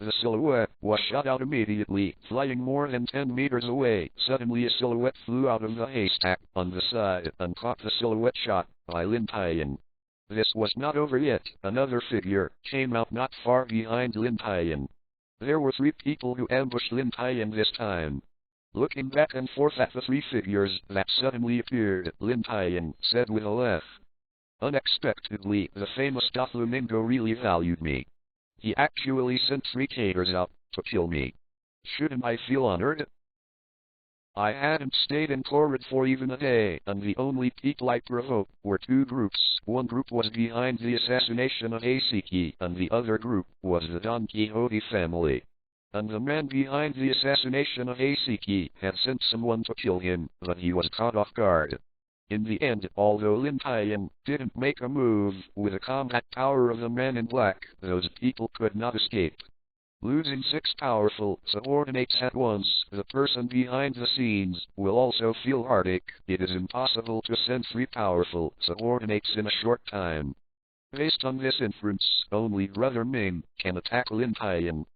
The silhouette was shot out immediately, flying more than 10 meters away. Suddenly a silhouette flew out of the haystack on the side and caught the silhouette shot by Lin Tian. This was not over yet. Another figure came out not far behind Lin Tian. There were 3 people who ambushed Lin Tian this time. Looking back and forth at the 3 figures that suddenly appeared, Lin Tian said with a laugh. Unexpectedly, the famous Doflamingo really valued me. He actually sent 3 caters out to kill me. Shouldn't I feel honored? I hadn't stayed in Torrid for even a day, and the only people I provoked were 2 groups. One group was behind the assassination of Asiki, and the other group was the Don Quixote family. And the man behind the assassination of Asiki had sent someone to kill him, but he was caught off guard. In the end, although Lin Tian didn't make a move, with the combat power of the man in black, those people could not escape. Losing 6 powerful subordinates at once, the person behind the scenes will also feel heartache. It is impossible to send 3 powerful subordinates in a short time. Based on this inference, only Brother Ming can attack Lin Tian.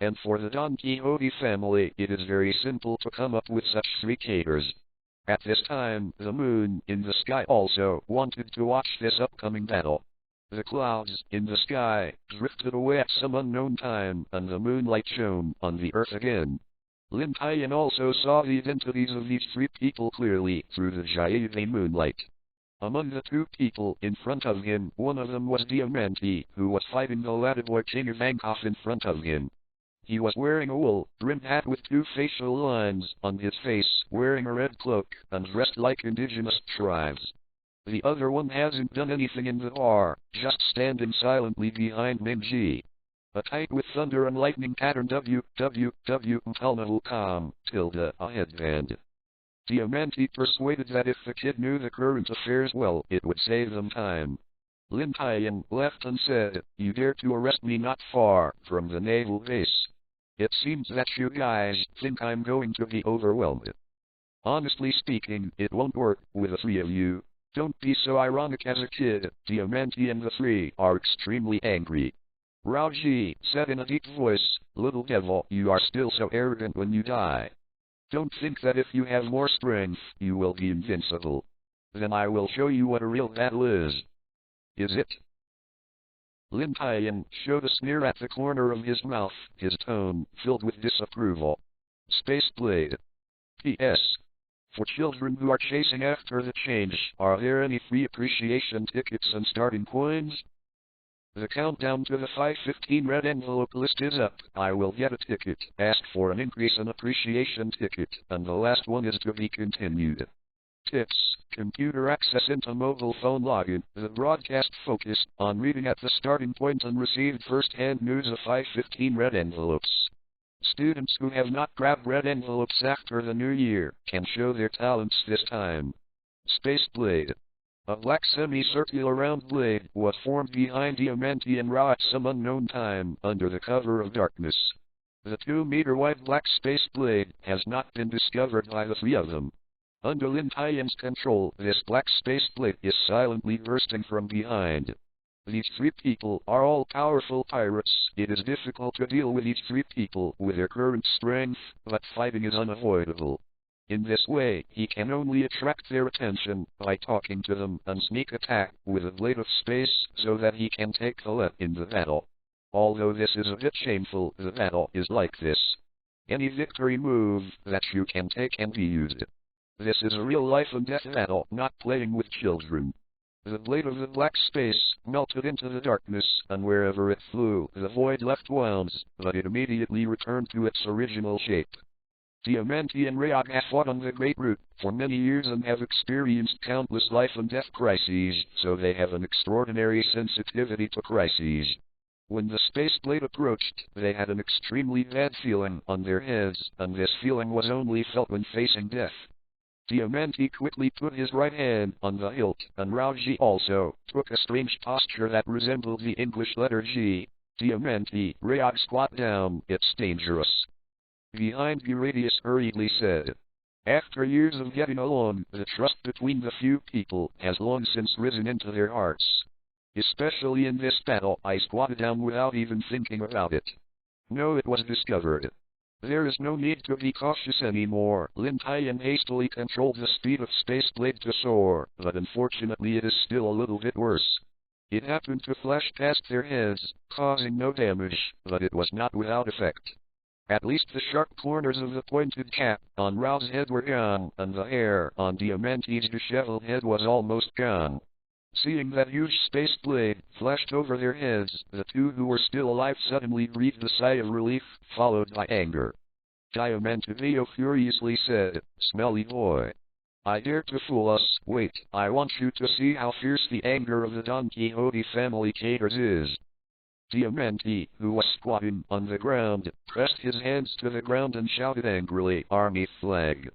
And for the Don Quixote family, it is very simple to come up with such 3 caters. At this time, the moon in the sky also wanted to watch this upcoming battle. The clouds in the sky drifted away at some unknown time, and the moonlight shone on the earth again. Lin Tian also saw the identities of these 3 people clearly through the Jaive moonlight. Among the 2 people in front of him, one of them was Diamante, who was fighting the Ladyboy King of Bangkok in front of him. He was wearing a wool-brimmed hat with 2 facial lines on his face, wearing a red cloak, and dressed like indigenous tribes. The other one hasn't done anything in the war, just standing silently behind Mingji. A kite with thunder and lightning pattern www.com, a headband. Diamante persuaded that if the kid knew the current affairs well, it would save them time. Lin Tian laughed and said, "You dare to arrest me not far from the naval base. It seems that you guys think I'm going to be overwhelmed. Honestly speaking, it won't work with the 3 of you. Don't be so ironic as a kid." Diamante and the 3 are extremely angry. Raoji said in a deep voice, "Little devil, you are still so arrogant when you die. Don't think that if you have more strength, you will be invincible. Then I will show you what a real battle is." Is it? Lin Tian showed a sneer at the corner of his mouth, his tone filled with disapproval. Space Blade. P.S. For children who are chasing after the change, are there any free appreciation tickets and starting coins? The countdown to the 515 red envelope list is up. I will get a ticket, ask for an increase in appreciation ticket, and the last one is to be continued. Tips: computer access into mobile phone login. The broadcast focused on reading at the starting point and received first-hand news of 515 red envelopes. Students who have not grabbed red envelopes after the new year can show their talents this time. Space Blade. A black semicircular round blade was formed behind Diamantian Ra at some unknown time under the cover of darkness. The 2-meter-wide black space blade has not been discovered by the three of them. Under Lin Tian's control, this black space blade is silently bursting from behind. These three people are all powerful pirates. It is difficult to deal with these three people with their current strength, but fighting is unavoidable. In this way, he can only attract their attention by talking to them and sneak attack with a blade of space so that he can take the lead in the battle. Although this is a bit shameful, the battle is like this. Any victory move that you can take can be used. This is a real life and death battle, not playing with children. The blade of the black space melted into the darkness, and wherever it flew, the void left wounds, but it immediately returned to its original shape. Diamantian Rayog have fought on the Great Route for many years and have experienced countless life and death crises, so they have an extraordinary sensitivity to crises. When the space blade approached, they had an extremely bad feeling on their heads, and this feeling was only felt when facing death. Diamanti quickly put his right hand on the hilt, and Raoji also took a strange posture that resembled the English letter G. Diamanti, Rayog, squat down, it's dangerous. Behind Euradius hurriedly said. After years of getting along, the trust between the few people has long since risen into their hearts. Especially in this battle, I squatted down without even thinking about it. No, it was discovered. There is no need to be cautious anymore. Lin Tian hastily controlled the speed of Space Blade to soar, but unfortunately it is still a little bit worse. It happened to flash past their heads, causing no damage, but it was not without effect. At least the sharp corners of the pointed cap on Rao's head were gone, and the hair on Diamanti's disheveled head was almost gone. Seeing that huge space blade flashed over their heads, the two who were still alive suddenly breathed a sigh of relief, followed by anger. Diamantio furiously said, "Smelly boy. I dare to fool us. Wait, I want you to see how fierce the anger of the Don Quixote family caters is." Diamanti, who was squatting on the ground, pressed his hands to the ground and shouted angrily, "Army flag."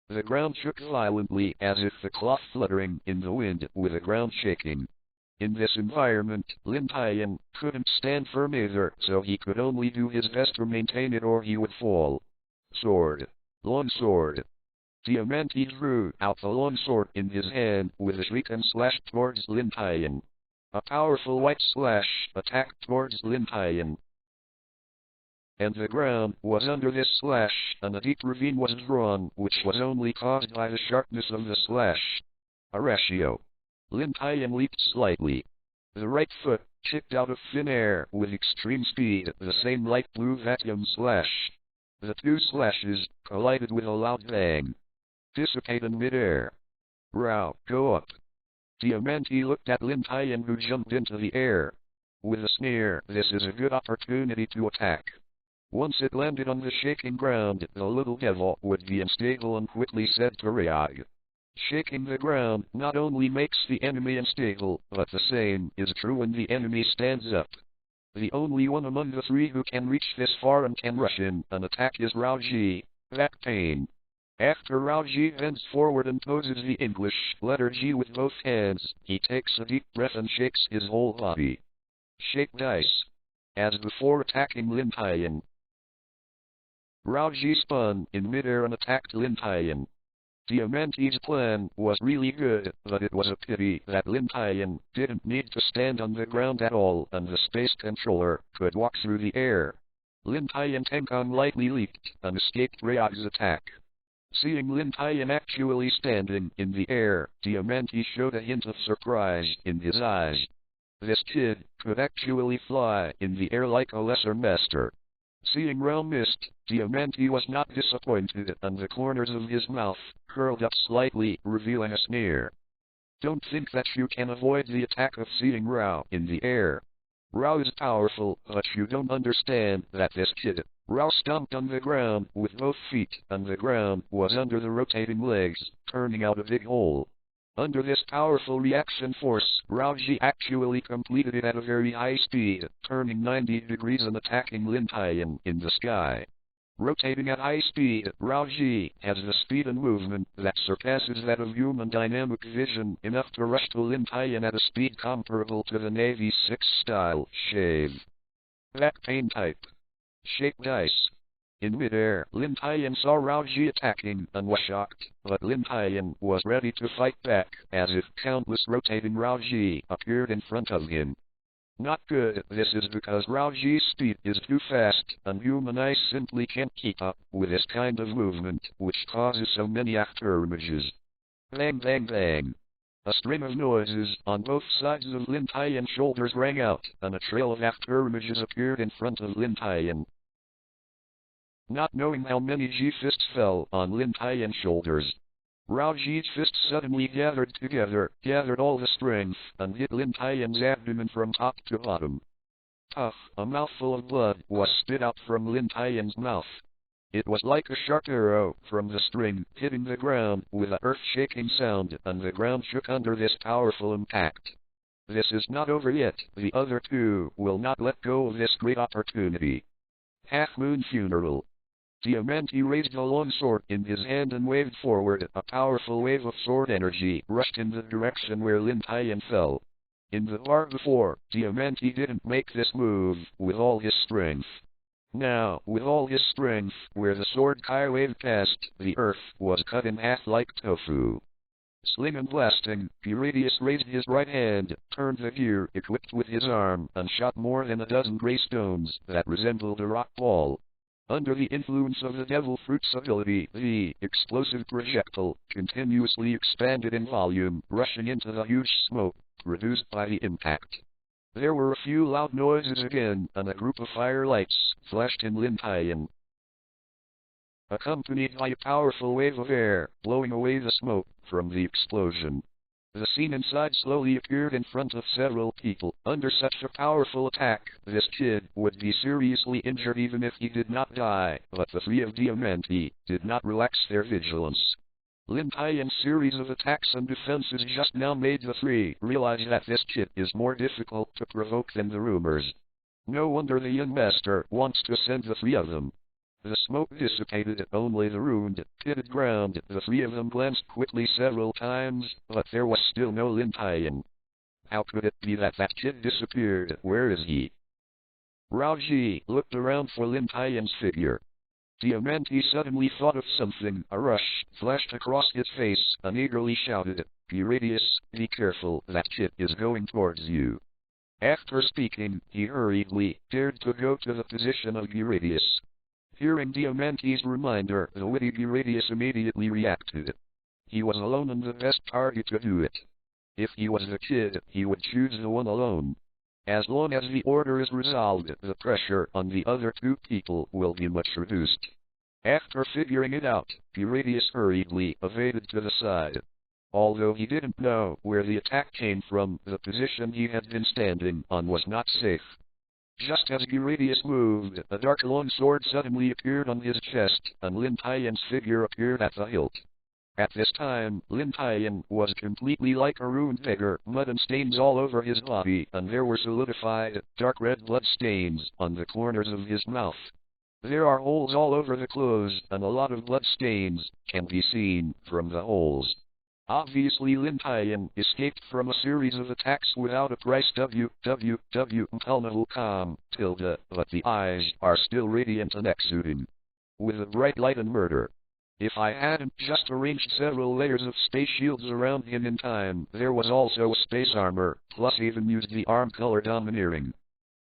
The ground shook violently, as if the cloth fluttering in the wind, with the ground shaking. In this environment, Lin Tian couldn't stand firm either, so he could only do his best to maintain it or he would fall. Sword. Long sword. Diamanti drew out the long sword in his hand with a shriek and slashed towards Lin Tian. A powerful white slash attacked towards Lin Tian. And the ground was under this slash, and a deep ravine was drawn, which was only caused by the sharpness of the slash. A ratio. Lin Tian leaped slightly. The right foot kicked out of thin air with extreme speed, the same light blue vacuum slash. The two slashes collided with a loud bang. Dissipate in midair. Rao, go up. Diamanti looked at Lin Tian, who jumped into the air. With a sneer, this is a good opportunity to attack. Once it landed on the shaking ground, the little devil would be unstable and quickly said to Rayog. Shaking the ground not only makes the enemy unstable, but the same is true when the enemy stands up. The only one among the three who can reach this far and can rush in an attack is Raoji, Back Pain. After Raoji bends forward and poses the English letter G with both hands, he takes a deep breath and shakes his whole body. Shake dice. As before attacking Lin Tian. Raoji spun in midair and attacked Lin Tian. Diamanti's plan was really good, but it was a pity that Lin Tian didn't need to stand on the ground at all and the space controller could walk through the air. Lin Tian Tenkong lightly leaped and escaped Rayog's attack. Seeing Lin Tian actually standing in the air, Diamanti showed a hint of surprise in his eyes. This kid could actually fly in the air like a lesser master. Seeing Rao missed, Diamante was not disappointed, and the corners of his mouth curled up slightly, revealing a sneer. Don't think that you can avoid the attack of seeing Rao in the air. Rao is powerful, but you don't understand that this kid. Rao stomped on the ground with both feet, and the ground was under the rotating legs, turning out a big hole. Under this powerful reaction force, Raoji actually completed it at a very high speed, turning 90 degrees and attacking Lin Tian in the sky. Rotating at high speed, Raoji has the speed and movement that surpasses that of human dynamic vision, enough to rush to Lin Tian at a speed comparable to the Navy 6 style shave. Back pain type. Shape dice. In midair, Lin Tian saw Raoji attacking and was shocked, but Lin Tian was ready to fight back, as if countless rotating Raoji appeared in front of him. Not good. This is because Raoji's speed is too fast, and human eyes simply can't keep up with this kind of movement, which causes so many afterimages. Bang bang bang. A string of noises on both sides of Lin Tian's shoulders rang out, and a trail of afterimages appeared in front of Lin Tian. Not knowing how many G-fists fell on Lin Tian's shoulders, Raoji's fists suddenly gathered together, gathered all the strength, and hit Lin Tian's abdomen from top to bottom. Puff, a mouthful of blood was spit out from Lin Tian's mouth. It was like a sharp arrow from the string, hitting the ground with a earth-shaking sound, and the ground shook under this powerful impact. This is not over yet. The other two will not let go of this great opportunity. Half-moon funeral. Diamante raised a long sword in his hand and waved forward. A powerful wave of sword energy rushed in the direction where Lin Tian fell. In the bar before, Diamante didn't make this move with all his strength. Now, with all his strength, where the sword Kai waved past, the earth was cut in half like tofu. Sling and blasting, Piradius raised his right hand, turned the gear equipped with his arm, and shot more than a dozen gray stones that resembled a rock ball. Under the influence of the Devil Fruit's ability, the explosive projectile continuously expanded in volume, rushing into the huge smoke produced by the impact. There were a few loud noises again, and a group of firelights flashed in Lin Tian, accompanied by a powerful wave of air, blowing away the smoke from the explosion. The scene inside slowly appeared in front of several people. Under such a powerful attack, this kid would be seriously injured even if he did not die, but the three of Diamante did not relax their vigilance. Lin Tian's series of attacks and defenses just now made the three realize that this kid is more difficult to provoke than the rumors. No wonder the young master wants to send the three of them. The smoke dissipated only the ruined, pitted ground. The three of them glanced quickly several times, but there was still no Lin Tian. How could it be that that kid disappeared? Where is he? Raoji looked around for Lin Tian's figure. Diamante suddenly thought of something. A rush flashed across his face, and eagerly shouted, "Piradius, be careful, that kid is going towards you." After speaking, he hurriedly dared to go to the position of Piradius. Hearing Diamante's reminder, the witty Piradius immediately reacted. He was alone and the best target to do it. If he was the kid, he would choose the one alone. As long as the order is resolved, the pressure on the other two people will be much reduced. After figuring it out, Piradius hurriedly evaded to the side. Although he didn't know where the attack came from, the position he had been standing on was not safe. Just as Piradius moved, a dark long sword suddenly appeared on his chest, and Lin Tian's figure appeared at the hilt. At this time, Lin Tian was completely like a ruined beggar, mud and stains all over his body, and there were solidified, dark red blood stains on the corners of his mouth. There are holes all over the clothes, and a lot of blood stains can be seen from the holes. Obviously Lin Tian escaped from a series of attacks without a price. www.pelnavilcom, but the eyes are still radiant and exuding with a bright light and murder. If I hadn't just arranged several layers of space shields around him in time, there was also a space armor, plus even used the arm color domineering.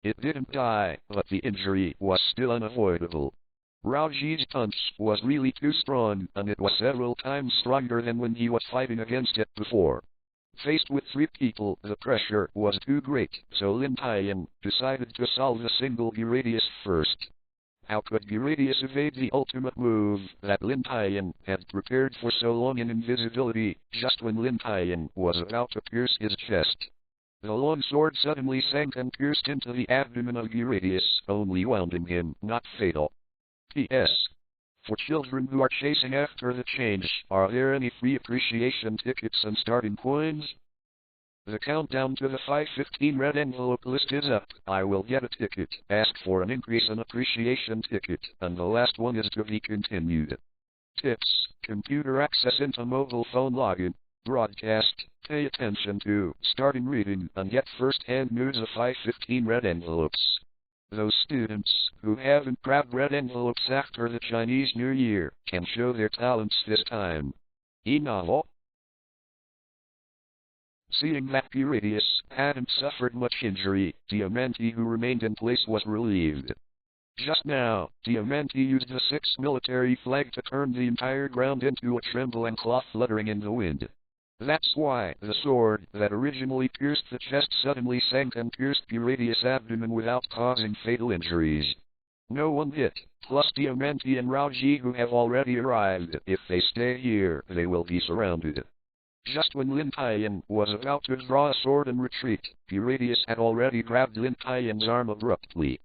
It didn't die, but the injury was still unavoidable. Raoji's punch was really too strong, and it was several times stronger than when he was fighting against it before. Faced with three people, the pressure was too great, so Lin Tian decided to solve the single Piradius first. How could Uridius evade the ultimate move that Lin Tian had prepared for so long in invisibility, just when Lin Tian was about to pierce his chest? The long sword suddenly sank and pierced into the abdomen of Uridius, only wounding him, not fatal. P.S. For children who are chasing after the change, are there any free appreciation tickets and starting coins? The countdown to the 515 red envelope list is up. I will get a ticket, ask for an increase in appreciation ticket, and the last one is to be continued. Tips: computer access into mobile phone login. Broadcast, pay attention to, starting reading, and get first-hand news of 515 red envelopes. Those students who haven't grabbed red envelopes after the Chinese New Year can show their talents this time. E-novel. Seeing that Uridius hadn't suffered much injury, Diamante, who remained in place, was relieved. Just now, Diamante used the 6th military flag to turn the entire ground into a trembling cloth fluttering in the wind. That's why the sword that originally pierced the chest suddenly sank and pierced Uridius' abdomen without causing fatal injuries. No one hit, plus Diamante and Raoji, who have already arrived. If they stay here, they will be surrounded. Just when Lin Tian was about to draw a sword and retreat, Uridius had already grabbed Lin Tian's arm abruptly.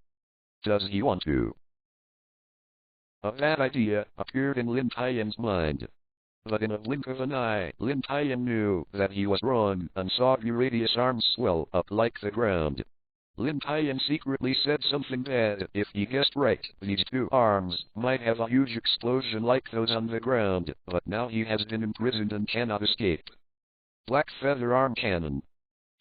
Does he want to? A bad idea appeared in Lin Tian's mind. But in a blink of an eye, Lin Tian knew that he was wrong and saw Uridius' arms swell up like the ground. Lin Tian secretly said something bad. If he guessed right, these two arms might have a huge explosion like those on the ground, but now he has been imprisoned and cannot escape. Black Feather Arm Cannon.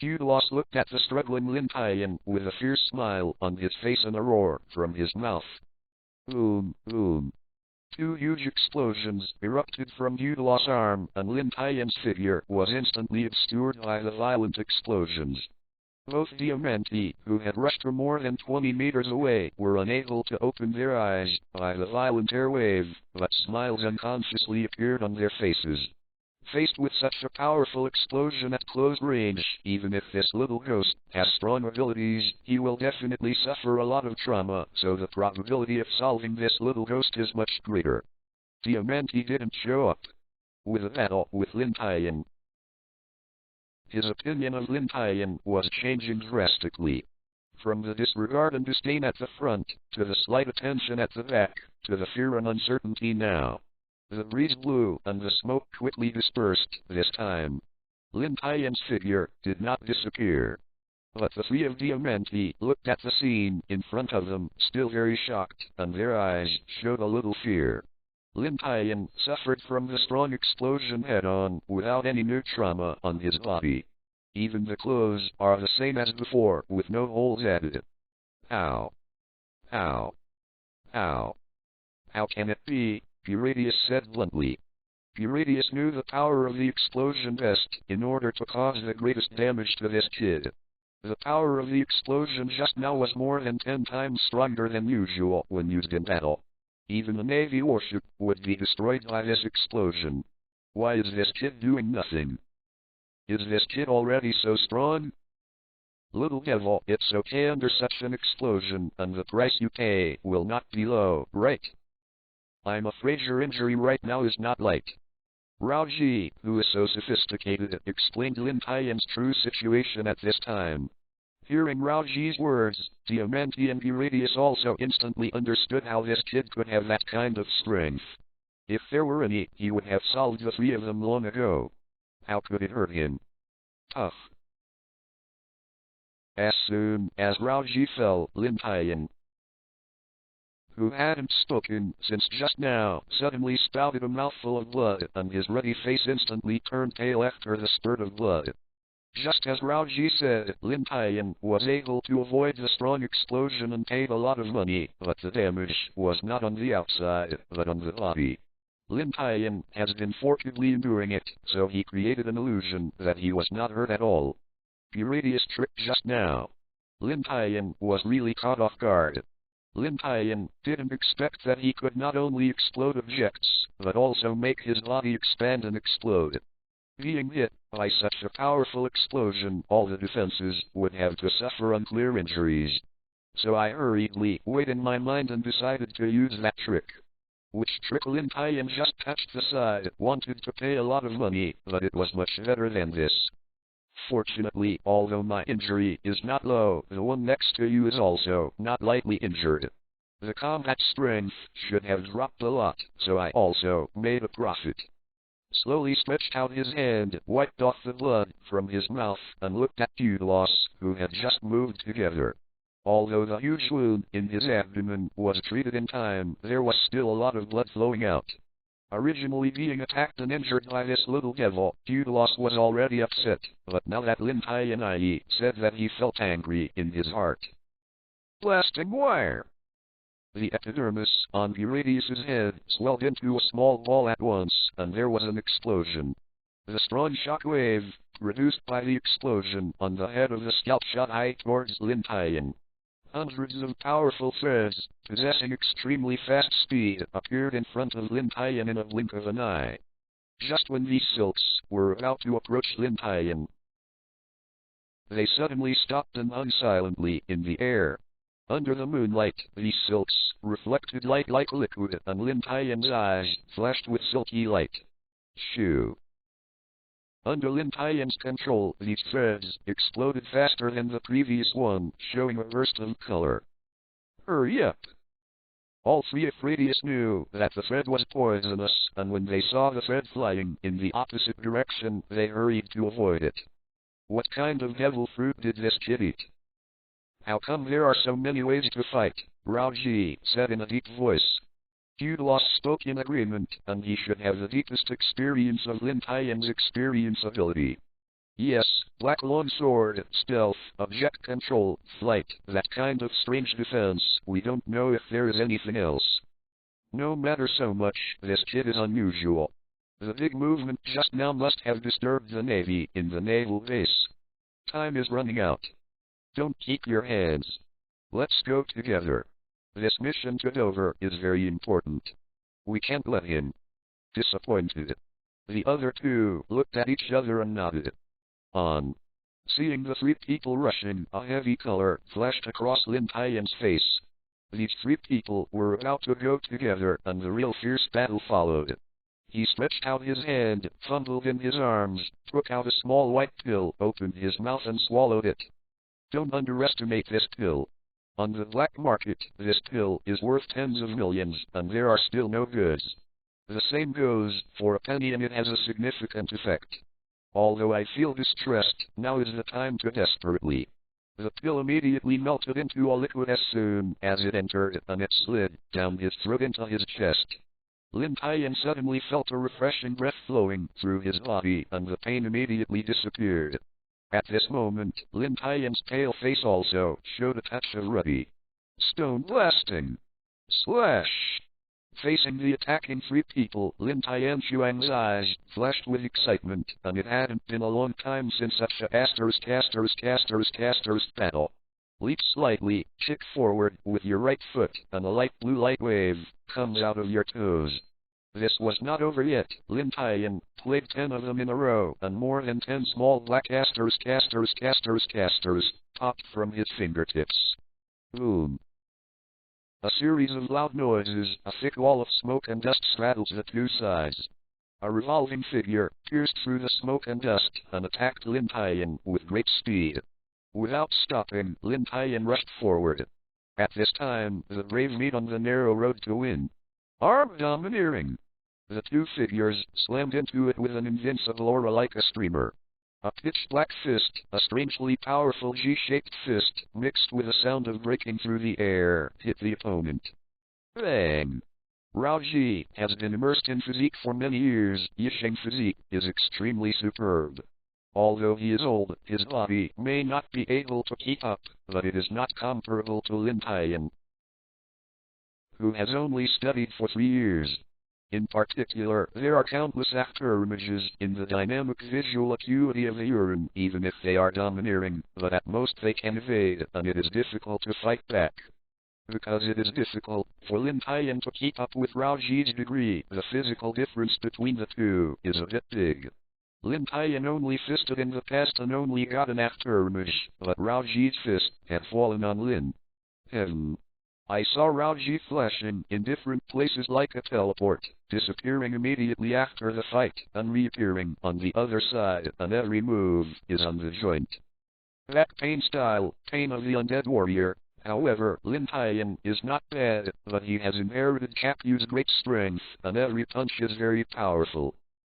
Kudos looked at the struggling Lin Tian with a fierce smile on his face and a roar from his mouth. Boom, boom. Two huge explosions erupted from Kudos' arm, and Lin Tian's figure was instantly obscured by the violent explosions. Both Diamante, who had rushed from more than 20 meters away, were unable to open their eyes by the violent air wave, but smiles unconsciously appeared on their faces. Faced with such a powerful explosion at close range, even if this little ghost has strong abilities, he will definitely suffer a lot of trauma, so the probability of solving this little ghost is much greater. Diamante didn't show up with a battle with Lin Tian. His opinion of Lin Tian was changing drastically. From the disregard and disdain at the front, to the slight attention at the back, to the fear and uncertainty now. The breeze blew, and the smoke quickly dispersed this time. Lin Tian's figure did not disappear. But the three of Diamante looked at the scene in front of them, still very shocked, and their eyes showed a little fear. Lin Tian suffered from the strong explosion head-on, without any new trauma on his body. Even the clothes are the same as before, with no holes added. How? How? How? How can it be? Uridius said bluntly. Uridius knew the power of the explosion best, in order to cause the greatest damage to this kid. The power of the explosion just now was more than 10 times stronger than usual when used in battle. Even a Navy warship would be destroyed by this explosion. Why is this kid doing nothing? Is this kid already so strong? Little devil, it's okay under such an explosion, and the price you pay will not be low, right? I'm afraid your injury right now is not light. Raoji, who is so sophisticated, explained Lin Tian's true situation at this time. Hearing Raoji's words, Diamante and Uridius also instantly understood how this kid could have that kind of strength. If there were any, he would have solved the three of them long ago. How could it hurt him? Tough. As soon as Raoji fell, Lin Tian, who hadn't spoken since just now, suddenly spouted a mouthful of blood, and his ruddy face instantly turned pale after the spurt of blood. Just as Raoji said, Lin Tian was able to avoid the strong explosion and paid a lot of money, but the damage was not on the outside, but on the body. Lin Tian has been forcibly enduring it, so he created an illusion that he was not hurt at all. Uridius tricked just now. Lin Tian was really caught off guard. Lin Tian didn't expect that he could not only explode objects, but also make his body expand and explode. Being hit by such a powerful explosion, all the defenses would have to suffer unclear injuries. So I hurriedly weighed in my mind and decided to use that trick. Which trick Lin Tian just touched the side, wanted to pay a lot of money, but it was much better than this. Fortunately, although my injury is not low, the one next to you is also not lightly injured. The combat strength should have dropped a lot, so I also made a profit. Slowly stretched out his hand, wiped off the blood from his mouth, and looked at Kudos, who had just moved together. Although the huge wound in his abdomen was treated in time, there was still a lot of blood flowing out. Originally being attacked and injured by this little devil, Kudos was already upset, but now that Lin Tian said that he felt angry in his heart. Blasting wire! The epidermis on Viridius's head swelled into a small ball at once, and there was an explosion. The strong shock wave, produced by the explosion on the head of the scalp, shot high towards Lin Tian. Hundreds of powerful threads, possessing extremely fast speed, appeared in front of Lin Tian in a blink of an eye. Just when these silks were about to approach Lin Tian, they suddenly stopped and hung silently in the air. Under the moonlight, these silks reflected light like liquid, and Lin Tian's eyes flashed with silky light. Shoo! Under Lin Tian's control, these threads exploded faster than the previous one, showing a burst of color. Hurry up! All three of Rebirth knew that the thread was poisonous, and when they saw the thread flying in the opposite direction, they hurried to avoid it. What kind of devil fruit did this kid eat? How come there are so many ways to fight? Raoji said in a deep voice. Kudos spoke in agreement, and he should have the deepest experience of Lin Tian's experience ability. Yes, black longsword, stealth, object control, flight, that kind of strange defense. We don't know if there is anything else. No matter so much, this kid is unusual. The big movement just now must have disturbed the Navy in the naval base. Time is running out. Don't keep your hands. Let's go together. This mission to Dover is very important. We can't let him. Disappointed. The other two looked at each other and nodded. On. Seeing the three people rushing, a heavy color flashed across Lin Tian's face. These three people were about to go together, and the real fierce battle followed. He stretched out his hand, fumbled in his arms, took out a small white pill, opened his mouth and swallowed it. Don't underestimate this pill. On the black market, this pill is worth tens of millions, and there are still no goods. The same goes for a penny, and it has a significant effect. Although I feel distressed, now is the time to desperately. The pill immediately melted into a liquid as soon as it entered, and it slid down his throat into his chest. Lin Tian suddenly felt a refreshing breath flowing through his body, and the pain immediately disappeared. At this moment, Lin Tian's pale face also showed a touch of ruddy. Stone blasting! Slash! Facing the attacking three people, Lin Tian's eyes flashed with excitement, and it hadn't been a long time since such a battle. Leap slightly, kick forward with your right foot, and a light blue light wave comes out of your toes. This was not over yet. Lin Tian played 10 of them in a row, and more than 10 small black casters popped from his fingertips. Boom. A series of loud noises, a thick wall of smoke and dust straddles the two sides. A revolving figure pierced through the smoke and dust and attacked Lin Tian with great speed. Without stopping, Lin Tian rushed forward. At this time, the brave meet on the narrow road to win. Arm domineering. The two figures slammed into it with an invincible aura like a streamer. A pitch-black fist, a strangely powerful G-shaped fist, mixed with a sound of breaking through the air, hit the opponent. Bang! Raoji has been immersed in physique for many years. Yisheng's physique is extremely superb. Although he is old, his body may not be able to keep up, but it is not comparable to Lin Tian, who has only studied for 3 years. In particular, there are countless actor images in the dynamic visual acuity of the urine, even if they are domineering, but at most they can evade, and it is difficult to fight back. Because it is difficult for Lin Tian to keep up with Raoji's degree, the physical difference between the two is a bit big. Lin Tian only fisted in the past and only got an after image, but Raoji's fist had fallen on Lin. heaven. I saw Raoji flashing in different places like a teleport, disappearing immediately after the fight, and reappearing on the other side, and every move is on the joint. That pain style, pain of the undead warrior. However, Lin Tian is not bad, but he has inherited Capu's great strength, and every punch is very powerful.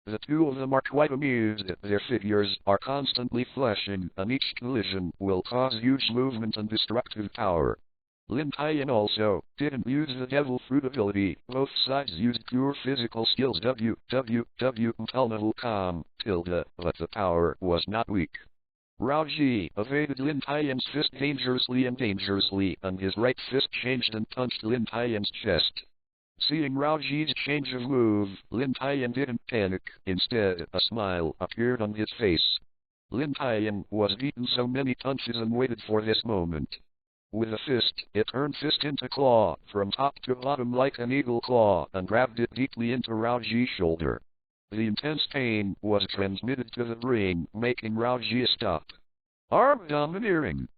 The two of them are quite amused. Their figures are constantly flashing, and each collision will cause huge movement and destructive power. Lin Tian also didn't use the devil fruit ability. Both sides used pure physical skills www.level.com, but the power was not weak. Raoji evaded Lin Tian's fist dangerously, and his right fist changed and punched Lin Tian's chest. Seeing Raoji's change of move, Lin Tian didn't panic. Instead, a smile appeared on his face. Lin Tian was beaten so many punches and waited for this moment. With a fist, it turned fist into claw, from top to bottom like an eagle claw, and grabbed it deeply into Raoji's shoulder. The intense pain was transmitted to the brain, making Raoji stop. Arm domineering.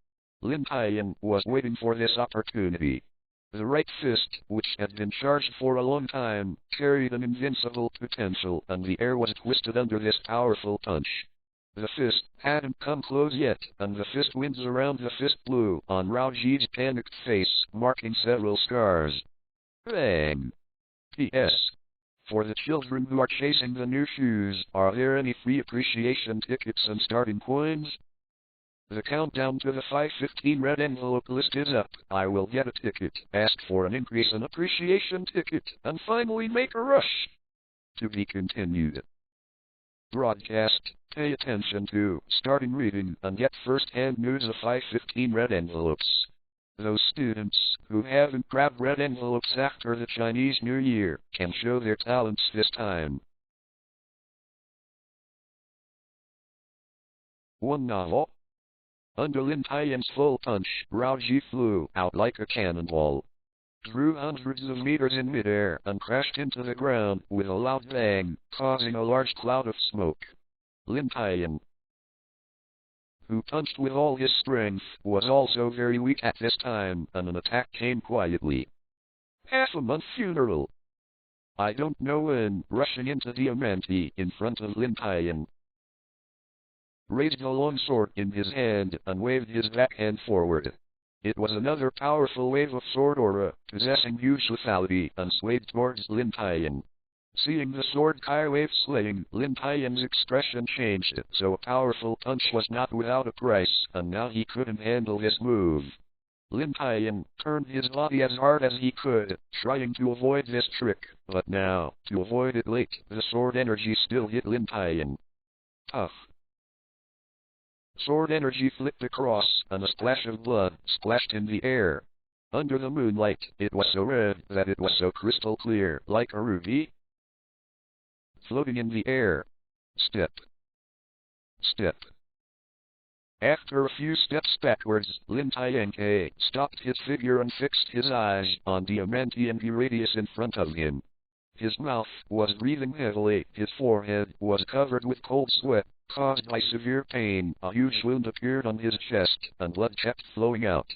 Lin Tian was waiting for this opportunity. The right fist, which had been charged for a long time, carried an invincible potential, and the air was twisted under this powerful punch. The fist hadn't come close yet, and the fist winds around the fist blew on Raoji's panicked face, marking several scars. Bang! P.S. For the children who are chasing the new shoes, are there any free appreciation tickets and starting coins? The countdown to the 515 red envelope list is up. I will get a ticket, ask for an increase in appreciation ticket, and finally make a rush. To be continued. Broadcast. Pay attention to starting reading and get first-hand news of 515 red envelopes. Those students who haven't grabbed red envelopes after the Chinese New Year can show their talents this time. 1 novel. Under Lin Tian's full punch, Raoji flew out like a cannonball, drew hundreds of meters in midair, and crashed into the ground with a loud bang, causing a large cloud of smoke. Lin Tian, who punched with all his strength, was also very weak at this time, and an attack came quietly. Half-a-month funeral. I don't know when, rushing into Diamante in front of Lin Tian, raised a long sword in his hand and waved his backhand forward. It was another powerful wave of sword aura, possessing huge lethality, and swayed towards Lin Tian. Seeing the sword Kai wave slaying, Lin Tian's expression changed, so a powerful punch was not without a price, and now he couldn't handle this move. Lin Tian turned his body as hard as he could, trying to avoid this trick, but now, to avoid it late, the sword energy still hit Lin Tian. Tough. Sword energy flipped across, and a splash of blood splashed in the air. Under the moonlight, it was so red that it was so crystal clear, like a ruby. Floating in the air. Step. Step. After a few steps backwards, Lin Tian stopped his figure and fixed his eyes on Diamante and Iradius in front of him. His mouth was breathing heavily, his forehead was covered with cold sweat, caused by severe pain. A huge wound appeared on his chest, and blood kept flowing out.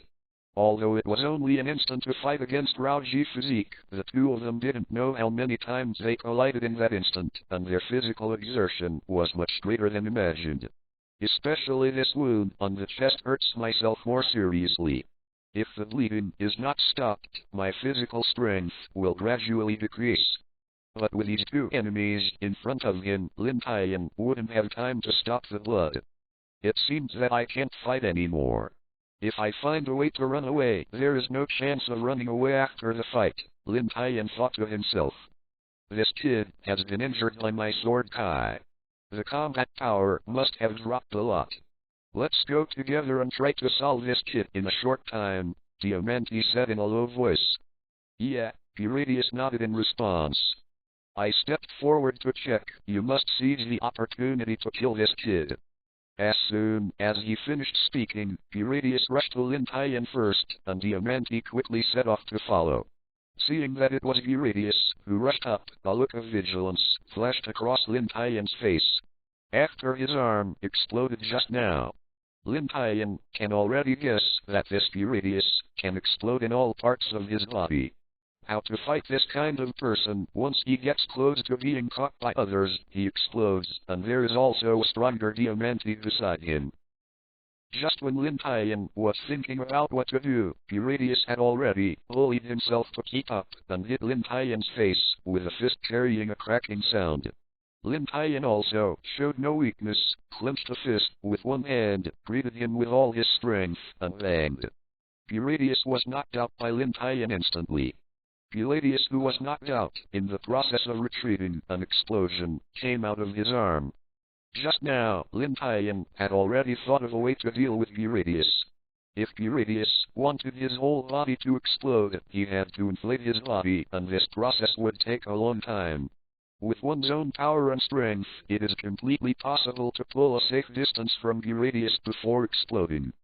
Although it was only an instant to fight against Raoji physique, the two of them didn't know how many times they collided in that instant, and their physical exertion was much greater than imagined. Especially this wound on the chest hurts myself more seriously. If the bleeding is not stopped, my physical strength will gradually decrease. But with these two enemies in front of him, Lin Tian wouldn't have time to stop the blood. It seems that I can't fight anymore. If I find a way to run away, there is no chance of running away after the fight, Lin Tian thought to himself. This kid has been injured by my sword Kai. The combat power must have dropped a lot. Let's go together and try to solve this kid in a short time, Diamante said in a low voice. Yeah, Iradius nodded in response. I stepped forward to check. You must seize the opportunity to kill this kid. As soon as he finished speaking, Iradius rushed to Lin Tian first, and Diamante quickly set off to follow. Seeing that it was Iradius who rushed up, a look of vigilance flashed across Lin Tian's face. After his arm exploded just now, Lin Tian can already guess that this Iradius can explode in all parts of his body. How to fight this kind of person? Once he gets close to being caught by others, he explodes, and there is also a stronger Diamante beside him. Just when Lin Tian was thinking about what to do, Radius had already bullied himself to keep up, and hit Lin Tian's face with a fist carrying a cracking sound. Lin Tian also showed no weakness, clenched a fist with one hand, greeted him with all his strength, and banged. Radius was knocked out by Lin Tian instantly. Radius, who was knocked out in the process of retreating, an explosion came out of his arm. Just now, Lin Tian had already thought of a way to deal with Radius. If Radius wanted his whole body to explode, he had to inflate his body, and this process would take a long time. With one's own power and strength, it is completely possible to pull a safe distance from Radius before exploding.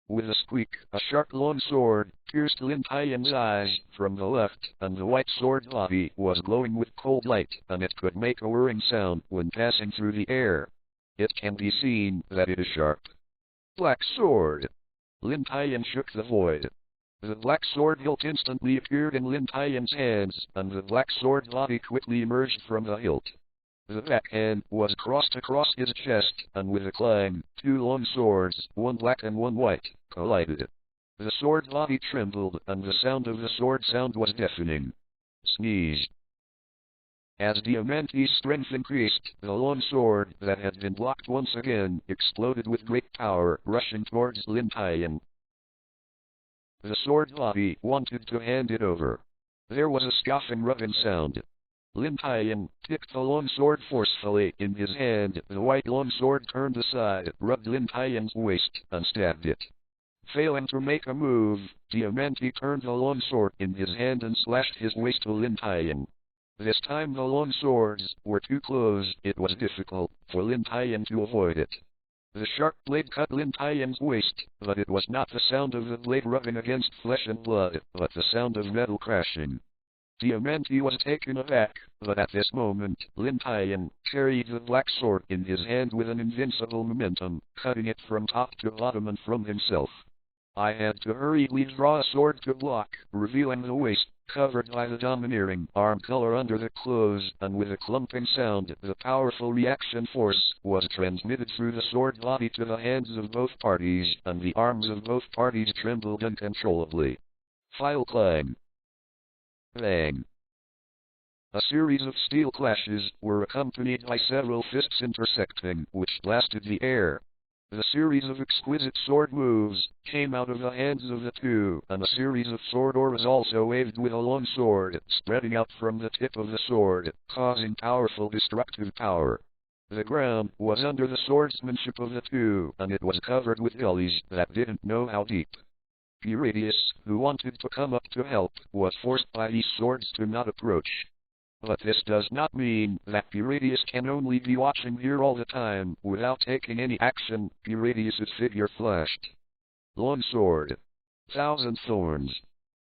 With a squeak, a sharp long sword pierced Lin Tian's eyes from the left, and the white sword body was glowing with cold light, and it could make a whirring sound when passing through the air. It can be seen that it is sharp. Black sword! Lin Tian shook the void. The black sword hilt instantly appeared in Lin Tian's hands, and the black sword body quickly emerged from the hilt. The backhand was crossed across his chest, and with a clang, two long swords, one black and one white, collided. The sword body trembled, and the sound of the sword sound was deafening. Sneeze. As Diamante's strength increased, the long sword that had been blocked once again exploded with great power, rushing towards Lin Tian. The sword body wanted to hand it over. There was a scoffing rubbing sound. Lin Tian picked the long sword forcefully in his hand. The white long sword turned aside, rubbed Lin Tian's waist, and stabbed it. Failing to make a move, Diamante turned the long sword in his hand and slashed his waist to Lin Tian. This time the long swords were too close. It was difficult for Lin Tian to avoid it. The sharp blade cut Lin Tian's waist, but it was not the sound of the blade rubbing against flesh and blood, but the sound of metal crashing. Diamante was taken aback, but at this moment, Lin Tian carried the black sword in his hand with an invincible momentum, cutting it from top to bottom and from himself. I had to hurriedly draw a sword to block, revealing the waist, covered by the domineering arm color under the clothes, and with a clumping sound, the powerful reaction force was transmitted through the sword body to the hands of both parties, and the arms of both parties trembled uncontrollably. File clang. Bang. A series of steel clashes were accompanied by several fists intersecting, which blasted the air. The series of exquisite sword moves came out of the hands of the two, and a series of sword oars also waved with a long sword, spreading out from the tip of the sword, causing powerful destructive power. The ground was under the swordsmanship of the two, and it was covered with gullies that didn't know how deep. Radius, who wanted to come up to help, was forced by these swords to not approach. But this does not mean that Radius can only be watching here all the time, without taking any action. Radius's figure flashed. Long sword. Thousand thorns.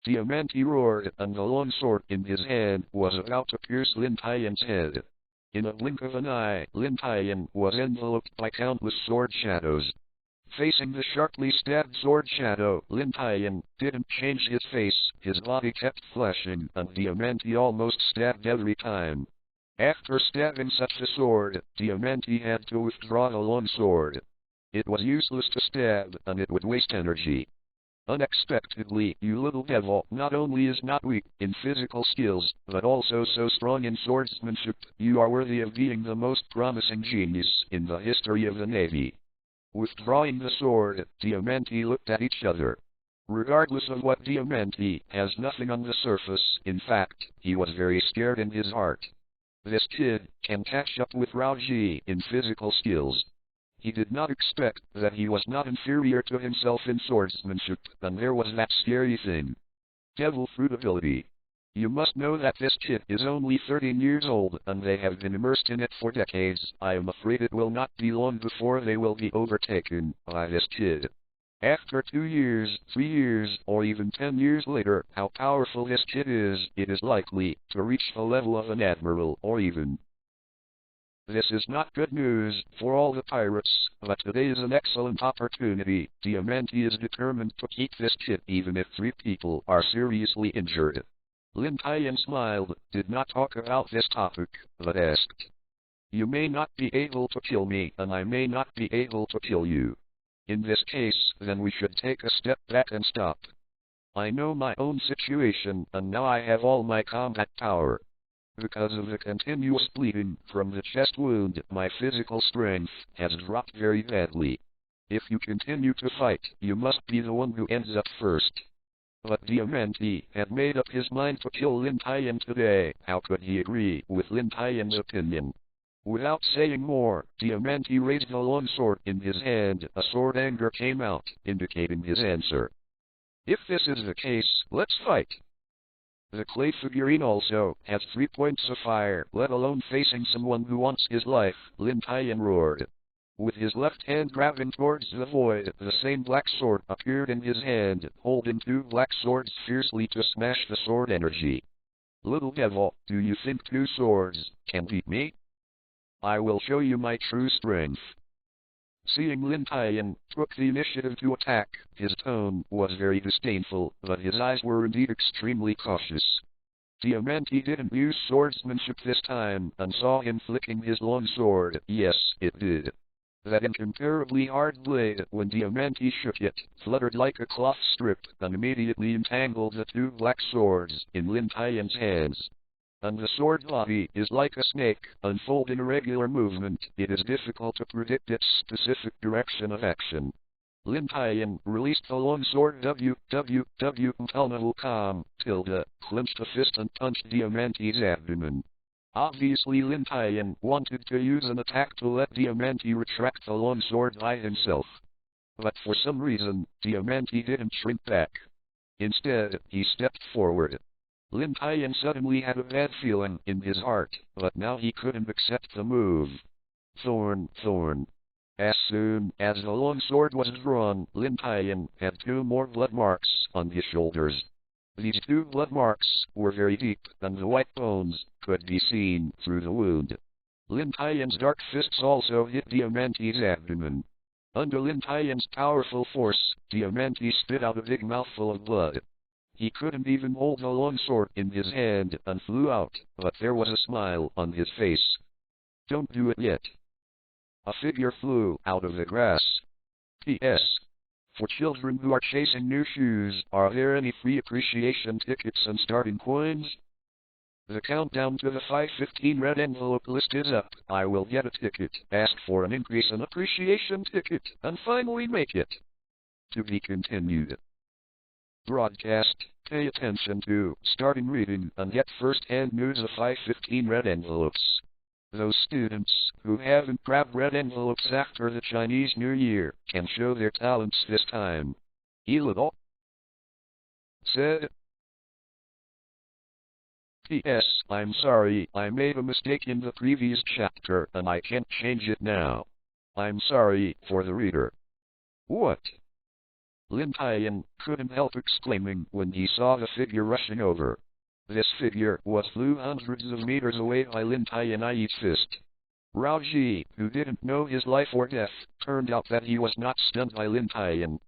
Diamante roared, and the long sword in his hand was about to pierce Lin Tian's head. In a blink of an eye, Lin Tian was enveloped by countless sword shadows. Facing the sharply stabbed sword shadow, Lin Tian didn't change his face, his body kept flashing, and Diamante almost stabbed every time. After stabbing such a sword, Diamante had to withdraw the long sword. It was useless to stab, and it would waste energy. Unexpectedly, you little devil not only is not weak in physical skills, but also so strong in swordsmanship. You are worthy of being the most promising genius in the history of the Navy. Withdrawing the sword, Diamante looked at each other. Regardless of what, Diamante has nothing on the surface. In fact, he was very scared in his heart. This kid can catch up with Raoji in physical skills. He did not expect that he was not inferior to himself in swordsmanship, and there was that scary thing. Devil fruit ability. You must know that this kid is only 13 years old, and they have been immersed in it for decades. I am afraid it will not be long before they will be overtaken by this kid. After 2 years, 3 years, or even 10 years later, how powerful this kid is, it is likely to reach the level of an admiral, or even This is not good news for all the pirates, but today is an excellent opportunity. Diamante is determined to keep this kit even if 3 people are seriously injured. Lin Tian smiled, did not talk about this topic, but asked, "You may not be able to kill me, and I may not be able to kill you. In this case, then we should take a step back and stop. I know my own situation, and now I have all my combat power. Because of the continuous bleeding from the chest wound, my physical strength has dropped very badly. If you continue to fight, you must be the one who ends up first." But Diamante had made up his mind to kill Lin Tian today. How could he agree with Lin Tian's opinion? Without saying more, Diamante raised a long sword in his hand. A sword anger came out, indicating his answer. "If this is the case, let's fight." The clay figurine also has 3 points of fire, let alone facing someone who wants his life, Lin Tian roared. With his left hand grabbing towards the void, the same black sword appeared in his hand, holding 2 black swords fiercely to smash the sword energy. "Little devil, do you think 2 swords can beat me? I will show you my true strength." Seeing Lin Tian took the initiative to attack, his tone was very disdainful, but his eyes were indeed extremely cautious. Diamante didn't use swordsmanship this time, and saw him flicking his long sword. Yes, it did. That incomparably hard blade, when Diamante shook it, fluttered like a cloth strip, and immediately entangled the 2 black swords in Lin Tian's hands. And the sword body is like a snake, unfolding irregular movement. It is difficult to predict its specific direction of action. Lin Tian released the long sword clenched a fist and punched Diamante's abdomen. Obviously Lin Tian wanted to use an attack to let Diamante retract the long sword by himself. But for some reason, Diamante didn't shrink back. Instead, he stepped forward. Lin Tian suddenly had a bad feeling in his heart, but now he couldn't accept the move. Thorn. As soon as the long sword was drawn, Lin Tian had 2 more blood marks on his shoulders. These 2 blood marks were very deep, and the white bones could be seen through the wound. Lin Tian's dark fists also hit Diamante's abdomen. Under Lin Tian's powerful force, Diamante spit out a big mouthful of blood. He couldn't even hold the long sword in his hand and flew out, but there was a smile on his face. "Don't do it yet." A figure flew out of the grass. P.S. For children who are chasing new shoes, are there any free appreciation tickets and starting coins? The countdown to the 515 red envelope list is up. I will get a ticket, ask for an increase in appreciation ticket, and finally make it. To be continued. Broadcast, pay attention to, starting reading, and get first-hand news of 515 red envelopes. Those students who haven't grabbed red envelopes after the Chinese New Year can show their talents this time. Illegal. Said. P.S. I'm sorry, I made a mistake in the previous chapter, and I can't change it now. I'm sorry for the reader. What? Lin Tian couldn't help exclaiming when he saw the figure rushing over. This figure flew hundreds of meters away by Lin Tian's fist. Rao Ji, who didn't know his life or death, turned out that he was not stunned by Lin Tian,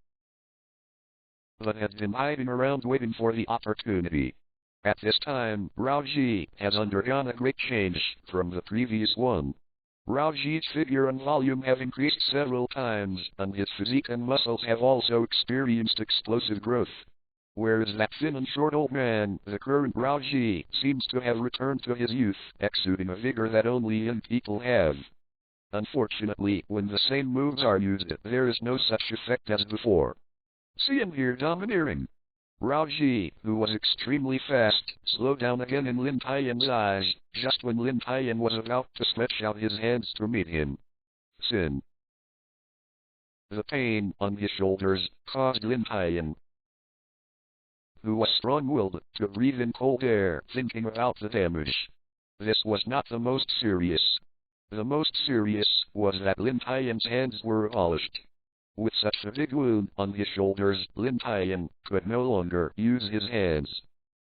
but had been hiding around waiting for the opportunity. At this time, Rao Ji has undergone a great change from the previous one. Rao Ji's figure and volume have increased several times, and his physique and muscles have also experienced explosive growth. Whereas that thin and short old man, the current Rao Ji, seems to have returned to his youth, exuding a vigor that only young people have. Unfortunately, when the same moves are used, there is no such effect as before. See him here domineering. Rao Ji, who was extremely fast, slowed down again in Lin Tian's eyes, just when Lin Tian was about to stretch out his hands to meet him. Sin. The pain on his shoulders caused Lin Tian, who was strong-willed, to breathe in cold air, thinking about the damage. This was not the most serious. The most serious was that Lin Tian's hands were abolished. With such a big wound on his shoulders, Lin Tian could no longer use his hands.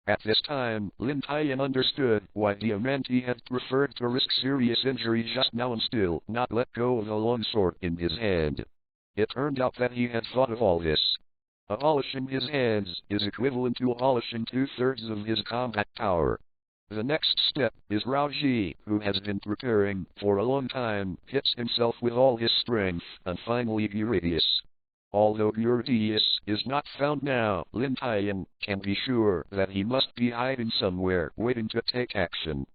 At this time, Lin Tian understood why Diamante had preferred to risk serious injury just now and still not let go of the long sword in his hand. It turned out that he had thought of all this. Abolishing his hands is equivalent to abolishing 2/3 of his combat power. The next step is Raoji, who has been preparing for a long time, hits himself with all his strength, and finally Eurydice. Although Eurydice is not found now, Lin Tian can be sure that he must be hiding somewhere, waiting to take action.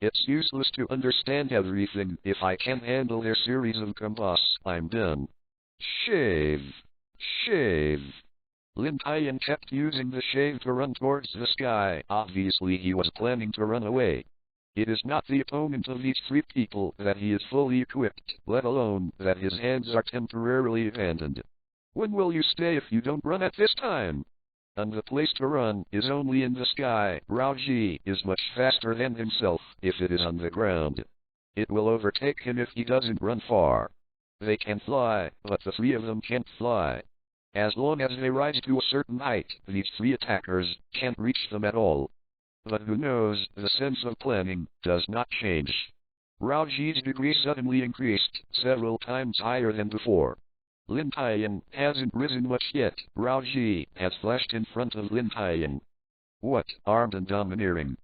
It's useless to understand everything. If I can't handle their series of combos, I'm done. Shave. Shave. Lin Tian kept using the shave to run towards the sky. Obviously he was planning to run away. It is not the opponent of these 3 people that he is fully equipped, let alone that his hands are temporarily abandoned. When will you stay if you don't run at this time? And the place to run is only in the sky. Raoji is much faster than himself if it is on the ground. It will overtake him if he doesn't run far. They can fly, but the 3 of them can't fly. As long as they rise to a certain height, these 3 attackers can't reach them at all. But who knows, the sense of planning does not change. Raoji's degree suddenly increased, several times higher than before. Lin Tian hasn't risen much yet. Raoji has flashed in front of Lin Tian. What? Armed and domineering.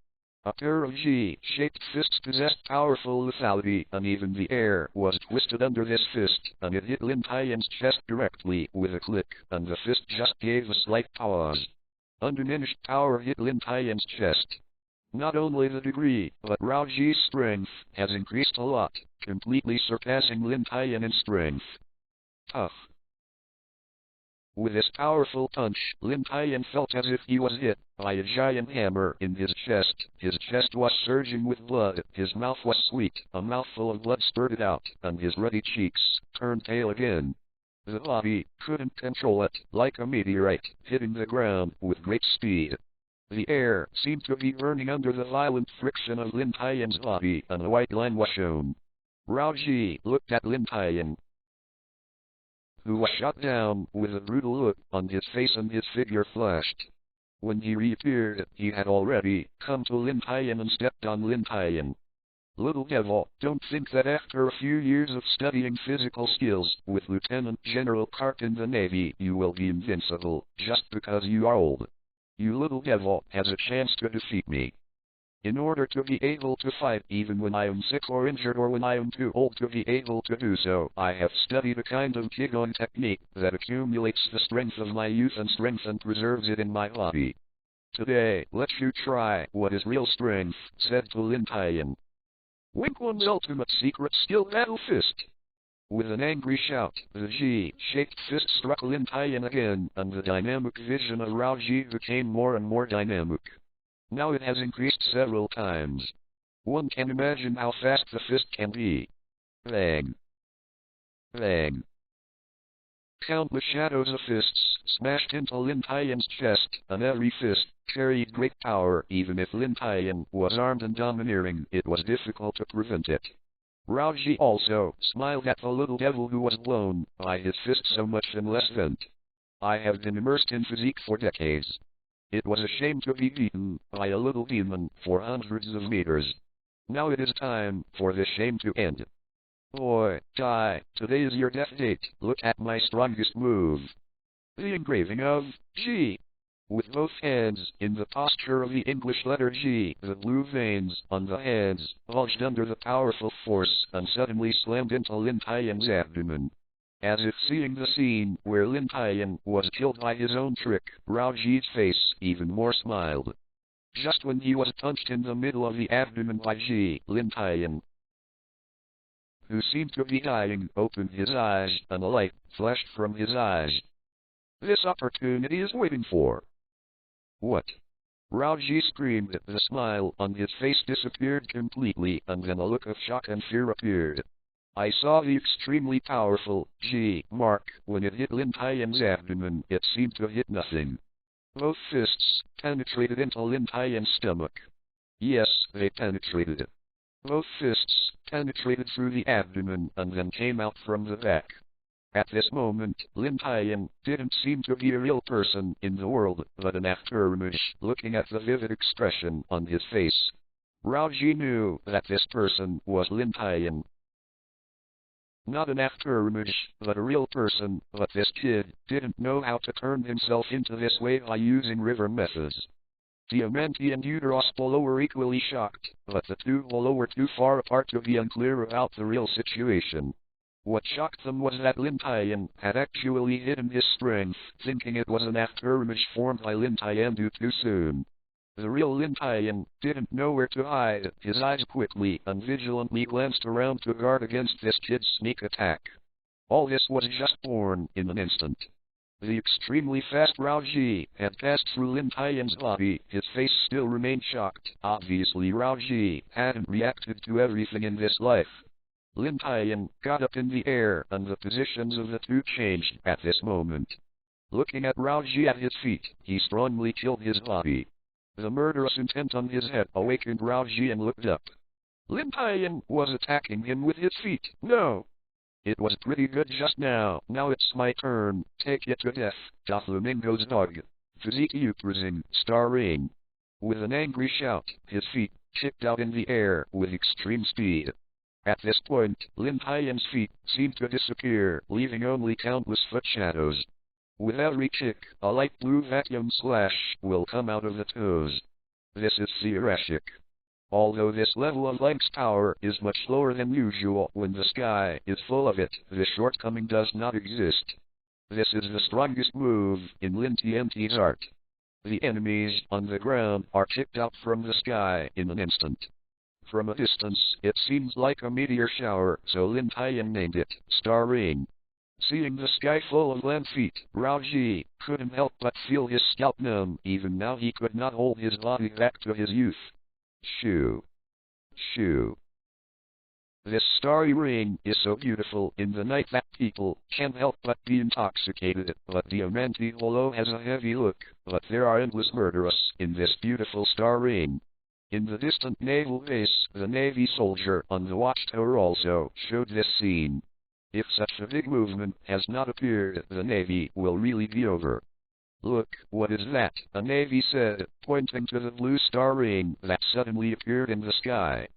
A pair of G-shaped fists possessed powerful lethality, and even the air was twisted under this fist, and it hit Lin Tian's chest directly with a click, and the fist just gave a slight pause. Undiminished power hit Lin Tian's chest. Not only the degree, but Raoji's strength has increased a lot, completely surpassing Lin Tian in strength. Tough. With this powerful punch, Lin Tian felt as if he was hit by a giant hammer in his chest. His chest was surging with blood, his mouth was sweet, a mouthful of blood spurted out, and his ruddy cheeks turned pale again. The body couldn't control it, like a meteorite, hitting the ground with great speed. The air seemed to be burning under the violent friction of Lin Tian's body, and a white line was shown. Raoji looked at Lin Tian, who was shot down with a brutal look on his face, and his figure flashed. When he reappeared, he had already come to Lin Tian and stepped on Lin Tian. Little devil, don't think that after a few years of studying physical skills with Lieutenant General Garp in the Navy you will be invincible, just because you are old. You little devil has a chance to defeat me. In order to be able to fight even when I am sick or injured or when I am too old to be able to do so, I have studied a kind of Qigong technique that accumulates the strength of my youth and strength and preserves it in my body. Today, let you try what is real strength, said to Lin Tian. Wink One's ultimate secret skill, Battle Fist. With an angry shout, the G-shaped fist struck Lin Tian again, and the dynamic vision of Raoji became more and more dynamic. Now it has increased several times. One can imagine how fast the fist can be. Bang. Bang. Countless shadows of fists smashed into Lin Tian's chest, and every fist carried great power. Even if Lin Tian was armed and domineering, it was difficult to prevent it. Raoji also smiled at the little devil who was blown by his fist so much and less vent. I have been immersed in physique for decades. It was a shame to be beaten by a little demon for hundreds of meters. Now it is time for this shame to end. Boy, die, today is your death date. Look at my strongest move. The engraving of G. With both hands in the posture of the English letter G, the blue veins on the hands bulged under the powerful force and suddenly slammed into Lin Tian's abdomen. As if seeing the scene where Lin Tian was killed by his own trick, Raoji's face even more smiled. Just when he was punched in the middle of the abdomen by G, Lin Tian, who seemed to be dying, opened his eyes, and a light flashed from his eyes. This opportunity is waiting for. What? Raoji screamed. The smile on his face disappeared completely, and then a look of shock and fear appeared. I saw the extremely powerful G mark. When it hit Lin Tian's abdomen, it seemed to hit nothing. Both fists penetrated into Lin Tian's stomach. Yes, they penetrated. Both fists penetrated through the abdomen and then came out from the back. At this moment, Lin Tian didn't seem to be a real person in the world, but an afterimage, looking at the vivid expression on his face. Raoji knew that this person was Lin Tian. Not an afterimage, but a real person, but this kid didn't know how to turn himself into this way by using river methods. Diamante and Uteros Polo were equally shocked, but the two Polo were too far apart to be unclear about the real situation. What shocked them was that Lin Tian had actually hidden his strength, thinking it was an afterimage formed by Lin Tian too soon. The real Lin Tian didn't know where to hide. His eyes quickly and vigilantly glanced around to guard against this kid's sneak attack. All this was just born in an instant. The extremely fast Raoji had passed through Lin Tian's body. His face still remained shocked. Obviously Raoji hadn't reacted to everything in this life. Lin Tian got up in the air, and the positions of the two changed at this moment. Looking at Raoji at his feet, he strongly killed his body. The murderous intent on his head awakened Raoji and looked up. Lin Tian was attacking him with his feet. No! It was pretty good just now. Now it's my turn. Take it to death. Doflamingo's dog. Physique Uprising, starring. With an angry shout, his feet kicked out in the air with extreme speed. At this point, Lin Tian's feet seemed to disappear, leaving only countless foot shadows. With every kick, a light blue vacuum slash will come out of the toes. This is theoretic. Although this level of length power is much lower than usual when the sky is full of it, this shortcoming does not exist. This is the strongest move in Lin Tian's art. The enemies on the ground are kicked out from the sky in an instant. From a distance, it seems like a meteor shower, so Lin Tian named it Star Rain. Seeing the sky full of land feet, Raoji couldn't help but feel his scalp numb. Even now he could not hold his body back to his youth. Shoo. Shoo. This starry ring is so beautiful in the night that people can't help but be intoxicated, but Diamante Polo has a heavy look, but there are endless murderous in this beautiful star ring. In the distant naval base, the Navy soldier on the watchtower also showed this scene. If such a big movement has not appeared, the Navy will really be over. Look, what is that? A Navy said, pointing to the blue star ring that suddenly appeared in the sky.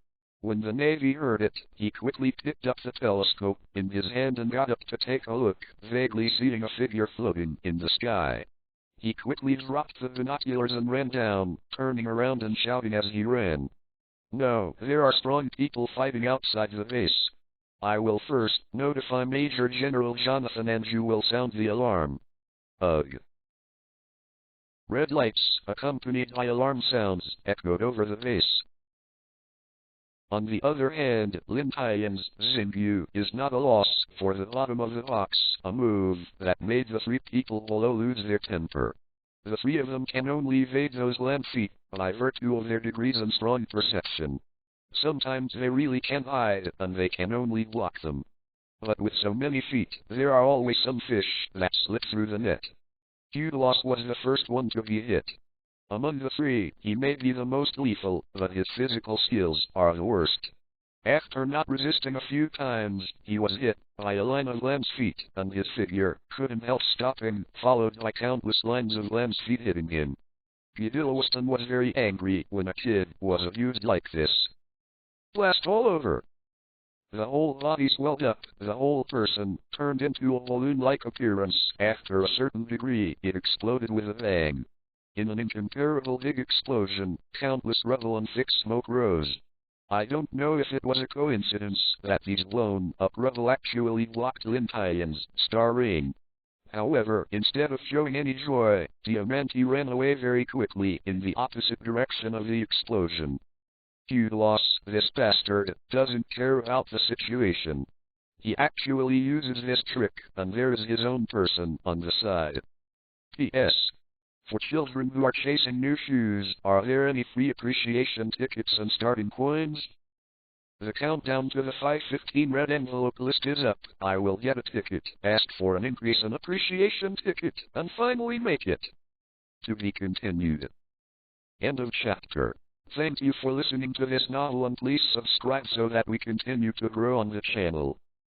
When the Navy heard it, he quickly picked up the telescope in his hand and got up to take a look, vaguely seeing a figure floating in the sky. He quickly dropped the binoculars and ran down, turning around and shouting as he ran. No, there are strong people fighting outside the base. I will first notify Major General Jonathan and you will sound the alarm. Ugh. Red lights, accompanied by alarm sounds, echoed over the base. On the other hand, Lin Tian's Xingyu is not a loss for the bottom of the box, a move that made the three people below lose their temper. The three of them can only evade those land feet by virtue of their degrees and strong perception. Sometimes they really can't hide, and they can only block them. But with so many feet, there are always some fish that slip through the net. Uteros was the first one to be hit. Among the three, he may be the most lethal, but his physical skills are the worst. After not resisting a few times, he was hit by a line of lamb's feet, and his figure couldn't help stopping, followed by countless lines of lamb's feet hitting him. Gidilwaston was very angry when a kid was abused like this. Blast all over! The whole body swelled up, the whole person turned into a balloon-like appearance. After a certain degree, it exploded with a bang. In an incomparable big explosion, countless rubble and thick smoke rose. I don't know if it was a coincidence that these blown-up rubble actually blocked Lin Tian's star ring. However, instead of showing any joy, Diamante ran away very quickly in the opposite direction of the explosion. Uteros, this bastard, doesn't care about the situation. He actually uses this trick, and there is his own person on the side. P.S. For children who are chasing new shoes, are there any free appreciation tickets and starting coins? The countdown to the 515 red envelope list is up. I will get a ticket, ask for an increase in appreciation ticket, and finally make it. To be continued. End of chapter. Thank you for listening to this novel and please subscribe so that we continue to grow on the channel.